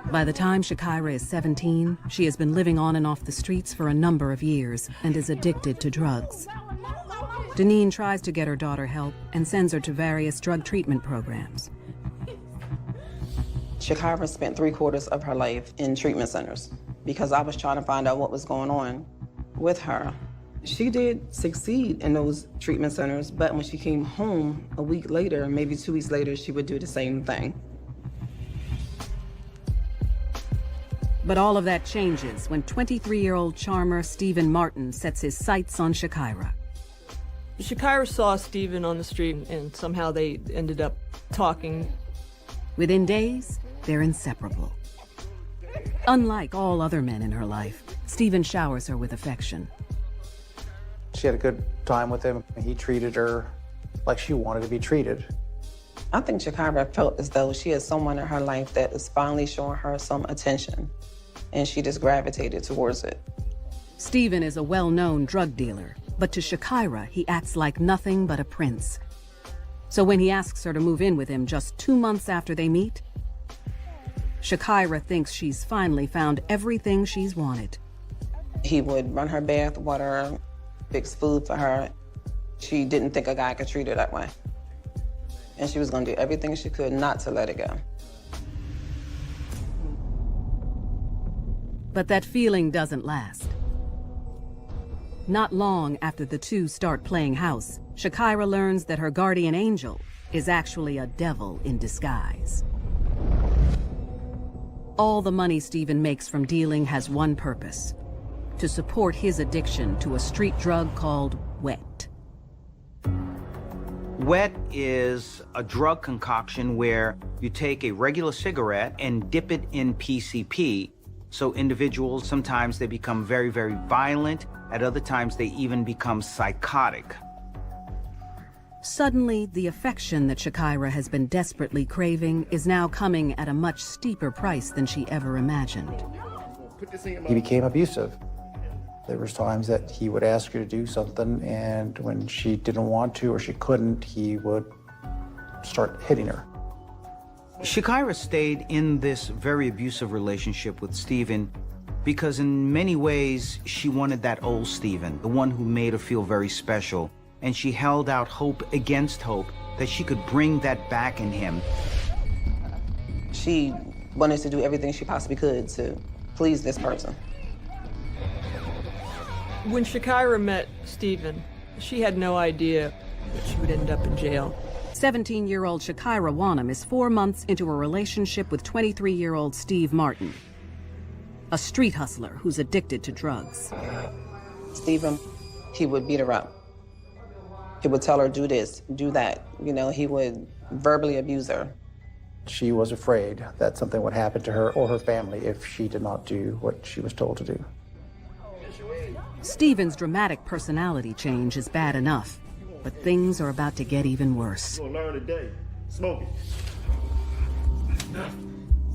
By the time Shakira is 17, she has been living on and off the streets for a number of years and is addicted to drugs. Deneen tries to get her daughter help and sends her to various drug treatment programs. Shakira spent 3/4 of her life in treatment centers because I was trying to find out what was going on with her. She did succeed in those treatment centers, but when she came home a week later, maybe 2 weeks later, she would do the same thing. But all of that changes when 23-year-old charmer Stephen Martin sets his sights on Shakira. Shakira saw Stephen on the street, and somehow they ended up talking. Within days, they're inseparable. Unlike all other men in her life, Stephen showers her with affection. She had a good time with him. He treated her like she wanted to be treated. I think Shakira felt as though she had someone in her life that is finally showing her some attention, and she just gravitated towards it. Stephen is a well-known drug dealer, but to Shakira, he acts like nothing but a prince. So when he asks her to move in with him just 2 months after they meet, Shakira thinks she's finally found everything she's wanted. He would run her bath, water, fix food for her. She didn't think a guy could treat her that way. And she was gonna do everything she could not to let it go. But that feeling doesn't last. Not long after the two start playing house, Shakira learns that her guardian angel is actually a devil in disguise. All the money Stephen makes from dealing has one purpose: to support his addiction to a street drug called Wet. Wet is a drug concoction where you take a regular cigarette and dip it in PCP. So individuals, sometimes they become very, very violent. At other times, they even become psychotic. Suddenly, the affection that Shakira has been desperately craving is now coming at a much steeper price than she ever imagined. He became abusive. There was times that he would ask her to do something, and when she didn't want to or she couldn't, he would start hitting her. Shakira stayed in this very abusive relationship with Stephen because in many ways, she wanted that old Stephen, the one who made her feel very special. And she held out hope against hope that she could bring that back in him. She wanted to do everything she possibly could to please this person. When Shakira met Stephen, she had no idea that she would end up in jail. 17-year-old Shakira Wanham is 4 months into a relationship with 23-year-old Steve Martin, a street hustler who's addicted to drugs. Stephen, he would beat her up. He would tell her, do this, do that. You know, he would verbally abuse her. She was afraid that something would happen to her or her family if she did not do what she was told to do. Stephen's dramatic personality change is bad enough, but things are about to get even worse. You're gonna learn today. Smoke it.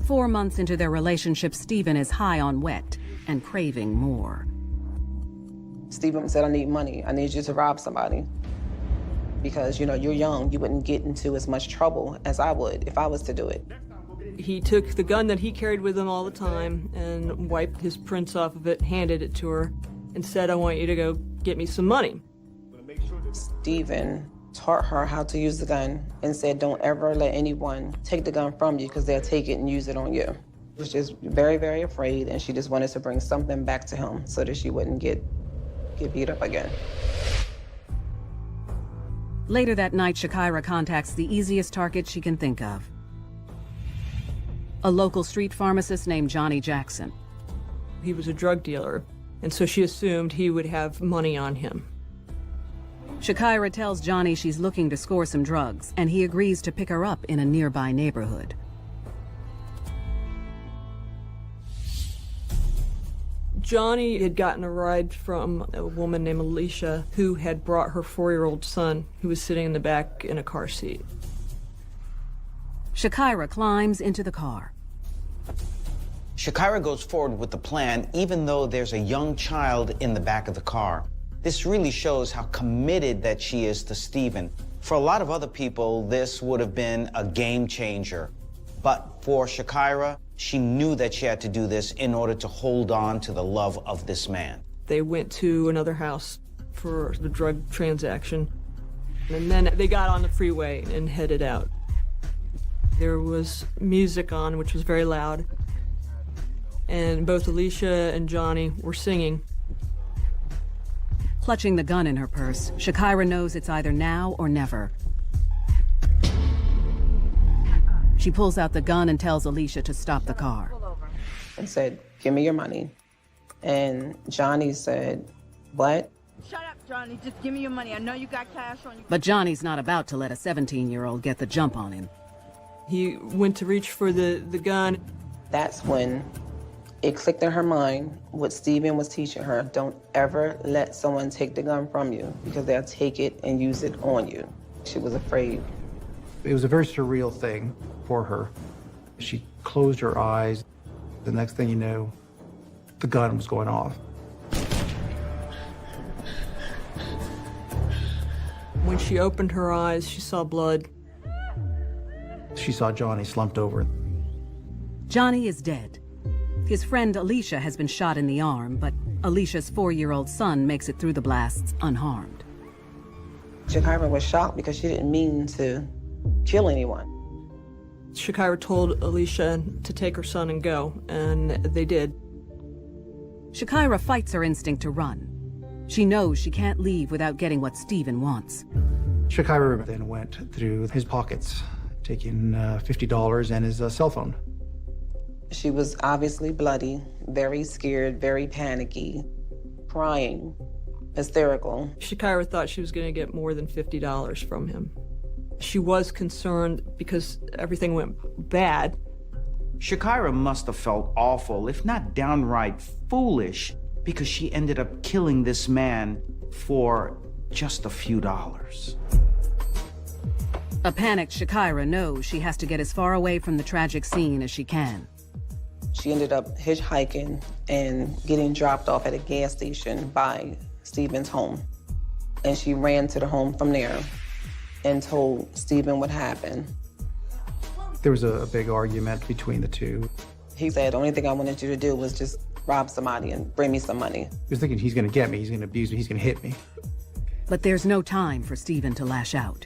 4 months into their relationship, Stephen is high on wet and craving more. Stephen said, I need money. I need you to rob somebody. Because, you know, you're young. You wouldn't get into as much trouble as I would if I was to do it. He took the gun that he carried with him all the time and wiped his prints off of it, handed it to her, and said, I want you to go get me some money. Stephen taught her how to use the gun and said, don't ever let anyone take the gun from you because they'll take it and use it on you. She was just very, very afraid, and she just wanted to bring something back to him so that she wouldn't get beat up again. Later that night, Shakira contacts the easiest target she can think of. A local street pharmacist named Johnny Jackson. He was a drug dealer, and so she assumed he would have money on him. Shakira tells Johnny she's looking to score some drugs, and he agrees to pick her up in a nearby neighborhood. Johnny had gotten a ride from a woman named Alicia who had brought her 4-year-old son, who was sitting in the back in a car seat. Shakira climbs into the car. Shakira goes forward with the plan, even though there's a young child in the back of the car. This really shows how committed that she is to Stephen. For a lot of other people, this would have been a game changer. But for Shakira, she knew that she had to do this in order to hold on to the love of this man. They went to another house for the drug transaction, and then they got on the freeway and headed out. There was music on, which was very loud, and both Alicia and Johnny were singing. Clutching the gun in her purse, Shakira knows it's either now or never. She pulls out the gun and tells Alicia to stop the car. And said, give me your money. And Johnny said, what? Shut up, Johnny. Just give me your money. I know you got cash on you. But Johnny's not about to let a 17-year-old get the jump on him. He went to reach for the gun. That's when it clicked in her mind what Stephen was teaching her. Don't ever let someone take the gun from you because they'll take it and use it on you. She was afraid. It was a very surreal thing for her. She closed her eyes. The next thing you know, the gun was going off. When she opened her eyes, she saw blood. She saw Johnny slumped over. Johnny is dead. His friend Alicia has been shot in the arm, but Alicia's 4-year-old son makes it through the blasts unharmed. Shakira was shocked because she didn't mean to kill anyone. Shakira told Alicia to take her son and go, and they did. Shakira fights her instinct to run. She knows she can't leave without getting what Stephen wants. Shakira then went through his pockets, taking $50 and his cell phone. She was obviously bloody, very scared, very panicky, crying, hysterical. Shakira thought she was going to get more than $50 from him. She was concerned because everything went bad. Shakira must have felt awful, if not downright foolish, because she ended up killing this man for just a few dollars. A panicked Shakira knows she has to get as far away from the tragic scene as she can. She ended up hitchhiking and getting dropped off at a gas station by Stephen's home. And she ran to the home from there and told Stephen what happened. There was a big argument between the two. He said, the only thing I wanted you to do was just rob somebody and bring me some money. He was thinking he's gonna get me, he's gonna abuse me, he's gonna hit me. But there's no time for Stephen to lash out.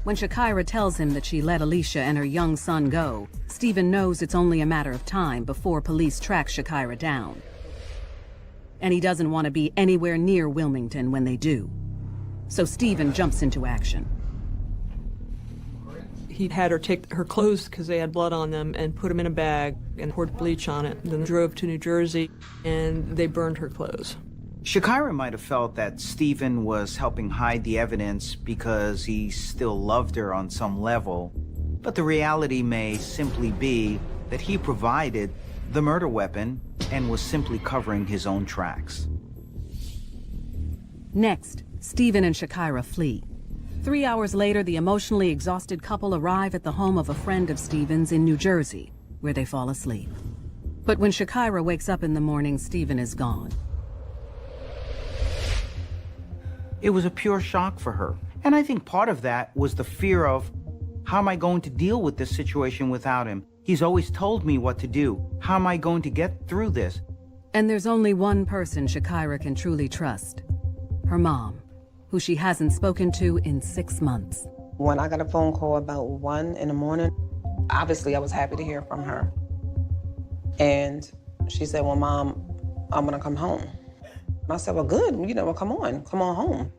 When Shakira tells him that she let Alicia and her young son go, Stephen knows it's only a matter of time before police track Shakira down. And he doesn't want to be anywhere near Wilmington when they do. So Stephen jumps into action. He had her take her clothes because they had blood on them and put them in a bag and poured bleach on it. Then drove to New Jersey and they burned her clothes. Shakira might have felt that Stephen was helping hide the evidence because he still loved her on some level, but the reality may simply be that he provided the murder weapon and was simply covering his own tracks. Next, Stephen and Shakira flee. 3 hours later, the emotionally exhausted couple arrive at the home of a friend of Stephen's in New Jersey. where they fall asleep. But when Shakira wakes up in the morning, Stephen is gone. It was a pure shock for her. And I think part of that was the fear of, how am I going to deal with this situation without him? He's always told me what to do. How am I going to get through this? And there's only one person Shakira can truly trust. Her mom, who she hasn't spoken to in 6 months. When I got a phone call about 1 in the morning, obviously I was happy to hear from her. And she said, well, Mom, I'm gonna come home. And I said, well, good, well, come on home.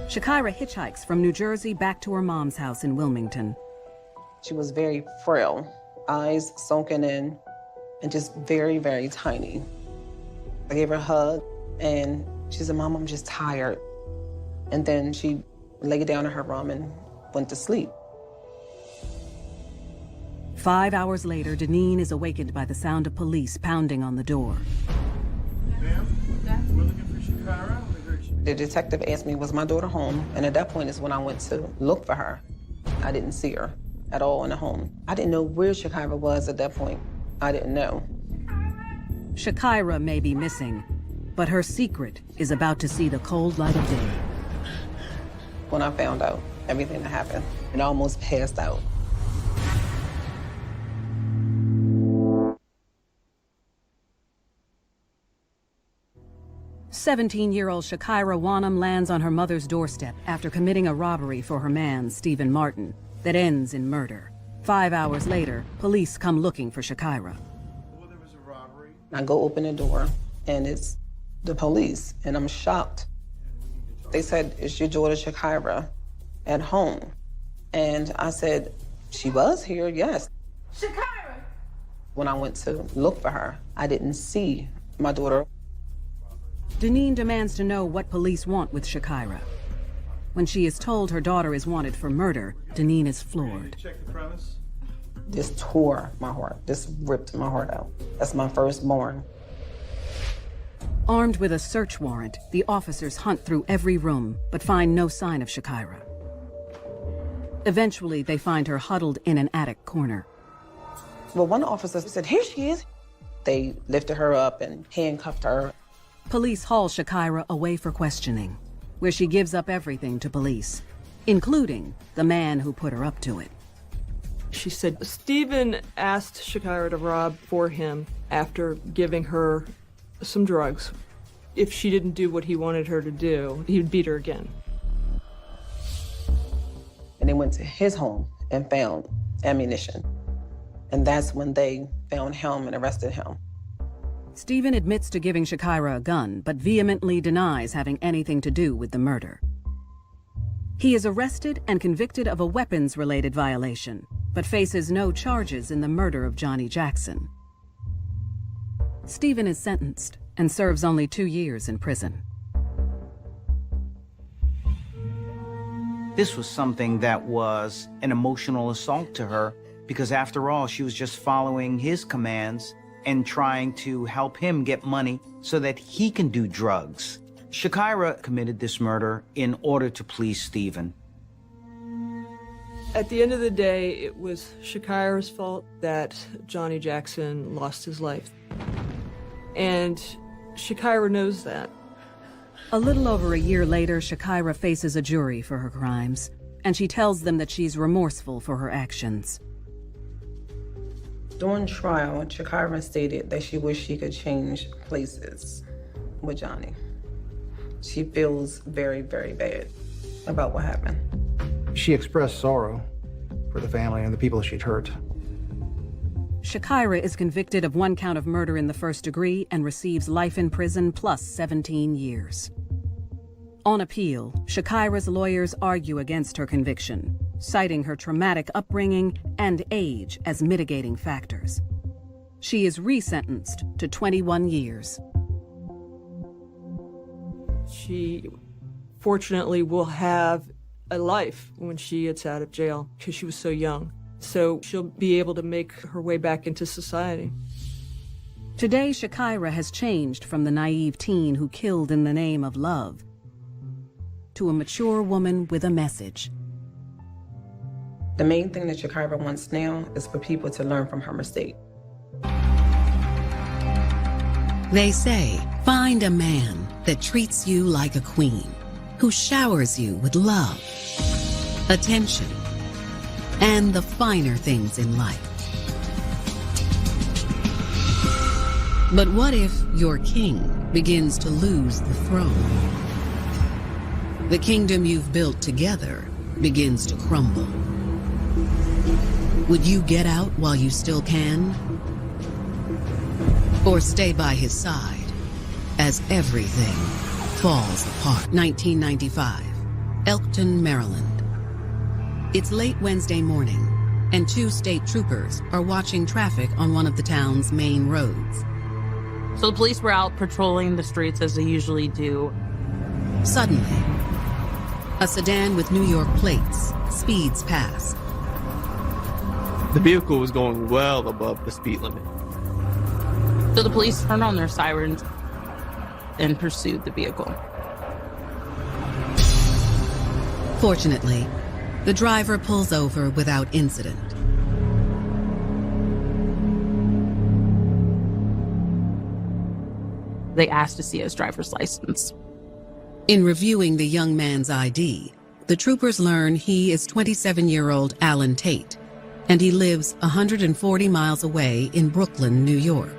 Shakira hitchhikes from New Jersey back to her mom's house in Wilmington. She was very frail, eyes sunken in, and just very, very tiny. I gave her a hug, and she said, Mom, I'm just tired. And then she laid down in her room and went to sleep. 5 hours later, Deneen is awakened by the sound of police pounding on the door. Ma'am, we're looking for Shakira. The detective asked me, was my daughter home? And at that point is when I went to look for her. I didn't see her at all in the home. I didn't know where Shakira was at that point. I didn't know. Shakira may be missing, but her secret is about to see the cold light of day. When I found out everything that happened, and I almost passed out. "17-year-old Shakira Wanham lands on her mother's doorstep after committing a robbery for her man, Stephen Martin, that ends in murder. 5 hours later, police come looking for Shakira. I go open the door, and it's the police, and I'm shocked. They said, is your daughter Shakira at home? And I said, she was here, yes. Shakira! When I went to look for her, I didn't see my daughter. Deneen demands to know what police want with Shakira. When she is told her daughter is wanted for murder, Deneen is floored. Check the premise. This tore my heart. This ripped my heart out. That's my firstborn. Armed with a search warrant, the officers hunt through every room, but find no sign of Shakira. Eventually, they find her huddled in an attic corner. Well, one officer said, here she is. They lifted her up and handcuffed her. Police haul Shakira away for questioning, where she gives up everything to police, including the man who put her up to it. She said Stephen asked Shakira to rob for him after giving her some drugs. If she didn't do what he wanted her to do, he would beat her again. And they went to his home and found ammunition. And that's when they found him and arrested him. Stephen admits to giving Shakira a gun, but vehemently denies having anything to do with the murder. He is arrested and convicted of a weapons-related violation, but faces no charges in the murder of Johnny Jackson. Stephen is sentenced and serves only 2 years in prison. This was something that was an emotional assault to her, because after all, she was just following his commands and trying to help him get money so that he can do drugs. Shakira committed this murder in order to please Stephen. At the end of the day, it was Shakira's fault that Johnny Jackson lost his life. And Shakira knows that. A little over a year later, Shakira faces a jury for her crimes, and she tells them that she's remorseful for her actions. During trial, Shakira stated that she wished she could change places with Johnny. She feels very, very bad about what happened. She expressed sorrow for the family and the people she'd hurt. Shakira is convicted of 1 count of murder in the first degree and receives life in prison plus 17 years. On appeal, Shakira's lawyers argue against her conviction, citing her traumatic upbringing and age as mitigating factors. She is resentenced to 21 years. She, fortunately, will have a life when she gets out of jail because she was so young. So she'll be able to make her way back into society. Today, Shakira has changed from the naive teen who killed in the name of love to a mature woman with a message. The main thing that Shakira wants now is for people to learn from her mistake. They say, find a man that treats you like a queen, who showers you with love, attention, and the finer things in life. But what if your king begins to lose the throne? The kingdom you've built together begins to crumble. Would you get out while you still can? Or stay by his side as everything falls apart? 1995, Elkton, Maryland. It's late Wednesday morning, and 2 state troopers are watching traffic on one of the town's main roads. So the police were out patrolling the streets as they usually do. Suddenly, a sedan with New York plates speeds past. The vehicle was going well above the speed limit. So the police turned on their sirens and pursued the vehicle. Fortunately, the driver pulls over without incident. They asked to see his driver's license. In reviewing the young man's ID, the troopers learn he is 27-year-old Alan Tate, and he lives 140 miles away in Brooklyn, New York.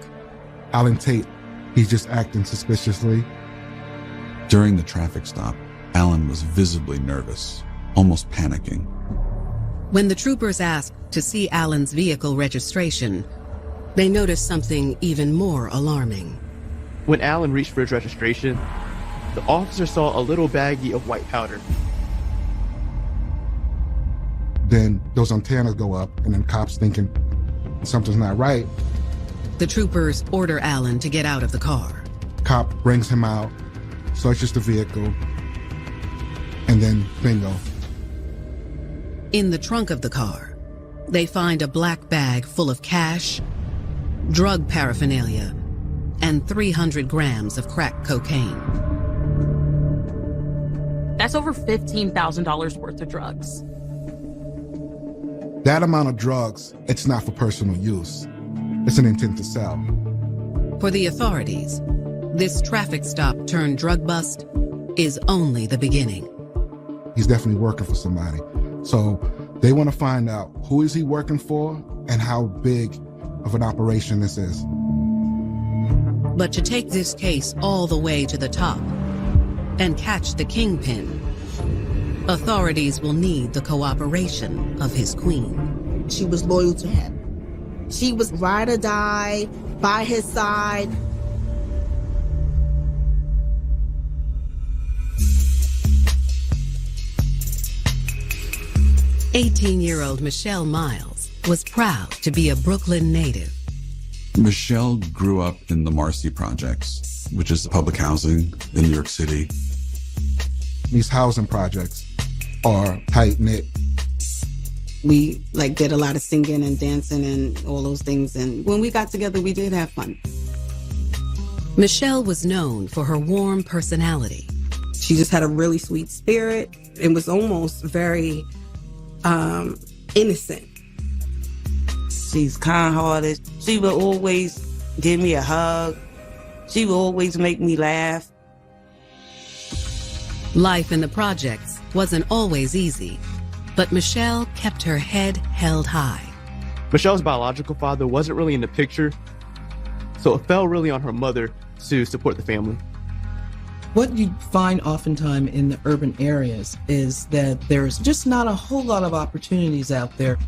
Alan Tate, he's just acting suspiciously. During the traffic stop, Alan was visibly nervous, almost panicking. When the troopers ask to see Alan's vehicle registration, they notice something even more alarming. When Alan reached for his registration, the officer saw a little baggie of white powder. Then those antennas go up, and then cops thinking something's not right. The troopers order Alan to get out of the car. Cop brings him out, searches the vehicle, and then bingo. In the trunk of the car, they find a black bag full of cash, drug paraphernalia, and 300 grams of crack cocaine. That's over $15,000 worth of drugs. That amount of drugs, it's not for personal use. It's an intent to sell. For the authorities, this traffic stop turned drug bust is only the beginning. He's definitely working for somebody. So they want to find out who is he working for and how big of an operation this is. But to take this case all the way to the top and catch the kingpin, authorities will need the cooperation of his queen. She was loyal to him. She was ride or die, by his side. "18-year-old Michelle Miles was proud to be a Brooklyn native. Michelle grew up in the Marcy Projects, which is public housing in New York City. These housing projects are tight-knit. We did a lot of singing and dancing and all those things. And when we got together, we did have fun. Michelle was known for her warm personality. She just had a really sweet spirit. It was almost very innocent. She's kind-hearted. She would always give me a hug. She would always make me laugh. Life in the projects wasn't always easy, but Michelle kept her head held high. Michelle's biological father wasn't really in the picture, so it fell really on her mother to support the family. What you find oftentimes in the urban areas is that there's just not a whole lot of opportunities out there.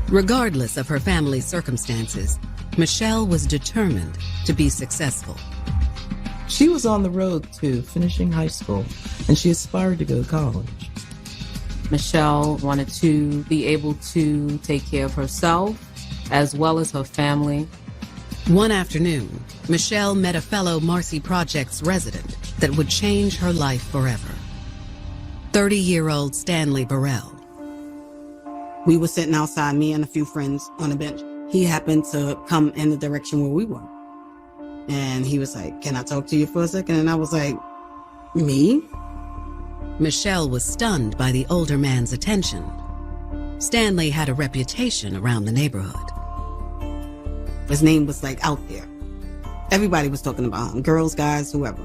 Regardless of her family's circumstances, Michelle was determined to be successful. She was on the road to finishing high school, and she aspired to go to college. Michelle wanted to be able to take care of herself as well as her family. One afternoon, Michelle met a fellow Marcy Projects resident that would change her life forever. 30-year-old Stanley Burrell. We were sitting outside, me and a few friends on a bench. He happened to come in the direction where we were. And he was like, "Can I talk to you for a second?" And I was like, "Me?" Michelle was stunned by the older man's attention. Stanley had a reputation around the neighborhood. His name was like out there. Everybody was talking about him. Girls, guys, whoever.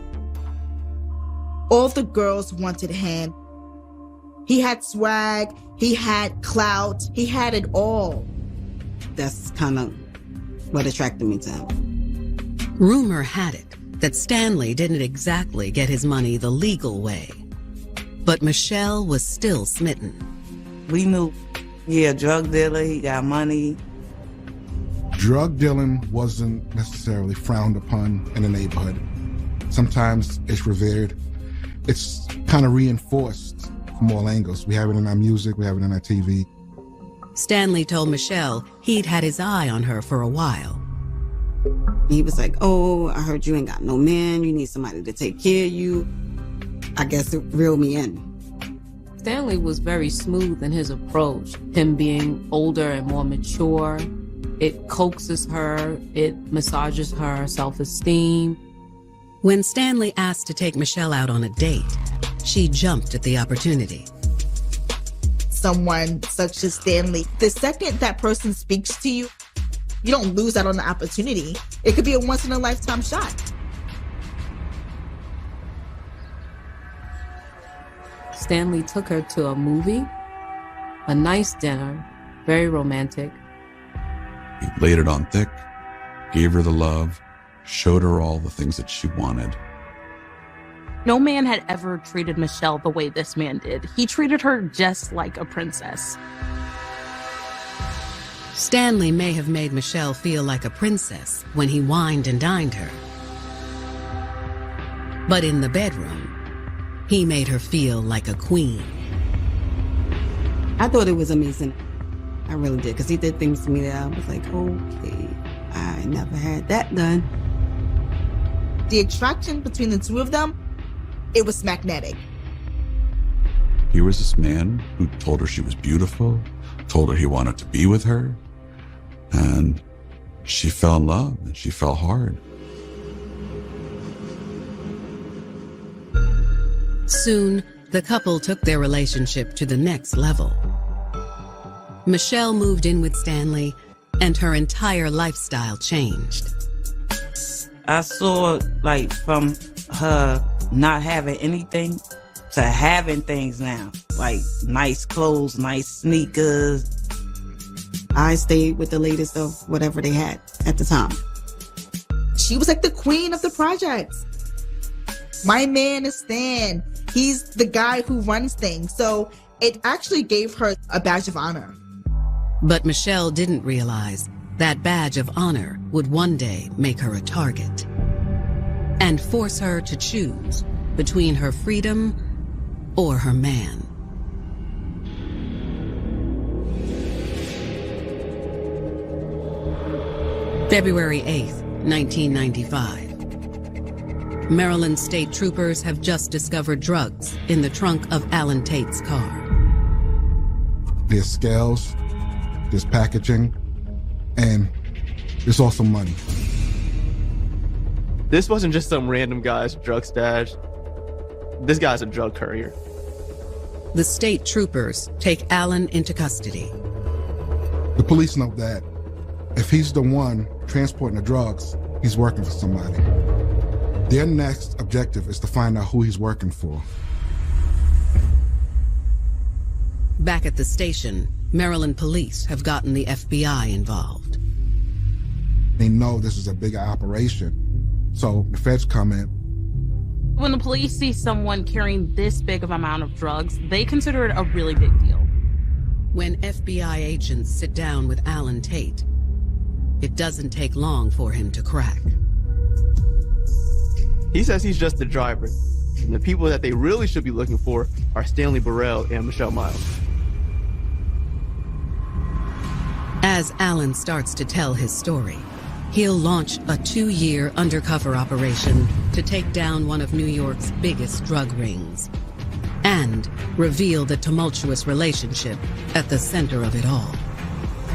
All the girls wanted him. He had swag, he had clout, he had it all. That's kind of what attracted me to him. Rumor had it that Stanley didn't exactly get his money the legal way. But Michelle was still smitten. We knew he a drug dealer, he got money. Drug dealing wasn't necessarily frowned upon in the neighborhood. Sometimes it's revered. It's kind of reinforced from all angles. We have it in our music, we have it in our TV. Stanley told Michelle he'd had his eye on her for a while. He was like, oh, I heard you ain't got no man, you need somebody to take care of you. I guess it reeled me in. Stanley was very smooth in his approach. Him being older and more mature, it coaxes her, it massages her self-esteem. When Stanley asked to take Michelle out on a date, she jumped at the opportunity. Someone such as Stanley, the second that person speaks to you, you don't lose out on the opportunity. It could be a once-in-a-lifetime shot. Stanley took her to a movie, a nice dinner, very romantic. He laid it on thick, gave her the love, showed her all the things that she wanted. No man had ever treated Michelle the way this man did. He treated her just like a princess. Stanley may have made Michelle feel like a princess when he wined and dined her. But in the bedroom, he made her feel like a queen. I thought it was amazing. I really did, because he did things to me that I was like, okay, I never had that done. The attraction between the two of them, it was magnetic. Here was this man who told her she was beautiful, told her he wanted to be with her, and she fell in love and she fell hard. Soon, the couple took their relationship to the next level. Michelle moved in with Stanley, and her entire lifestyle changed. I saw, like, from her not having anything to having things now. Like, nice clothes, nice sneakers. I stayed with the latest of whatever they had at the time. She was like the queen of the projects. My man is Stan. He's the guy who runs things. So it actually gave her a badge of honor. But Michelle didn't realize that badge of honor would one day make her a target and force her to choose between her freedom or her man. February 8th, 1995. Maryland state troopers have just discovered drugs in the trunk of Alan Tate's car. There's scales, there's packaging, and there's also money. This wasn't just some random guy's drug stash. This guy's a drug courier. The state troopers take Alan into custody. The police know that if he's the one transporting the drugs, he's working for somebody. Their next objective is to find out who he's working for. Back at the station, Maryland police have gotten the FBI involved. They know this is a bigger operation, so the feds come in. When the police see someone carrying this big of an amount of drugs, they consider it a really big deal. When FBI agents sit down with Alan Tate, it doesn't take long for him to crack. He says he's just the driver, and the people that they really should be looking for are Stanley Burrell and Michelle Miles. As Alan starts to tell his story, he'll launch a 2-year undercover operation to take down one of New York's biggest drug rings and reveal the tumultuous relationship at the center of it all.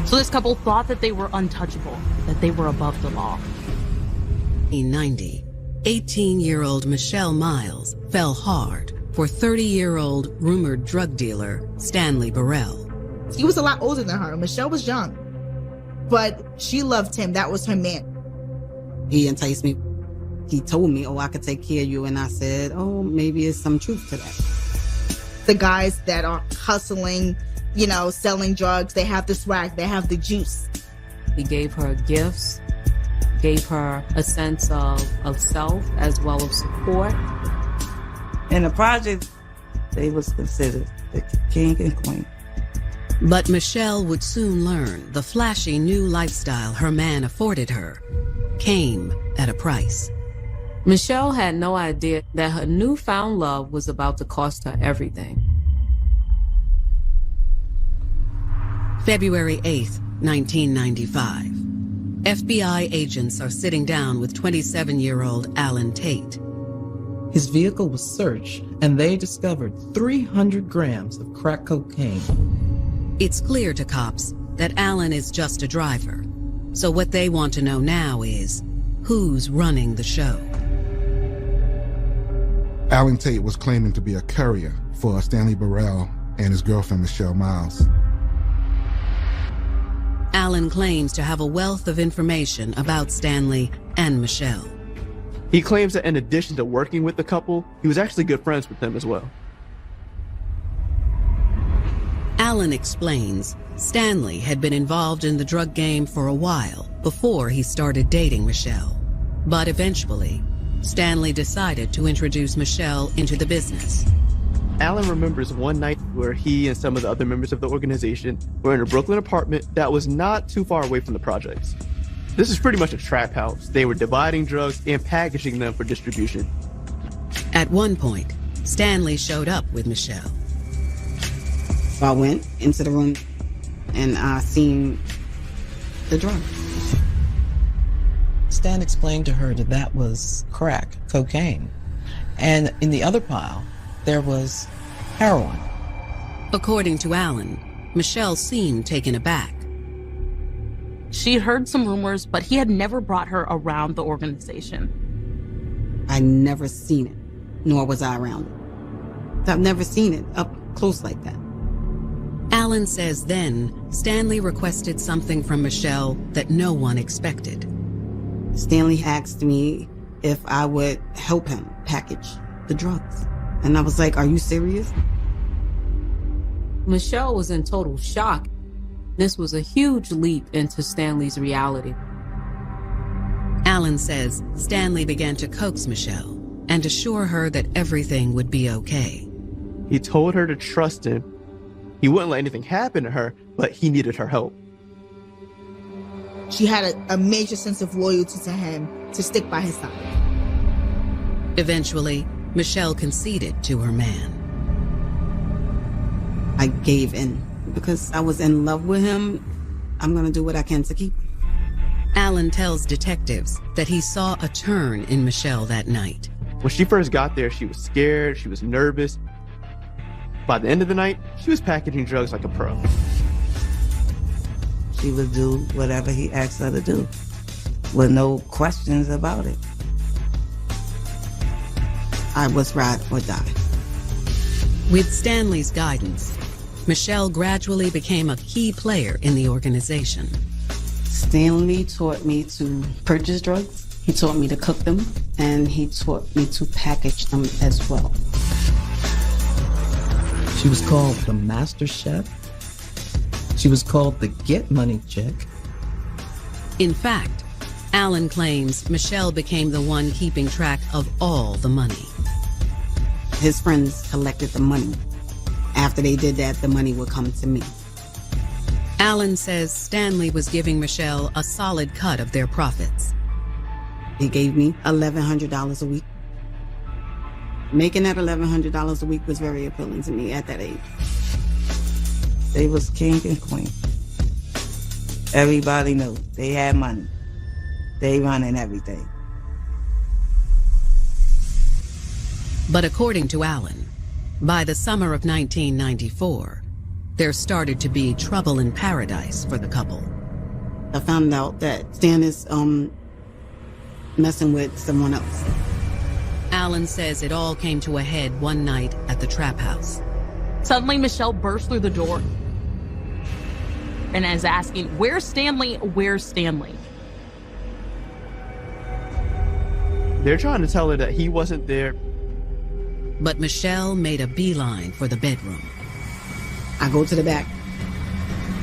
So this couple thought that they were untouchable, that they were above the law. In 1990, 18-year-old Michelle Miles fell hard for 30-year-old rumored drug dealer Stanley Burrell. He was a lot older than her. Michelle was young, but she loved him. That was her man. He enticed me. He told me, oh, I could take care of you. And I said, oh, maybe there's some truth to that. The guys that are hustling, you know, selling drugs, they have the swag, they have the juice. He gave her gifts, gave her a sense of self as well as support. In the project, they was considered the king and queen. But Michelle would soon learn the flashy new lifestyle her man afforded her came at a price. Michelle had no idea that her newfound love was about to cost her everything. February 8th, 1995. FBI agents are sitting down with 27-year-old Alan Tate. His vehicle was searched, and they discovered 300 grams of crack cocaine. It's clear to cops that Alan is just a driver. So what they want to know now is, who's running the show? Alan Tate was claiming to be a courier for Stanley Burrell and his girlfriend, Michelle Miles. Alan claims to have a wealth of information about Stanley and Michelle. He claims that in addition to working with the couple, he was actually good friends with them as well. Alan explains Stanley had been involved in the drug game for a while before he started dating Michelle. But eventually, Stanley decided to introduce Michelle into the business. Alan remembers one night where he and some of the other members of the organization were in a Brooklyn apartment that was not too far away from the projects. This is pretty much a trap house. They were dividing drugs and packaging them for distribution. At one point, Stanley showed up with Michelle. So I went into the room and I seen the drugs. Stan explained to her that that was crack cocaine. And in the other pile, there was heroin. According to Alan, Michelle seemed taken aback. She'd heard some rumors, but he had never brought her around the organization. I never seen it, nor was I around it. I've never seen it up close like that. Alan says then Stanley requested something from Michelle that no one expected. Stanley asked me if I would help him package the drugs. And I was like, are you serious? Michelle was in total shock. This was a huge leap into Stanley's reality. Alan says Stanley began to coax Michelle and assure her that everything would be okay. He told her to trust him. He wouldn't let anything happen to her, but he needed her help. She had a major sense of loyalty to him, to stick by his side. Eventually, Michelle conceded to her man. I gave in because I was in love with him. I'm going to do what I can to keep him. Alan tells detectives that he saw a turn in Michelle that night. When she first got there, she was scared, she was nervous. By the end of the night, she was packaging drugs like a pro. She would do whatever he asked her to do, with no questions about it. I was ride or die. With Stanley's guidance, Michelle gradually became a key player in the organization. Stanley taught me to purchase drugs. He taught me to cook them, and he taught me to package them as well. She was called the Master Chef. She was called the Get Money Chick. In fact, Alan claims Michelle became the one keeping track of all the money. His friends collected the money. After they did that, the money would come to me. Alan says Stanley was giving Michelle a solid cut of their profits. He gave me $1,100 a week. Making that $1,100 a week was very appealing to me at that age. They was king and queen. Everybody knew they had money. They running everything. But according to Alan, by the summer of 1994, there started to be trouble in paradise for the couple. I found out that Stan is messing with someone else. Alan says it all came to a head one night at the trap house. Suddenly, Michelle burst through the door. and is asking, "Where's Stanley? Where's Stanley?" They're trying to tell her that he wasn't there. But Michelle made a beeline for the bedroom. I go to the back,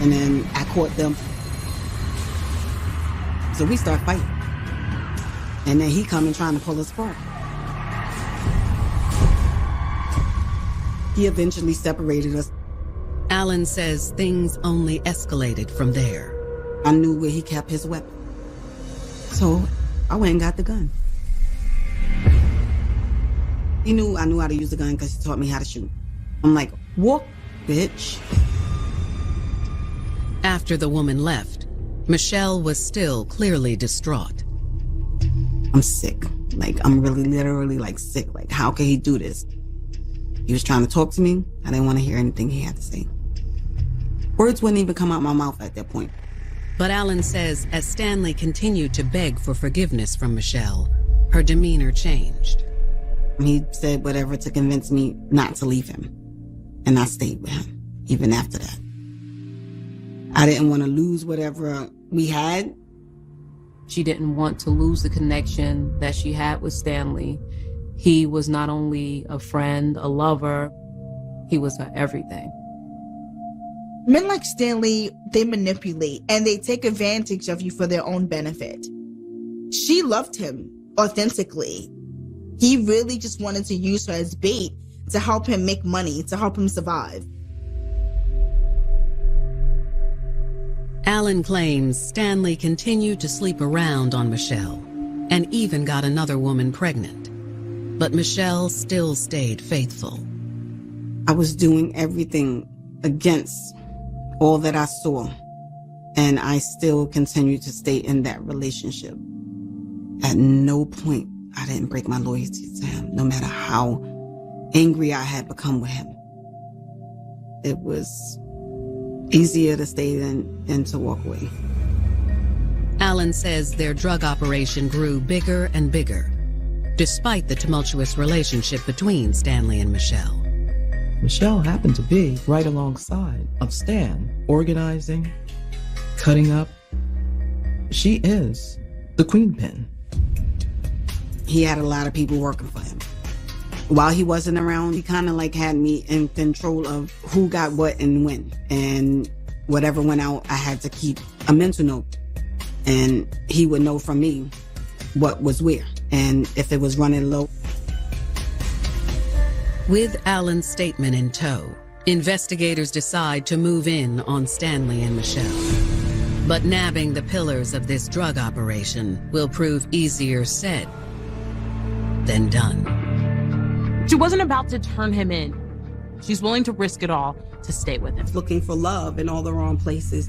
and then I caught them. So we start fighting. And then he coming trying to pull us apart. He eventually separated us. Alan says things only escalated from there. I knew where he kept his weapon. So I went and got the gun. He knew I knew how to use the gun because he taught me how to shoot. I'm like, whoop, bitch. After the woman left, Michelle was still clearly distraught. I'm sick. Like, I'm really literally like sick. Like, how could he do this? He was trying to talk to me. I didn't want to hear anything he had to say. Words wouldn't even come out my mouth at that point. But Alan says as Stanley continued to beg for forgiveness from Michelle, her demeanor changed. He said whatever to convince me not to leave him. And I stayed with him, even after that. I didn't want to lose whatever we had. She didn't want to lose the connection that she had with Stanley. He was not only a friend, a lover, he was her everything. Men like Stanley, they manipulate and they take advantage of you for their own benefit. She loved him authentically. He really just wanted to use her as bait to help him make money, to help him survive. Alan claims Stanley continued to sleep around on Michelle and even got another woman pregnant. But Michelle still stayed faithful. I was doing everything against all that I saw, and I still continued to stay in that relationship. At no point I didn't break my loyalty to him, no matter how angry I had become with him. It was easier to stay than to walk away. Alan says their drug operation grew bigger and bigger, despite the tumultuous relationship between Stanley and Michelle. Michelle happened to be right alongside of Stan, organizing, cutting up. She is the queen pin. He had a lot of people working for him. While he wasn't around, he kind of like had me in control of who got what and when. And whatever went out, I had to keep a mental note. And he would know from me what was where and if it was running low. With Alan's statement in tow, investigators decide to move in on Stanley and Michelle. But nabbing the pillars of this drug operation will prove easier said than done. She wasn't about to turn him in. She's willing to risk it all to stay with him. Looking for love in all the wrong places.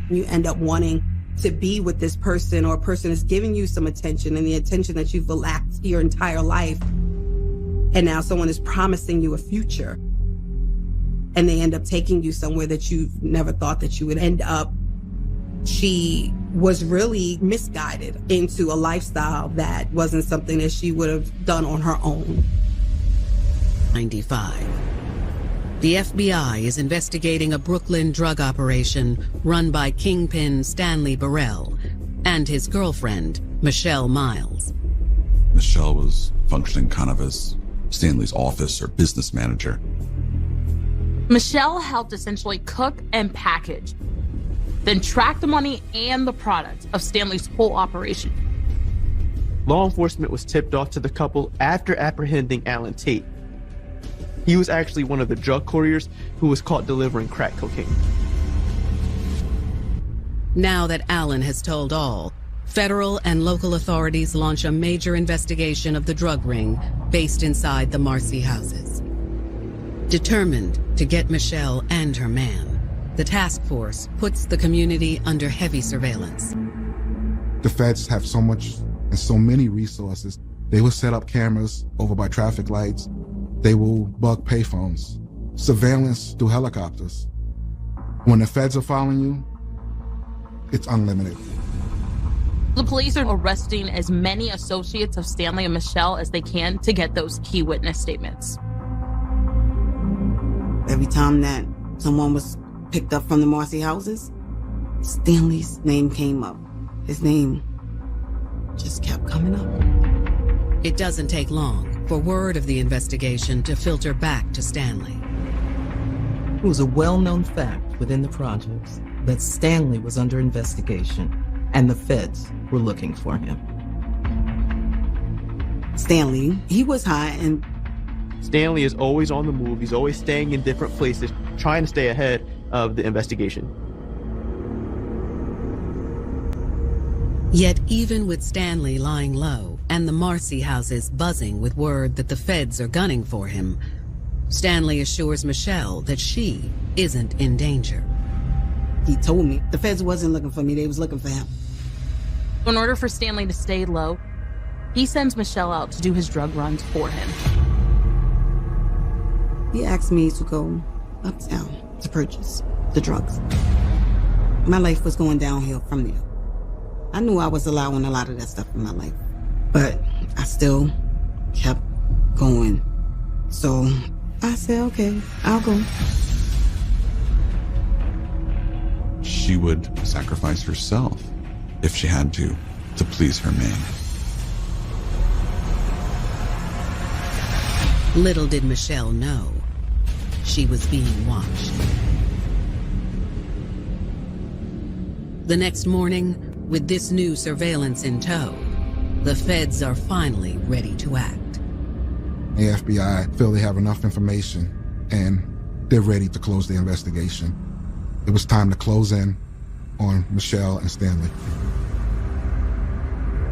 You end up wanting to be with this person, or a person is giving you some attention, and the attention that you've lacked your entire life. And now someone is promising you a future, and they end up taking you somewhere that you never thought that you would end up. She was really misguided into a lifestyle that wasn't something that she would have done on her own. 95. The FBI is investigating a Brooklyn drug operation run by kingpin Stanley Burrell and his girlfriend, Michelle Miles. Michelle was functioning kind of as Stanley's office or business manager. Michelle helped essentially cook and package, then track the money and the product of Stanley's whole operation. Law enforcement was tipped off to the couple after apprehending Alan Tate. He was actually one of the drug couriers who was caught delivering crack cocaine. Now that Alan has told all, federal and local authorities launch a major investigation of the drug ring based inside the Marcy houses. Determined to get Michelle and her man, the task force puts the community under heavy surveillance. The feds have so much and so many resources. They will set up cameras over by traffic lights. They will bug payphones. Surveillance through helicopters. When the feds are following you, it's unlimited. The police are arresting as many associates of Stanley and Michelle as they can to get those key witness statements. Every time that someone was picked up from the Marcy houses, Stanley's name came up. His name just kept coming up. It doesn't take long for word of the investigation to filter back to Stanley. It was a well-known fact within the projects that Stanley was under investigation and the feds were looking for him. Stanley, he was high, and Stanley is always on the move. He's always staying in different places, trying to stay ahead of the investigation. Yet even with Stanley lying low and the Marcy houses buzzing with word that the feds are gunning for him, Stanley assures Michelle that she isn't in danger. He told me the feds wasn't looking for me, they was looking for him. In order for Stanley to stay low, he sends Michelle out to do his drug runs for him. He asked me to go uptown to purchase the drugs. My life was going downhill from there. I knew I was allowing a lot of that stuff in my life, but I still kept going. So I said, okay, I'll go. She would sacrifice herself if she had to please her man. Little did Michelle know, she was being watched. The next morning, with this new surveillance in tow, the feds are finally ready to act. The FBI feel they have enough information and they're ready to close the investigation. It was time to close in on Michelle and Stanley.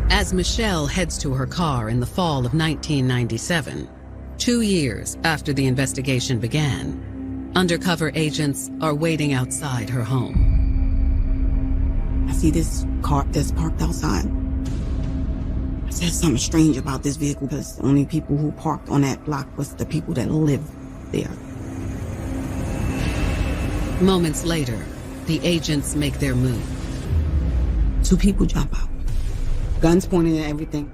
As Michelle heads to her car in the fall of 1997, 2 years after the investigation began, undercover agents are waiting outside her home. I see this car that's parked outside. I said something strange about this vehicle because the only people who parked on that block was the people that live there. Moments later, the agents make their move. 2 people jump out, guns pointing at everything.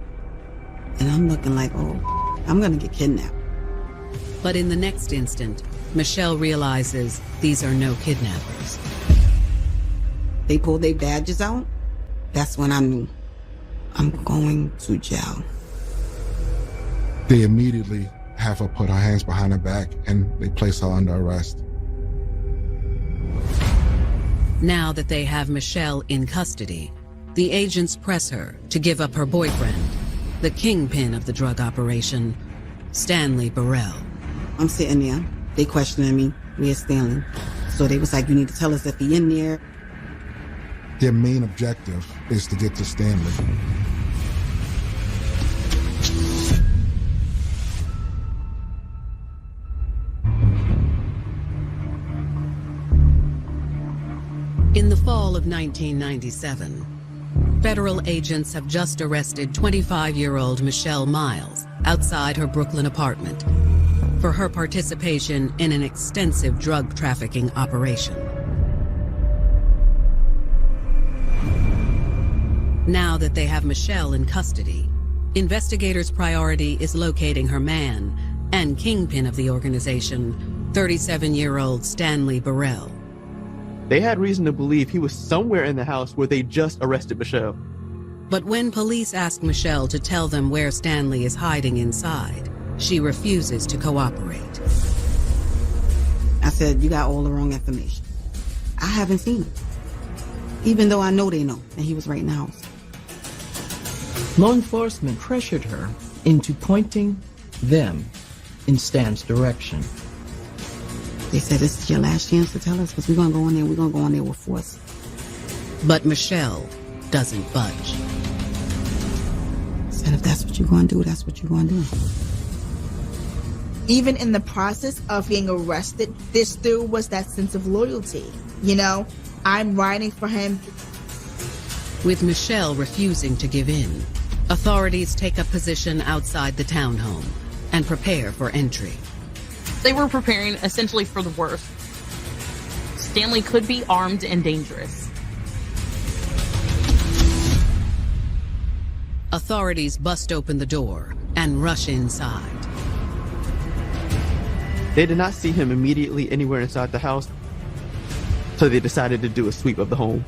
And I'm looking like, oh, I'm gonna get kidnapped. But in the next instant, Michelle realizes these are no kidnappers. They pulled their badges out. That's when I knew I'm going to jail. They immediately have her put her hands behind her back and they place her under arrest. Now that they have Michelle in custody, the agents press her to give up her boyfriend, the kingpin of the drug operation, Stanley Burrell. I'm sitting there, they questioning me, where's Stanley? So they was like, you need to tell us if he in there. Their main objective is to get to Stanley. In the fall of 1997, federal agents have just arrested 25-year-old Michelle Miles outside her Brooklyn apartment for her participation in an extensive drug trafficking operation. Now that they have Michelle in custody, investigators' priority is locating her man and kingpin of the organization, 37-year-old Stanley Burrell. They had reason to believe he was somewhere in the house where they just arrested Michelle. But when police ask Michelle to tell them where Stanley is hiding inside, she refuses to cooperate. I said, you got all the wrong information. I haven't seen him. Even though I know they know that he was right in the house. Law enforcement pressured her into pointing them in Stan's direction. They said, this is your last chance to tell us because we're going to go in there, we're going to go in there with force. But Michelle doesn't budge. I said, if that's what you're going to do, that's what you're going to do. Even in the process of being arrested, there still was that sense of loyalty. You know, I'm riding for him. With Michelle refusing to give in, authorities take a position outside the townhome and prepare for entry. They were preparing essentially for the worst. Stanley could be armed and dangerous. Authorities bust open the door and rush inside. They did not see him immediately anywhere inside the house, so they decided to do a sweep of the home.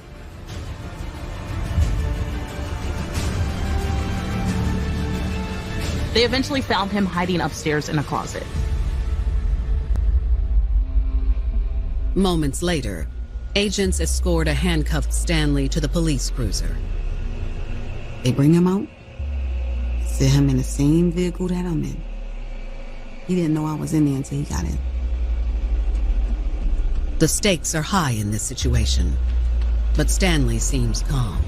They eventually found him hiding upstairs in a closet. Moments later, agents escort a handcuffed Stanley to the police cruiser. They bring him out, sit him in the same vehicle that I'm in. He didn't know I was in there until he got in. The stakes are high in this situation, but Stanley seems calm.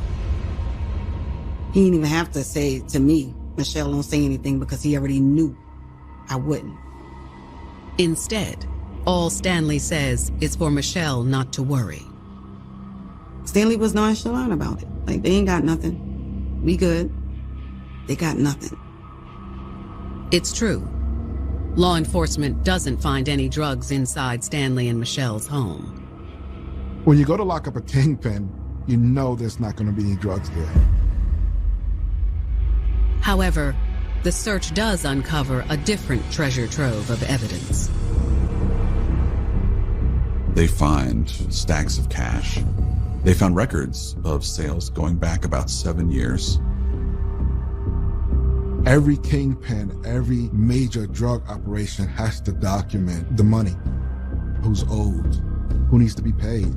He didn't even have to say to me, Michelle, don't say anything, because he already knew I wouldn't. Instead, all Stanley says is for Michelle not to worry. Stanley was nonchalant about it. Like, they ain't got nothing. We good. They got nothing. It's true. Law enforcement doesn't find any drugs inside Stanley and Michelle's home. When you go to lock up a kingpin, you know there's not going to be any drugs there. However, the search does uncover a different treasure trove of evidence. They find stacks of cash. They found records of sales going back about 7 years. Every kingpin, every major drug operation has to document the money. Who's owed, who needs to be paid.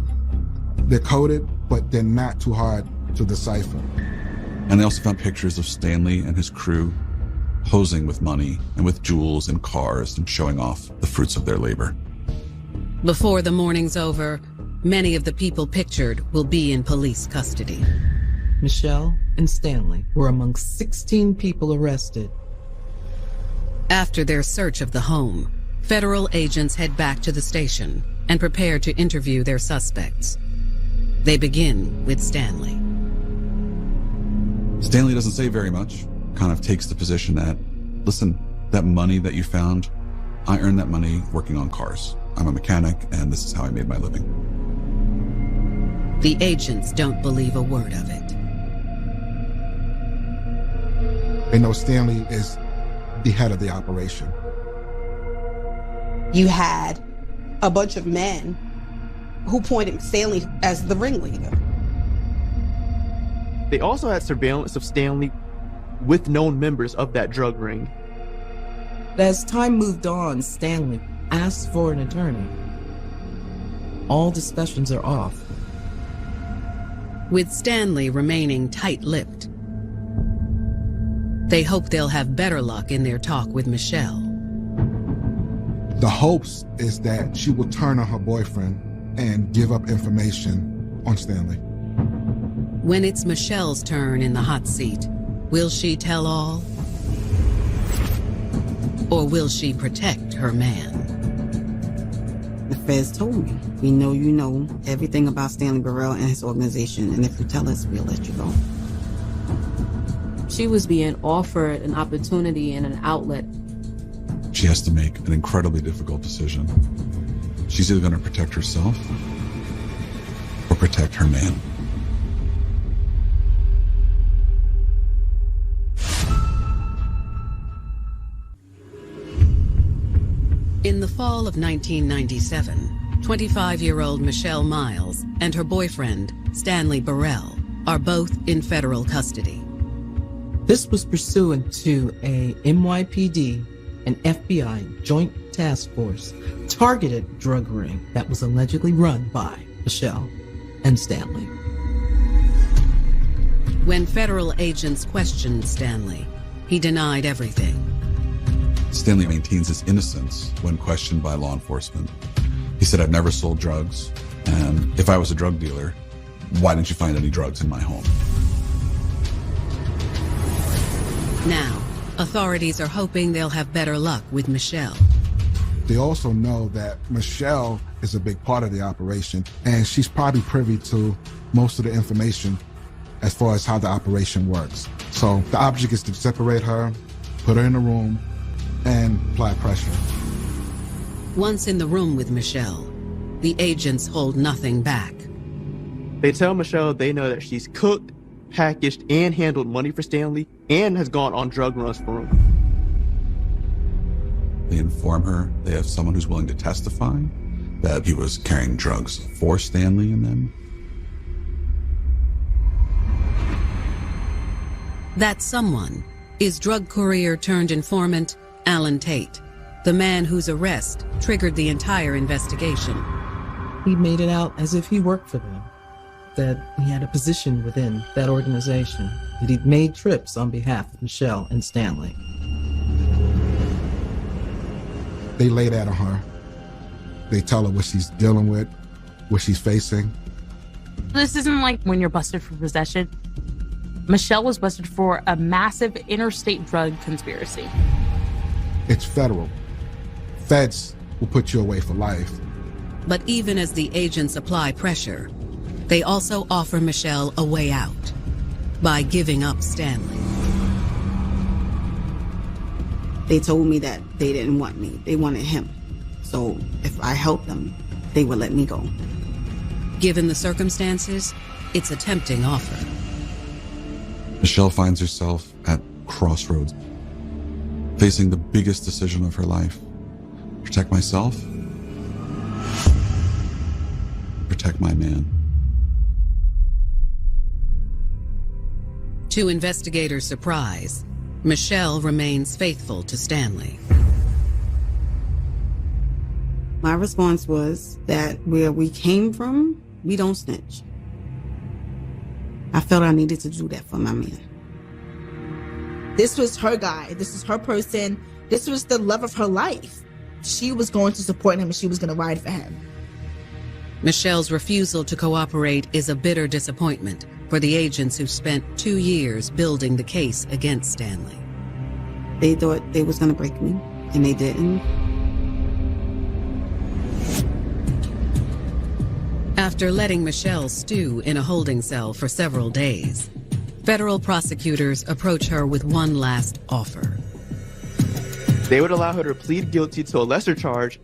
They're coded, but they're not too hard to decipher. And they also found pictures of Stanley and his crew posing with money and with jewels and cars and showing off the fruits of their labor. Before the morning's over, many of the people pictured will be in police custody. Michelle and Stanley were among 16 people arrested. After their search of the home, federal agents head back to the station and prepare to interview their suspects. They begin with Stanley. Stanley doesn't say very much, kind of takes the position that, listen, that money that you found, I earned that money working on cars. I'm a mechanic, and this is how I made my living. The agents don't believe a word of it. They know Stanley is the head of the operation. You had a bunch of men who pointed Stanley as the ringleader. They also had surveillance of Stanley with known members of that drug ring. As time moved on, Stanley asked for an attorney. All discussions are off. With Stanley remaining tight-lipped, they hope they'll have better luck in their talk with Michelle. The hopes is that she will turn on her boyfriend and give up information on Stanley. When it's Michelle's turn in the hot seat, will she tell all? Or will she protect her man? The feds told me, we know you know everything about Stanley Burrell and his organization, and if you tell us, we'll let you go. She was being offered an opportunity and an outlet. She has to make an incredibly difficult decision. She's either going to protect herself or protect her man. In the fall of 1997, 25-year-old Michelle Miles and her boyfriend, Stanley Burrell, are both in federal custody. This was pursuant to a NYPD and FBI joint task force targeted drug ring that was allegedly run by Michelle and Stanley. When federal agents questioned Stanley, he denied everything. Stanley maintains his innocence when questioned by law enforcement. He said, I've never sold drugs, and if I was a drug dealer, why didn't you find any drugs in my home? Now, authorities are hoping they'll have better luck with Michelle. They also know that Michelle is a big part of the operation, and she's probably privy to most of the information as far as how the operation works. So the object is to separate her, put her in a room, and apply pressure. Once in the room with Michelle, the agents hold nothing back. They tell Michelle they know that she's cooked, packaged, and handled money for Stanley and has gone on drug runs for him. They inform her they have someone who's willing to testify that he was carrying drugs for Stanley and them. That someone is drug courier turned informant Alan Tate, the man whose arrest triggered the entire investigation. He made it out as if he worked for them, that he had a position within that organization, that he'd made trips on behalf of Michelle and Stanley. They lay that on her. They tell her what she's dealing with, what she's facing. This isn't like when you're busted for possession. Michelle was busted for a massive interstate drug conspiracy. It's federal. Feds will put you away for life. But even as the agents apply pressure, they also offer Michelle a way out by giving up Stanley. They told me that they didn't want me. They wanted him. So if I helped them, they would let me go. Given the circumstances, it's a tempting offer. Michelle finds herself at crossroads, facing the biggest decision of her life. Protect myself, protect my man. To investigators' surprise, Michelle remains faithful to Stanley. My response was that where we came from, we don't snitch. I felt I needed to do that for my man. This was her guy. This is her person. This was the love of her life. She was going to support him and she was going to ride for him. Michelle's refusal to cooperate is a bitter disappointment for the agents who spent 2 years building the case against Stanley. They thought they was going to break me, and they didn't. After letting Michelle stew in a holding cell for several days, federal prosecutors approach her with one last offer. They would allow her to plead guilty to a lesser charge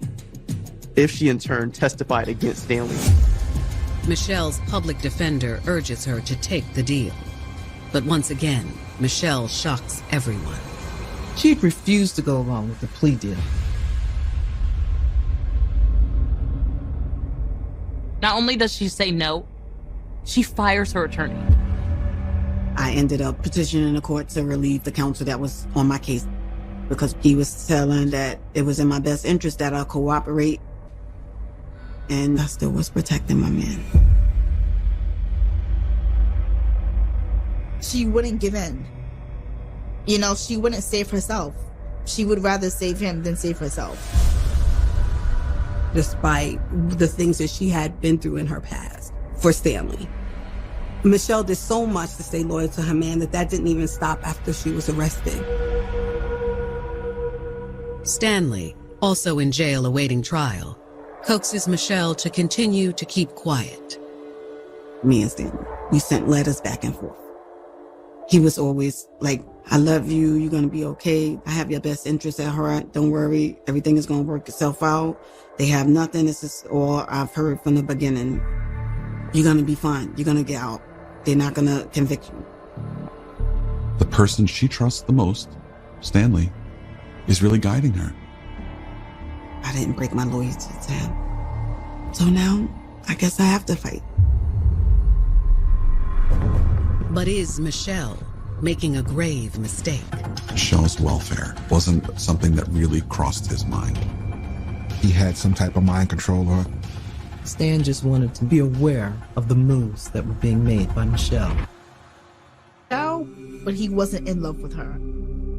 if she in turn testified against Stanley. Michelle's public defender urges her to take the deal. But once again, Michelle shocks everyone. She'd refused to go along with the plea deal. Not only does she say no, she fires her attorney. I ended up petitioning the court to relieve the counsel that was on my case because he was telling that it was in my best interest that I cooperate, and I still was protecting my man. She wouldn't give in. You know, she wouldn't save herself. She would rather save him than save herself. Despite the things that she had been through in her past for Stanley. Michelle did so much to stay loyal to her man that didn't even stop after she was arrested. Stanley, also in jail awaiting trial, coaxes Michelle to continue to keep quiet. Me and Stanley, we sent letters back and forth. He was always like, I love you, you're gonna be okay, I have your best interest at heart, don't worry, everything is gonna work itself out. They have nothing, this is all I've heard from the beginning. You're gonna be fine, you're gonna get out. They're not gonna convict you. The person she trusts the most, Stanley, is really guiding her. I didn't break my loyalty to him. So now, I guess I have to fight. But is Michelle making a grave mistake? Michelle's welfare wasn't something that really crossed his mind. He had some type of mind control over her. Stan just wanted to be aware of the moves that were being made by Michelle. But he wasn't in love with her.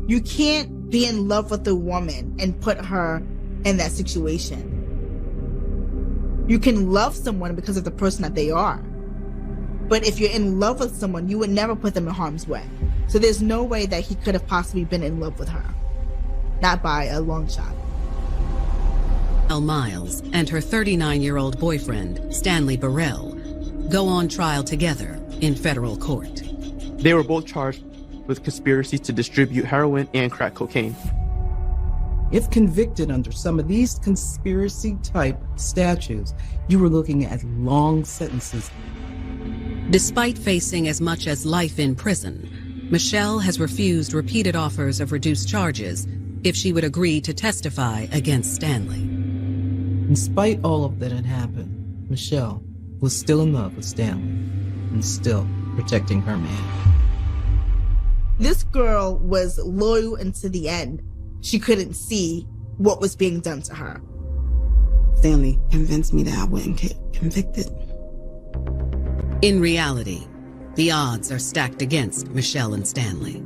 You can't be in love with a woman and put her in that situation. You can love someone because of the person that they are. But if you're in love with someone, you would never put them in harm's way. So there's no way that he could have possibly been in love with her. Not by a long shot. Elle Miles and her 39-year-old boyfriend, Stanley Burrell, go on trial together in federal court. They were both charged with conspiracy to distribute heroin and crack cocaine. If convicted under some of these conspiracy-type statutes, you were looking at long sentences. Despite facing as much as life in prison, Michelle has refused repeated offers of reduced charges if she would agree to testify against Stanley. In spite all of that had happened, Michelle was still in love with Stanley and still protecting her man. This girl was loyal until the end. She couldn't see what was being done to her. Stanley convinced me that I wouldn't get convicted. In reality, the odds are stacked against Michelle and Stanley.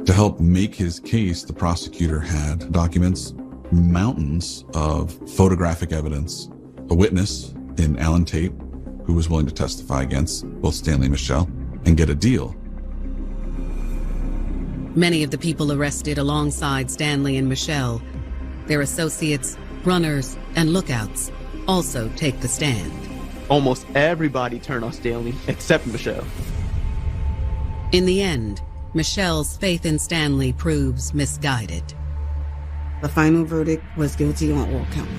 To help make his case, the prosecutor had documents, mountains of photographic evidence, a witness in Alan Tate, who was willing to testify against both Stanley and Michelle, and get a deal. Many of the people arrested alongside Stanley and Michelle, their associates, runners, and lookouts, also take the stand. Almost everybody turned on Stanley except Michelle. In the end, Michelle's faith in Stanley proves misguided. The final verdict was guilty on all counts.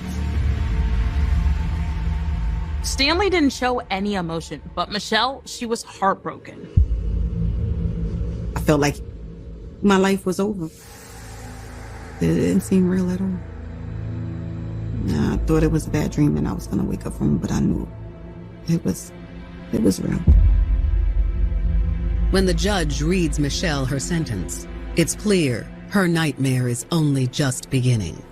Stanley didn't show any emotion, but Michelle, she was heartbroken. I felt like my life was over. It didn't seem real at all. I thought it was a bad dream and I was gonna wake up from it, but I knew it was real. When the judge reads Michelle her sentence, it's clear her nightmare is only just beginning.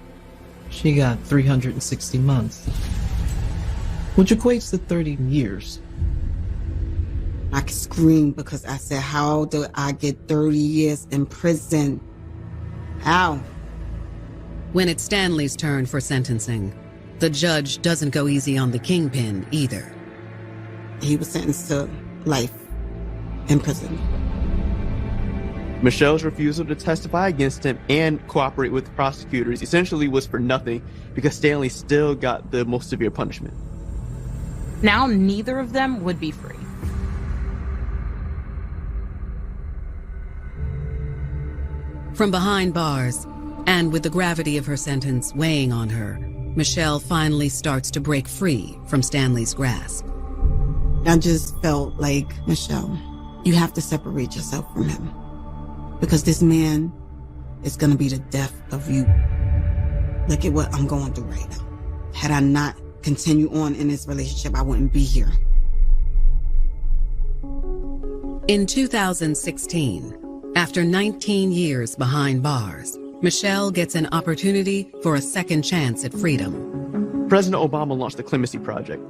She got 360 months, which equates to 30 years. I screamed because I said, how do I get 30 years in prison? How? When it's Stanley's turn for sentencing, the judge doesn't go easy on the kingpin either. He was sentenced to life in prison. Michelle's refusal to testify against him and cooperate with the prosecutors essentially was for nothing because Stanley still got the most severe punishment. Now neither of them would be free. From behind bars, and with the gravity of her sentence weighing on her, Michelle finally starts to break free from Stanley's grasp. I just felt like, Michelle, you have to separate yourself from him. Because this man is going to be the death of you. Look at what I'm going through right now. Had I not continued on in this relationship, I wouldn't be here. In 2016, after 19 years behind bars, Michelle gets an opportunity for a second chance at freedom. President Obama launched the Clemency Project.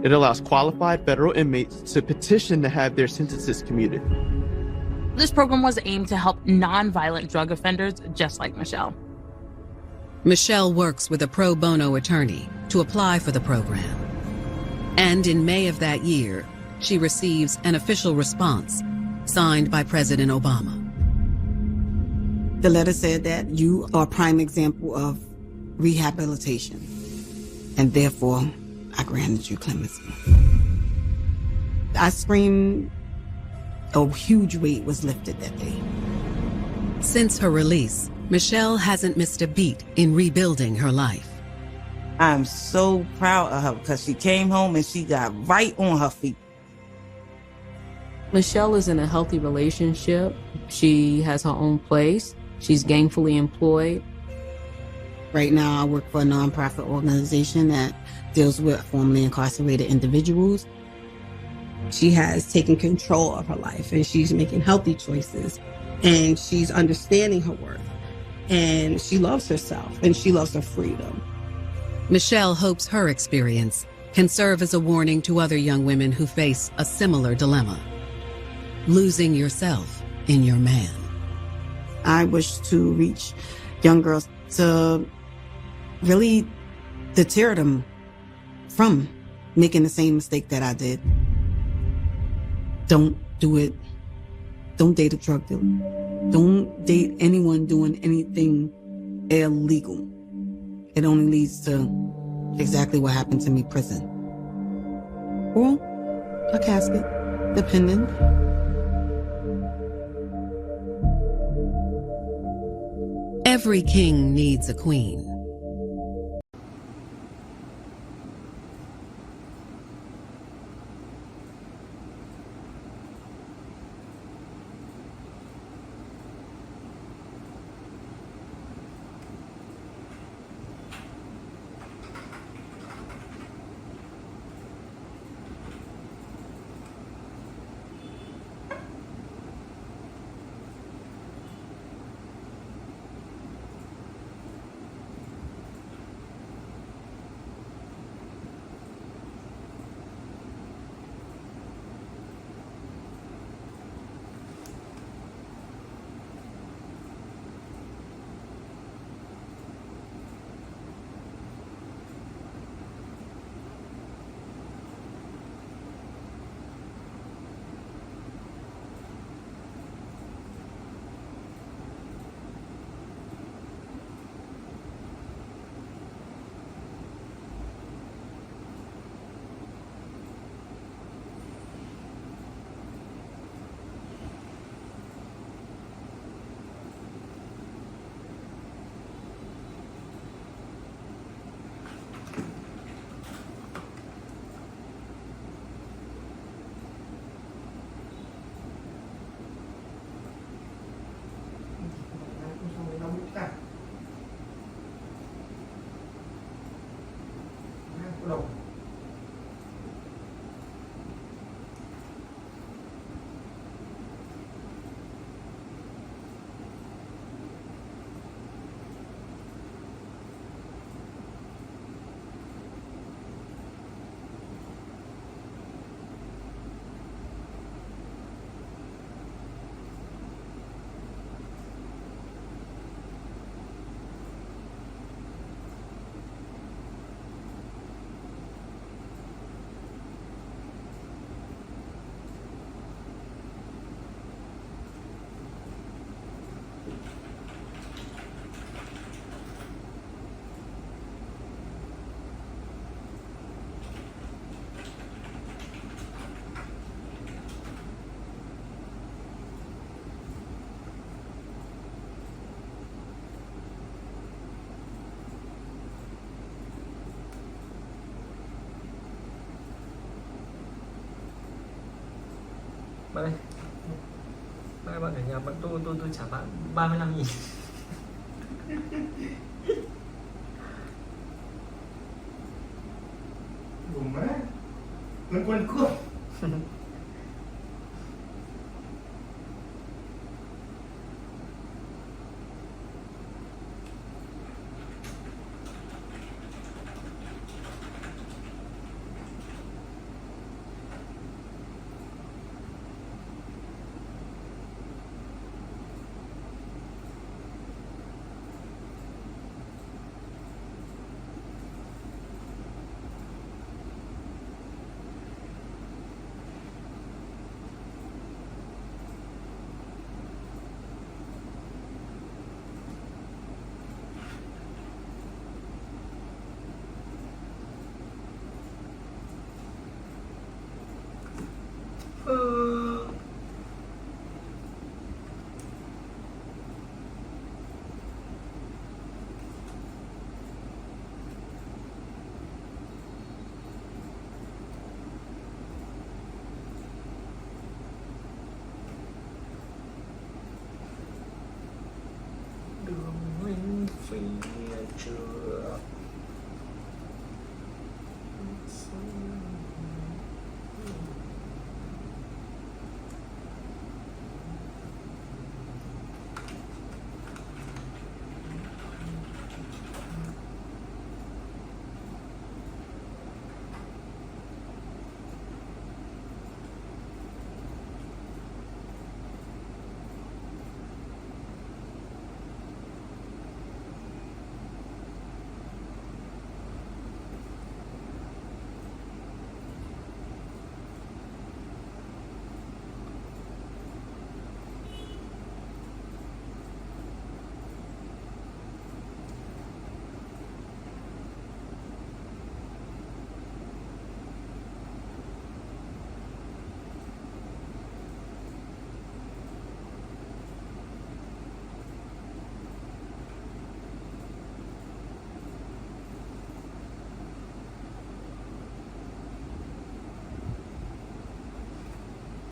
It allows qualified federal inmates to petition to have their sentences commuted. This program was aimed to help nonviolent drug offenders just like Michelle. Michelle works with a pro bono attorney to apply for the program. And in May of that year, she receives an official response signed by President Obama. The letter said that you are a prime example of rehabilitation, and therefore I granted you clemency. I screamed. A huge weight was lifted that day. Since her release, Michelle hasn't missed a beat in rebuilding her life. I'm so proud of her because she came home and she got right on her feet. Michelle is in a healthy relationship. She has her own place. She's gainfully employed. Right now, I work for a nonprofit organization that deals with formerly incarcerated individuals. She has taken control of her life and she's making healthy choices and she's understanding her worth and she loves herself and she loves her freedom. Michelle hopes her experience can serve as a warning to other young women who face a similar dilemma. Losing yourself in your man. I wish to reach young girls to really deter them from making the same mistake that I did. Don't do it. Don't date a drug dealer. Don't date anyone doing anything illegal. It only leads to exactly what happened to me, prison. Or a casket, depending. Every king needs a queen. ba bạn ở nhà bạn tôi trả bạn 35.000. Đúng đấy. Nó quên cướp.